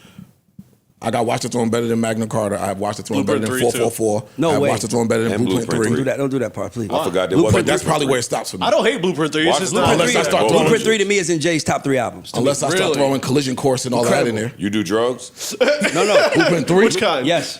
Speaker 3: I got Watch the Throne better than Magna Carta. I have Watch the Throne
Speaker 4: Blueprint
Speaker 3: better than
Speaker 4: 3 too.
Speaker 3: 444.
Speaker 5: No
Speaker 3: I have
Speaker 5: way.
Speaker 3: Watch the Throne better than
Speaker 2: And
Speaker 3: Blueprint
Speaker 2: Blueprint
Speaker 3: 3.
Speaker 5: Don't do that part, please.
Speaker 2: I forgot there
Speaker 3: Blueprint,
Speaker 2: wasn't
Speaker 3: that's
Speaker 2: Blueprint
Speaker 3: probably
Speaker 2: 3.
Speaker 3: where it stops for me.
Speaker 4: I don't hate Blueprint 3. It's
Speaker 2: Watch
Speaker 4: just
Speaker 2: the
Speaker 4: not.
Speaker 2: Throne.
Speaker 3: Unless I start
Speaker 2: Well,
Speaker 3: throwing
Speaker 5: Blueprint 3 to me is in Jay's top 3 albums. to me.
Speaker 3: Unless I start
Speaker 4: Really?
Speaker 3: throwing Collision Course and all that in there.
Speaker 2: You do drugs?
Speaker 5: No.
Speaker 3: Blueprint 3?
Speaker 4: Which kind?
Speaker 5: Yes.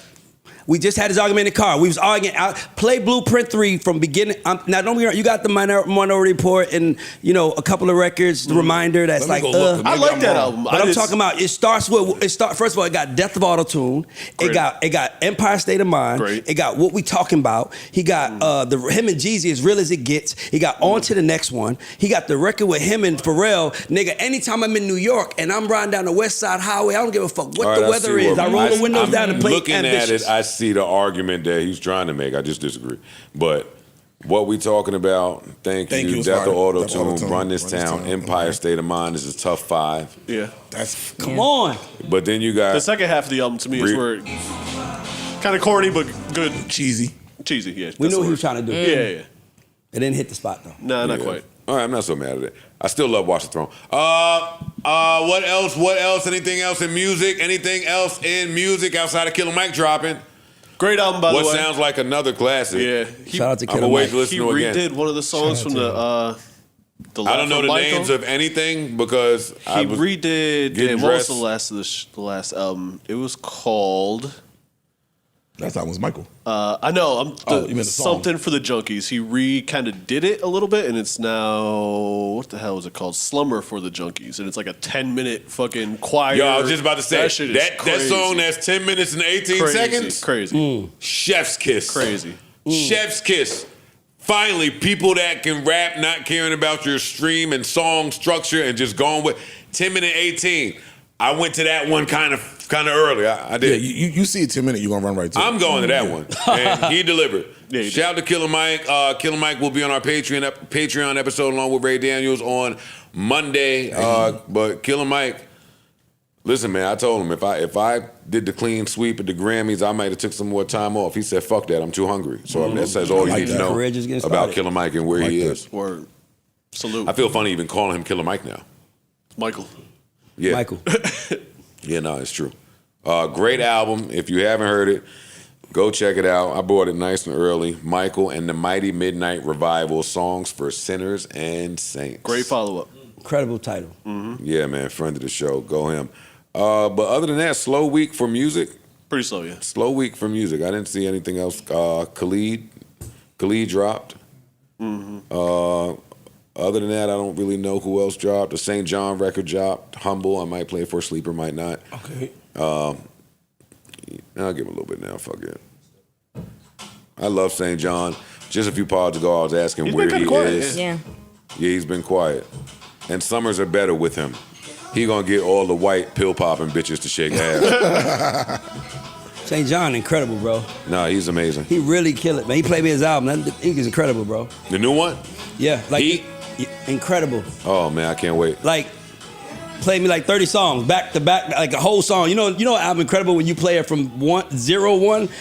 Speaker 5: We just had this argument in the car. We was arguing. Play Blueprint 3 from beginning. Now, don't be wrong. You got the Minority Report and, a couple of records, the Reminder that's
Speaker 3: Let me
Speaker 5: like,
Speaker 3: go look.
Speaker 4: I
Speaker 3: Maybe
Speaker 4: like
Speaker 3: I'm
Speaker 4: that
Speaker 3: wrong.
Speaker 4: album.
Speaker 5: But I'm talking about first of all, it got Death of Autotune. It
Speaker 4: Great.
Speaker 5: got Empire State of Mind.
Speaker 4: Great.
Speaker 5: It got What We Talking About. He got him and Jeezy As Real As It Gets. He got On to the Next One. He got the record with him and Pharrell. Nigga, anytime I'm in New York and I'm riding down the West Side Highway, I don't give a fuck what
Speaker 2: All right,
Speaker 5: the
Speaker 2: I
Speaker 5: weather
Speaker 2: see
Speaker 5: is.
Speaker 2: what-
Speaker 5: I roll the windows
Speaker 2: I'm
Speaker 5: down and play
Speaker 2: looking
Speaker 5: Ambitious.
Speaker 2: at it, I see the argument that he's trying to make. I just disagree. But what we talking about, thank
Speaker 3: Thank
Speaker 2: you,
Speaker 3: you,
Speaker 2: Death
Speaker 3: sorry.
Speaker 2: of Auto
Speaker 3: Death of Auto-Tune,
Speaker 2: Tune, Run This Town, Empire State of Mind is a tough 5.
Speaker 4: Yeah.
Speaker 3: That's
Speaker 5: Come on.
Speaker 2: But then you
Speaker 4: The
Speaker 2: got
Speaker 4: second half of the album to me is where kind of corny but good.
Speaker 3: cheesy.
Speaker 4: Cheesy, yeah.
Speaker 5: We
Speaker 4: that's
Speaker 5: knew
Speaker 4: the
Speaker 5: what he was
Speaker 4: word.
Speaker 5: trying to do.
Speaker 4: Yeah.
Speaker 5: It didn't hit the spot, though.
Speaker 4: Nah, not quite.
Speaker 2: All right, I'm not so mad at it. I still love Watch the Throne. What else? What else? Anything else in music? Anything else in music outside of Killer Mike dropping?
Speaker 4: Great album, by
Speaker 2: What
Speaker 4: the way.
Speaker 2: sounds like another classic?
Speaker 4: Yeah.
Speaker 5: Shout out to
Speaker 2: I'm
Speaker 5: Killer
Speaker 2: gonna wait
Speaker 5: Mike.
Speaker 2: to listen
Speaker 4: He
Speaker 2: to it again.
Speaker 4: redid one of the songs from the
Speaker 2: I don't
Speaker 4: Laugh
Speaker 2: know
Speaker 4: from
Speaker 2: the
Speaker 4: Michael.
Speaker 2: names of anything because
Speaker 4: He
Speaker 2: I was
Speaker 4: redid.
Speaker 2: getting
Speaker 4: Damn, what was
Speaker 2: dressed.
Speaker 4: the last album? It was called.
Speaker 3: Last time was Michael.
Speaker 4: I know.
Speaker 3: You meant the song.
Speaker 4: Something for the Junkies. He kind of did it a little bit, and it's now what the hell is it called? Slumber for the Junkies, and it's like a 10-minute fucking choir.
Speaker 2: Yo, I was just about to say
Speaker 4: that shit is
Speaker 2: that
Speaker 4: crazy.
Speaker 2: song that's 10 minutes and 18 seconds.
Speaker 4: Crazy.
Speaker 2: Chef's kiss.
Speaker 4: Crazy.
Speaker 2: Chef's kiss. Finally, people that can rap, not caring about your stream and song structure, and just going with 10 minute 18. I went to that one kind of early. I did.
Speaker 3: Yeah, you see it 10 minutes, you're gonna run right to it.
Speaker 2: I'm going to that one, and he delivered.
Speaker 4: Yeah, he
Speaker 2: Shout out to Killer Mike. Killer Mike will be on our Patreon episode along with Ray Daniels on Monday. But Killer Mike, listen, man, I told him if I did the clean sweep at the Grammys, I might have took some more time off. He said, "Fuck that, I'm too hungry." So I mean, that says all you need to know
Speaker 5: Career just getting
Speaker 2: about
Speaker 5: started.
Speaker 2: Killer Mike and where he is.
Speaker 4: Word. Salute.
Speaker 2: I feel funny even calling him Killer Mike now.
Speaker 4: Michael.
Speaker 2: Yeah,
Speaker 5: Michael.
Speaker 2: Yeah, no, it's true. Great album. If you haven't heard it, go check it out. I bought it nice and early. Michael and the Mighty Midnight Revival, Songs for Sinners and Saints.
Speaker 4: Great follow-up.
Speaker 5: Incredible title.
Speaker 2: Yeah, man, friend of the show. Go him. But other than that, slow week for music.
Speaker 4: Pretty slow, yeah.
Speaker 2: Slow week for music. I didn't see anything else. Khalid dropped. Other than that, I don't really know who else dropped. The St. John record dropped. Humble, I might play it for a sleeper, might not.
Speaker 5: Okay.
Speaker 2: I'll give him a little bit now. Fuck it. I love St. John. Just a few pods ago, I was asking
Speaker 4: He's
Speaker 2: where
Speaker 4: been
Speaker 2: he
Speaker 4: kinda quiet,
Speaker 2: is.
Speaker 6: Yeah.
Speaker 2: Yeah, he's been quiet. And summers are better with him. He gonna get all the white pill popping bitches to shake ass.
Speaker 5: St. John, incredible, bro.
Speaker 2: Nah, he's amazing.
Speaker 5: He really killed it, man. He played me his album. He was incredible, bro.
Speaker 2: The new one?
Speaker 5: Yeah, like
Speaker 2: He-
Speaker 5: incredible.
Speaker 2: Oh man, I can't wait.
Speaker 5: Like played me like 30 songs back to back, like a whole song. You know, album incredible when you play it from 1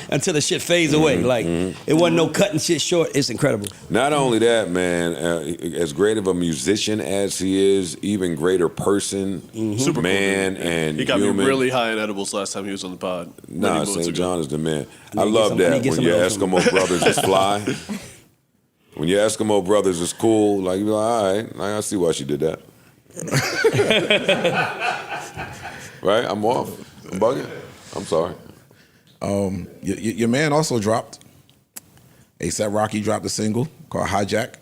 Speaker 5: until the shit fades away. Like it wasn't no cutting shit short. It's incredible.
Speaker 2: Not only that, man, as great of a musician as he is, even greater person,
Speaker 4: Super
Speaker 2: man,
Speaker 4: cool, dude.
Speaker 2: and
Speaker 4: He got
Speaker 2: human.
Speaker 4: me really high in edibles last time he was on the pod.
Speaker 2: Nah,
Speaker 4: Many moons
Speaker 2: St.
Speaker 4: ago.
Speaker 2: John is the man. I
Speaker 5: need to
Speaker 2: love
Speaker 5: get
Speaker 2: that
Speaker 5: some
Speaker 2: when your
Speaker 5: of those from
Speaker 2: Eskimo brothers is fly. When your Eskimo brothers is cool, like you're like, all right, I see why she did that. Right? I'm off. I'm bugging. I'm sorry.
Speaker 3: Your man also dropped. A$AP Rocky dropped a single called Hijack.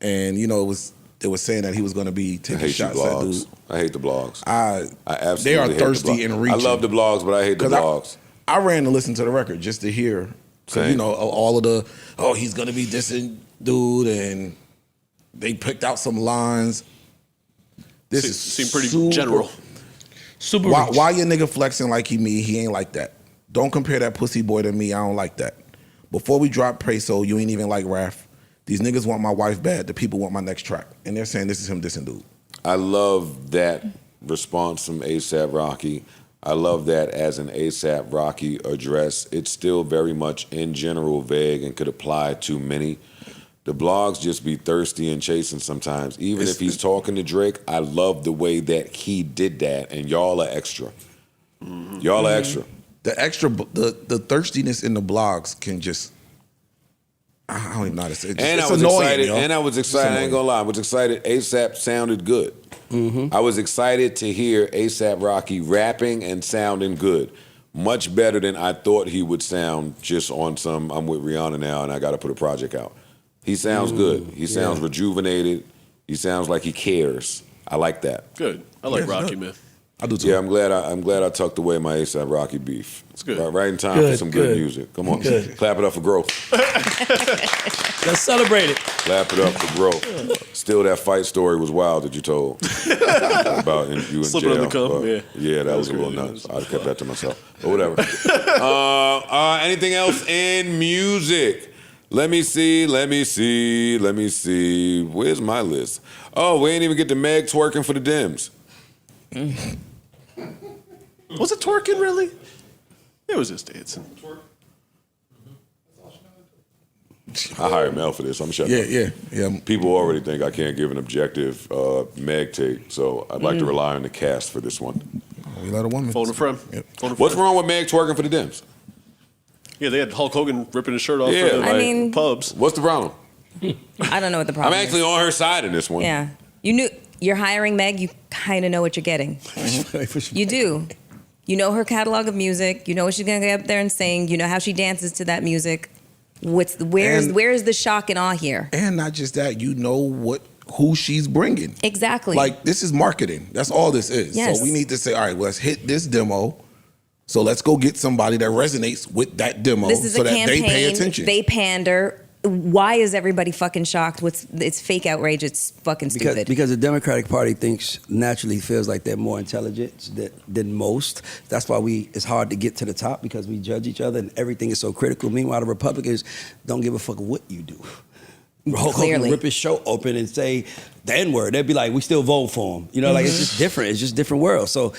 Speaker 3: And, you know, they were saying that he was going to be
Speaker 2: I
Speaker 3: taking
Speaker 2: hate you
Speaker 3: shots at dude.
Speaker 2: blogs. I hate the blogs.
Speaker 3: I
Speaker 2: absolutely
Speaker 3: they are
Speaker 2: hate the
Speaker 3: thirsty
Speaker 2: blogs.
Speaker 3: and reaching.
Speaker 2: I love the blogs, but I hate the
Speaker 3: 'Cause
Speaker 2: blogs.
Speaker 3: I ran to listen to the record just to hear, 'cause,
Speaker 2: Same.
Speaker 3: you know, all of the, he's going to be dissing dude, and they picked out some lines. This is
Speaker 4: Seemed pretty
Speaker 3: super-
Speaker 4: general.
Speaker 5: Super.
Speaker 3: Why your nigga flexing like he ain't like that. Don't compare that pussy boy to me. I don't like that. Before we drop Peso, you ain't even like Raph. These niggas want my wife bad. The people want my next track. And they're saying this is him dissing dude.
Speaker 2: I love that response from A$AP Rocky. I love that as an A$AP Rocky address. It's still very much in general vague and could apply to many. The blogs just be thirsty and chasing sometimes. Even if he's talking to Drake, I love the way that he did that, and y'all are extra. Y'all are extra.
Speaker 3: The extra, the thirstiness in the blogs can just, I don't even know how to say it.
Speaker 2: And
Speaker 3: It's
Speaker 2: I was
Speaker 3: annoying,
Speaker 2: excited.
Speaker 3: yo.
Speaker 2: And I was
Speaker 3: It's
Speaker 2: excited. I ain't
Speaker 3: annoying.
Speaker 2: gonna lie. I was excited. A$AP sounded good. I was excited to hear A$AP Rocky rapping and sounding good. Much better than I thought he would sound just on some, I'm with Rihanna now and I got to put a project out. He sounds good. He sounds rejuvenated. He sounds like he cares. I like that.
Speaker 4: Good. I like
Speaker 3: Yeah,
Speaker 4: Rocky,
Speaker 3: good.
Speaker 4: man.
Speaker 3: I do too.
Speaker 2: Yeah, I'm glad I tucked away my A$AP Rocky beef.
Speaker 4: It's good.
Speaker 2: Right in time for
Speaker 5: Good,
Speaker 2: some good
Speaker 5: good.
Speaker 2: music. Come on.
Speaker 5: Good.
Speaker 2: Clap it up for growth.
Speaker 5: Let's celebrate it.
Speaker 2: Clap it up for growth. Still, that fight story was wild that you told about you in
Speaker 4: Slipping
Speaker 2: jail.
Speaker 4: on the cum,
Speaker 2: but
Speaker 4: yeah.
Speaker 2: that was a little
Speaker 4: crazy.
Speaker 2: nuts. I'd kept that to myself. But whatever. Anything else in music? Let me see. Where's my list? Oh, we ain't even get to Meg twerking for the Dems.
Speaker 4: Was it twerking, really? It was just dancing.
Speaker 2: I hired Mel for this. I'm shutting up.
Speaker 3: Yeah.
Speaker 2: People already think I can't give an objective Meg take, so I'd like to rely on the cast for this one.
Speaker 3: We let a woman.
Speaker 4: Phone a friend.
Speaker 3: Yep.
Speaker 4: Phone a
Speaker 2: What's
Speaker 4: friend.
Speaker 2: wrong with Meg twerking for the Dems?
Speaker 4: Yeah, they had Hulk Hogan ripping his shirt off
Speaker 2: Yeah.
Speaker 4: for the
Speaker 2: I
Speaker 6: mean-
Speaker 4: pubs.
Speaker 2: What's the problem?
Speaker 6: I don't know what the
Speaker 2: I'm
Speaker 6: problem
Speaker 2: actually
Speaker 6: is.
Speaker 2: on her side in this one.
Speaker 6: Yeah. You're hiring Meg, you kind of know what you're getting. You do. You know her catalog of music. You know what she's gonna get up there and sing. You know how she dances to that music. Where's the shock and awe here?
Speaker 3: And not just that, you know who she's bringing.
Speaker 6: Exactly.
Speaker 3: Like, this is marketing. That's all this is.
Speaker 6: Yes.
Speaker 3: So we need to say, all right, well, let's hit this demo. So let's go get somebody that resonates with that demo
Speaker 6: This is
Speaker 3: so
Speaker 6: a
Speaker 3: that
Speaker 6: campaign.
Speaker 3: they pay attention.
Speaker 6: They pander. Why is everybody fucking shocked? It's fake outrage. It's fucking stupid.
Speaker 5: Because the Democratic Party naturally feels like they're more intelligent than most. That's why it's hard to get to the top, because we judge each other and everything is so critical. Meanwhile, the Republicans don't give a fuck what you do. Hulk Hogan rip his show open and say the N-word. They'd be like, we still vote for him. You know, like, it's just different. It's just different world. So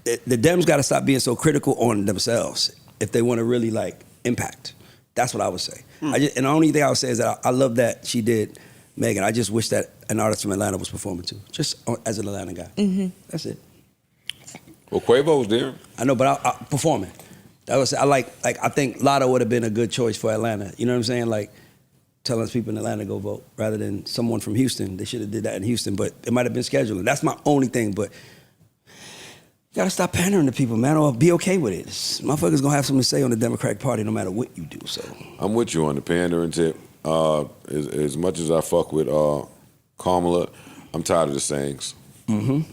Speaker 5: the Dems got to stop being so critical on themselves if they want to really, like, impact. That's what I would say. And the only thing I would say is that I love that she did Megan. I just wish that an artist from Atlanta was performing too, just as an Atlanta guy. That's it.
Speaker 2: Well, Quavo was there.
Speaker 5: I know, but I performing. That was I think Lotto would have been a good choice for Atlanta. You know what I'm saying? Like, telling people in Atlanta to go vote rather than someone from Houston. They should have did that in Houston, but it might have been scheduling. That's my only thing. But you gotta stop pandering to people, man, or be okay with it. Motherfuckers gonna have something to say on the Democratic Party no matter what you do. So
Speaker 2: I'm with you on the pandering tip. As much as I fuck with Kamala, I'm tired of the sayings. I'm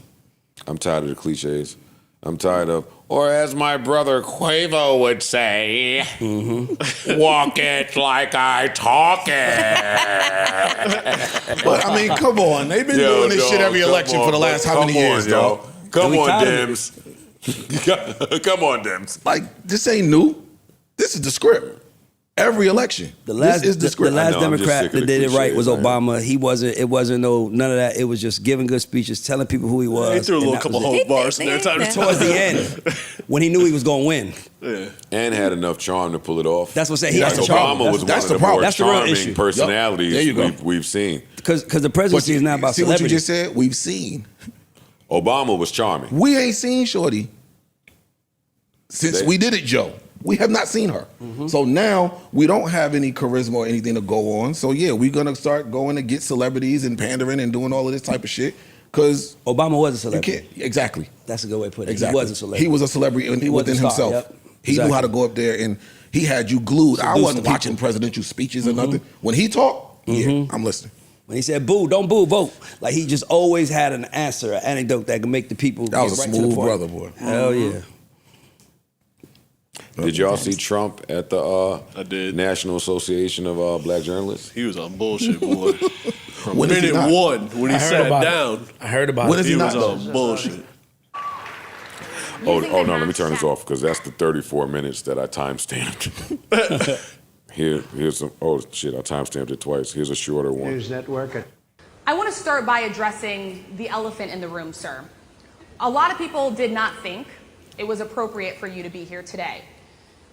Speaker 2: tired of the cliches. I'm tired of, or as my brother Quavo would say, walk it like I talk it.
Speaker 3: But I mean, come on. They've been doing this shit every election for the last how many years, dog?
Speaker 2: Come on, Dems. Come on, Dems.
Speaker 3: Like, this ain't new. This is the script. Every election. This is the script.
Speaker 5: The last Democrat that did it right was
Speaker 2: cliches,
Speaker 5: Obama. It wasn't none of that. It was just giving good speeches, telling people who he was.
Speaker 4: He threw a
Speaker 5: and
Speaker 4: little
Speaker 5: that
Speaker 4: couple
Speaker 5: was it.
Speaker 4: home bars in there.
Speaker 5: Towards the end, when he knew he was going to win.
Speaker 4: Yeah.
Speaker 2: And had enough charm to pull it off.
Speaker 5: That's what I'm saying. He has the charm.
Speaker 2: Obama was
Speaker 3: That's
Speaker 2: one
Speaker 3: the
Speaker 2: of the
Speaker 3: problem.
Speaker 2: more
Speaker 5: That's the real
Speaker 2: charming
Speaker 5: issue.
Speaker 2: personalities
Speaker 3: There you go.
Speaker 2: we've seen.
Speaker 5: Because the presidency is now about
Speaker 3: See what you
Speaker 5: celebrity.
Speaker 3: just said? We've seen.
Speaker 2: Obama was charming.
Speaker 3: We ain't seen Shorty since we did it, Joe. We have not seen her. So now we don't have any charisma or anything to go on. So yeah, we're gonna start going to get celebrities and pandering and doing all of this type of shit. Because
Speaker 5: Obama was a
Speaker 3: you
Speaker 5: celebrity.
Speaker 3: can't exactly.
Speaker 5: That's a good way to put it.
Speaker 3: Exactly.
Speaker 5: He was a celebrity.
Speaker 3: He was a celebrity
Speaker 5: He was
Speaker 3: within
Speaker 5: a star,
Speaker 3: himself.
Speaker 5: yep.
Speaker 3: He
Speaker 5: Exactly.
Speaker 3: knew how to go up there and he had you glued. I
Speaker 5: Seduce
Speaker 3: wasn't
Speaker 5: the
Speaker 3: watching
Speaker 5: people.
Speaker 3: presidential speeches or nothing. When he talked, yeah, I'm listening.
Speaker 5: When he said boo, don't boo, vote. Like, he just always had an answer, an anecdote that could make the people
Speaker 3: That was a
Speaker 5: get right to the
Speaker 3: smooth
Speaker 5: point.
Speaker 3: brother, boy.
Speaker 5: Hell yeah.
Speaker 2: Did y'all see Trump at the
Speaker 4: I did.
Speaker 2: National Association of Black Journalists?
Speaker 4: He was on bullshit, boy. From
Speaker 3: When is he
Speaker 4: minute
Speaker 3: not?
Speaker 4: one, when he
Speaker 7: I heard
Speaker 4: sat
Speaker 7: about it.
Speaker 4: down,
Speaker 7: I heard about
Speaker 3: When
Speaker 7: it.
Speaker 3: is
Speaker 4: he
Speaker 3: he
Speaker 4: was
Speaker 3: not?
Speaker 4: on bullshit.
Speaker 2: Oh no, let me turn this off because that's the 34 minutes that I timestamped. Here's some, oh shit, I timestamped it twice. Here's a shorter one.
Speaker 10: News Network.
Speaker 11: I want to start by addressing the elephant in the room, sir. A lot of people did not think it was appropriate for you to be here today.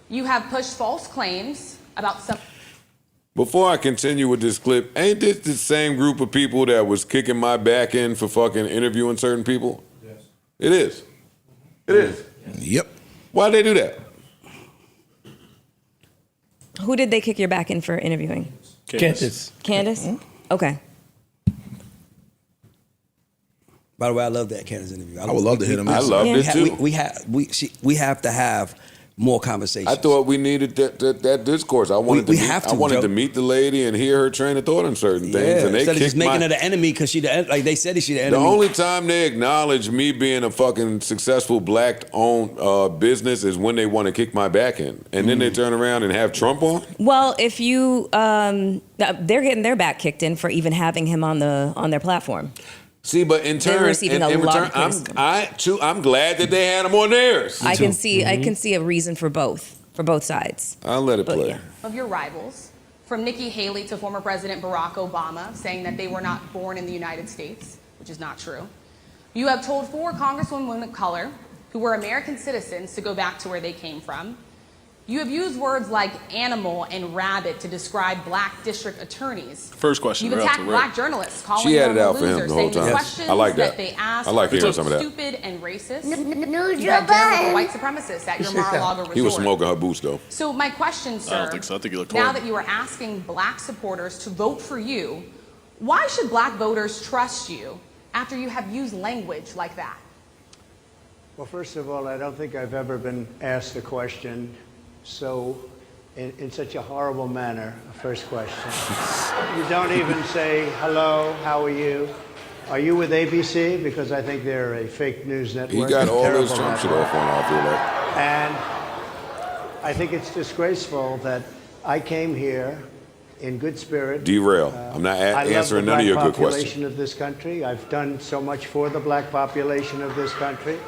Speaker 11: You have pushed false claims about some.
Speaker 2: Before I continue with this clip, ain't this the same group of people that was kicking my back in for fucking interviewing certain people? Yes. It is. It is.
Speaker 3: Yep.
Speaker 2: Why'd they do that?
Speaker 6: Who did they kick your back in for interviewing?
Speaker 7: Candace.
Speaker 6: Candace? Okay.
Speaker 5: By the way, I love that Candace interview.
Speaker 3: I would love to hit him.
Speaker 2: I loved it too.
Speaker 5: We have to have more conversations.
Speaker 2: I thought we needed that discourse. I wanted
Speaker 5: We
Speaker 2: to meet,
Speaker 5: have to,
Speaker 2: I wanted
Speaker 5: Joe.
Speaker 2: to meet the lady and hear her train of thought on certain things. And they
Speaker 5: instead of just
Speaker 2: kicked
Speaker 5: making
Speaker 2: my,
Speaker 5: her the enemy because like they said she the
Speaker 2: the
Speaker 5: enemy.
Speaker 2: only time they acknowledge me being a fucking successful black-owned business is when they want to kick my back in, and then they turn around and have Trump on.
Speaker 6: Well, if you, they're getting their back kicked in for even having him on their platform.
Speaker 2: See, but in
Speaker 6: They're
Speaker 2: turn,
Speaker 6: receiving a
Speaker 2: in
Speaker 6: lot
Speaker 2: return,
Speaker 6: of criticism.
Speaker 2: I'm glad that they had him on theirs.
Speaker 6: I can see a reason for both sides.
Speaker 2: I'll let it
Speaker 6: But
Speaker 2: play.
Speaker 6: yeah.
Speaker 11: of your rivals, from Nikki Haley to former President Barack Obama, saying that they were not born in the United States, which is not true. You have told 4 congresswomen of color who were American citizens to go back to where they came from. You have used words like animal and rabbit to describe black district attorneys.
Speaker 4: First question.
Speaker 11: You've
Speaker 4: right off
Speaker 11: attacked
Speaker 4: the rip.
Speaker 11: black journalists, calling
Speaker 2: She had
Speaker 11: them
Speaker 2: it
Speaker 11: a
Speaker 2: out for him
Speaker 11: loser,
Speaker 2: the whole
Speaker 11: saying the
Speaker 2: time.
Speaker 11: questions
Speaker 2: I like that.
Speaker 11: they asked
Speaker 2: I like
Speaker 11: were
Speaker 2: hearing some of that.
Speaker 11: stupid and racist.
Speaker 10: News
Speaker 11: You had dinner with a white supremacist at your Mar-a-Lago resort.
Speaker 2: He was smoking her boots though.
Speaker 11: So my question, sir,
Speaker 4: I don't think so. I think he looked
Speaker 11: now
Speaker 4: horrible.
Speaker 11: that you are asking black supporters to vote for you, why should black voters trust you after you have used language like that?
Speaker 10: Well, first of all, I don't think I've ever been asked a question so in such a horrible manner. First question. You don't even say, hello, how are you? Are you with ABC? Because I think they're a fake news network.
Speaker 2: He got all
Speaker 10: Terrible
Speaker 2: his Trump shit
Speaker 10: network.
Speaker 2: off on, I feel like.
Speaker 10: And I think it's disgraceful that I came here in good spirit.
Speaker 2: Derail. I'm not answering none of your good questions.
Speaker 10: I love the black population of this country. I've done so much for the black population of this country,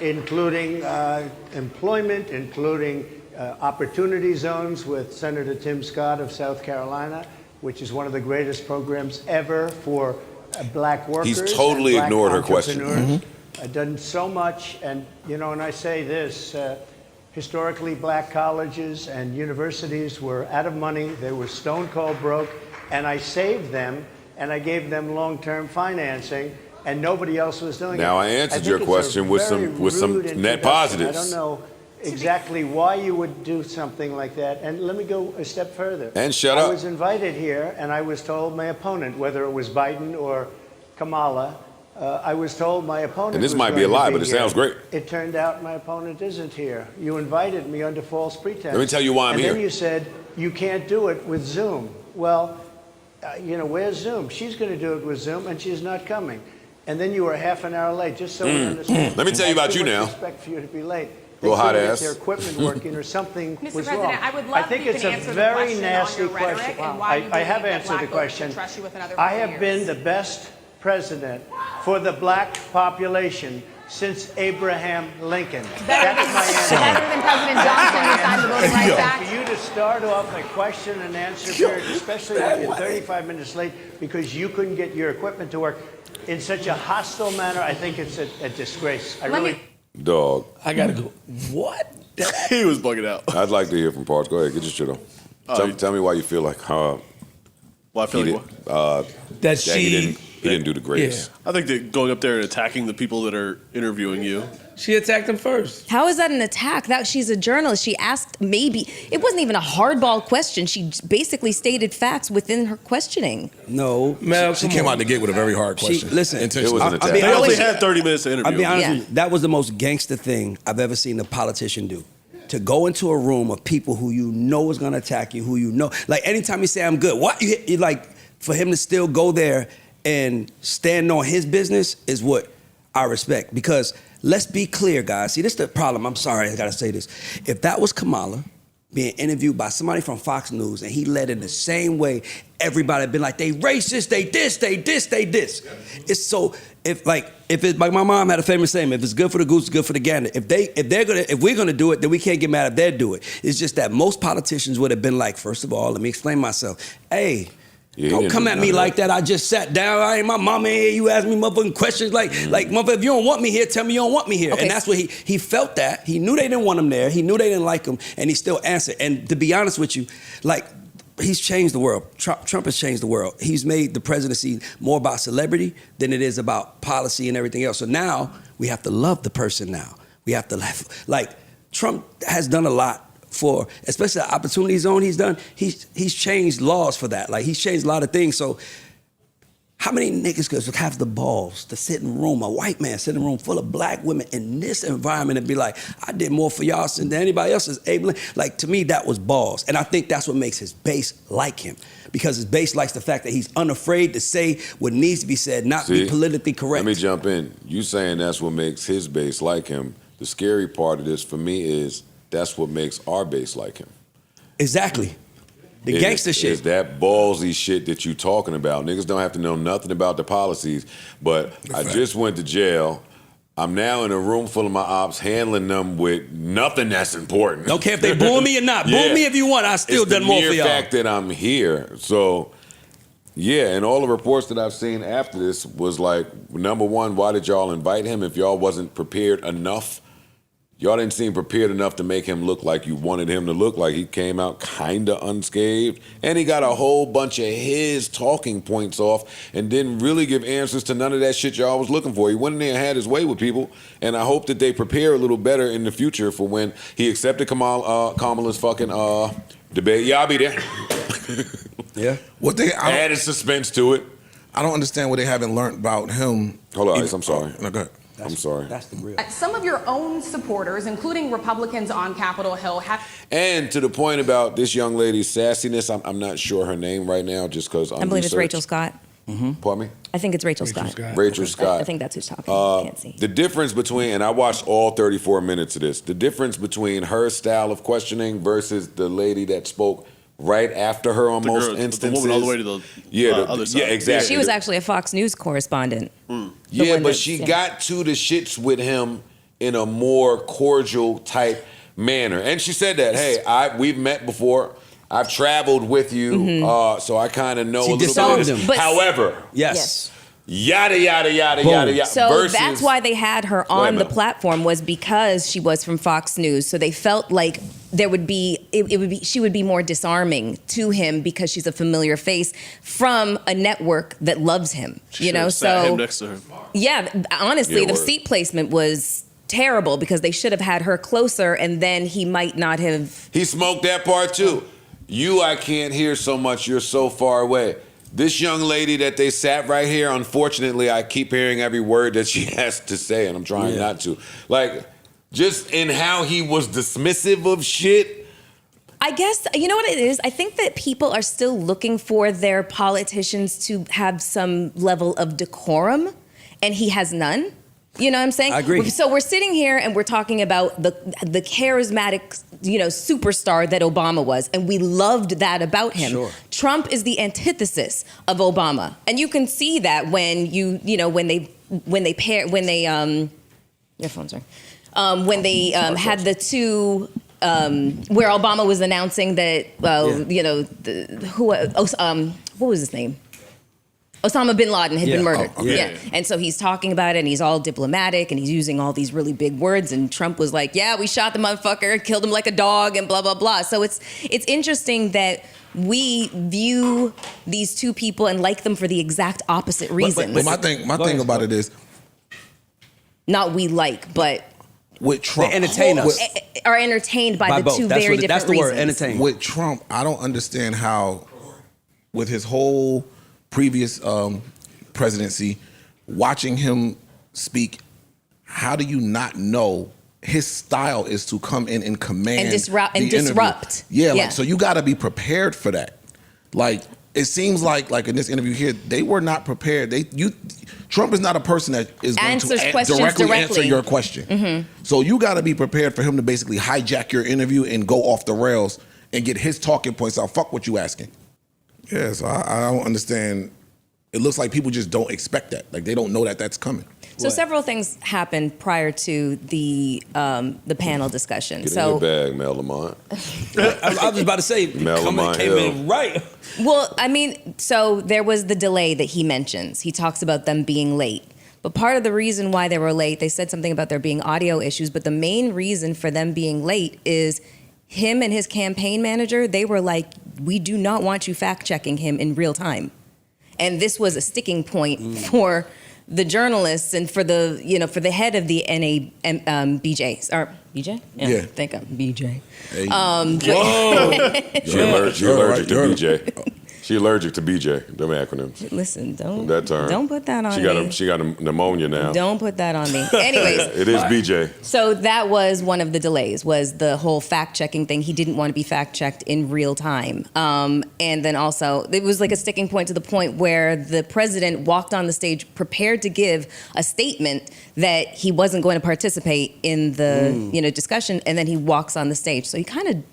Speaker 10: including employment, including opportunity zones with Senator Tim Scott of South Carolina, which is one of the greatest programs ever for black workers.
Speaker 2: He's totally
Speaker 10: and black
Speaker 2: ignored her question.
Speaker 10: entrepreneurs. I've done so much, and and I say this, historically black colleges and universities were out of money, they were stone cold broke, and I saved them, and I gave them long-term financing, and nobody else was doing it.
Speaker 2: Now I answered
Speaker 10: think
Speaker 2: your
Speaker 10: it's a
Speaker 2: question with
Speaker 10: very
Speaker 2: some
Speaker 10: rude
Speaker 2: net
Speaker 10: introduction.
Speaker 2: positives.
Speaker 10: I don't know exactly why you would do something like that, and let me go a step further.
Speaker 2: And shut
Speaker 10: I
Speaker 2: up.
Speaker 10: was invited here, and I was told my opponent, whether it was Biden or Kamala, I was told my opponent
Speaker 2: And this
Speaker 10: was
Speaker 2: might be a
Speaker 10: going to
Speaker 2: lie, but it
Speaker 10: here.
Speaker 2: sounds great.
Speaker 10: It turned out my opponent isn't here. You invited me under false pretense.
Speaker 2: Let me tell you why I'm
Speaker 10: and
Speaker 2: here.
Speaker 10: then you said you can't do it with Zoom. Well, where's Zoom? She's going to do it with Zoom, and she's not coming. And then you were half an hour late, just so we understand.
Speaker 2: Let me tell you about you now.
Speaker 10: I expect for you to be late.
Speaker 2: Little hot
Speaker 10: couldn't get
Speaker 2: ass.
Speaker 10: their equipment working or something
Speaker 11: Mr.
Speaker 10: was
Speaker 11: President,
Speaker 10: wrong.
Speaker 11: I would love
Speaker 10: think
Speaker 11: if you
Speaker 10: it's
Speaker 11: can
Speaker 10: a
Speaker 11: answer the
Speaker 10: very
Speaker 11: question on
Speaker 10: nasty
Speaker 11: your rhetoric
Speaker 10: question.
Speaker 11: and why you
Speaker 10: I have
Speaker 11: believe that
Speaker 10: answered the
Speaker 11: black voters
Speaker 10: question.
Speaker 11: should trust you with another
Speaker 10: I
Speaker 11: 4
Speaker 10: have
Speaker 11: years.
Speaker 10: been the best president for the black population since Abraham Lincoln. That's my answer.
Speaker 11: Better than President Johnson who signed the Voting Rights
Speaker 10: For
Speaker 11: Act.
Speaker 10: you to start off a question and answer period, especially when you're 35 minutes late because you couldn't get your equipment to work in such a hostile manner, I think it's a disgrace.
Speaker 2: Dog.
Speaker 7: I gotta go. What?
Speaker 4: He was bugging out.
Speaker 2: I'd like to hear from Parks. Go ahead, get your shit on. Tell me why you feel like
Speaker 4: Well, I feel
Speaker 2: he
Speaker 4: like
Speaker 7: That
Speaker 2: he didn't do the greatest.
Speaker 4: I think that going up there and attacking the people that are interviewing you.
Speaker 7: She attacked him first.
Speaker 6: How is that an attack? That she's a journalist. She asked maybe it wasn't even a hardball question. She basically stated facts within her questioning.
Speaker 5: No,
Speaker 3: Mel, she came out the gate with a very hard question.
Speaker 5: Listen,
Speaker 3: Intentionally.
Speaker 2: It was an attack.
Speaker 4: They only had 30 minutes to interview.
Speaker 5: I'll be honest
Speaker 6: Yeah.
Speaker 5: with you, that was the most gangster thing I've ever seen a politician do. To go into a room of people who you know is going to attack you, who you know. Like, anytime you say, I'm good, what? You like, for him to still go there and stand on his business is what I respect. Because let's be clear, guys. See, this is the problem. I'm sorry, I got to say this. If that was Kamala being interviewed by somebody from Fox News and he led in the same way, everybody had been like, they racist, they this, they this, they this. It's so, if it's like my mom had a famous saying, if it's good for the goose, it's good for the gander. If we're gonna do it, then we can't get mad if they do it. It's just that most politicians would have been like, first of all, let me explain myself. Hey, don't come at me like that. I just sat down. I ain't my mama here. You ask me motherfucking questions like motherfucker, if you don't want me here, tell me you don't want me here.
Speaker 6: Okay.
Speaker 5: And that's what he felt that. He knew they didn't want him there. He knew they didn't like him, and he still answered. And to be honest with you, like, he's changed the world. Trump has changed the world. He's made the presidency more about celebrity than it is about policy and everything else. So now we have to love the person now. We have to, like, Trump has done a lot for, especially the opportunity zone he's done. He's changed laws for that. Like, he's changed a lot of things. So how many niggas could have the balls to sit in a room, a white man sit in a room full of black women in this environment and be like, I did more for y'all than anybody else is able. Like, to me, that was balls. And I think that's what makes his base like him. Because his base likes the fact that he's unafraid to say what needs to be said, not be politically correct.
Speaker 2: Let me jump in. You saying that's what makes his base like him. The scary part of this for me is that's what makes our base like him.
Speaker 5: Exactly. The gangster shit.
Speaker 2: Is that ballsy shit that you talking about. Niggas don't have to know nothing about the policies, but I just went to jail. I'm now in a room full of my ops, handling them with nothing that's important.
Speaker 5: Don't care if they boo me or not.
Speaker 2: Yeah.
Speaker 5: Boo me if you want. I still
Speaker 2: It's
Speaker 5: done more for
Speaker 2: the
Speaker 5: y'all.
Speaker 2: mere fact that I'm here. So, yeah, and all the reports that I've seen after this was like, number one, why did y'all invite him if y'all wasn't prepared enough? Y'all didn't seem prepared enough to make him look like you wanted him to look like. He came out kind of unscathed, and he got a whole bunch of his talking points off and didn't really give answers to none of that shit y'all was looking for. He went in there and had his way with people, and I hope that they prepare a little better in the future for when he accepted Kamala's fucking debate. Yeah, I'll be there.
Speaker 5: Yeah.
Speaker 3: What they
Speaker 2: added suspense to it.
Speaker 3: I don't understand what they haven't learned about him.
Speaker 2: Hold on, Ice, I'm sorry.
Speaker 3: No, go ahead.
Speaker 2: I'm sorry.
Speaker 5: That's the real.
Speaker 11: Some of your own supporters, including Republicans on Capitol Hill, have.
Speaker 2: And to the point about this young lady's sassiness, I'm not sure her name right now, just because
Speaker 6: I believe it's Rachel Scott.
Speaker 2: Pardon me?
Speaker 6: I think it's Rachel Scott.
Speaker 2: Rachel Scott.
Speaker 6: I think that's who's talking. I can't see.
Speaker 2: The difference between, and I watched all 34 minutes of this, the difference between her style of questioning versus the lady that spoke right after her on most instances.
Speaker 4: The woman all the way to the other side.
Speaker 2: Yeah, exactly.
Speaker 6: She was actually a Fox News correspondent.
Speaker 2: Yeah, but she got to the shits with him in a more cordial type manner. And she said that, hey, we've met before. I've traveled with you, so I kind of know a little bit of this. However,
Speaker 5: yes.
Speaker 2: Yada, yada, yada, yada, yada.
Speaker 6: So that's why they had her on the platform, was because she was from Fox News. So they felt like there would be, she would be more disarming to him because she's a familiar face from a network that loves him. You know,
Speaker 4: sat
Speaker 6: so
Speaker 4: him next to her.
Speaker 6: Yeah, honestly, the seat placement was terrible because they should have had her closer, and then he might not have.
Speaker 2: He smoked that part too. You, I can't hear so much. You're so far away. This young lady that they sat right here, unfortunately, I keep hearing every word that she has to say, and I'm trying not to. Like, just in how he was dismissive of shit.
Speaker 6: I guess, you know what it is? I think that people are still looking for their politicians to have some level of decorum, and he has none. You know what I'm saying?
Speaker 5: I agree.
Speaker 6: So we're sitting here and we're talking about the charismatic, superstar that Obama was, and we loved that about him.
Speaker 5: Sure.
Speaker 6: Trump is the antithesis of Obama, and you can see that when when they had the two where Obama was announcing that what was his name? Osama bin Laden had been murdered. And so he's talking about it, and he's all diplomatic, and he's using all these really big words, and Trump was like, yeah, we shot the motherfucker, killed him like a dog, and blah, blah, blah. So it's interesting that we view these two people and like them for the exact opposite reasons.
Speaker 3: But my thing about it is,
Speaker 6: not we like, but
Speaker 3: with Trump,
Speaker 5: they entertain us.
Speaker 6: Are entertained by the
Speaker 5: both.
Speaker 6: two very different
Speaker 5: that's the
Speaker 6: reasons.
Speaker 5: word, entertain.
Speaker 3: With Trump, I don't understand how, with his whole previous presidency, watching him speak, how do you not know his style is to come in and command
Speaker 6: and disrupt?
Speaker 3: Yeah, like, so you got to be prepared for that. Like, it seems like in this interview here, they were not prepared. Trump is not a person that is going to directly answer your question. So you got to be prepared for him to basically hijack your interview and go off the rails and get his talking points out. Fuck what you asking. Yeah, so I don't understand. It looks like people just don't expect that. Like, they don't know that that's coming.
Speaker 6: So several things happened prior to the panel discussion.
Speaker 2: Get in your bag, Mel Lamont.
Speaker 5: I was about to say,
Speaker 2: Mel Lamont
Speaker 5: came in right.
Speaker 6: Well, I mean, so there was the delay that he mentions. He talks about them being late. But part of the reason why they were late, they said something about there being audio issues, but the main reason for them being late is him and his campaign manager, they were like, we do not want you fact-checking him in real time. And this was a sticking point for the journalists and for the, for the head of the BJ. Or BJ?
Speaker 3: Yeah.
Speaker 6: Think of BJ.
Speaker 3: Hey.
Speaker 2: You're allergic to BJ. She allergic to BJ, them acronyms.
Speaker 6: Listen, don't put that on me.
Speaker 2: She got a pneumonia now.
Speaker 6: Don't put that on me. Anyways.
Speaker 2: It is BJ.
Speaker 6: So that was one of the delays, was the whole fact-checking thing. He didn't want to be fact-checked in real time. And then also, it was like a sticking point to the point where the president walked on the stage prepared to give a statement that he wasn't going to participate in the discussion, and then he walks on the stage. So he kind of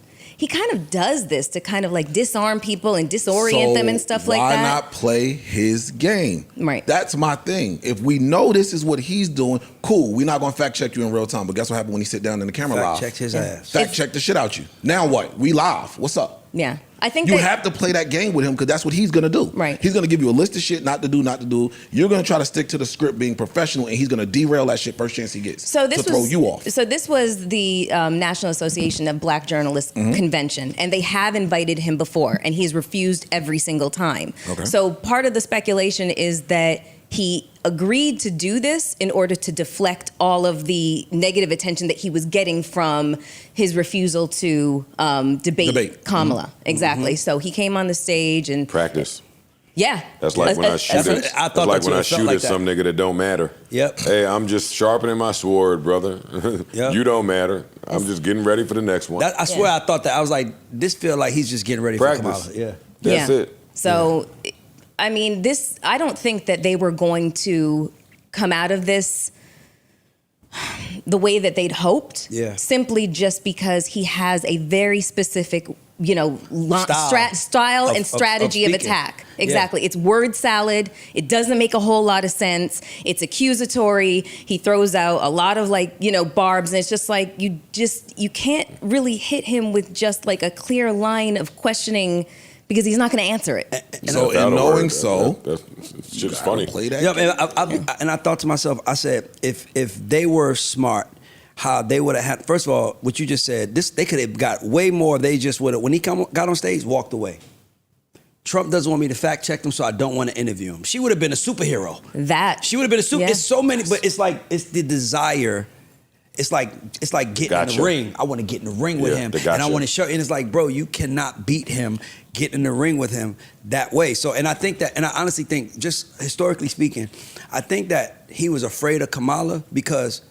Speaker 6: does this to kind of like disarm people and disorient them and stuff like that.
Speaker 3: Why not play his game?
Speaker 6: Right.
Speaker 3: That's my thing. If we know this is what he's doing, cool. We're not going to fact check you in real time. But guess what happened when he sit down in the camera live?
Speaker 5: Fact check his ass.
Speaker 3: Fact check the shit out you. Now what? We live. What's up?
Speaker 6: Yeah. I think
Speaker 3: you have to play that game with him because that's what he's going to do.
Speaker 6: Right.
Speaker 3: He's going to give you a list of shit not to do. You're going to try to stick to the script being professional, and he's going to derail that shit first chance he gets to throw you off.
Speaker 6: So this was the National Association of Black Journalists convention, and they have invited him before, and he's refused every single time.
Speaker 3: Okay.
Speaker 6: So part of the speculation is that he agreed to do this in order to deflect all of the negative attention that he was getting from his refusal to debate Kamala. Exactly. So he came on the stage and
Speaker 2: practice.
Speaker 6: Yeah.
Speaker 2: That's like when I shoot
Speaker 5: that's
Speaker 2: at,
Speaker 5: what- I
Speaker 2: that's
Speaker 5: thought
Speaker 2: like
Speaker 5: that's
Speaker 2: when
Speaker 5: what
Speaker 2: I
Speaker 5: it felt
Speaker 2: shoot
Speaker 5: like
Speaker 2: at
Speaker 5: that.
Speaker 2: some nigga that don't matter.
Speaker 5: Yep.
Speaker 2: Hey, I'm just sharpening my sword, brother.
Speaker 5: Yep.
Speaker 2: You don't matter. I'm just getting ready for the next one.
Speaker 5: I swear I thought that. I was like, this feel like he's just getting ready
Speaker 2: Practice.
Speaker 5: for Kamala. Yeah.
Speaker 2: That's it.
Speaker 6: So, I mean, I don't think that they were going to come out of this the way that they'd hoped.
Speaker 5: Yeah.
Speaker 6: Simply just because he has a very specific, style
Speaker 5: Of-
Speaker 6: and strategy of
Speaker 5: speaking.
Speaker 6: attack. Exactly. It's word salad. It doesn't make a whole lot of sense. It's accusatory. He throws out a lot of barbs, and it's just like you can't really hit him with just like a clear line of questioning because he's not going to answer it.
Speaker 3: So in knowing so,
Speaker 2: that's just funny.
Speaker 3: play that.
Speaker 5: Yeah, and I thought to myself, I said, if they were smart, how they would have had. First of all, what you just said, they could have got way more. They just would have. When he got on stage, walked away. Trump doesn't want me to fact check him, so I don't want to interview him. She would have been a superhero. She would have been a super.
Speaker 6: Yeah.
Speaker 5: It's so many, but it's the desire. It's like getting in the ring. I want to get in the ring with him, and I want to show. And it's like, bro, you cannot beat him. Get in the ring with him that way. So, and I think that, and I honestly think, just historically speaking, I think that he was afraid of Kamala because,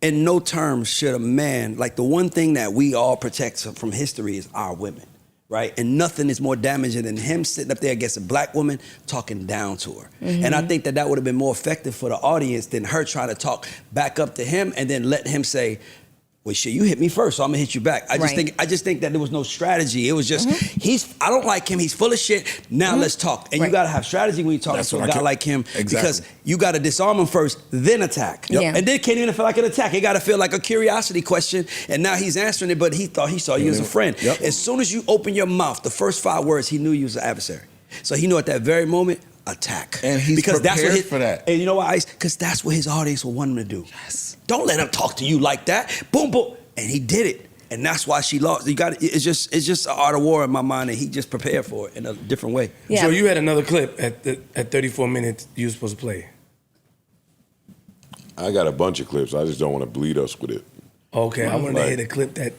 Speaker 5: in no terms should a man, like the one thing that we all protect from history is our women, right? And nothing is more damaging than him sitting up there against a black woman talking down to her. And I think that would have been more effective for the audience than her trying to talk back up to him and then let him say, well, shit, you hit me first, so I'm gonna hit you back. I just think that there was no strategy. It was just I don't like him. He's full of shit. Now let's talk. And you gotta have strategy when you talk to a guy like him because you gotta disarm him first, then attack.
Speaker 6: Yep.
Speaker 5: And then it can't even feel like an attack. It gotta feel like a curiosity question. And now he's answering it, but he thought he saw you as a friend.
Speaker 3: Yep.
Speaker 5: As soon as you open your mouth, the first 5 words, he knew you was an adversary. So he knew at that very moment, attack.
Speaker 3: And he's prepared for that.
Speaker 5: And you know why, Ice? Because that's what his audience will want him to do. Yes. Don't let him talk to you like that. Boom, boom. And he did it. And that's why she lost. It's just an art of war in my mind, and he just prepared for it in a different way.
Speaker 6: Yeah.
Speaker 7: So you had another clip at 34 minutes you were supposed to play.
Speaker 2: I got a bunch of clips. I just don't want to bleed us with it.
Speaker 7: Okay, I wanted to hear the clip that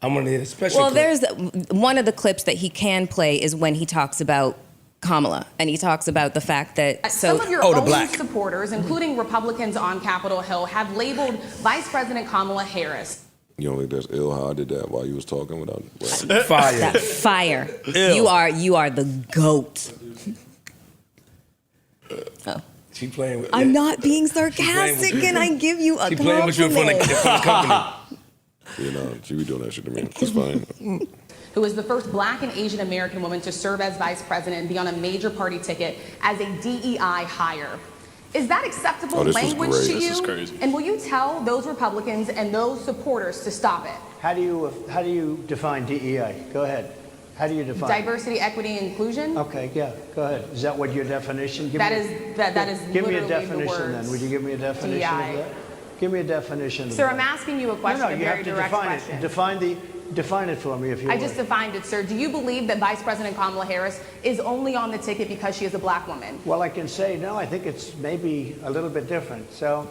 Speaker 7: I wanted to hear a special clip.
Speaker 6: There's one of the clips that he can play is when he talks about Kamala, and he talks about the fact that
Speaker 11: some of your own supporters, including Republicans on Capitol Hill, have labeled Vice President Kamala Harris.
Speaker 2: You don't think that's ill how I did that while you was talking without
Speaker 7: fire?
Speaker 6: That fire. You are the GOAT. Oh.
Speaker 7: She playing with,
Speaker 6: I'm not being sarcastic, and I give you a
Speaker 7: she
Speaker 6: compliment.
Speaker 7: playing with you for the company.
Speaker 2: She be doing that shit to me. It's fine.
Speaker 11: Who is the first black and Asian American woman to serve as vice president and be on a major party ticket as a DEI hire. Is that acceptable language to you?
Speaker 4: This is crazy.
Speaker 11: And will you tell those Republicans and those supporters to stop it?
Speaker 10: How do you define DEI? Go ahead. How do you define
Speaker 11: diversity, equity, and inclusion?
Speaker 10: Okay, yeah, go ahead. Is that what your definition?
Speaker 11: That is
Speaker 10: Give me a
Speaker 11: literally
Speaker 10: definition
Speaker 11: the words
Speaker 10: then. Would you give me a definition
Speaker 11: DEI.
Speaker 10: of that? Give me a definition of
Speaker 11: Sir,
Speaker 10: that.
Speaker 11: I'm asking you a question,
Speaker 10: No,
Speaker 11: a
Speaker 10: you
Speaker 11: very
Speaker 10: have to
Speaker 11: direct
Speaker 10: define
Speaker 11: question.
Speaker 10: it. Define it for me if you
Speaker 11: I
Speaker 10: would.
Speaker 11: just defined it, sir. Do you believe that Vice President Kamala Harris is only on the ticket because she is a black woman?
Speaker 10: Well, I can say no. I think it's maybe a little bit different. So,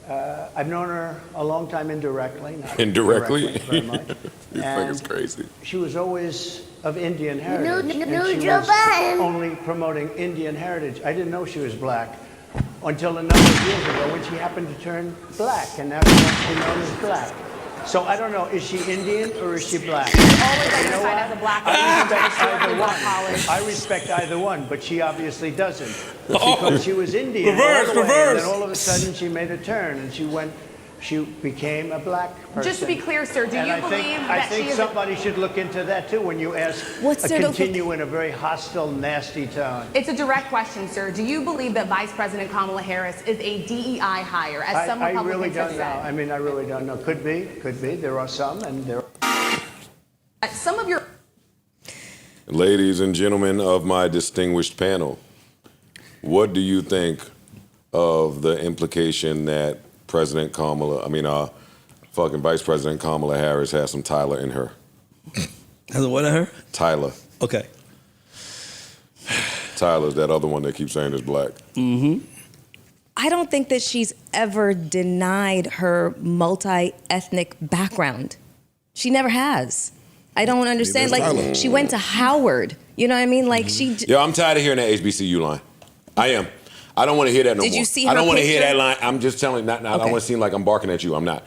Speaker 10: I've known her a long time indirectly. Not
Speaker 2: Indirectly?
Speaker 10: very much.
Speaker 2: You think it's crazy.
Speaker 10: She was always of Indian heritage.
Speaker 8: No,
Speaker 10: and she
Speaker 8: Joe
Speaker 10: was
Speaker 8: Biden.
Speaker 10: only promoting Indian heritage. I didn't know she was black until a number of years ago when she happened to turn black, and now she's actually known as black. So I don't know, is she Indian or is she black?
Speaker 11: Always identified as a black woman.
Speaker 10: I respect either one, but she obviously doesn't. Because she was Indian.
Speaker 7: Reverse.
Speaker 10: And then all of a sudden she made a turn and she became a black person.
Speaker 11: Just to be clear, sir, do you believe
Speaker 10: I
Speaker 11: that
Speaker 10: think
Speaker 11: she is
Speaker 10: somebody should look into that too when you ask continue in a very hostile, nasty tone.
Speaker 11: It's a direct question, sir. Do you believe that Vice President Kamala Harris is a DEI hire, as some
Speaker 10: I
Speaker 11: Republicans
Speaker 10: really
Speaker 11: have
Speaker 10: don't
Speaker 11: said?
Speaker 10: know. I mean, I really don't know. Could be. There are some, and there are.
Speaker 11: Some of your
Speaker 2: Ladies and gentlemen of my distinguished panel, what do you think of the implication that Vice President Kamala Harris has some Tyler in her?
Speaker 5: Has what in her?
Speaker 2: Tyler.
Speaker 5: Okay.
Speaker 2: Tyler's that other one that keeps saying is black.
Speaker 5: Mm-hmm.
Speaker 6: I don't think that she's ever denied her multi-ethnic background. She never has. I don't understand. Like, she went to Howard. You know what I mean? Like, she.
Speaker 2: Yo, I'm tired of hearing that HBCU line. I am. I don't want to hear that no more.
Speaker 6: Did you see
Speaker 2: I don't
Speaker 6: her
Speaker 2: want to hear
Speaker 6: picture?
Speaker 2: that line. I'm just telling you. I don't
Speaker 6: Okay.
Speaker 2: want to seem like I'm barking at you. I'm not.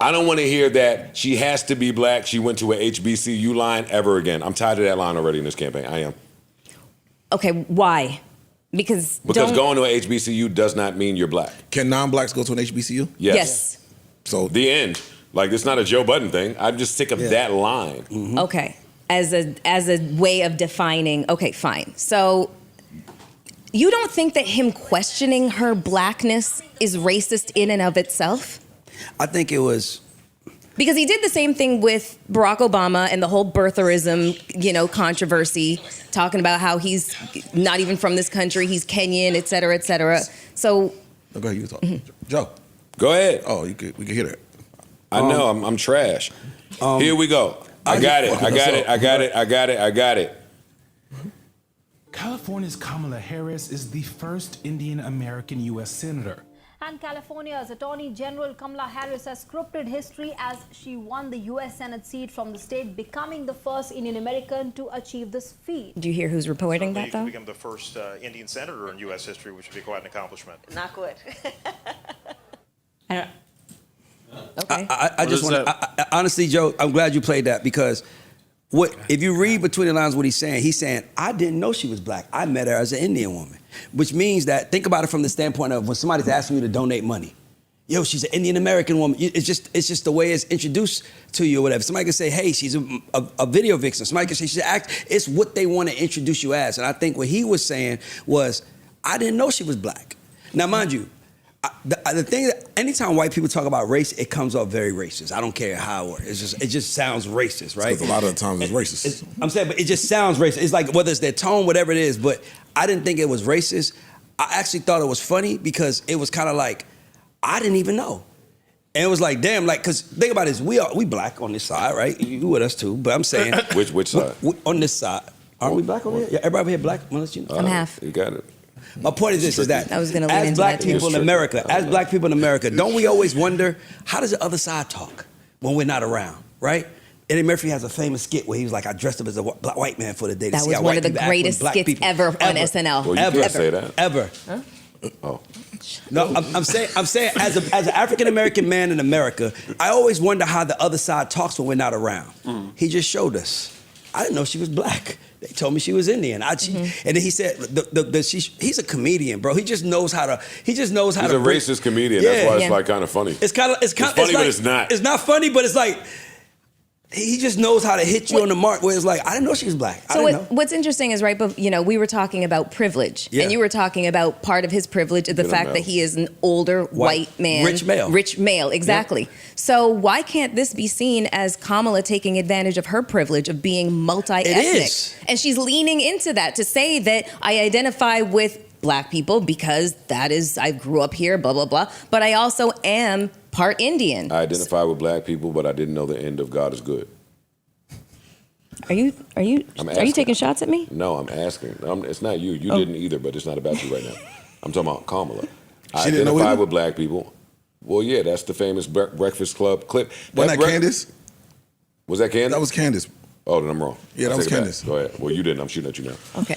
Speaker 2: I don't want to hear that she has to be black. She went to a HBCU line ever again. I'm tired of that line already in this campaign. I am.
Speaker 6: Okay, why? Because
Speaker 2: going to a HBCU does not mean you're black.
Speaker 3: Can non-blacks go to an HBCU?
Speaker 6: Yes.
Speaker 3: So
Speaker 2: the end. Like, it's not a Joe Budden thing. I'm just sick of that line.
Speaker 6: Okay, as a way of defining. Okay, fine. So you don't think that him questioning her blackness is racist in and of itself?
Speaker 5: I think it was.
Speaker 6: Because he did the same thing with Barack Obama and the whole birtherism, controversy, talking about how he's not even from this country, he's Kenyan, et cetera, et cetera. So.
Speaker 3: Oh, go ahead, you talk. Joe.
Speaker 2: Go ahead.
Speaker 3: Oh, we can hear that.
Speaker 2: I know, I'm trash. Here we go. I got it.
Speaker 12: California's Kamala Harris is the first Indian American U.S. Senator.
Speaker 13: And California's Attorney General Kamala Harris has scripted history as she won the U.S. Senate seat from the state, becoming the first Indian American to achieve this feat.
Speaker 6: Do you hear who's reporting that, though?
Speaker 14: Become the first Indian senator in U.S. history, which would be quite an accomplishment.
Speaker 15: Not good.
Speaker 6: Okay.
Speaker 5: I just want to, honestly, Joe, I'm glad you played that because if you read between the lines what he's saying, I didn't know she was black. I met her as an Indian woman, which means that, think about it from the standpoint of when somebody's asking you to donate money. Yo, she's an Indian American woman. It's just the way it's introduced to you or whatever. Somebody can say, hey, she's a video vixen. Somebody can say she's an actor. It's what they want to introduce you as. And I think what he was saying was, I didn't know she was black. Now, mind you, the thing that anytime white people talk about race, it comes off very racist. I don't care how it works. It just sounds racist, right?
Speaker 3: Because a lot of the times it's racist.
Speaker 5: I'm saying, but it just sounds racist. It's like whether it's their tone, whatever it is. But I didn't think it was racist. I actually thought it was funny because it was kind of like I didn't even know, and it was like damn, like because think about this, we black on this side, right? You with us too, but I'm saying
Speaker 2: which side?
Speaker 5: On this side, aren't we black over here? Yeah, everybody here black? Well, you know.
Speaker 6: I'm half.
Speaker 2: You got it.
Speaker 5: My point is this: is that
Speaker 6: I was gonna lean
Speaker 5: as
Speaker 6: into
Speaker 5: black
Speaker 6: that too.
Speaker 5: people in America, don't we always wonder how does the other side talk when we're not around, right? Eddie Murphy has a famous skit where he was like, I dressed up as a black white man for the day. To
Speaker 6: That
Speaker 5: see
Speaker 6: was
Speaker 5: how
Speaker 6: one
Speaker 5: white
Speaker 6: of the
Speaker 5: people act when
Speaker 6: greatest
Speaker 5: black
Speaker 6: skits
Speaker 5: people-
Speaker 6: ever on SNL.
Speaker 2: Well, you
Speaker 5: Ever.
Speaker 2: can't say that.
Speaker 5: Ever.
Speaker 6: Huh?
Speaker 2: Oh.
Speaker 5: No, I'm saying as an African American man in America, I always wonder how the other side talks when we're not around. He just showed us. I didn't know she was black. They told me she was Indian. And then he said, he's a comedian, bro. He just knows how to. He's a
Speaker 2: racist comedian. That's why it's like kind of funny.
Speaker 5: It's funny,
Speaker 2: but it's not.
Speaker 5: It's not funny, but it's like he just knows how to hit you on the mark. Where it's like I didn't know she was black.
Speaker 6: So what's interesting is right, but we were talking about privilege, and you were talking about part of his privilege is the fact that he is an older white man, rich male, exactly. Yep. So why can't this be seen as Kamala taking advantage of her privilege of being multi-ethnic?
Speaker 5: It is.
Speaker 6: And she's leaning into that to say that I identify with black people because I grew up here, blah, blah, blah. But I also am part Indian.
Speaker 2: I identify with black people, but I didn't know the end of God is good.
Speaker 6: Are you taking shots at me?
Speaker 2: No, I'm asking. It's not you. You didn't either, but it's not about you right now. I'm talking about Kamala. I identify with black people. Well, yeah, that's the famous Breakfast Club clip.
Speaker 3: Wasn't that Candace?
Speaker 2: Was that Candace?
Speaker 3: That was Candace.
Speaker 2: Oh, then I'm wrong.
Speaker 3: Yeah, that was Candace.
Speaker 2: Go ahead. Well, you didn't. I'm shooting at you now.
Speaker 6: Okay.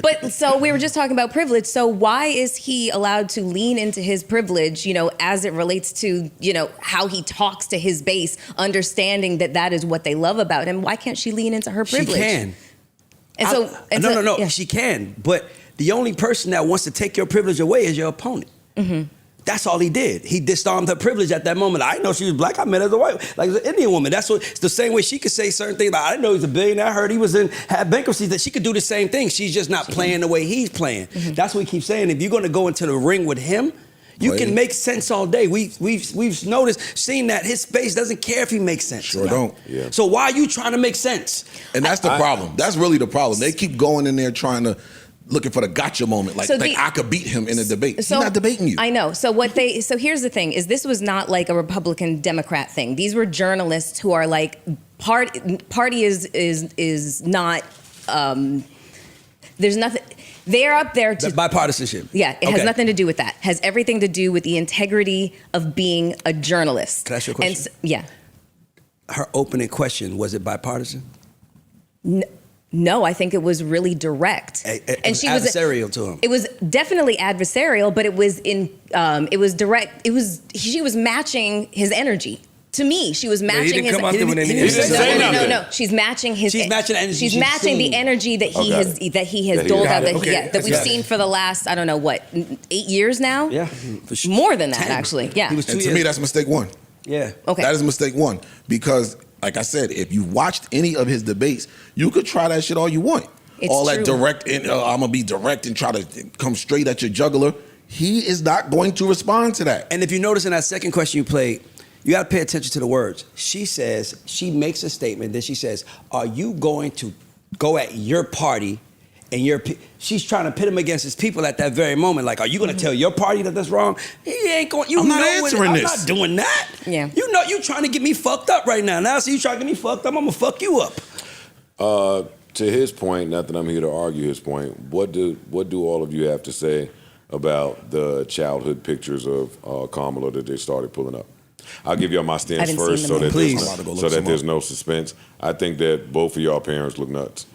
Speaker 6: But so we were just talking about privilege. So why is he allowed to lean into his privilege, as it relates to, how he talks to his base, understanding that is what they love about him? Why can't she lean into her privilege?
Speaker 5: She can.
Speaker 6: And
Speaker 5: No.
Speaker 6: Yeah.
Speaker 5: She can. But the only person that wants to take your privilege away is your opponent. Mm-hmm. That's all he did. He disarmed her privilege at that moment. I didn't know she was black. I met her as a white, like as an Indian woman. It's the same way she could say certain things. Like, I didn't know he was a billionaire. I heard he had bankruptcy. That she could do the same thing. She's just not playing the way he's playing. Mm-hmm. That's what we keep saying. If you're going to go into the ring with him, you can make sense all day. We've seen that his space doesn't care if he makes sense.
Speaker 3: Sure don't.
Speaker 2: Yeah.
Speaker 5: So why are you trying to make sense?
Speaker 3: And that's the problem. That's really the problem. They keep going in there looking for the gotcha moment, like I could beat him in a debate. He's not debating you.
Speaker 6: I know. So here's the thing: is this was not like a Republican Democrat thing. These were journalists who are like party is not. There's nothing. They're up there to
Speaker 5: bipartisanship.
Speaker 6: Yeah, it has nothing to do with that. Has everything to do with the integrity of being a journalist.
Speaker 5: Can I ask you a question?
Speaker 6: Yeah.
Speaker 5: her opening question, was it bipartisan?
Speaker 6: No, I think it was really direct,
Speaker 5: and she was adversarial to him.
Speaker 6: It was definitely adversarial, but it was direct. She was matching his energy. To me, she was matching his. No. She's matching his.
Speaker 5: She's matching the energy.
Speaker 6: She's matching the energy that he has doled out that we've seen for the last 8 years now.
Speaker 5: Yeah,
Speaker 6: more than that actually. Yeah,
Speaker 3: And to me, that's mistake one.
Speaker 5: Yeah.
Speaker 6: Okay.
Speaker 3: That is mistake one because, like I said, if you watched any of his debates, you could try that shit all you want.
Speaker 6: It's
Speaker 3: all
Speaker 6: true.
Speaker 3: that direct, and I'm gonna be direct and try to come straight at your jugular. He is not going to respond to that.
Speaker 5: And if you notice in that second question you played, you got to pay attention to the words. She makes a statement, then she says, are you going to go at your party and she's trying to pit him against his people at that very moment. Like, are you going to tell your party that that's wrong? He ain't going,
Speaker 3: I'm not answering this.
Speaker 5: I'm not doing that.
Speaker 6: Yeah.
Speaker 5: You know, you trying to get me fucked up right now. Now, see you trying to get me fucked up, I'm going to fuck you up.
Speaker 2: To his point, not that I'm here to argue his point, what do all of you have to say about the childhood pictures of Kamala that they started pulling up? I'll give y'all my stance first so that there's no suspense. I think that both of y'all parents look nuts.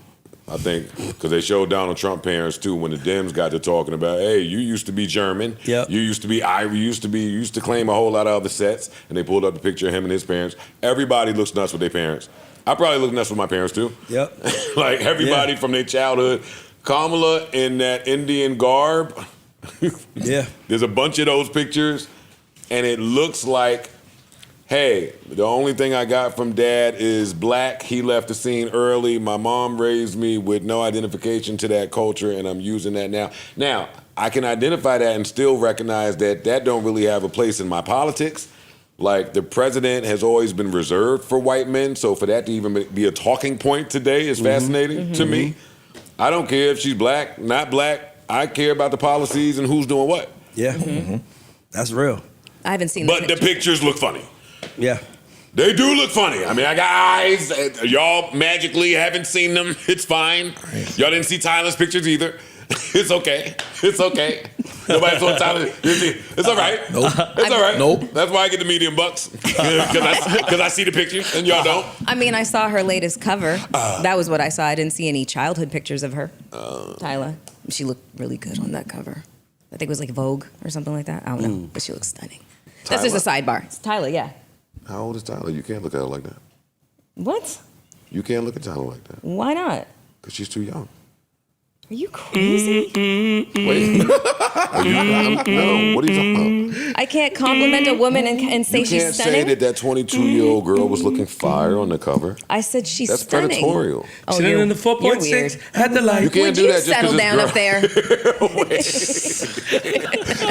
Speaker 2: I think because they showed Donald Trump parents too when the Dems got to talking about, hey, you used to be German, you used to be Irish, you used to claim a whole lot of other sets, and they pulled up the picture of him and his parents. Everybody looks nuts with their parents. I probably look nuts with my parents too.
Speaker 5: Yep.
Speaker 2: Like everybody from their childhood. Kamala in that Indian garb.
Speaker 5: Yeah.
Speaker 2: There's a bunch of those pictures, and it looks like, hey, the only thing I got from dad is black. He left the scene early. My mom raised me with no identification to that culture, and I'm using that now. Now, I can identify that and still recognize that that don't really have a place in my politics. Like, the president has always been reserved for white men, so for that to even be a talking point today is fascinating to me. I don't care if she's black, not black. I care about the policies and who's doing what.
Speaker 5: Yeah. That's real.
Speaker 6: I haven't seen
Speaker 2: But the pictures look funny.
Speaker 5: Yeah.
Speaker 2: They do look funny. I mean, I got eyes. Y'all magically haven't seen them. It's fine. Y'all didn't see Tyler's pictures either. It's okay. It's okay. Nobody saw Tyler. It's all right.
Speaker 3: Nope.
Speaker 2: It's all right.
Speaker 3: Nope.
Speaker 2: That's why I get the medium bucks. Because I see the pictures and y'all don't.
Speaker 6: I mean, I saw her latest cover. That was what I saw. I didn't see any childhood pictures of her. Tyler. She looked really good on that cover. I think it was like Vogue or something like that. I don't know. But she looks stunning. That's just a sidebar. It's Tyler, yeah.
Speaker 2: How old is Tyler? You can't look at her like that.
Speaker 6: What?
Speaker 2: You can't look at Tyler like that.
Speaker 6: Why not?
Speaker 2: Because she's too young.
Speaker 6: Are you crazy?
Speaker 2: Wait. No, what are you talking about?
Speaker 6: I can't compliment a woman and say she's
Speaker 2: You can't
Speaker 6: stunning.
Speaker 2: say that 22-year-old girl was looking fire on the cover.
Speaker 6: I said she's
Speaker 2: That's
Speaker 6: stunning.
Speaker 2: predatorial.
Speaker 6: Oh,
Speaker 7: Sitting
Speaker 6: you're,
Speaker 7: in the 4.6 at the light.
Speaker 2: You can't
Speaker 6: Would
Speaker 2: do
Speaker 6: you
Speaker 2: that just
Speaker 6: settle
Speaker 2: because
Speaker 6: down up there?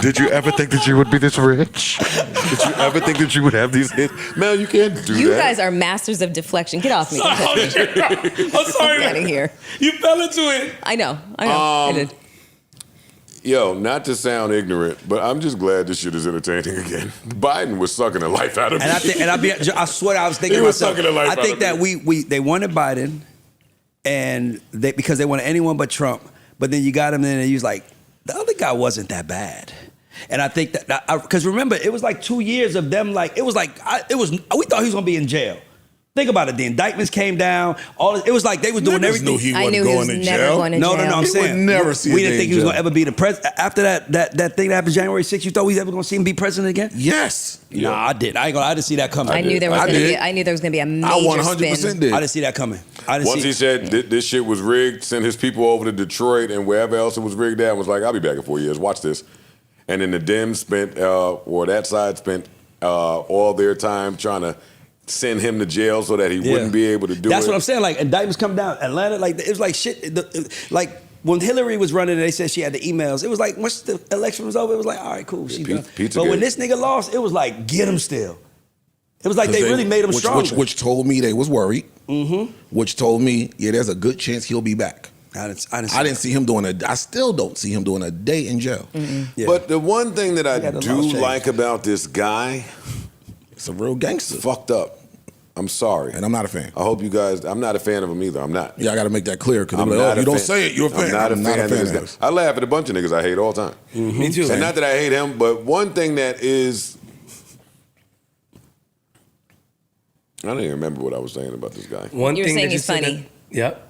Speaker 1: Did you ever think that you would be this rich? Did you ever think that you would have these hits?
Speaker 2: Mel, you can't do
Speaker 6: You
Speaker 2: that.
Speaker 6: guys are masters of deflection. Get off me.
Speaker 7: I'm sorry,
Speaker 6: Get out of here.
Speaker 7: You fell into it.
Speaker 6: I know. I did.
Speaker 2: Yo, not to sound ignorant, but I'm just glad this shit is entertaining again. Biden was sucking the life out of me.
Speaker 5: I swear I was thinking
Speaker 2: He
Speaker 5: to
Speaker 2: was
Speaker 5: myself,
Speaker 2: sucking the life
Speaker 5: I
Speaker 2: out
Speaker 5: think
Speaker 2: of
Speaker 5: that
Speaker 2: me.
Speaker 5: they wanted Biden, and because they wanted anyone but Trump. But then you got him, and he was like, the other guy wasn't that bad. And I think that because remember, it was like 2 years of them. Like we thought he was gonna be in jail. Think about it. The indictments came down. It was like they was doing everything.
Speaker 3: Knew he wasn't going to jail.
Speaker 5: No. I'm saying
Speaker 3: would never see.
Speaker 5: We didn't think he was gonna ever be the president after that thing that happened January 6th. You thought we was ever gonna see him be president again?
Speaker 3: Yes.
Speaker 5: Nah, I didn't. I didn't see that coming.
Speaker 6: I knew there was going to be a major
Speaker 3: I 100%
Speaker 6: spin.
Speaker 3: did.
Speaker 5: I didn't see that coming.
Speaker 2: Once he said this shit was rigged, sent his people over to Detroit and wherever else it was rigged at, and was like, I'll be back in 4 years. Watch this. And then the Dems spent, or that side spent all their time trying to send him to jail so that he wouldn't be able to do it.
Speaker 5: That's what I'm saying. Like indictments come down. Atlanta, like it was like shit. Like when Hillary was running, and they said she had the emails. It was like once the election was over, it was like, all right, cool, she's done. But when this nigga lost, it was like get him still. It was like they really made him stronger.
Speaker 3: Which told me they was worried. Which told me, yeah, there's a good chance he'll be back. I didn't see him doing I still don't see him doing a day in jail.
Speaker 5: Yeah.
Speaker 2: But the one thing that I do like about this guy,
Speaker 3: it's a real gangster.
Speaker 2: Fucked up. I'm sorry.
Speaker 3: And I'm not a fan.
Speaker 2: I hope you guys, I'm not a fan of him either. I'm not.
Speaker 3: Yeah, I got to make that clear because
Speaker 2: I'm
Speaker 3: you don't say it, you're a fan.
Speaker 2: I'm not a fan of this
Speaker 3: this
Speaker 2: guy. I laugh at a bunch of niggas I hate all the time.
Speaker 5: Me too.
Speaker 2: And not that I hate him, but one thing that is I don't even remember what I was saying about this guy.
Speaker 7: One
Speaker 6: You're
Speaker 7: thing
Speaker 6: saying
Speaker 7: that you
Speaker 6: he's
Speaker 7: said
Speaker 6: funny.
Speaker 7: Yep.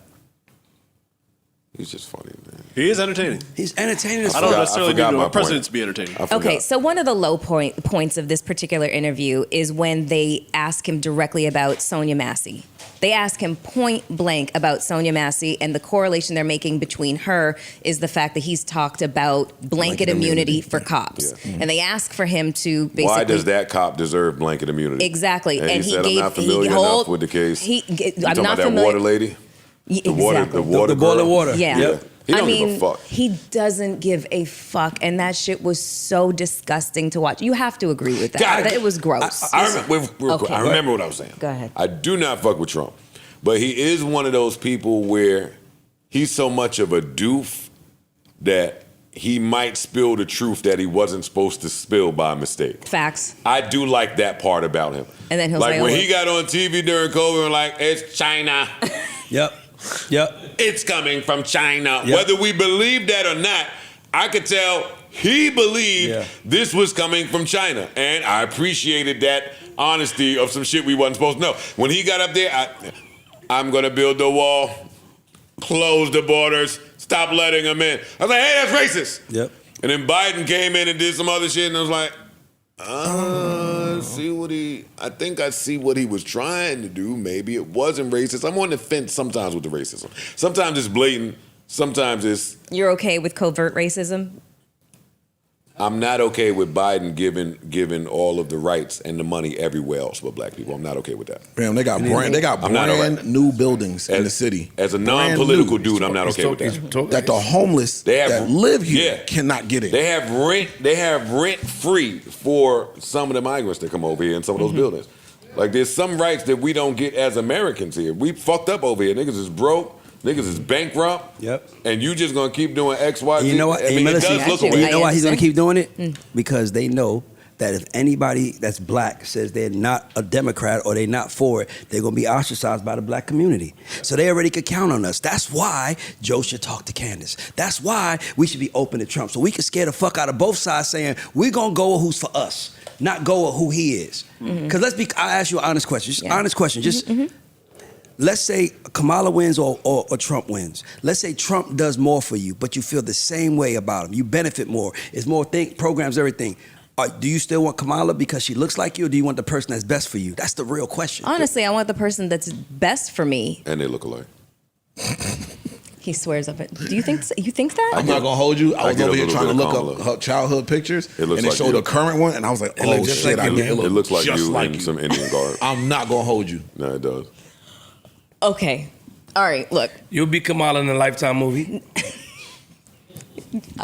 Speaker 2: He's just funny, man.
Speaker 4: He is entertaining.
Speaker 5: He's entertaining as
Speaker 4: I don't
Speaker 5: fuck.
Speaker 4: necessarily
Speaker 2: forgot
Speaker 4: need
Speaker 2: my
Speaker 4: a president
Speaker 2: point.
Speaker 4: to be entertaining.
Speaker 2: I forgot.
Speaker 6: Okay, so one of the low points of this particular interview is when they ask him directly about Sonia Massey. They ask him point blank about Sonia Massey, and the correlation they're making between her is the fact that he's talked about blanket immunity for cops.
Speaker 2: Yeah.
Speaker 6: And they ask for him to basically...
Speaker 2: Why does that cop deserve blanket immunity?
Speaker 6: Exactly.
Speaker 2: And, he said,
Speaker 6: gave,
Speaker 2: I'm not familiar enough with the case.
Speaker 6: I'm
Speaker 2: talking
Speaker 6: not
Speaker 2: about that
Speaker 6: familiar.
Speaker 2: water lady? The water
Speaker 5: The
Speaker 2: girl?
Speaker 5: boiling water.
Speaker 6: Yeah.
Speaker 2: Yeah. He don't
Speaker 6: I mean,
Speaker 2: give a fuck.
Speaker 6: he doesn't give a fuck, and that shit was so disgusting to watch. You have to agree with that.
Speaker 2: God,
Speaker 6: That it was gross.
Speaker 2: I remember,
Speaker 6: Okay.
Speaker 2: I remember what I was saying.
Speaker 6: Go ahead.
Speaker 2: I do not fuck with Trump, but he is one of those people where he's so much of a doof that he might spill the truth that he wasn't supposed to spill by mistake.
Speaker 6: Facts.
Speaker 2: I do like that part about him.
Speaker 6: And then he'll
Speaker 2: like
Speaker 6: say,
Speaker 2: when
Speaker 6: oh,
Speaker 2: he got on TV during COVID and like, it's China.
Speaker 5: Yep.
Speaker 2: It's coming from China.
Speaker 5: Yep.
Speaker 2: Whether we believe that or not, I could tell he believed this was coming from China. And I appreciated that honesty of some shit we wasn't supposed to know. When he got up there, I'm going to build the wall, close the borders, stop letting them in. I was like, hey, that's racist.
Speaker 5: Yep.
Speaker 2: And then Biden came in and did some other shit, and I was like, I think I see what he was trying to do. Maybe it wasn't racist. I'm on the fence sometimes with the racism. Sometimes it's blatant. Sometimes it's...
Speaker 6: You're okay with covert racism?
Speaker 2: I'm not okay with Biden giving all of the rights and the money everywhere else but black people. I'm not okay with that.
Speaker 3: Damn, they got brand new buildings in the city.
Speaker 2: As a
Speaker 3: Brand
Speaker 2: non-political
Speaker 3: new.
Speaker 2: dude, I'm not okay with that.
Speaker 3: That the homeless that live here cannot get it.
Speaker 2: They have rent free for some of the migrants that come over here in some of those buildings. Like there's some rights that we don't get as Americans here. We fucked up over here. Niggas is broke. Niggas is bankrupt.
Speaker 5: Yep.
Speaker 2: And you just gonna keep doing X, Y, Z.
Speaker 5: You know what?
Speaker 2: I mean, it does look away.
Speaker 5: You know why he's gonna keep doing it? Because they know that if anybody that's black says they're not a Democrat or they're not for it, they're gonna be ostracized by the black community. So they already could count on us. That's why Joe should talk to Candace. That's why we should be open to Trump. So we can scare the fuck out of both sides saying, we're gonna go with who's for us, not go with who he is. Because I'll ask you an honest question. Just honest question. Just let's say Kamala wins or Trump wins. Let's say Trump does more for you, but you feel the same way about him. You benefit more. It's more programs, everything. Do you still want Kamala because she looks like you, or do you want the person that's best for you? That's the real question.
Speaker 6: Honestly, I want the person that's best for me.
Speaker 2: And they look alike.
Speaker 6: He swears up it. Do you think that?
Speaker 3: I'm not gonna hold you. I was
Speaker 2: get a
Speaker 3: over here
Speaker 2: little
Speaker 3: trying to
Speaker 2: bit of
Speaker 3: look up
Speaker 2: Kamala.
Speaker 3: her childhood pictures,
Speaker 2: It looks
Speaker 3: and they
Speaker 2: like
Speaker 3: showed
Speaker 2: you.
Speaker 3: the current one, and I was like, oh shit,
Speaker 2: It looks like
Speaker 3: just
Speaker 2: you
Speaker 3: like
Speaker 2: in
Speaker 3: you.
Speaker 2: some Indian garb.
Speaker 3: I'm not gonna hold you.
Speaker 2: No, it does.
Speaker 6: Okay. All right, look.
Speaker 7: You'll be Kamala in a Lifetime movie.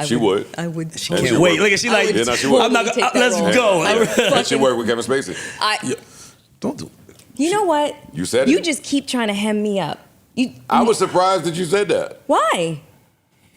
Speaker 2: She would.
Speaker 6: I would.
Speaker 5: She can't wait. Look at she like.
Speaker 2: Yeah, no, she would.
Speaker 5: I'm not. Let's go.
Speaker 2: And she worked with Kevin Spacey.
Speaker 3: Don't do.
Speaker 6: You know what?
Speaker 2: You said
Speaker 6: You
Speaker 2: it.
Speaker 6: just keep trying to hem me up.
Speaker 2: I was surprised that you said that.
Speaker 6: Why?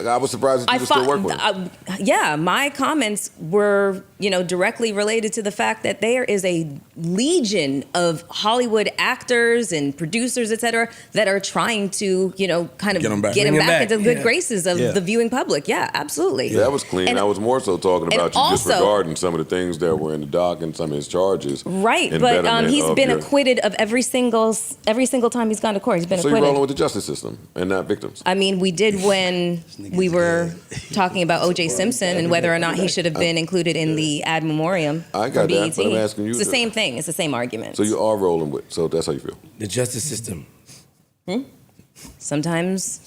Speaker 2: I was surprised that you were still working with him.
Speaker 6: Yeah, my comments were, directly related to the fact that there is a legion of Hollywood actors and producers, et cetera, that are trying to, kind of get him back into the good graces of the viewing public. Yeah, absolutely.
Speaker 2: Yeah, that was clean.
Speaker 6: And-
Speaker 2: I was more so talking about you
Speaker 6: also-
Speaker 2: disregarding some of the things that were in the doc and some of his charges.
Speaker 6: Right,
Speaker 2: in
Speaker 6: but
Speaker 2: betterment
Speaker 6: he's
Speaker 2: of
Speaker 6: been
Speaker 2: your-
Speaker 6: acquitted of every single time he's gone to court. He's been
Speaker 2: So you're
Speaker 6: acquitted.
Speaker 2: rolling with the justice system and not victims.
Speaker 6: I mean, we did when we were talking about O.J. Simpson and whether or not he should have been included in the ad memoriam
Speaker 2: I got
Speaker 6: from
Speaker 2: that,
Speaker 6: BET.
Speaker 2: but I'm asking you
Speaker 6: It's the
Speaker 2: to-
Speaker 6: same thing. It's the same argument.
Speaker 2: So you are rolling with. So that's how you feel.
Speaker 7: The justice system.
Speaker 6: Sometimes.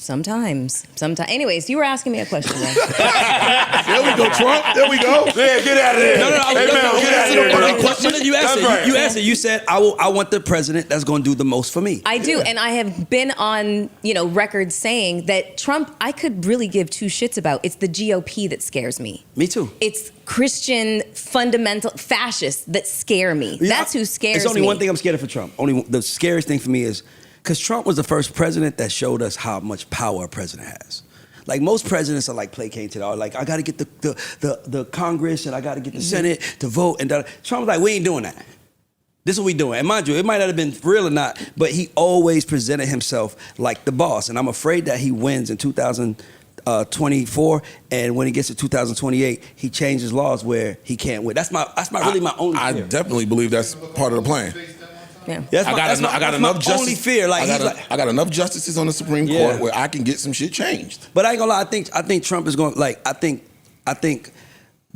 Speaker 6: Anyways, you were asking me a question. Right?
Speaker 3: There we go, Trump. There we go.
Speaker 2: Yeah, get out of there.
Speaker 5: No.
Speaker 2: Hey, man, get out of here.
Speaker 5: Question you answered.
Speaker 2: That's right.
Speaker 5: You answered. You said, I want the president that's going to do the most for me.
Speaker 6: I do, and I have been on, record saying that Trump, I could really give two shits about. It's the GOP that scares me.
Speaker 5: Me too.
Speaker 6: It's Christian fundamental fascists that scare me. That's who scares me.
Speaker 5: It's only one thing I'm scared of for Trump. The scariest thing for me is because Trump was the first president that showed us how much power a president has. Like most presidents are like placating to the like I got to get the Congress and I got to get the Senate to vote, and Trump was like, we ain't doing that. This is what we doing. And mind you, it might not have been real or not, but he always presented himself like the boss. And I'm afraid that he wins in 2024, and when he gets to 2028, he changes laws where he can't win. That's really my only fear.
Speaker 3: I definitely believe that's part of the plan.
Speaker 6: Yeah.
Speaker 3: I got enough justice.
Speaker 5: Only fear. Like,
Speaker 3: I got enough justices on the Supreme Court where I can get some shit changed.
Speaker 5: But I ain't gonna lie. I think Trump is going. Like, I think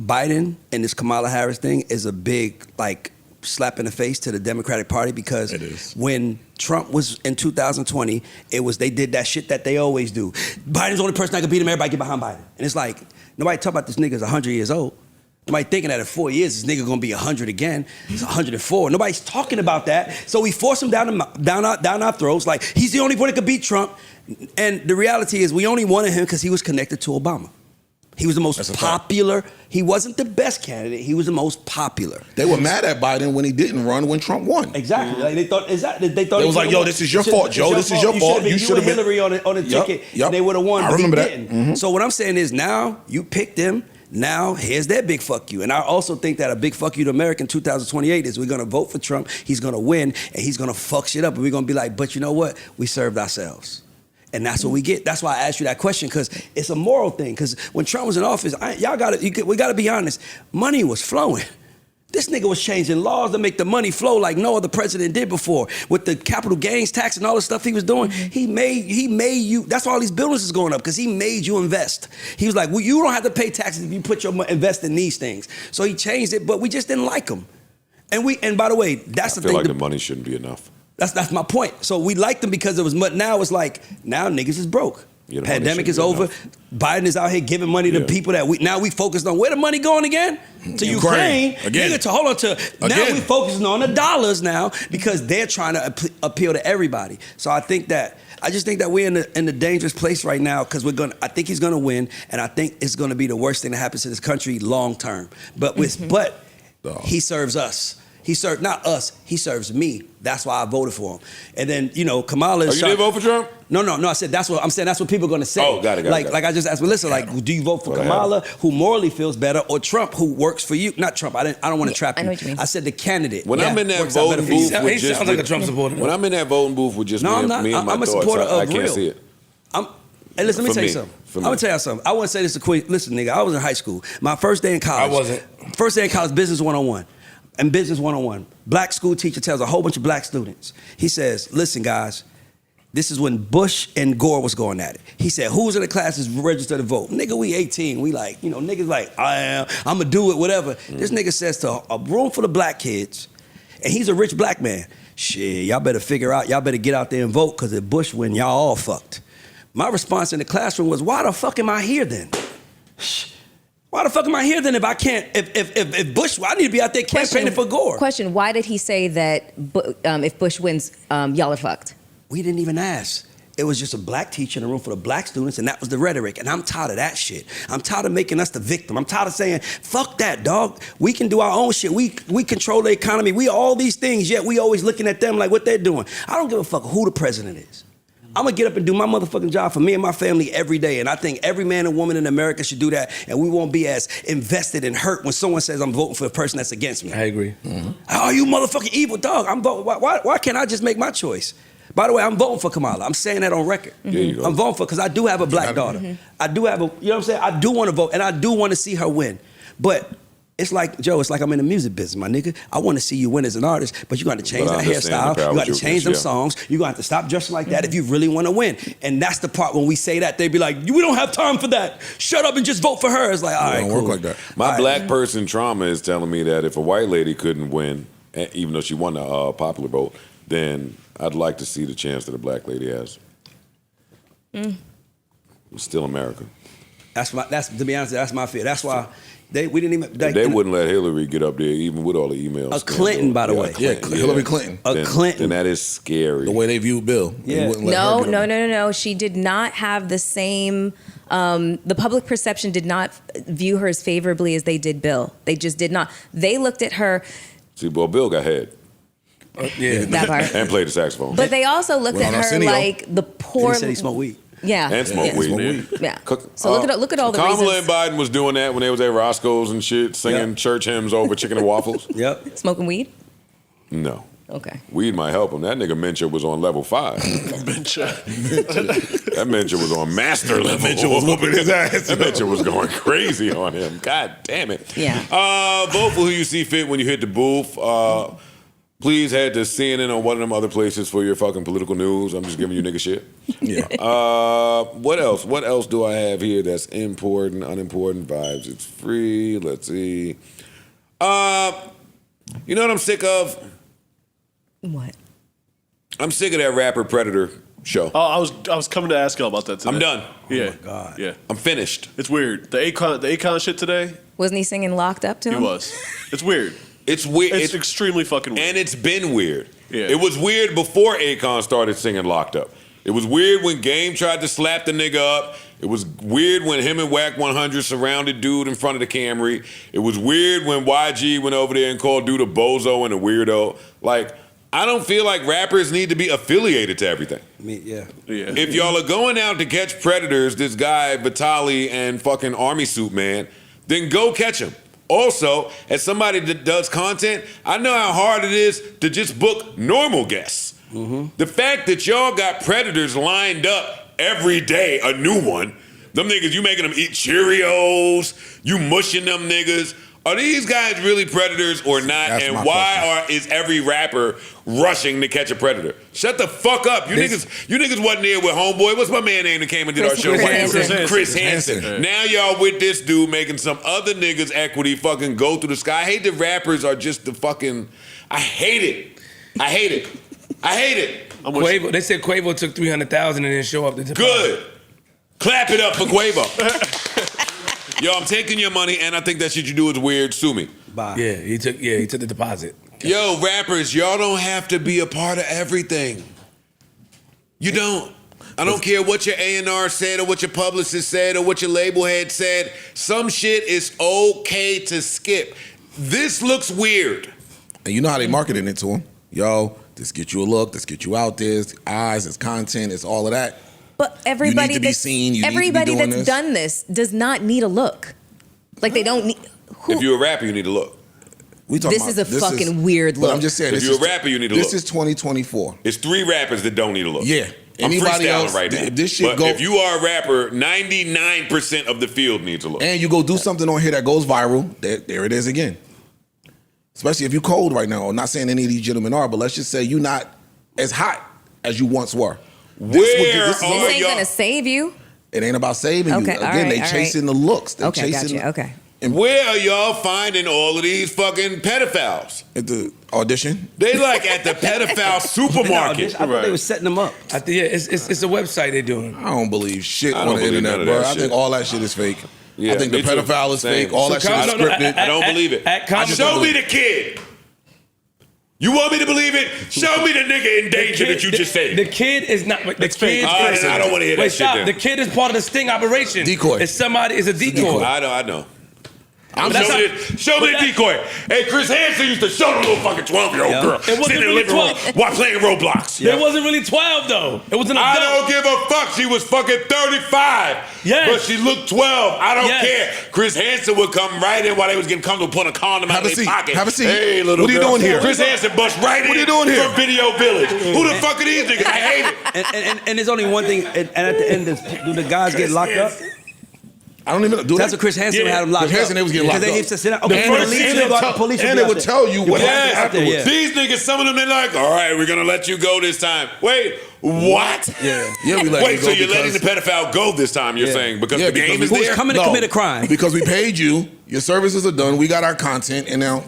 Speaker 5: Biden and this Kamala Harris thing is a big like slap in the face to the Democratic Party, because when Trump was in 2020, they did that shit that they always do. Biden's the only person that can beat him. Everybody get behind Biden, and it's like nobody talk about this nigga's 100 years old. Nobody thinking that in 4 years, this nigga gonna be 100 again. He's 104. Nobody's talking about that. So we force him down our throats. Like, he's the only one that could beat Trump. And the reality is, we only wanted him because he was connected to Obama. He was the most popular. He wasn't the best candidate. He was the most popular.
Speaker 3: They were mad at Biden when he didn't run when Trump won.
Speaker 5: Exactly. Like, they thought
Speaker 3: it was like, yo, this is your fault, Joe. This is your fault. You should have been
Speaker 5: Hillary on the ticket. And they would have won.
Speaker 3: I remember that.
Speaker 5: Mm-hmm. So what I'm saying is, now you picked him. Now, here's their big fuck you. And I also think that a big fuck you to America in 2028 is we're going to vote for Trump. He's going to win, and he's going to fuck shit up. And we're going to be like, but you know what? We served ourselves. And that's what we get. That's why I asked you that question, because it's a moral thing. Because when Trump was in office, we got to be honest, money was flowing. This nigga was changing laws to make the money flow like no other president did before. With the capital gains tax and all the stuff he was doing, he made you, that's why all these buildings is going up, because he made you invest. He was like, well, you don't have to pay taxes if you put your invest in these things. So he changed it, but we just didn't like him. And by the way, that's the thing.
Speaker 2: I feel like the money shouldn't be enough.
Speaker 5: That's my point. So we liked them because it was, now it's like, now niggas is broke.
Speaker 2: Yeah,
Speaker 5: pandemic is over. Biden is out here giving money to people that we focused on. Where the money going again? To Ukraine.
Speaker 3: Again.
Speaker 5: Nigga, hold on to. Again. Now we focusing on the dollars now, because they're trying to appeal to everybody. So I just think that we're in a dangerous place right now, because I think he's gonna win, and I think it's gonna be the worst thing that happens to this country long term. But he serves us. He served not us. He serves me. That's why I voted for him. And then Kamala.
Speaker 2: You didn't vote for Trump?
Speaker 5: No. I said that's what I'm saying. That's what people are gonna say.
Speaker 2: Oh, got it.
Speaker 5: Like I just asked. Well, listen. Like, do you vote for Kamala, who morally feels better, or Trump, who works for you? Not Trump. I don't want to trap you.
Speaker 6: I know what you mean.
Speaker 5: I said the candidate.
Speaker 2: When I'm in that voting booth,
Speaker 7: he sounds like a Trump supporter.
Speaker 2: When I'm in that voting booth with just me and my
Speaker 5: I'm a
Speaker 2: thoughts,
Speaker 5: supporter of
Speaker 2: I can't
Speaker 5: real.
Speaker 2: see it.
Speaker 5: Hey, listen, let me tell you something. I'm gonna tell you something. I want to say this to quick. Listen, nigga, I was in high school. My first day in college.
Speaker 7: I wasn't.
Speaker 5: First day in college, business 101. And business 101. Black school teacher tells a whole bunch of black students. He says, listen, guys, this is when Bush and Gore was going at it. He said, who's in the classes registered to vote? Nigga, we 18. We like, niggas like, I am. I'm going to do it, whatever. This nigga says to a room full of black kids, and he's a rich black man, shit, y'all better get out there and vote, because if Bush win, y'all all fucked. My response in the classroom was, why the fuck am I here then? Why the fuck am I here then if I can't, if Bush, I need to be out there campaigning for Gore.
Speaker 6: Question, why did he say that if Bush wins, y'all are fucked?
Speaker 5: We didn't even ask. It was just a black teacher in a room full of black students, and that was the rhetoric. And I'm tired of that shit. I'm tired of making us the victim. I'm tired of saying, fuck that, dog. We can do our own shit. We control the economy. We all these things, yet we always looking at them like what they're doing. I don't give a fuck who the president is. I'm gonna get up and do my motherfucking job for me and my family every day. And I think every man and woman in America should do that. And we won't be as invested and hurt when someone says I'm voting for a person that's against me.
Speaker 7: I agree.
Speaker 5: Mm-hmm. Oh, you motherfucking evil dog. I'm voting. Why can't I just make my choice? By the way, I'm voting for Kamala. I'm saying that on record.
Speaker 2: Mm-hmm.
Speaker 5: I'm voting for, because I do have a black daughter.
Speaker 6: Mm-hmm.
Speaker 5: I do have a, you know what I'm saying? I do want to vote, and I do want to see her win. But it's like, Joe, it's like I'm in the music business, my nigga. I want to see you win as an artist, but you're going to change that hairstyle. You got to change them songs. You're going to have to stop dressing like that if you really want to win. And that's the part when we say that, they be like, we don't have time for that. Shut up and just vote for her. It's like, all right,
Speaker 3: don't
Speaker 5: cool.
Speaker 3: work like that.
Speaker 2: My black person trauma is telling me that if a white lady couldn't win, even though she won the popular vote, then I'd like to see the chance that a black lady has. It's still America.
Speaker 5: That's to be honest, that's my fear. That's why we didn't even.
Speaker 2: They wouldn't let Hillary get up there, even with all the emails.
Speaker 5: A Clinton, by the way.
Speaker 3: Hillary Clinton.
Speaker 5: Clinton.
Speaker 2: And that is scary.
Speaker 3: The way they view Bill.
Speaker 6: Yeah. No. She did not have the same. The public perception did not view her as favorably as they did Bill. They just did not. They looked at her.
Speaker 2: See, well, Bill got head.
Speaker 6: That part.
Speaker 2: And played the saxophone.
Speaker 6: But they also looked at her like the poor.
Speaker 5: He said he smoked weed.
Speaker 6: Yeah.
Speaker 2: And smoke weed.
Speaker 6: Yeah. So look at all the
Speaker 2: Kamala
Speaker 6: reasons.
Speaker 2: and Biden was doing that when they was at Roscoe's and shit, singing church hymns over chicken and waffles.
Speaker 5: Yep.
Speaker 6: Smoking weed?
Speaker 2: No.
Speaker 6: Okay.
Speaker 2: Weed might help him. That nigga Mencha was on level 5. That Mencha was on master level.
Speaker 3: Mencha was whooping his ass.
Speaker 2: That Mencha was going crazy on him. God damn it.
Speaker 6: Yeah.
Speaker 2: Vote for who you see fit when you hit the booth. Please head to CNN or one of them other places for your fucking political news. I'm just giving you nigga shit.
Speaker 3: Yeah.
Speaker 2: What else? What else do I have here that's important, unimportant vibes? It's free. Let's see. You know what I'm sick of?
Speaker 6: What?
Speaker 2: I'm sick of that rapper Predator show.
Speaker 4: Oh, I was coming to ask y'all about that today.
Speaker 2: I'm done.
Speaker 4: Yeah.
Speaker 5: Oh my God.
Speaker 4: Yeah.
Speaker 2: I'm finished.
Speaker 4: It's weird. The Akon shit today.
Speaker 6: Wasn't he singing Locked Up to him?
Speaker 4: He was. It's weird.
Speaker 2: It's weird.
Speaker 4: It's extremely fucking weird.
Speaker 2: And it's been weird.
Speaker 4: Yeah.
Speaker 2: It was weird before Akon started singing Locked Up. It was weird when Game tried to slap the nigga up. It was weird when him and Whack 100 surrounded dude in front of the Camry. It was weird when YG went over there and called dude a bozo and a weirdo. Like, I don't feel like rappers need to be affiliated to everything.
Speaker 5: Yeah.
Speaker 2: If y'all are going out to catch predators, this guy Vitaly and fucking Army Suit Man, then go catch him. Also, as somebody that does content, I know how hard it is to just book normal guests. The fact that y'all got predators lined up every day, a new one, them niggas, you making them eat Cheerios, you mushing them niggas. Are these guys really predators or not?
Speaker 3: That's
Speaker 2: and
Speaker 3: my
Speaker 2: why is every rapper rushing to catch a predator? Shut the fuck up. You niggas wasn't there with homeboy. What's my man name that came and did our show? Chris Hansen. Now y'all with this dude making some other niggas equity fucking go through the sky. I hate that rappers are just the fucking. I hate it. I hate it. I hate it.
Speaker 7: Quavo, they said Quavo took 300,000 and didn't show up.
Speaker 2: Good. Clap it up for Quavo. Yo, I'm taking your money, and I think that shit you do is weird. Sue me.
Speaker 5: Bye.
Speaker 7: Yeah, he took the deposit.
Speaker 2: Yo, rappers, y'all don't have to be a part of everything. You don't. I don't care what your A&R said or what your publicist said or what your label head said. Some shit is okay to skip. This looks weird.
Speaker 3: And you know how they marketing it to them. Yo, this get you a look, this get you out there, it's eyes, it's content, it's all of that.
Speaker 6: But everybody
Speaker 3: you need to be
Speaker 6: that's,
Speaker 3: seen, you
Speaker 6: everybody
Speaker 3: need to be
Speaker 6: that's
Speaker 3: doing
Speaker 6: done this does not need a look. Like they don't need.
Speaker 2: If you're a rapper, you need a look.
Speaker 6: This is a fucking weird look.
Speaker 3: But I'm just saying,
Speaker 2: if you're a rapper, you need a look.
Speaker 3: This is 2024.
Speaker 2: It's 3 rappers that don't need a look.
Speaker 3: Yeah.
Speaker 2: I'm
Speaker 3: Anybody
Speaker 2: freestyling
Speaker 3: else,
Speaker 2: right now.
Speaker 3: this shit
Speaker 2: but
Speaker 3: go.
Speaker 2: if you are a rapper, 99% of the field needs a look.
Speaker 3: And you go do something on here that goes viral, there it is again. Especially if you cold right now. I'm not saying any of these gentlemen are, but let's just say you're not as hot as you once were.
Speaker 6: This ain't gonna save you.
Speaker 3: It ain't about saving you.
Speaker 6: Okay,
Speaker 3: Again, they chasing the looks. They
Speaker 6: Okay,
Speaker 3: chasing
Speaker 6: gotcha. Okay.
Speaker 3: And
Speaker 2: where are y'all finding all of these fucking pedophiles?
Speaker 3: At the audition?
Speaker 2: They like at the pedophile supermarket.
Speaker 5: I thought they were setting them up.
Speaker 7: It's a website they're doing.
Speaker 3: I don't believe shit
Speaker 2: I
Speaker 3: on
Speaker 2: don't
Speaker 3: the
Speaker 2: believe none
Speaker 3: internet,
Speaker 2: of
Speaker 3: bro.
Speaker 2: that
Speaker 3: I
Speaker 2: shit.
Speaker 3: think all that shit is fake.
Speaker 2: Yeah,
Speaker 3: I think the
Speaker 2: me too.
Speaker 3: pedophile is
Speaker 2: Same.
Speaker 3: fake. All that shit is scripted.
Speaker 2: I don't believe it. Show me the kid. You want me to believe it? Show me the nigga in danger that you just said.
Speaker 7: The kid is not. The kid.
Speaker 2: I don't want to hear that shit.
Speaker 7: Stop. The kid is part of the sting operation.
Speaker 3: Decoy.
Speaker 7: It's somebody. It's a decoy.
Speaker 2: I know.
Speaker 7: Show
Speaker 2: me the decoy. Hey, Chris Hansen used to show the little fucking 12-year-old girl
Speaker 7: It wasn't
Speaker 2: sitting in the
Speaker 7: really
Speaker 2: living room
Speaker 7: 12.
Speaker 2: while playing Roblox.
Speaker 7: It wasn't really 12 though. It was an adult.
Speaker 2: I don't give a fuck. She was fucking 35.
Speaker 7: Yes.
Speaker 2: But she looked 12. I don't
Speaker 7: Yes.
Speaker 2: care. Chris Hansen would come right in while they was getting comfortable, putting a condom out of their pocket.
Speaker 3: Have a seat.
Speaker 2: Hey, little
Speaker 3: What are you
Speaker 2: girl.
Speaker 3: doing here?
Speaker 2: Chris Hansen bust right in.
Speaker 3: What are you doing here?
Speaker 2: From Video Village. Who the fuck are these niggas? I hate it.
Speaker 5: And there's only one thing. And at the end, do the guys get locked up?
Speaker 3: I don't even know.
Speaker 5: That's what Chris Hansen had them locked
Speaker 3: Chris Hansen,
Speaker 5: up.
Speaker 3: they was getting locked
Speaker 5: Because
Speaker 3: up.
Speaker 5: they used to sit out.
Speaker 3: And they would tell you what happened afterwards.
Speaker 5: Yeah.
Speaker 2: These niggas, some of them, they're like, all right, we're going to let you go this time. Wait, what?
Speaker 3: Yeah, we let
Speaker 2: Wait,
Speaker 3: you go
Speaker 2: so you're
Speaker 3: because-
Speaker 2: letting the pedophile go this time, you're saying, because the game is
Speaker 5: Who's
Speaker 2: there?
Speaker 5: coming to commit a crime?
Speaker 3: Because we paid you, your services are done, we got our content, and now,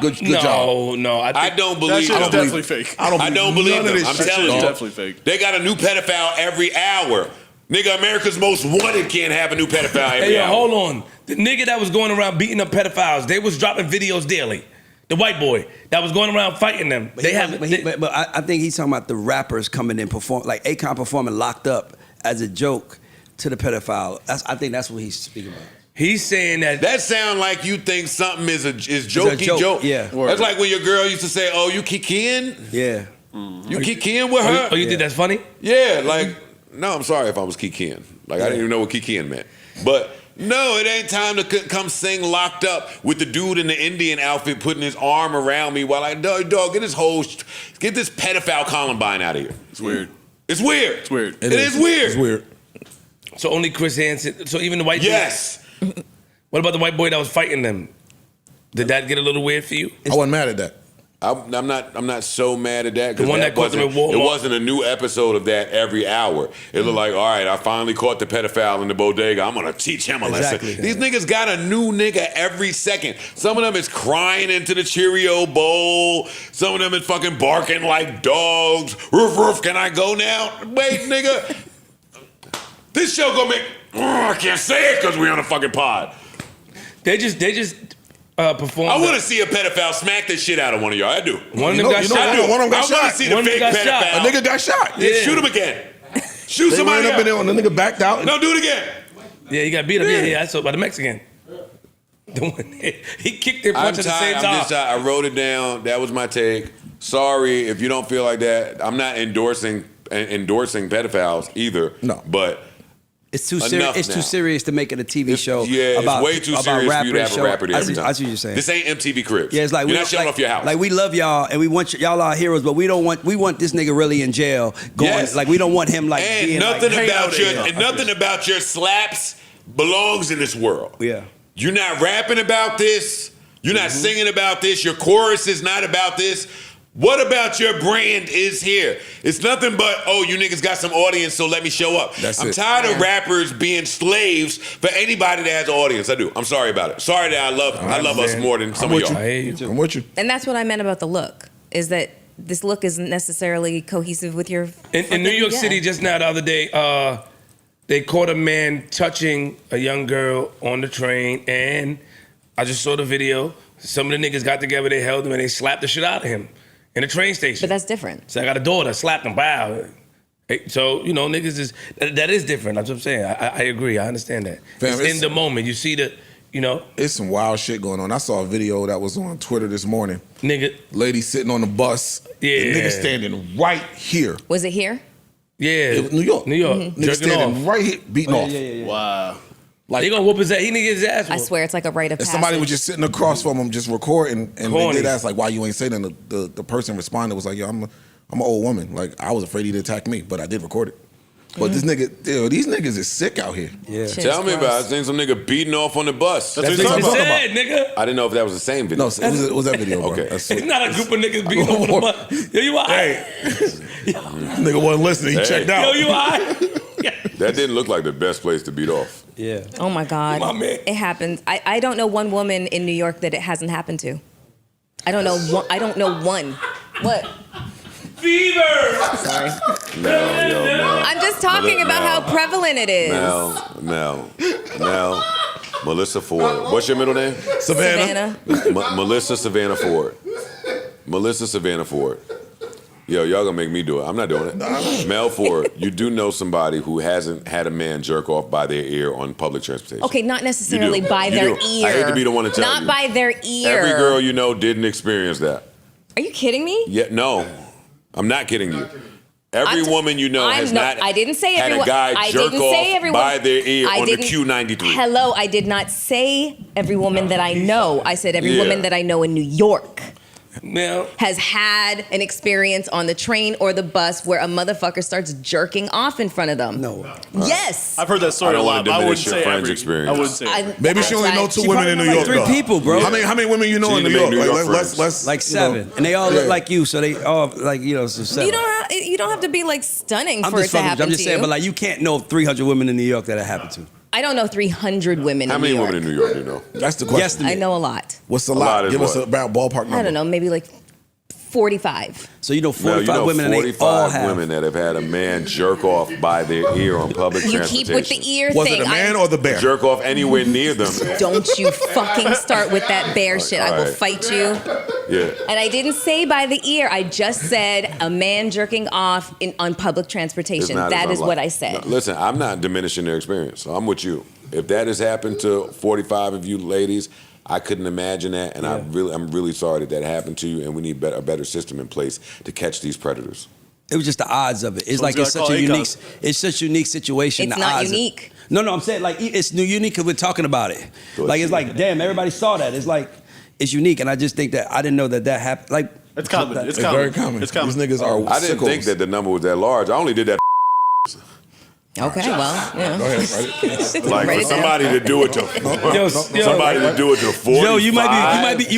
Speaker 3: good job.
Speaker 7: No,
Speaker 2: I don't believe
Speaker 4: That shit is
Speaker 2: them.
Speaker 4: definitely fake.
Speaker 2: I don't believe
Speaker 3: none of
Speaker 2: them.
Speaker 3: this
Speaker 2: I'm
Speaker 3: shit,
Speaker 2: telling
Speaker 3: dog.
Speaker 2: you.
Speaker 4: Definitely fake.
Speaker 2: They got a new pedophile every hour. Nigga, America's Most Wanted can't have a new pedophile every
Speaker 7: Hey, yo,
Speaker 2: hour.
Speaker 7: hold on. The nigga that was going around beating up pedophiles, they was dropping videos daily. The white boy that was going around fighting them.
Speaker 5: But I think he's talking about the rappers coming in like Akon performing Locked Up as a joke to the pedophile. I think that's what he's speaking about.
Speaker 7: He's saying that
Speaker 2: sound like you think something is jokey joke.
Speaker 5: Yeah.
Speaker 2: That's like when your girl used to say, "Oh, you kikiing?
Speaker 5: Yeah.
Speaker 2: You kikiing with her?"
Speaker 7: Oh, you think that's funny?
Speaker 2: Yeah, like, no, I'm sorry if I was kikiing. Like, I didn't even know what kikiing meant. But no, it ain't time to come sing Locked Up with the dude in the Indian outfit putting his arm around me while dog, get this pedophile Columbine out of here.
Speaker 4: It's weird.
Speaker 2: It's weird.
Speaker 4: It's weird.
Speaker 2: It is weird.
Speaker 3: It's weird.
Speaker 7: So only Chris Hansen. So even the white
Speaker 2: Yes.
Speaker 7: What about the white boy that was fighting them? Did that get a little weird for you?
Speaker 3: I wasn't mad at that.
Speaker 2: I'm not so mad at that.
Speaker 7: The one that caught them at Walmart.
Speaker 2: It wasn't a new episode of that every hour. It looked like, all right, I finally caught the pedophile in the bodega. I'm gonna teach him a lesson. These niggas got a new nigga every second. Some of them is crying into the Cheerio bowl. Some of them is fucking barking like dogs. Roof, roof, can I go now? Wait, nigga. This show gonna make. I can't say it because we on a fucking pod.
Speaker 7: They just performed.
Speaker 2: I want to see a pedophile smack the shit out of one of y'all. I do.
Speaker 7: One of them got shot.
Speaker 3: One of them got
Speaker 2: I
Speaker 3: shot.
Speaker 2: want to see the
Speaker 7: One
Speaker 2: fake
Speaker 7: got
Speaker 2: pedophile.
Speaker 7: shot.
Speaker 3: A nigga got shot.
Speaker 2: Yeah, shoot him again. Shoot
Speaker 3: They
Speaker 2: somebody
Speaker 3: ran up in there
Speaker 2: else.
Speaker 3: and the nigga backed out.
Speaker 2: No, do it again.
Speaker 7: Yeah, he got beat up. Yeah, I saw by the Mexican. The one he kicked their punch at the same time.
Speaker 2: I'm just tired. I wrote it down. That was my take. Sorry if you don't feel like that. I'm not endorsing pedophiles either.
Speaker 3: No,
Speaker 2: but
Speaker 5: it's too serious. It's too serious to make it a TV show.
Speaker 2: Yeah,
Speaker 5: about,
Speaker 2: it's way too serious for you to have a rapper there every time.
Speaker 5: I see what you're saying.
Speaker 2: This ain't MTV Cribs.
Speaker 5: Yeah, it's like
Speaker 2: you're not showing off your house.
Speaker 5: Like we love y'all and we want y'all our heroes, but we want this nigga really in jail. Like we don't want him like.
Speaker 2: And
Speaker 5: being
Speaker 2: nothing
Speaker 5: like,
Speaker 2: nothing about your slaps belongs in this world.
Speaker 5: Yeah.
Speaker 2: You're not rapping about this. You're not singing about this. Your chorus is not about this. What about your brand is here? It's nothing but, oh, you niggas got some audience, so let me show up. I'm tired of rappers being slaves for anybody that has an audience. I do. I'm sorry about it. Sorry that I love us more than some of y'all.
Speaker 3: I'm with you.
Speaker 6: And that's what I meant about the look, is that this look isn't necessarily cohesive with your...
Speaker 7: In New York City just now the other day, they caught a man touching a young girl on the train, and I just saw the video. Some of the niggas got together, they held him, and they slapped the shit out of him in a train station.
Speaker 6: But that's different.
Speaker 7: So I got a daughter, slapped him, wow. So, you know, niggas is, that is different. That's what I'm saying. I agree, I understand that.
Speaker 3: Fam,
Speaker 7: it's in the moment. You see the, you know.
Speaker 3: It's some wild shit going on. I saw a video that was on Twitter this morning.
Speaker 7: Nigga.
Speaker 3: Lady sitting on the bus.
Speaker 7: Yeah.
Speaker 3: The nigga standing right here.
Speaker 6: Was it here?
Speaker 3: Yeah. New York.
Speaker 7: New York.
Speaker 3: Nigga
Speaker 7: Jerking
Speaker 3: standing
Speaker 7: off.
Speaker 3: right here, beating off.
Speaker 7: Wow. Like, they gonna whoop his ass. He nigga his ass.
Speaker 6: I swear it's like a rite of
Speaker 3: And
Speaker 6: passage.
Speaker 3: somebody was just sitting across from him, just recording, and
Speaker 7: Corny.
Speaker 3: they did ask like, "Why you ain't saying nothing?" The person responded was like, "Yo, I'm an old woman. Like I was afraid he'd attack me, but I did record it." But this nigga, dude, these niggas is sick out here.
Speaker 5: Yeah.
Speaker 2: Tell me about it. I seen some nigga beating off on the bus.
Speaker 3: That's what he's talking about.
Speaker 7: Nigga.
Speaker 2: I didn't know if that was the same video.
Speaker 3: No, it was that video, bro.
Speaker 2: Okay.
Speaker 3: That's
Speaker 7: It's not a group of niggas beating over the butt. Yo, you all right?
Speaker 3: Nigga wasn't listening. He checked out.
Speaker 7: Yo, you all right?
Speaker 2: That didn't look like the best place to beat off.
Speaker 5: Yeah.
Speaker 6: Oh my God.
Speaker 7: My man.
Speaker 6: It happens. I don't know one woman in New York that it hasn't happened to. I don't know one. What?
Speaker 7: Fever!
Speaker 6: Sorry.
Speaker 2: Mel.
Speaker 6: I'm just talking about how prevalent it is.
Speaker 2: Mel. Melissa Ford. What's your middle name?
Speaker 6: Savannah.
Speaker 2: Melissa Savannah Ford. Melissa Savannah Ford. Yo, y'all gonna make me do it. I'm not doing it. Mel Ford, you do know somebody who hasn't had a man jerk off by their ear on public transportation.
Speaker 6: Okay, not necessarily
Speaker 2: You do.
Speaker 6: by
Speaker 2: You
Speaker 6: their
Speaker 2: do.
Speaker 6: ear.
Speaker 2: I hate to be the one to tell
Speaker 6: Not
Speaker 2: you.
Speaker 6: by their ear.
Speaker 2: Every girl you know didn't experience that.
Speaker 6: Are you kidding me?
Speaker 2: Yeah, no. I'm not kidding you. Every woman you know has not
Speaker 6: I didn't say
Speaker 2: had
Speaker 6: everyone.
Speaker 2: a guy
Speaker 6: I
Speaker 2: jerk
Speaker 6: didn't say
Speaker 2: off
Speaker 6: everyone.
Speaker 2: by their ear
Speaker 6: I
Speaker 2: on the
Speaker 6: didn't-
Speaker 2: Q93.
Speaker 6: Hello, I did not say every woman that I know. I said every
Speaker 2: Yeah.
Speaker 6: woman that I know in New York
Speaker 7: Now,
Speaker 6: has had an experience on the train or the bus where a motherfucker starts jerking off in front of them.
Speaker 5: No.
Speaker 6: Yes.
Speaker 4: I've heard that
Speaker 2: I
Speaker 4: story a
Speaker 2: don't
Speaker 4: lot,
Speaker 2: want to
Speaker 4: but I wouldn't
Speaker 2: diminish your
Speaker 4: say
Speaker 2: friend's
Speaker 4: every.
Speaker 2: experience.
Speaker 4: I wouldn't say.
Speaker 3: Maybe she only know two women in New
Speaker 5: like
Speaker 3: York.
Speaker 5: 3
Speaker 3: though.
Speaker 5: people, bro.
Speaker 3: How many women you know
Speaker 2: She
Speaker 3: in New
Speaker 2: didn't
Speaker 3: York?
Speaker 2: make New
Speaker 3: Like,
Speaker 2: York
Speaker 3: let's
Speaker 2: friends.
Speaker 5: Like
Speaker 3: you know.
Speaker 5: 7. And they all look like you, so they all like, so 7.
Speaker 6: You don't have to be like stunning
Speaker 5: I'm
Speaker 6: for it
Speaker 5: just
Speaker 6: to
Speaker 5: fucking,
Speaker 6: happen
Speaker 5: I'm just
Speaker 6: to
Speaker 5: saying,
Speaker 6: you.
Speaker 5: but like you can't know 300 women in New York that it happened to.
Speaker 6: I don't know 300 women
Speaker 2: How
Speaker 6: in
Speaker 2: many
Speaker 6: New York.
Speaker 2: women in New York do you know?
Speaker 3: That's the question.
Speaker 6: I know a lot.
Speaker 3: What's the
Speaker 2: A lot
Speaker 3: lot?
Speaker 2: is
Speaker 3: Give us
Speaker 2: what?
Speaker 3: about ballpark number.
Speaker 6: I don't know, maybe like 45.
Speaker 5: So you know
Speaker 2: Mel,
Speaker 5: 45
Speaker 2: you know
Speaker 5: women and they all
Speaker 2: 45
Speaker 5: have.
Speaker 2: women that have had a man jerk off by their ear on public
Speaker 6: You
Speaker 2: transportation.
Speaker 6: keep with the ear
Speaker 3: Was
Speaker 6: thing.
Speaker 3: it a man or the bear?
Speaker 2: Jerk off anywhere near them.
Speaker 6: Don't you fucking start with that bear shit. I will
Speaker 2: Alright.
Speaker 6: fight you.
Speaker 2: Yeah.
Speaker 6: And I didn't say by the ear. I just said a man jerking off on public transportation.
Speaker 2: It's not
Speaker 6: That
Speaker 2: as
Speaker 6: is what
Speaker 2: unlike-
Speaker 6: I said.
Speaker 2: No, listen, I'm not diminishing their experience. So I'm with you. If that has happened to 45 of you ladies, I couldn't imagine that, and I'm really sorry that happened to you. And we need a better system in place to catch these predators.
Speaker 5: It was just the odds of it. It's
Speaker 4: Someone's
Speaker 5: like it's
Speaker 4: gotta
Speaker 5: such a
Speaker 4: call
Speaker 5: unique.
Speaker 4: ACOS.
Speaker 5: It's such a unique situation.
Speaker 6: It's
Speaker 5: the
Speaker 6: not
Speaker 5: odds of-
Speaker 6: unique.
Speaker 5: No, I'm saying like it's unique because we're talking about it. Like it's like damn, everybody saw that. It's like it's unique, and I just think that I didn't know that happened. Like
Speaker 4: It's common. It's
Speaker 3: It's
Speaker 4: common.
Speaker 3: very common.
Speaker 4: It's common.
Speaker 3: These niggas are
Speaker 2: I didn't
Speaker 3: sickos.
Speaker 2: think that the number was that large. I only did that.
Speaker 6: Okay, well, yeah.
Speaker 3: Go ahead, write it.
Speaker 2: Like
Speaker 6: Write
Speaker 2: for
Speaker 6: it down.
Speaker 2: somebody to do it to somebody to do it to 45.
Speaker 5: Yo, you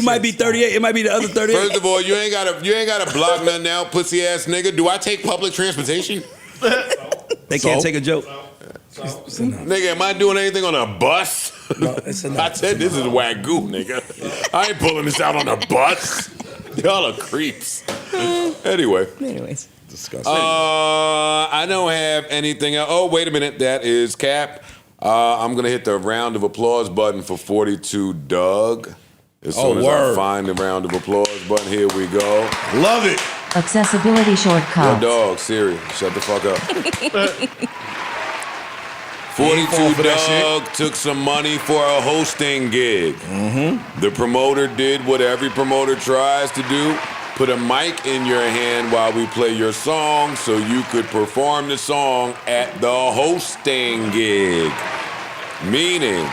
Speaker 5: might be 38. It might be the other 38.
Speaker 2: First of all, you ain't gotta block nothing out, pussy ass nigga. Do I take public transportation?
Speaker 5: They can't take a joke.
Speaker 2: Nigga, am I doing anything on a bus?
Speaker 5: No, it's
Speaker 2: I said this is wagyu, nigga. I ain't pulling this out on a bus. Y'all are creeps.
Speaker 6: Anyways.
Speaker 3: Disgusting.
Speaker 2: I don't have anything else. Oh, wait a minute. That is Cap. I'm going to hit the round of applause button for 42 Doug. As soon as I find the round of applause button, here we go.
Speaker 3: Love it.
Speaker 15: Accessibility shortcut.
Speaker 2: Yo, dog, Siri, shut the fuck up. 42 Doug took some money for a hosting gig.
Speaker 3: Mm-hmm.
Speaker 2: The promoter did what every promoter tries to do. Put a mic in your hand while we play your song so you could perform the song at the hosting gig. Meaning,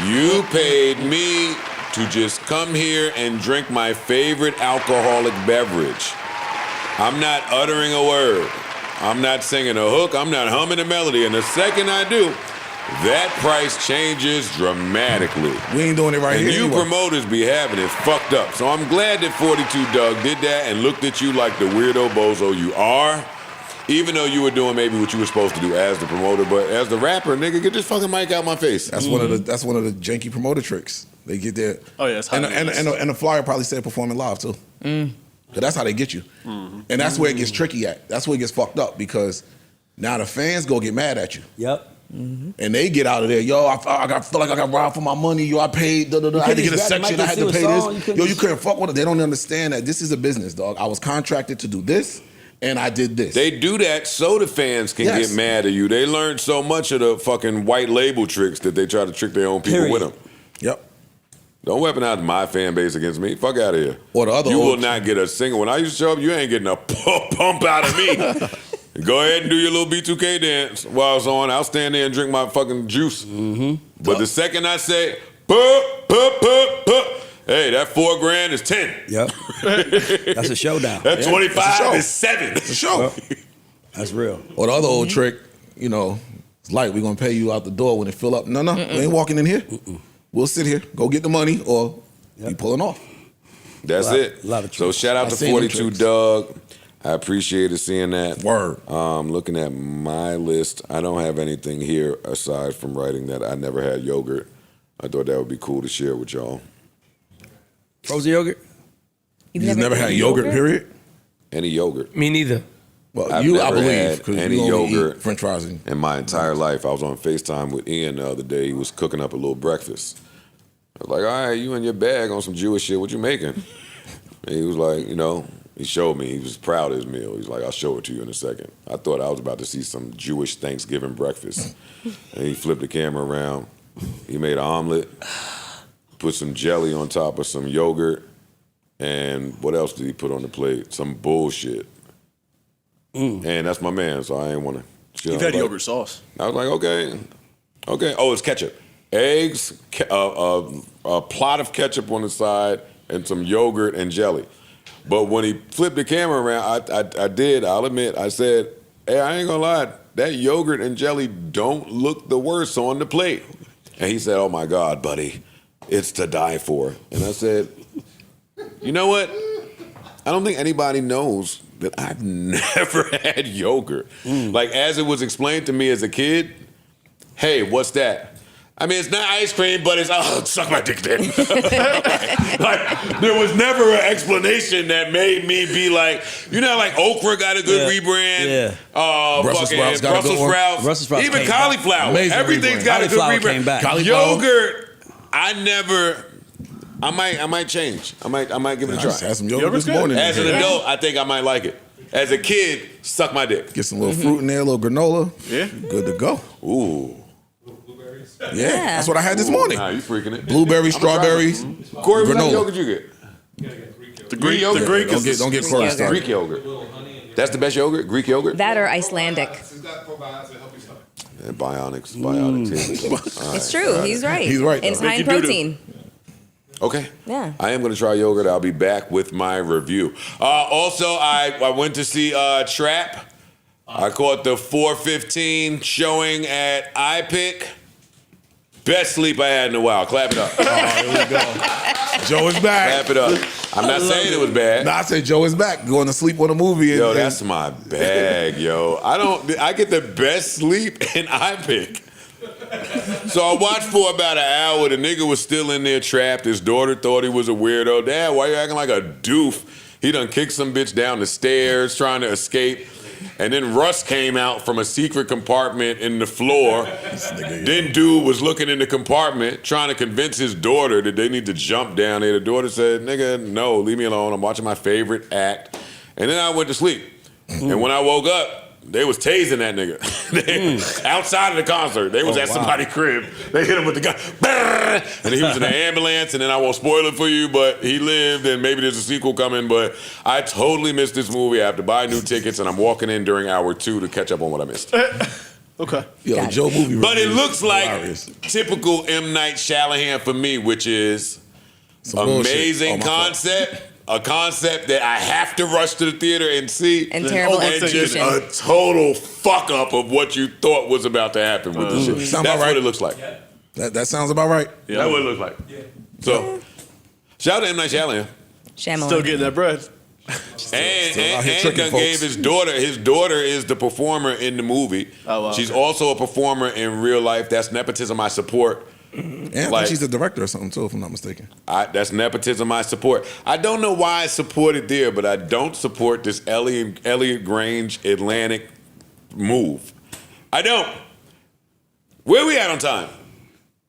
Speaker 2: you paid me to just come here and drink my favorite alcoholic beverage. I'm not uttering a word. I'm not singing a hook. I'm not humming a melody. And the second I do, that price changes dramatically.
Speaker 3: We ain't doing it right here.
Speaker 2: And you promoters be having it fucked up. So I'm glad that 42 Doug did that and looked at you like the weirdo bozo you are. Even though you were doing maybe what you were supposed to do as the promoter, but as the rapper, nigga, get this fucking mic out my face.
Speaker 3: That's one of the janky promoter tricks. They get there.
Speaker 4: Oh yeah, it's
Speaker 3: and the flyer probably said performing live too. Cause that's how they get you. And that's where it gets tricky at. That's where it gets fucked up because now the fans go get mad at you.
Speaker 5: Yep.
Speaker 3: And they get out of there. Yo, I feel like I got robbed for my money. Yo, I paid. I had to get a section. I had to pay this. Yo, you couldn't fuck with it. They don't understand that this is a business, dog. I was contracted to do this, and I did this.
Speaker 2: They do that so the fans can get mad at you. They learned so much of the fucking white label tricks that they try to trick their own people with them.
Speaker 3: Yep.
Speaker 2: Don't weaponize my fan base against me. Fuck out of here.
Speaker 3: Or the other.
Speaker 2: You will not get a single. When I used to show up, you ain't getting a pump out of me. Go ahead and do your little B2K dance while it's on. I'll stand there and drink my fucking juice. But the second I say, hey, that $4,000 is 10.
Speaker 5: Yep. That's a showdown.
Speaker 2: That 25 is 7.
Speaker 3: It's a show.
Speaker 5: Well, that's real.
Speaker 3: Or the other old trick, you know, it's like we're gonna pay you out the door when it fill up. No, we ain't walking in here. We'll sit here, go get the money, or be pulling off.
Speaker 2: That's it.
Speaker 5: A lot of
Speaker 2: so shout out to 42 Doug. I appreciated seeing that.
Speaker 3: Word.
Speaker 2: Looking at my list, I don't have anything here aside from writing that I never had yogurt. I thought that would be cool to share with y'all.
Speaker 5: Frozen yogurt?
Speaker 3: You've never had yogurt, period?
Speaker 2: Any yogurt.
Speaker 7: Me neither.
Speaker 3: Well,
Speaker 2: I've
Speaker 3: I
Speaker 2: never
Speaker 3: believe,
Speaker 2: had
Speaker 3: because
Speaker 2: any
Speaker 3: you only
Speaker 2: yogurt
Speaker 3: eat French fries.
Speaker 2: in my entire life. I was on FaceTime with Ian the other day. He was cooking up a little breakfast. I was like, all right, you and your bag on some Jewish shit. What you making? And he was like, you know, he showed me. He was proud of his meal. He's like, I'll show it to you in a second. I thought I was about to see some Jewish Thanksgiving breakfast. And he flipped the camera around. He made an omelet, put some jelly on top of some yogurt, and what else did he put on the plate? Some bullshit. And that's my man, so I ain't want to.
Speaker 4: You've had yogurt sauce.
Speaker 2: I was like, okay. Oh, it's ketchup. Eggs, a plot of ketchup on the side, and some yogurt and jelly. But when he flipped the camera around, I'll admit, I said, hey, I ain't gonna lie, that yogurt and jelly don't look the worst on the plate. And he said, oh my God, buddy, it's to die for. And I said, you know what? I don't think anybody knows that I've never had yogurt. Like, as it was explained to me as a kid, hey, what's that? I mean, it's not ice cream, but it's, suck my dick then. Like, there was never an explanation that made me be like, you know, like Okra got a good rebrand.
Speaker 3: Brussels sprouts got a good one.
Speaker 5: Brussels sprouts
Speaker 2: even
Speaker 5: came
Speaker 2: cauliflower.
Speaker 3: Amazing
Speaker 2: Everything's
Speaker 3: rebrand.
Speaker 2: got a good
Speaker 5: Cauliflower
Speaker 2: rebrand.
Speaker 5: came back.
Speaker 2: Yogurt, I might change. I might give it a try.
Speaker 3: Had some yogurt this morning.
Speaker 2: As an adult, I think I might like it. As a kid, suck my dick.
Speaker 3: Get some little fruit in there, a little granola.
Speaker 4: Yeah.
Speaker 3: Good to go.
Speaker 2: Ooh.
Speaker 3: Yeah, that's what I had this morning.
Speaker 2: Nah, you freaking it.
Speaker 3: Blueberries, strawberries,
Speaker 2: Corey, what kind of
Speaker 3: granola.
Speaker 2: yogurt you get?
Speaker 4: The Greek
Speaker 2: yogurt.
Speaker 3: Don't get Corey started.
Speaker 2: Greek yogurt. That's the best yogurt? Greek yogurt?
Speaker 6: That or Icelandic.
Speaker 2: Yeah, bionics. All
Speaker 6: It's
Speaker 2: right.
Speaker 6: true. He's right.
Speaker 3: He's right,
Speaker 6: And it's
Speaker 3: though.
Speaker 6: high in protein.
Speaker 2: Okay.
Speaker 6: Yeah.
Speaker 2: I am going to try yogurt. I'll be back with my review. Also, I went to see Trap I caught the 4:15 showing at iPick. Best sleep I had in a while. Clap it up.
Speaker 3: Oh, here we go. Joe is back.
Speaker 2: Clap it up. I'm not saying it was bad.
Speaker 3: No, I said Joe is back. Going to sleep on a movie.
Speaker 2: Yo, that's my bag, yo. I get the best sleep in iPick. So I watched for about an hour. The nigga was still in there trapped. His daughter thought he was a weirdo. Dad, why you acting like a doof? He done kicked some bitch down the stairs trying to escape. And then Russ came out from a secret compartment in the floor. Then dude was looking in the compartment trying to convince his daughter that they need to jump down there. The daughter said, nigga, no, leave me alone. I'm watching my favorite act. And then I went to sleep. And when I woke up, they was tasing that nigga. Outside of the concert. They was at somebody's crib. They hit him with the gun. And he was in the ambulance. And then I won't spoil it for you, but he lived. And maybe there's a sequel coming. But I totally missed this movie. I have to buy new tickets. And I'm walking in during hour 2 to catch up on what I missed.
Speaker 4: Okay.
Speaker 3: Yo, Joe movie.
Speaker 2: But it looks like
Speaker 3: hilarious.
Speaker 2: typical M. Night Shyamalan for me, which is amazing concept. A concept that I have to rush to the theater and see.
Speaker 6: And terrible
Speaker 2: And just
Speaker 6: execution.
Speaker 2: a total fuck up of what you thought was about to happen with the shit.
Speaker 3: Sound
Speaker 2: That's
Speaker 3: about right.
Speaker 2: what it looks like.
Speaker 3: That sounds about right.
Speaker 2: Yeah. That's what it looks like. Yeah. So, shout out to M. Night Shyamalan.
Speaker 4: Still getting that bread.
Speaker 2: And done gave his daughter is the performer in the movie.
Speaker 4: Oh, wow.
Speaker 2: She's also a performer in real life. That's nepotism I support.
Speaker 3: And I think she's the director or something too, if I'm not mistaken.
Speaker 2: That's nepotism I support. I don't know why I support it there, but I don't support this Elliot Grange Atlantic move. I don't. Where we at on time?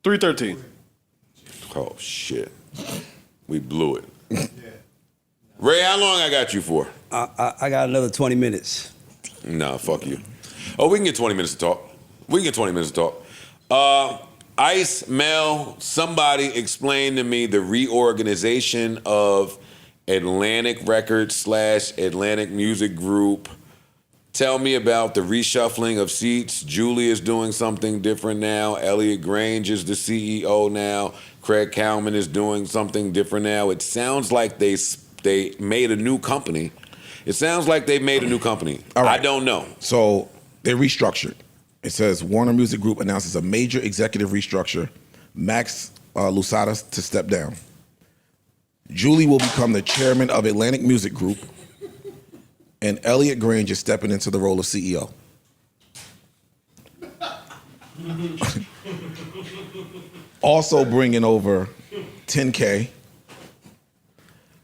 Speaker 4: 3:13.
Speaker 2: Oh, shit. We blew it. Ray, how long I got you for?
Speaker 5: I got another 20 minutes.
Speaker 2: Nah, fuck you. Oh, we can get 20 minutes to talk. Ice, Mel, somebody explain to me the reorganization of Atlantic Records / Atlantic Music Group. Tell me about the reshuffling of seats. Julie is doing something different now. Elliot Grange is the CEO now. Craig Cowman is doing something different now. It sounds like they made a new company.
Speaker 3: All right.
Speaker 2: I don't know.
Speaker 3: So they restructured. It says Warner Music Group announces a major executive restructure. Max Lusada to step down. Julie will become the chairman of Atlantic Music Group, and Elliot Grange is stepping into the role of CEO. Also bringing over 10K.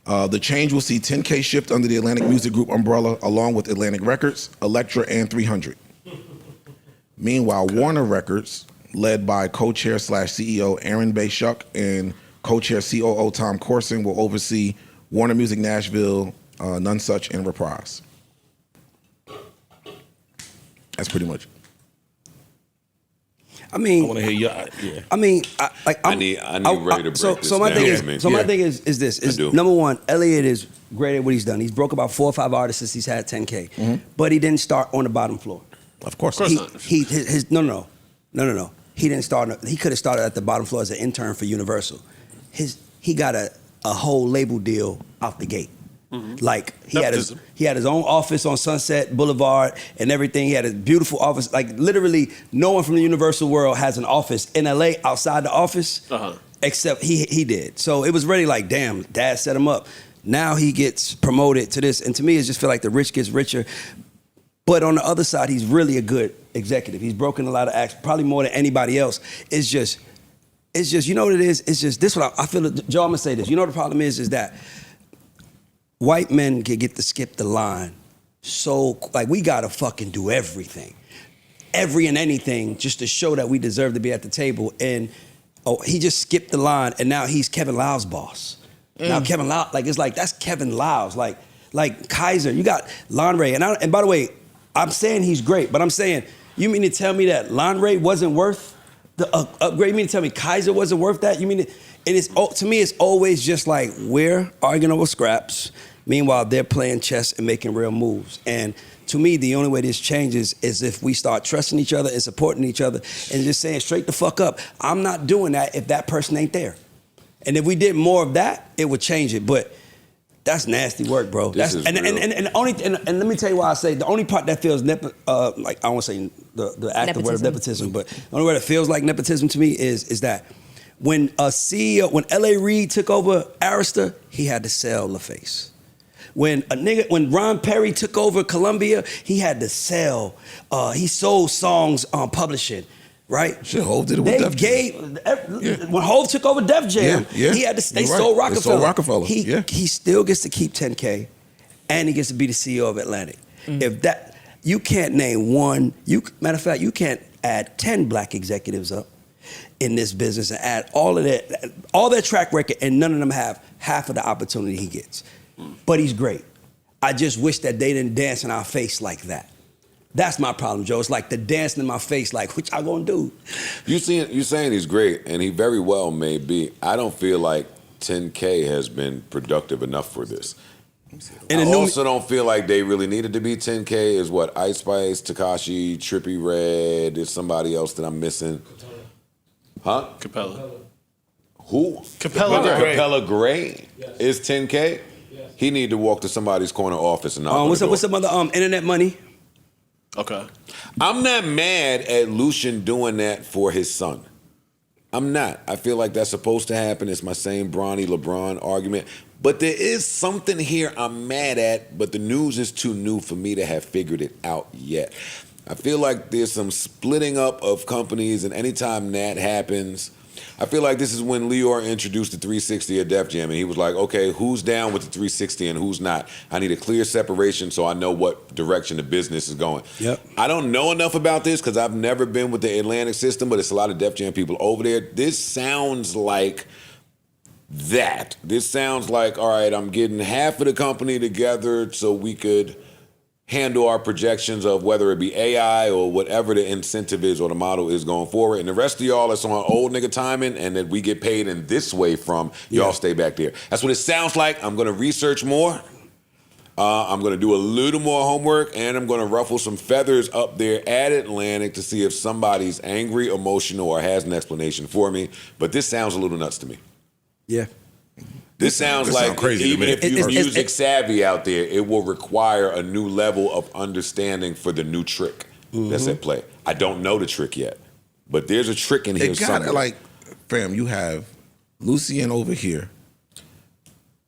Speaker 3: The change will see 10K shift under the Atlantic Music Group umbrella, along with Atlantic Records, Elektra, and 300. Meanwhile, Warner Records, led by co-chair / CEO Aaron Bay-Shuck and co-chair COO Tom Corson, will oversee Warner Music Nashville, None Such, and Reprise. That's pretty much it.
Speaker 5: I mean,
Speaker 7: I want to hear you. Yeah.
Speaker 5: I mean,
Speaker 2: I need Ray to break this
Speaker 5: my
Speaker 2: down
Speaker 5: thing
Speaker 2: for me.
Speaker 5: my thing is this: is number one, Elliot is great at what he's done. He's broke about 4 or 5 artists since he's had 10K, but he didn't start on the bottom floor.
Speaker 3: Of course
Speaker 5: not.
Speaker 3: not.
Speaker 5: No. He didn't start. He could have started at the bottom floor as an intern for Universal. He got a whole label deal out the gate. Like he had his own office on Sunset Boulevard and everything. He had a beautiful office. Like literally, no one from the Universal world has an office in LA outside the office, except he did. So it was really like, damn, Dad set him up. Now he gets promoted to this, and to me, it just feel like the rich gets richer. But on the other side, he's really a good executive. He's broken a lot of acts, probably more than anybody else. It's just, you know what it is? It's just this. What I feel, Joe. I'm gonna say this. You know what the problem is that white men can get to skip the line. So like we gotta fucking do everything, every and anything, just to show that we deserve to be at the table. And he just skipped the line, and now he's Kevin Lyle's boss. Now Kevin Lyle, it's like that's Kevin Lyle's. Like Kaiser, you got Lon Ray, and by the way, I'm saying he's great, but I'm saying, you mean to tell me that Lon Ray wasn't worth the upgrade? You mean to tell me Kaiser wasn't worth that? You mean to me, it's always just like we're arguing over scraps. Meanwhile, they're playing chess and making real moves. And to me, the only way this changes is if we start trusting each other and supporting each other and just saying straight the fuck up, I'm not doing that if that person ain't there. And if we did more of that, it would change it. But That's nasty work, bro.
Speaker 2: This is
Speaker 5: and
Speaker 2: real.
Speaker 5: let me tell you why I say the only part that feels like I don't want to say the active word of nepotism, but the only word that feels like nepotism to me is that when a CEO, when L.A. Reid took over Arista, he had to sell LaFace. When Ron Perry took over Columbia, he had to sell. He sold songs on publishing. Right?
Speaker 3: Shit, Hov did it with Def Jam.
Speaker 5: When Hov took over Def Jam, they sold Roc-A-Fella.
Speaker 3: They sold Roc-A-Fella.
Speaker 5: He still gets to keep 10K, and he gets to be the CEO of Atlantic. If that, you can't name one. Matter of fact, you can't add 10 black executives up in this business and add all their track record, and none of them have half of the opportunity he gets. But he's great. I just wish that they didn't dance in our face like that. That's my problem, Joe. It's like the dancing in my face, like, what y'all gonna do?
Speaker 2: You saying he's great, and he very well may be. I don't feel like 10K has been productive enough for this. And I also don't feel like they really needed to be 10K. Is what Ice Spice, Tekashi, Trippie Redd, there's somebody else that I'm missing. Huh?
Speaker 4: Capella.
Speaker 2: Who?
Speaker 4: Capella
Speaker 2: Gray is 10K? He need to walk to somebody's corner office and knock
Speaker 5: what's some other internet money?
Speaker 4: Okay.
Speaker 2: I'm not mad at Lucian doing that for his son. I'm not. I feel like that's supposed to happen. It's my same Bronny LeBron argument. But there is something here I'm mad at, but the news is too new for me to have figured it out yet. I feel like there's some splitting up of companies, and anytime that happens, I feel like this is when Lior introduced the 360 at Def Jam, and he was like, okay, who's down with the 360 and who's not? I need a clear separation so I know what direction the business is going.
Speaker 5: Yep.
Speaker 2: I don't know enough about this because I've never been with the Atlantic system, but it's a lot of Def Jam people over there. This sounds like that. This sounds like, all right, I'm getting half of the company together so we could handle our projections of whether it be AI or whatever the incentive is or the model is going forward. And the rest of y'all is on old nigga timing, and that we get paid in this way from y'all stay back there. That's what it sounds like. I'm going to research more. I'm going to do a little more homework, and I'm going to ruffle some feathers up there at Atlantic to see if somebody's angry, emotional, or has an explanation for me. But this sounds a little nuts to me.
Speaker 5: Yeah.
Speaker 2: This sounds like crazy even if you're music savvy out there, it will require a new level of understanding for the new trick that's at play. I don't know the trick yet, but there's a trick in here somewhere.
Speaker 3: Like, fam, you have Lucien over here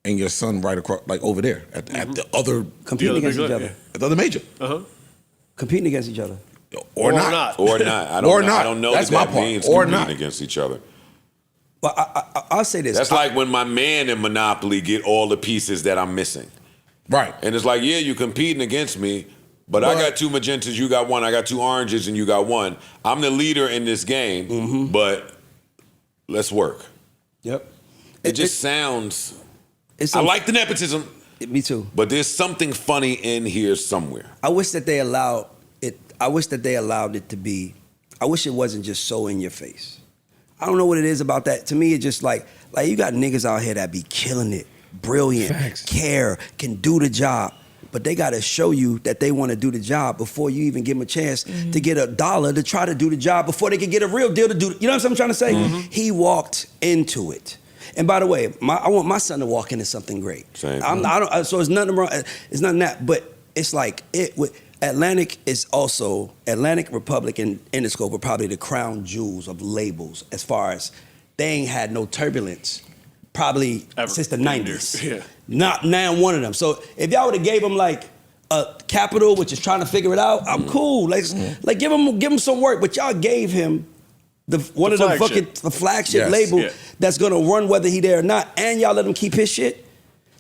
Speaker 3: and your son right across, like over there at the other
Speaker 5: competing against each other.
Speaker 3: At the other major.
Speaker 5: Competing against each other.
Speaker 3: Or not.
Speaker 2: Or not. I don't know
Speaker 3: That's
Speaker 2: that
Speaker 3: my
Speaker 2: means
Speaker 3: part. Or
Speaker 2: competing
Speaker 3: not.
Speaker 2: against each other.
Speaker 5: But I'll say this.
Speaker 2: That's like when my man in Monopoly get all the pieces that I'm missing.
Speaker 3: Right.
Speaker 2: And it's like, yeah, you competing against me, but I got 2 magentas, you got 1. I got 2 oranges, and you got 1. I'm the leader in this game, but let's work.
Speaker 5: Yep.
Speaker 2: It just sounds... I like the nepotism.
Speaker 5: Me too.
Speaker 2: But there's something funny in here somewhere.
Speaker 5: I wish that they allowed it. I wish that they allowed it to be. I wish it wasn't just so in your face. I don't know what it is about that. To me, it's just like you got niggas out here that be killing it, brilliant, care, can do the job, but they got to show you that they want to do the job before you even give them a chance to get $1 to try to do the job before they can get a real deal to do. You know what I'm trying to say? He walked into it. And by the way, I want my son to walk into something great.
Speaker 2: Same.
Speaker 5: So it's nothing wrong. It's nothing that, but it's like Atlantic is also, Atlantic, Republic, and Interscope are probably the crown jewels of labels as far as they ain't had no turbulence probably since the 90s.
Speaker 4: Yeah.
Speaker 5: Not now one of them. So if y'all would have gave them like a Capital, which is trying to figure it out, I'm cool. Like give him some work, but y'all gave him the flagship label that's gonna run whether he there or not, and y'all let him keep his shit.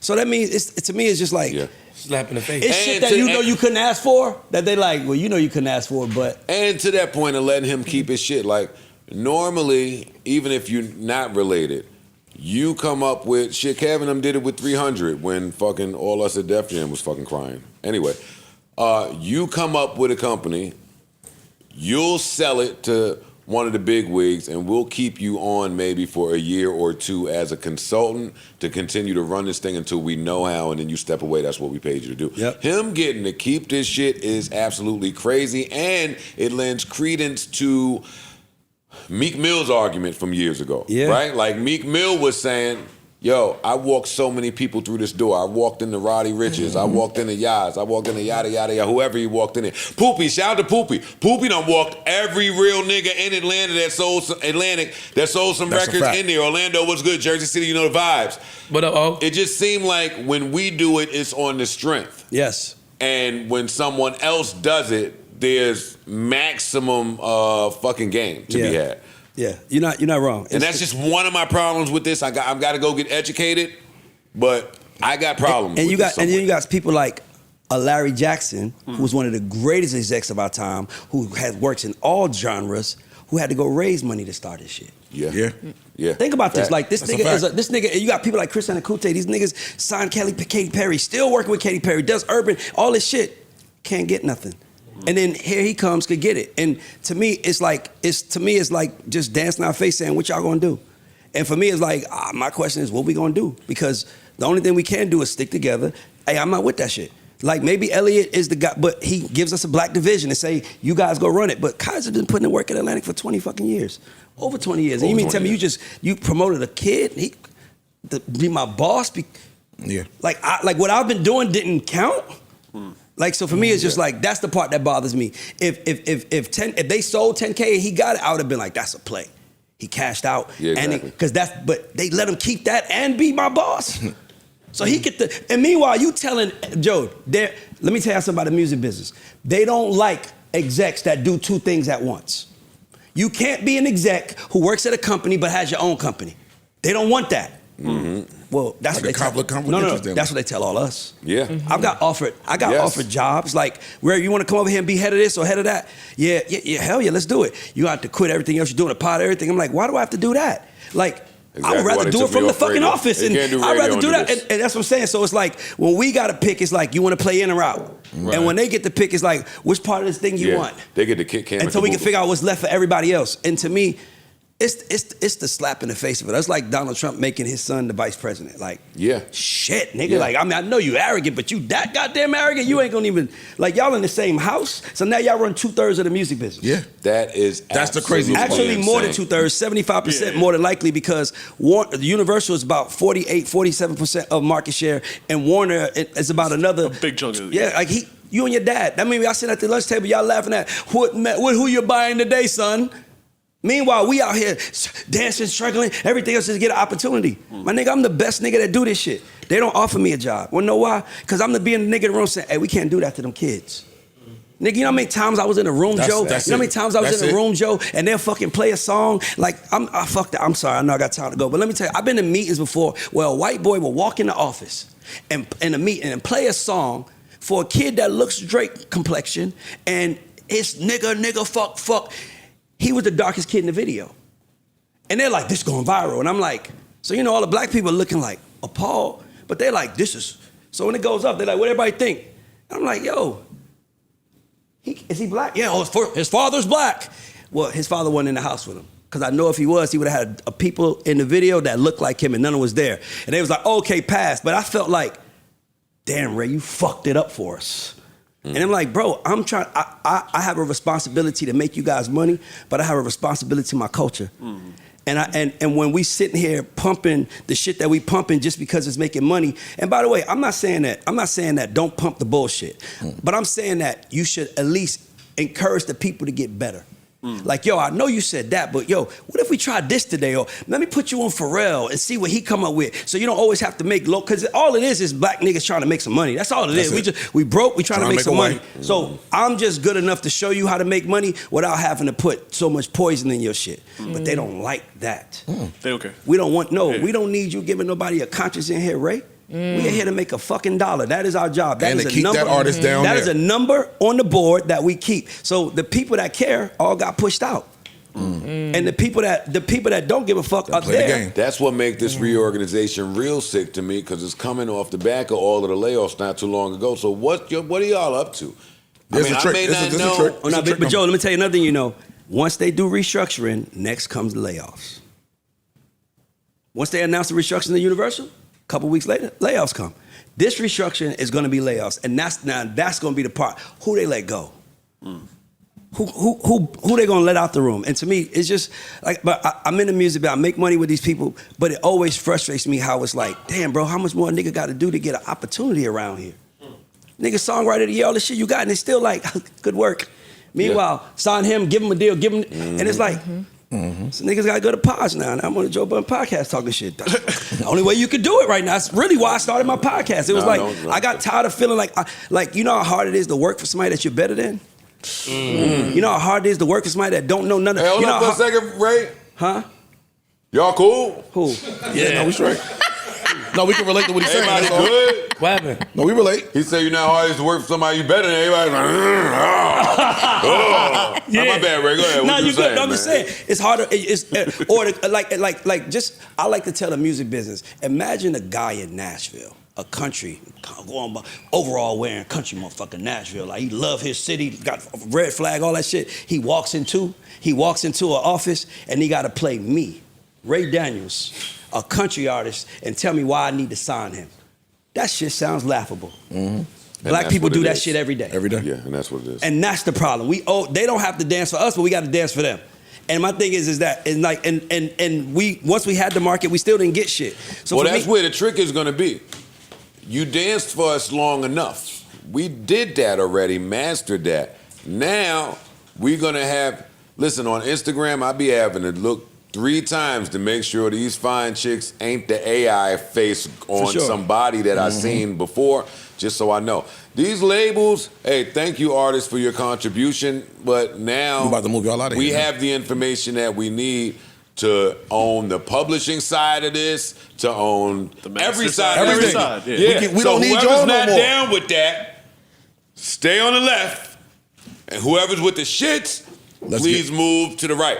Speaker 5: So that means to me it's just like
Speaker 7: slap in the face.
Speaker 5: It's shit that you couldn't ask for, that they like, well, you couldn't ask for, but...
Speaker 2: And to that point of letting him keep his shit, like, normally, even if you're not related, you come up with... Shit, Kevin them did it with 300 when fucking all us at Def Jam was fucking crying. Anyway, you come up with a company, you'll sell it to one of the big wigs, and we'll keep you on maybe for a year or 2 as a consultant to continue to run this thing until we know how, and then you step away. That's what we paid you to do.
Speaker 5: Yep.
Speaker 2: Him getting to keep this shit is absolutely crazy, and it lends credence to Meek Mill's argument from years ago, right? Like Meek Mill was saying, Yo, I walked so many people through this door. I walked into Roddy Richards. I walked into Yaz. I walked into yada, yada, yada, whoever he walked in there. Poopy, shout out to Poopy. Poopy done walked every real nigga in Atlanta that sold some
Speaker 3: That's a
Speaker 2: records
Speaker 3: fact.
Speaker 2: in there. Orlando was good. Jersey City, you know the vibes.
Speaker 7: But
Speaker 2: it just seemed like when we do it, it's on the strength.
Speaker 5: Yes.
Speaker 2: And when someone else does it, there's maximum fucking game to be had.
Speaker 5: Yeah, you're not wrong.
Speaker 2: And that's just one of my problems with this. I've got to go get educated, but I got problems.
Speaker 5: And you
Speaker 2: with
Speaker 5: got
Speaker 2: this
Speaker 5: then you got people like Larry Jackson, who was one of the greatest execs of our time, who had works in all genres, who had to go raise money to start this shit.
Speaker 2: Yeah.
Speaker 5: Think about this.
Speaker 2: Fact.
Speaker 5: Like this
Speaker 2: That's a
Speaker 5: nigga
Speaker 2: fact.
Speaker 5: this nigga. You got people like Chris Anacute. These niggas signed Katy Perry, still working with Katy Perry, does urban, all this shit, can't get nothing. And then here he comes, could get it. And to me, it's like just dancing our face saying, what y'all gonna do? And for me, it's like, my question is, what we gonna do? Because the only thing we can do is stick together. Hey, I'm not with that shit. Like maybe Elliot is the guy, but he gives us a black division and say, you guys go run it. But Kaiser been putting in work at Atlantic for 20 fucking years. Over 20 years. And you mean tell me you promoted a kid to be my boss? Like what I've been doing didn't count? Like, so for me, it's just like, that's the part that bothers me. If they sold 10K and he got it, I would have been like, that's a play. He cashed out.
Speaker 2: Yeah, exactly.
Speaker 5: But they let him keep that and be my boss. So he get and meanwhile, you telling, Joe, let me tell you something about the music business. They don't like execs that do two things at once. You can't be an exec who works at a company but has your own company. They don't want that.
Speaker 2: Mm-hmm.
Speaker 5: Well, that's
Speaker 3: Like
Speaker 5: what
Speaker 3: a
Speaker 5: they tell.
Speaker 3: conflict
Speaker 5: No,
Speaker 3: interest then.
Speaker 5: that's what they tell all us.
Speaker 2: Yeah.
Speaker 5: I got offered jobs like, where you want to come over here and be head of this or head of that? Yeah, hell yeah, let's do it. You have to quit everything else you're doing, a pot everything. I'm like, why do I have to do that? Like, I would rather do it from the fucking office, and I'd rather do that. And that's what I'm saying. So it's like when we got to pick, it's like you want to play in or out.
Speaker 2: Right.
Speaker 5: And when they get to pick, it's like which part of this thing you want.
Speaker 2: They get to kick Cam
Speaker 5: Until we can figure out what's left for everybody else. And to me, it's the slap in the face of it. That's like Donald Trump making his son the vice president. Like, shit, nigga.
Speaker 2: Yeah.
Speaker 5: Like, I mean, I know you arrogant, but you that goddamn arrogant, you ain't gonna even, like, y'all in the same house. So now y'all run 2/3 of the music business.
Speaker 3: Yeah.
Speaker 2: That's
Speaker 3: the crazy part.
Speaker 5: Actually, more than 2/3, 75% more than likely, because Universal is about 47% of market share, and Warner is about another
Speaker 4: big chunk of it.
Speaker 5: Yeah, like you and your dad. That means y'all sitting at the lunch table, y'all laughing at who you buying today, son? Meanwhile, we out here dancing, struggling, everything else is to get an opportunity. My nigga, I'm the best nigga that do this shit. They don't offer me a job. Well, know why? Because I'm the being the nigga in the room saying, hey, we can't do that to them kids. Nigga, you know how many times I was in the room, Joe? You know how many times I was in the room, Joe, and they'll fucking play a song? Like, fuck that. I'm sorry, I know I got time to go. But let me tell you, I've been in meetings before where a white boy will walk in the office and in a meeting and play a song for a kid that looks Drake complexion, and it's nigga, fuck. He was the darkest kid in the video. And they're like, this going viral. And I'm like, so you know, all the black people are looking like appalled, but they're like, this is, so when it goes up, they're like, what everybody think? And I'm like, yo, is he black? Yeah, his father's black. Well, his father wasn't in the house with him. Because I know if he was, he would have had a people in the video that looked like him and none of was there. And they was like, okay, pass. But I felt like, damn, Ray, you fucked it up for us. And I'm like, bro, I'm trying. I have a responsibility to make you guys money, but I have a responsibility to my culture. And when we sitting here pumping the shit that we pumping just because it's making money. And by the way, I'm not saying that don't pump the bullshit, but I'm saying that you should at least encourage the people to get better. Like, yo, I know you said that, but yo, what if we tried this today? Or let me put you on Pharrell and see what he come up with. So you don't always have to make low, because all it is black niggas trying to make some money. That's all it is. We broke, we trying to make some money. So I'm just good enough to show you how to make money without having to put so much poison in your shit. But they don't like that.
Speaker 4: They don't care.
Speaker 5: We don't need you giving nobody a conscience in here, Ray. We're here to make a fucking dollar. That is our job. That
Speaker 3: and
Speaker 5: is
Speaker 3: to
Speaker 5: a
Speaker 3: keep
Speaker 5: number.
Speaker 3: that artist down
Speaker 5: That
Speaker 3: there.
Speaker 5: is a number on the board that we keep. So the people that care all got pushed out. And the people that don't give a fuck are there.
Speaker 2: That's what makes this reorganization real sick to me, because it's coming off the back of all of the layoffs not too long ago. So what are y'all up to?
Speaker 3: But
Speaker 5: Joe, let me tell you another thing you know. Once they do restructuring, next comes the layoffs. Once they announce the restructuring of Universal, a couple weeks later, layoffs come. This restructuring is going to be layoffs, and that's going to be the part. Who they let go? who they gonna let out the room? And to me, it's just like, but I'm in the music, but I make money with these people, but it always frustrates me how it's like, damn, bro, how much more a nigga got to do to get an opportunity around here? Nigga, songwriter of the year, all the shit you got, and it's still like, good work. Meanwhile, sign him, give him a deal, and it's like, so niggas gotta go to pods now. And I'm on the Joe Budden podcast talking shit. That's the only way you could do it right now. That's really why I started my podcast. It was I got tired of feeling like you know how hard it is to work for somebody that you're better than? You know how hard it is to work for somebody that don't know nothing?
Speaker 2: Hey, hold on for a second, Ray.
Speaker 5: Huh?
Speaker 2: Y'all cool?
Speaker 5: Who?
Speaker 3: Yeah, no, we straight. No, we can relate to what he's saying.
Speaker 2: Everybody good?
Speaker 7: What happened?
Speaker 3: No, we relate.
Speaker 2: He said you know how hard it is to work for somebody you better than. Everybody's like,
Speaker 5: Yeah.
Speaker 2: My bad, Ray. Go ahead.
Speaker 5: No,
Speaker 2: What
Speaker 5: you
Speaker 2: you
Speaker 5: good.
Speaker 2: saying,
Speaker 5: No, I'm just saying it's harder. Just I like to tell the music business. Imagine a guy in Nashville, a country, going overall wearing country motherfucker Nashville. Like he love his city, got a red flag, all that shit. He walks into an office and he got to play me, Ray Daniels, a country artist, and tell me why I need to sign him. That shit sounds laughable. Black people do that shit every day.
Speaker 3: Every day.
Speaker 2: Yeah, and that's what it is.
Speaker 5: And that's the problem. They don't have to dance for us, but we got to dance for them. And my thing is that we once we had the market, we still didn't get shit. So
Speaker 2: well, that's where the trick is going to be. You danced for us long enough. We did that already, mastered that. Now we're going to have. Listen, on Instagram, I be having to look 3 times to make sure these fine chicks ain't the AI face on somebody that I seen before, just so I know. These labels, hey, thank you, artists, for your contribution, but now
Speaker 3: we about to move y'all out of
Speaker 2: we
Speaker 3: here.
Speaker 2: have the information that we need to own the publishing side of this, to own every side.
Speaker 3: Everything.
Speaker 2: Yeah.
Speaker 3: We don't need
Speaker 2: whoever's
Speaker 3: y'all no
Speaker 2: not
Speaker 3: more.
Speaker 2: down with that, stay on the left, and whoever's with the shits, please move to the right.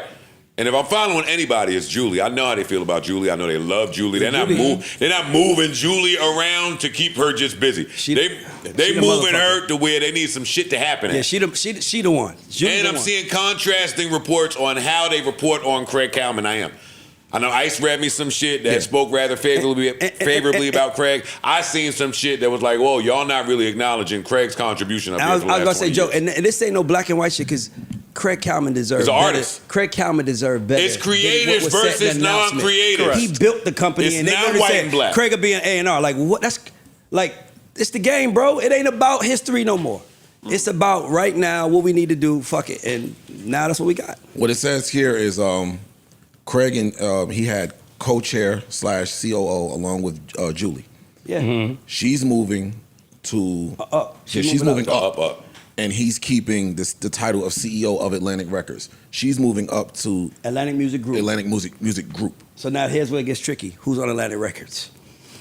Speaker 2: And if I'm following anybody, it's Julie. I know how they feel about Julie. I know they love Julie. They're not moving Julie around to keep her just busy. They moving her to where they need some shit to happen.
Speaker 5: Yeah,
Speaker 2: at.
Speaker 5: she the one.
Speaker 2: And I'm seeing contrasting reports on how they report on Craig Kalman. I know Ice read me some shit that spoke rather favorably about Craig. I seen some shit that was like, whoa, y'all not really acknowledging Craig's contribution up here.
Speaker 5: I was gonna say, Joe, and this ain't no black and white shit because Craig Kalman deserved
Speaker 2: better.
Speaker 5: Artist. Craig Kalman deserved better.
Speaker 2: It's creatives versus non-creatives.
Speaker 5: He built the company,
Speaker 2: It's
Speaker 5: and they
Speaker 2: not
Speaker 5: never
Speaker 2: white
Speaker 5: said
Speaker 2: and black.
Speaker 5: Craig will be an A&R. Like what? That's like it's the game, bro. It ain't about history no more. It's about right now what we need to do. Fuck it, and now that's what we got.
Speaker 3: What it says here is Craig and he had co-chair / COO along with Julie.
Speaker 5: Yeah.
Speaker 3: She's moving to
Speaker 5: up.
Speaker 3: She's moving up. And he's keeping the title of CEO of Atlantic Records. She's moving up to
Speaker 5: Atlantic Music Group.
Speaker 3: Atlantic Music Group.
Speaker 5: So now here's where it gets tricky. Who's on Atlantic Records?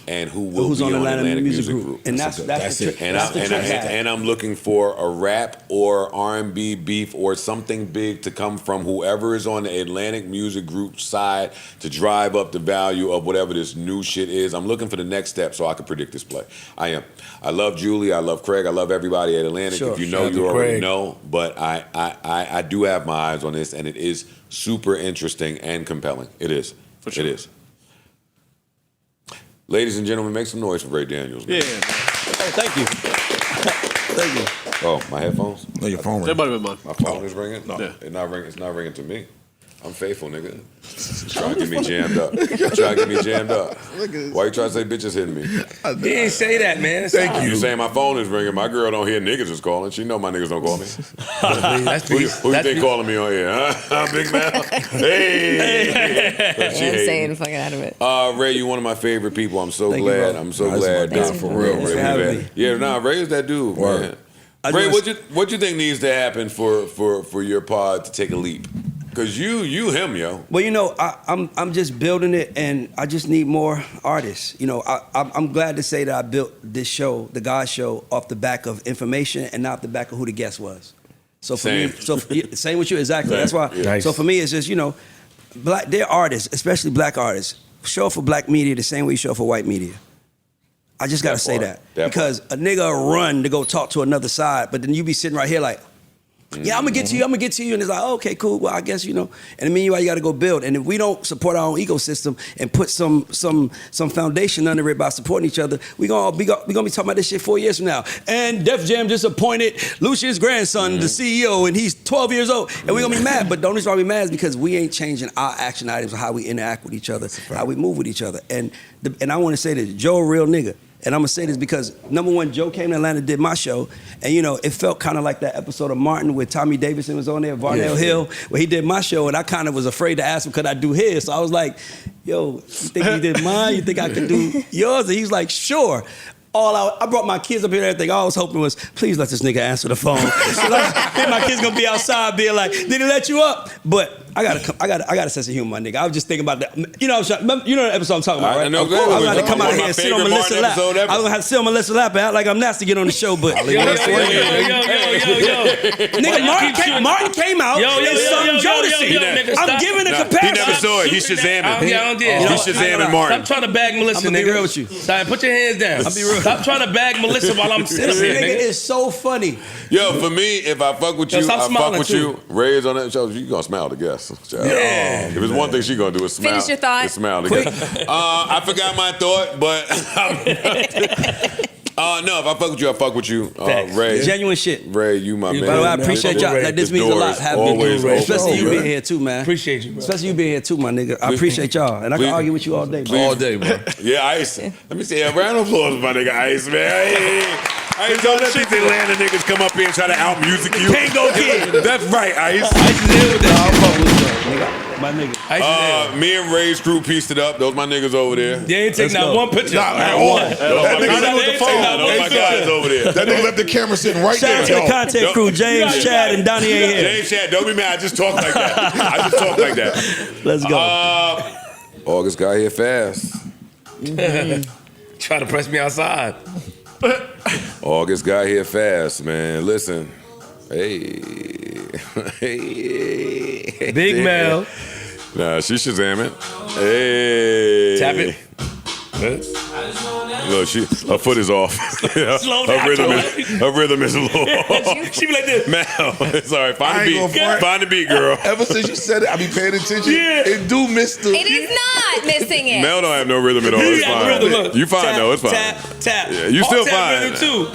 Speaker 2: And who's
Speaker 5: be
Speaker 2: on
Speaker 5: Atlantic
Speaker 2: Music Group.
Speaker 5: And that's the trick.
Speaker 2: And I'm looking for a rap or R&B beef or something big to come from whoever is on the Atlantic Music Group side to drive up the value of whatever this new shit is. I'm looking for the next step so I can predict this play. I am. I love Julie. I love Craig. I love everybody at Atlantic.
Speaker 5: Sure.
Speaker 2: If you know, you already know. But I do have my eyes on this, and it is super interesting and compelling. It is. For sure. It is. Ladies and gentlemen, make some noise for Ray Daniels. Man.
Speaker 5: Yeah. Hey, thank you. Thank you.
Speaker 2: Oh, my headphones?
Speaker 3: No, your phone ringing.
Speaker 4: That might have been mine.
Speaker 2: My phone is ringing? No.
Speaker 4: Yeah.
Speaker 2: It's not ringing to me. I'm faithful, nigga. Trying to get me jammed up. Trying to get me jammed up. Why you trying to say bitches hitting me?
Speaker 7: He didn't say that, man.
Speaker 2: Thank you. You saying my phone is ringing. My girl don't hear niggas is calling. She know my niggas don't call me. Who you think calling me on here, huh? Big Mouth? Hey!
Speaker 6: I'm saying the fucking out of it.
Speaker 2: Ray, you're one of my favorite people. I'm so glad. I'm so glad.
Speaker 3: For real, Ray.
Speaker 2: Yeah, Ray is that dude, man. Ray, what you think needs to happen for your pod to take a leap? Because you him, yo.
Speaker 5: Well, you know, I'm just building it, and I just need more artists. You know, I'm glad to say that I built this show, the God Show, off the back of information and not the back of who the guest was. So for me, same with you, exactly. Same. That's why. Yeah. Nice. So for me, it's just, you know, they're artists, especially black artists. Show up for black media the same way you show up for white media. I just gotta say that because a nigga run to go talk to another side, but then you be sitting right here like, Yeah, I'm gonna get to you. I'm gonna get to you, and it's like, oh, okay, cool. Well, I guess And then meanwhile, you got to go build. And if we don't support our own ecosystem and put some foundation under it by supporting each other, we gonna be talking about this shit 4 years from now. And Def Jam just appointed Lucia's grandson the CEO, and he's 12 years old, and we gonna be mad. But the only reason why we mad is because we ain't changing our action items of how we interact with each other, how we move with each other. And I want to say this, Joe, a real nigga. And I'm gonna say this because number one, Joe came to Atlanta, did my show, and it felt kind of like that episode of Martin where Tommy Davidson was on there, Varnell Hill, where he did my show, and I kind of was afraid to ask him could I do his. So I was like, yo, you think you did mine? You think I could do yours? And he's like, sure. I brought my kids up here and everything. All I was hoping was, please let this nigga answer the phone. Then my kids gonna be outside being like, did he let you up? But I got a sense of humor, my nigga. I was just thinking about that. You know the episode I'm talking about, right?
Speaker 2: I know.
Speaker 5: I was gonna come out here and sit on Melissa's lap. I was gonna have to sit on Melissa's lap and act like I'm nasty to get on the show, but
Speaker 7: Yo.
Speaker 5: Nigga, Martin came out and sung Jodeci. I'm giving a comparison.
Speaker 2: He never saw it. He Shazamming. He's Shazamming Martin.
Speaker 7: Stop trying to bag Melissa,
Speaker 5: I'm gonna
Speaker 7: nigga.
Speaker 5: be real with you.
Speaker 7: Stop, put your hands down.
Speaker 5: I'll be real.
Speaker 7: Stop trying to bag Melissa while I'm sitting
Speaker 5: This
Speaker 7: here,
Speaker 5: nigga
Speaker 7: nigga.
Speaker 5: is so funny.
Speaker 2: Yo, for me, if I fuck with you,
Speaker 7: stop
Speaker 2: I fuck
Speaker 7: smiling,
Speaker 2: with
Speaker 7: too.
Speaker 2: you. Ray's on that show. You gonna smile, I guess.
Speaker 7: Yeah.
Speaker 2: If there's one thing she gonna do is smile.
Speaker 6: Finish your thought.
Speaker 2: Is smile again. I forgot my thought, but no, if I fuck with you, I fuck with you. Ray,
Speaker 5: Genuine shit.
Speaker 2: Ray, you my man.
Speaker 5: By the way, I appreciate y'all. Like, this means a lot.
Speaker 2: Always open,
Speaker 5: especially you
Speaker 2: bro.
Speaker 5: being here too, man.
Speaker 7: Appreciate you, bro.
Speaker 5: Especially you being here too, my nigga. I appreciate y'all, and I can argue with you all day, bro.
Speaker 2: All day, bro. Yeah, Ice. Let me see a round of applause for my nigga Ice, man. Ice, don't let these Atlanta niggas come up here and try to out music you.
Speaker 5: Can't go kid.
Speaker 2: That's right, Ice.
Speaker 7: Ice is here with that.
Speaker 5: I'll fuck with you, nigga. My nigga.
Speaker 2: Me and Ray's crew pieced it up. Those my niggas over there.
Speaker 7: They ain't taking not one picture.
Speaker 3: Not one. That nigga with the phone.
Speaker 2: Those my guys over there.
Speaker 3: That nigga left the camera sitting right
Speaker 5: Shout
Speaker 3: there.
Speaker 5: out to the content crew, James, Chad, and Donnie ain't here.
Speaker 2: James, Chad, don't be mad. I just talk like that.
Speaker 5: Let's go.
Speaker 2: August got here fast.
Speaker 7: Try to press me outside.
Speaker 2: August got here fast, man. Listen. Hey.
Speaker 7: Big Mel.
Speaker 2: Nah, she Shazamming. Hey.
Speaker 7: Tap it.
Speaker 2: Look, her foot is off.
Speaker 7: Slow down.
Speaker 2: Her rhythm is a little off.
Speaker 7: She be like this.
Speaker 2: Mel, it's all right. Find the beat. Find the beat, girl.
Speaker 3: Ever since you said it, I be paying attention.
Speaker 7: Yeah.
Speaker 3: It do miss the.
Speaker 6: It is not missing it.
Speaker 2: Mel don't have no rhythm at all. It's fine. You fine though. It's fine.
Speaker 5: Tap.
Speaker 2: Yeah, you still fine.
Speaker 7: Rhythm too.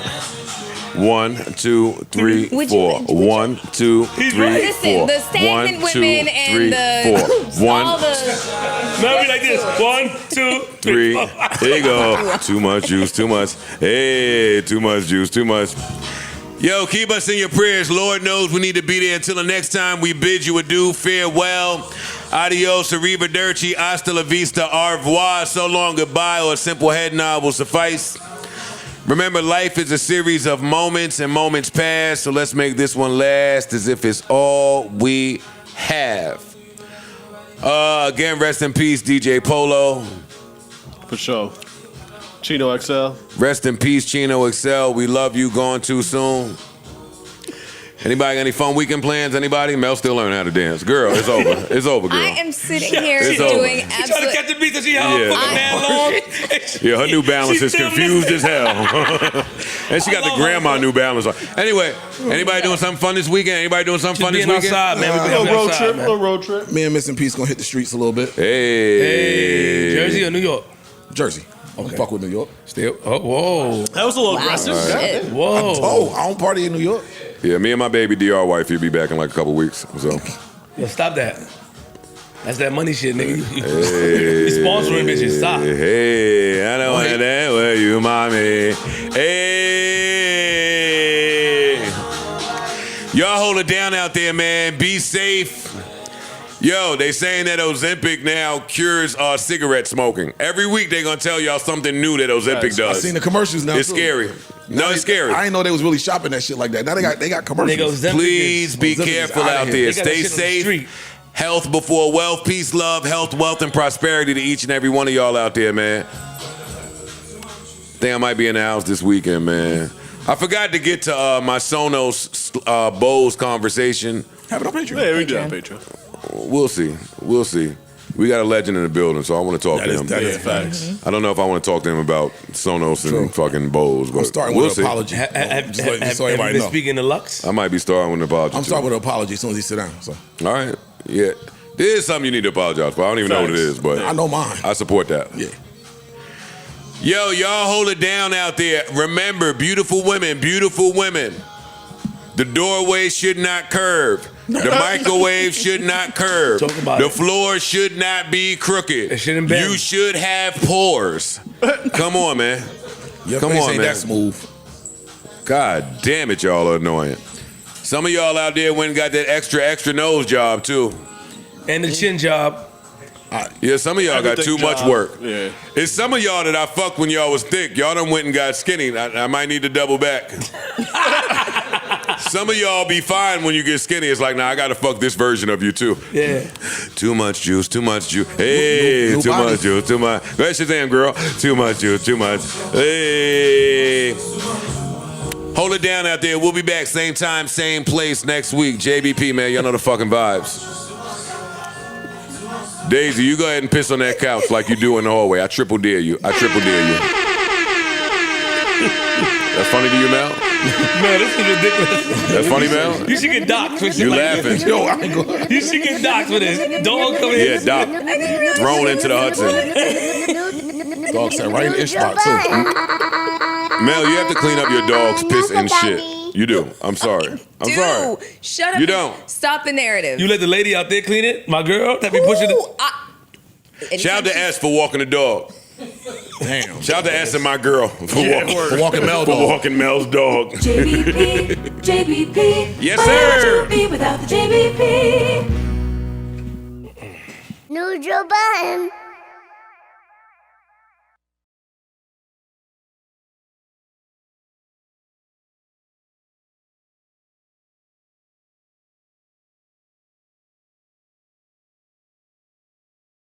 Speaker 2: 1, 2, 3,
Speaker 6: Would
Speaker 2: 4.
Speaker 6: you-
Speaker 2: 1, 2, 3, 4.
Speaker 6: Listen, the stagnant
Speaker 2: 1, 2,
Speaker 6: women
Speaker 2: 3,
Speaker 6: and the
Speaker 2: 4. 1,
Speaker 6: all the
Speaker 7: Mel be like this. 1, 2,
Speaker 2: 3. There you go. Too much juice, too much. Hey, too much juice, too much. Yo, keep us in your prayers. Lord knows we need to be there. Until the next time, we bid you adieu. Farewell. Adios, arrivederci, hasta la vista, au revoir. So long, goodbye, or a simple head nod will suffice. Remember, life is a series of moments, and moments pass, so let's make this one last as if it's all we have. Again, rest in peace, DJ Polo.
Speaker 4: For sure. Chino XL.
Speaker 2: Rest in peace, Chino XL. We love you. Going too soon. Anybody got any fun weekend plans? Anybody? Mel still learning how to dance. Girl, it's over. It's over, girl.
Speaker 6: I am sitting here
Speaker 2: It's over.
Speaker 6: doing
Speaker 7: She trying to
Speaker 6: absolutely.
Speaker 7: catch the beat that she held fucking man long.
Speaker 2: Yeah, her New Balance
Speaker 7: She's
Speaker 2: is
Speaker 7: still
Speaker 2: confused
Speaker 7: missing.
Speaker 2: as hell. And she got the grandma New Balance on. Anyway, anybody doing something fun this weekend? Anybody doing something fun this
Speaker 7: being
Speaker 2: weekend?
Speaker 7: outside, man. We
Speaker 3: Little
Speaker 7: been
Speaker 3: road
Speaker 7: outside,
Speaker 3: trip,
Speaker 7: man.
Speaker 3: little road trip. Me and Missing Peace gonna hit the streets a little bit.
Speaker 2: Hey.
Speaker 7: Jersey or New York?
Speaker 3: Jersey. Okay. Fuck with New York.
Speaker 7: Still. Oh, whoa.
Speaker 4: That was a little aggressive.
Speaker 6: Shit.
Speaker 7: Whoa.
Speaker 3: Oh, I don't party in New York.
Speaker 2: Yeah, me and my baby DR wife, he'll be back in like a couple weeks. So.
Speaker 7: Yo, stop that. That's that money shit, nigga. You
Speaker 2: Hey,
Speaker 7: sponsoring bitches. Stop.
Speaker 2: Hey, I don't want that with you, mommy. Hey. Y'all hold it down out there, man. Be safe. Yo, they saying that Ozempic now cures cigarette smoking. Every week they gonna tell y'all something new that Ozempic does.
Speaker 3: I seen the commercials now.
Speaker 2: It's
Speaker 3: too.
Speaker 2: scary. No, it's scary.
Speaker 3: I didn't know they was really shopping that shit like that. Now they got commercials.
Speaker 2: Please be
Speaker 3: Ozempic is
Speaker 2: careful
Speaker 3: outta
Speaker 2: out
Speaker 3: here.
Speaker 2: there.
Speaker 7: They got that
Speaker 2: Stay
Speaker 7: shit on the
Speaker 2: safe. Health before wealth. Peace, love, health, wealth, and prosperity to each and every one of y'all out there, man. Think I might be in the house this weekend, man. I forgot to get to my Sonos Bose conversation.
Speaker 3: Have it on Patreon.
Speaker 4: Yeah, we do have Patreon.
Speaker 2: We'll see. We'll see. We got a legend in the building, so I want to talk to him.
Speaker 3: That is facts.
Speaker 2: I don't know if I want to talk to him about Sonos and fucking Bowls, but
Speaker 3: I'm starting
Speaker 2: we'll
Speaker 3: with
Speaker 2: see.
Speaker 3: an apology.
Speaker 7: Have
Speaker 3: so
Speaker 7: you
Speaker 3: everybody
Speaker 7: been
Speaker 3: know.
Speaker 7: speaking to Lux?
Speaker 2: I might be starting with an apology.
Speaker 3: I'm
Speaker 2: too.
Speaker 3: starting with an apology as soon as he sit down. So.
Speaker 2: All right. Yeah. There is something you need to apologize for. I don't even know what it is, but
Speaker 3: I know mine.
Speaker 2: I support that.
Speaker 3: Yeah.
Speaker 2: Yo, y'all hold it down out there. Remember, beautiful women. The doorway should not curve. The microwave should not curve.
Speaker 7: Talk about
Speaker 2: the
Speaker 7: it.
Speaker 2: floor should not be crooked.
Speaker 7: It shouldn't bend.
Speaker 2: You should have pores. Come on, man.
Speaker 3: Your
Speaker 2: Come
Speaker 3: face
Speaker 2: on,
Speaker 3: ain't
Speaker 2: man.
Speaker 3: that smooth.
Speaker 2: God damn it, y'all are annoying. Some of y'all out there went and got that extra nose job, too.
Speaker 7: And the chin job.
Speaker 2: Yeah, some of y'all got
Speaker 4: Everything
Speaker 2: too much
Speaker 4: job.
Speaker 2: work.
Speaker 4: Yeah.
Speaker 2: It's some of y'all that I fucked when y'all was thick. Y'all done went and got skinny. I might need to double back. Some of y'all be fine when you get skinny. It's like, nah, I gotta fuck this version of you too.
Speaker 7: Yeah.
Speaker 2: Too much juice. Hey,
Speaker 3: new
Speaker 2: too
Speaker 3: body.
Speaker 2: much juice. Go ahead, Shazam, girl. Too much juice. Hey. Hold it down out there. We'll be back same time, same place next week. JBP, man, y'all know the fucking vibes. Daisy, you go ahead and piss on that couch like you do in the hallway. I triple dare you. That's funny to you, Mel?
Speaker 7: Man, this is ridiculous.
Speaker 2: That's funny, Mel?
Speaker 7: You should get docked for shit
Speaker 2: You
Speaker 7: like
Speaker 2: laughing.
Speaker 7: this. Yo, you should get docked for this. Dog come in.
Speaker 2: Yeah, Doc. Thrown into the Hudson.
Speaker 3: Dog said right in the ish spot too.
Speaker 2: Mel, you have to clean up your dog's piss and shit. You do. I'm sorry. I'm sorry.
Speaker 6: Shut up.
Speaker 2: You don't.
Speaker 6: Stop the narrative.
Speaker 7: You let the lady out there clean it? My girl? That be pushing it?
Speaker 2: Shout out to S for walking the dog.
Speaker 3: Damn.
Speaker 2: Shout out to S and my girl for
Speaker 3: walking Mel's
Speaker 2: for
Speaker 3: dog.
Speaker 2: walking Mel's dog.
Speaker 16: JBP.
Speaker 2: Yes, sir.
Speaker 16: JBP without the JBP.
Speaker 17: Neutral button.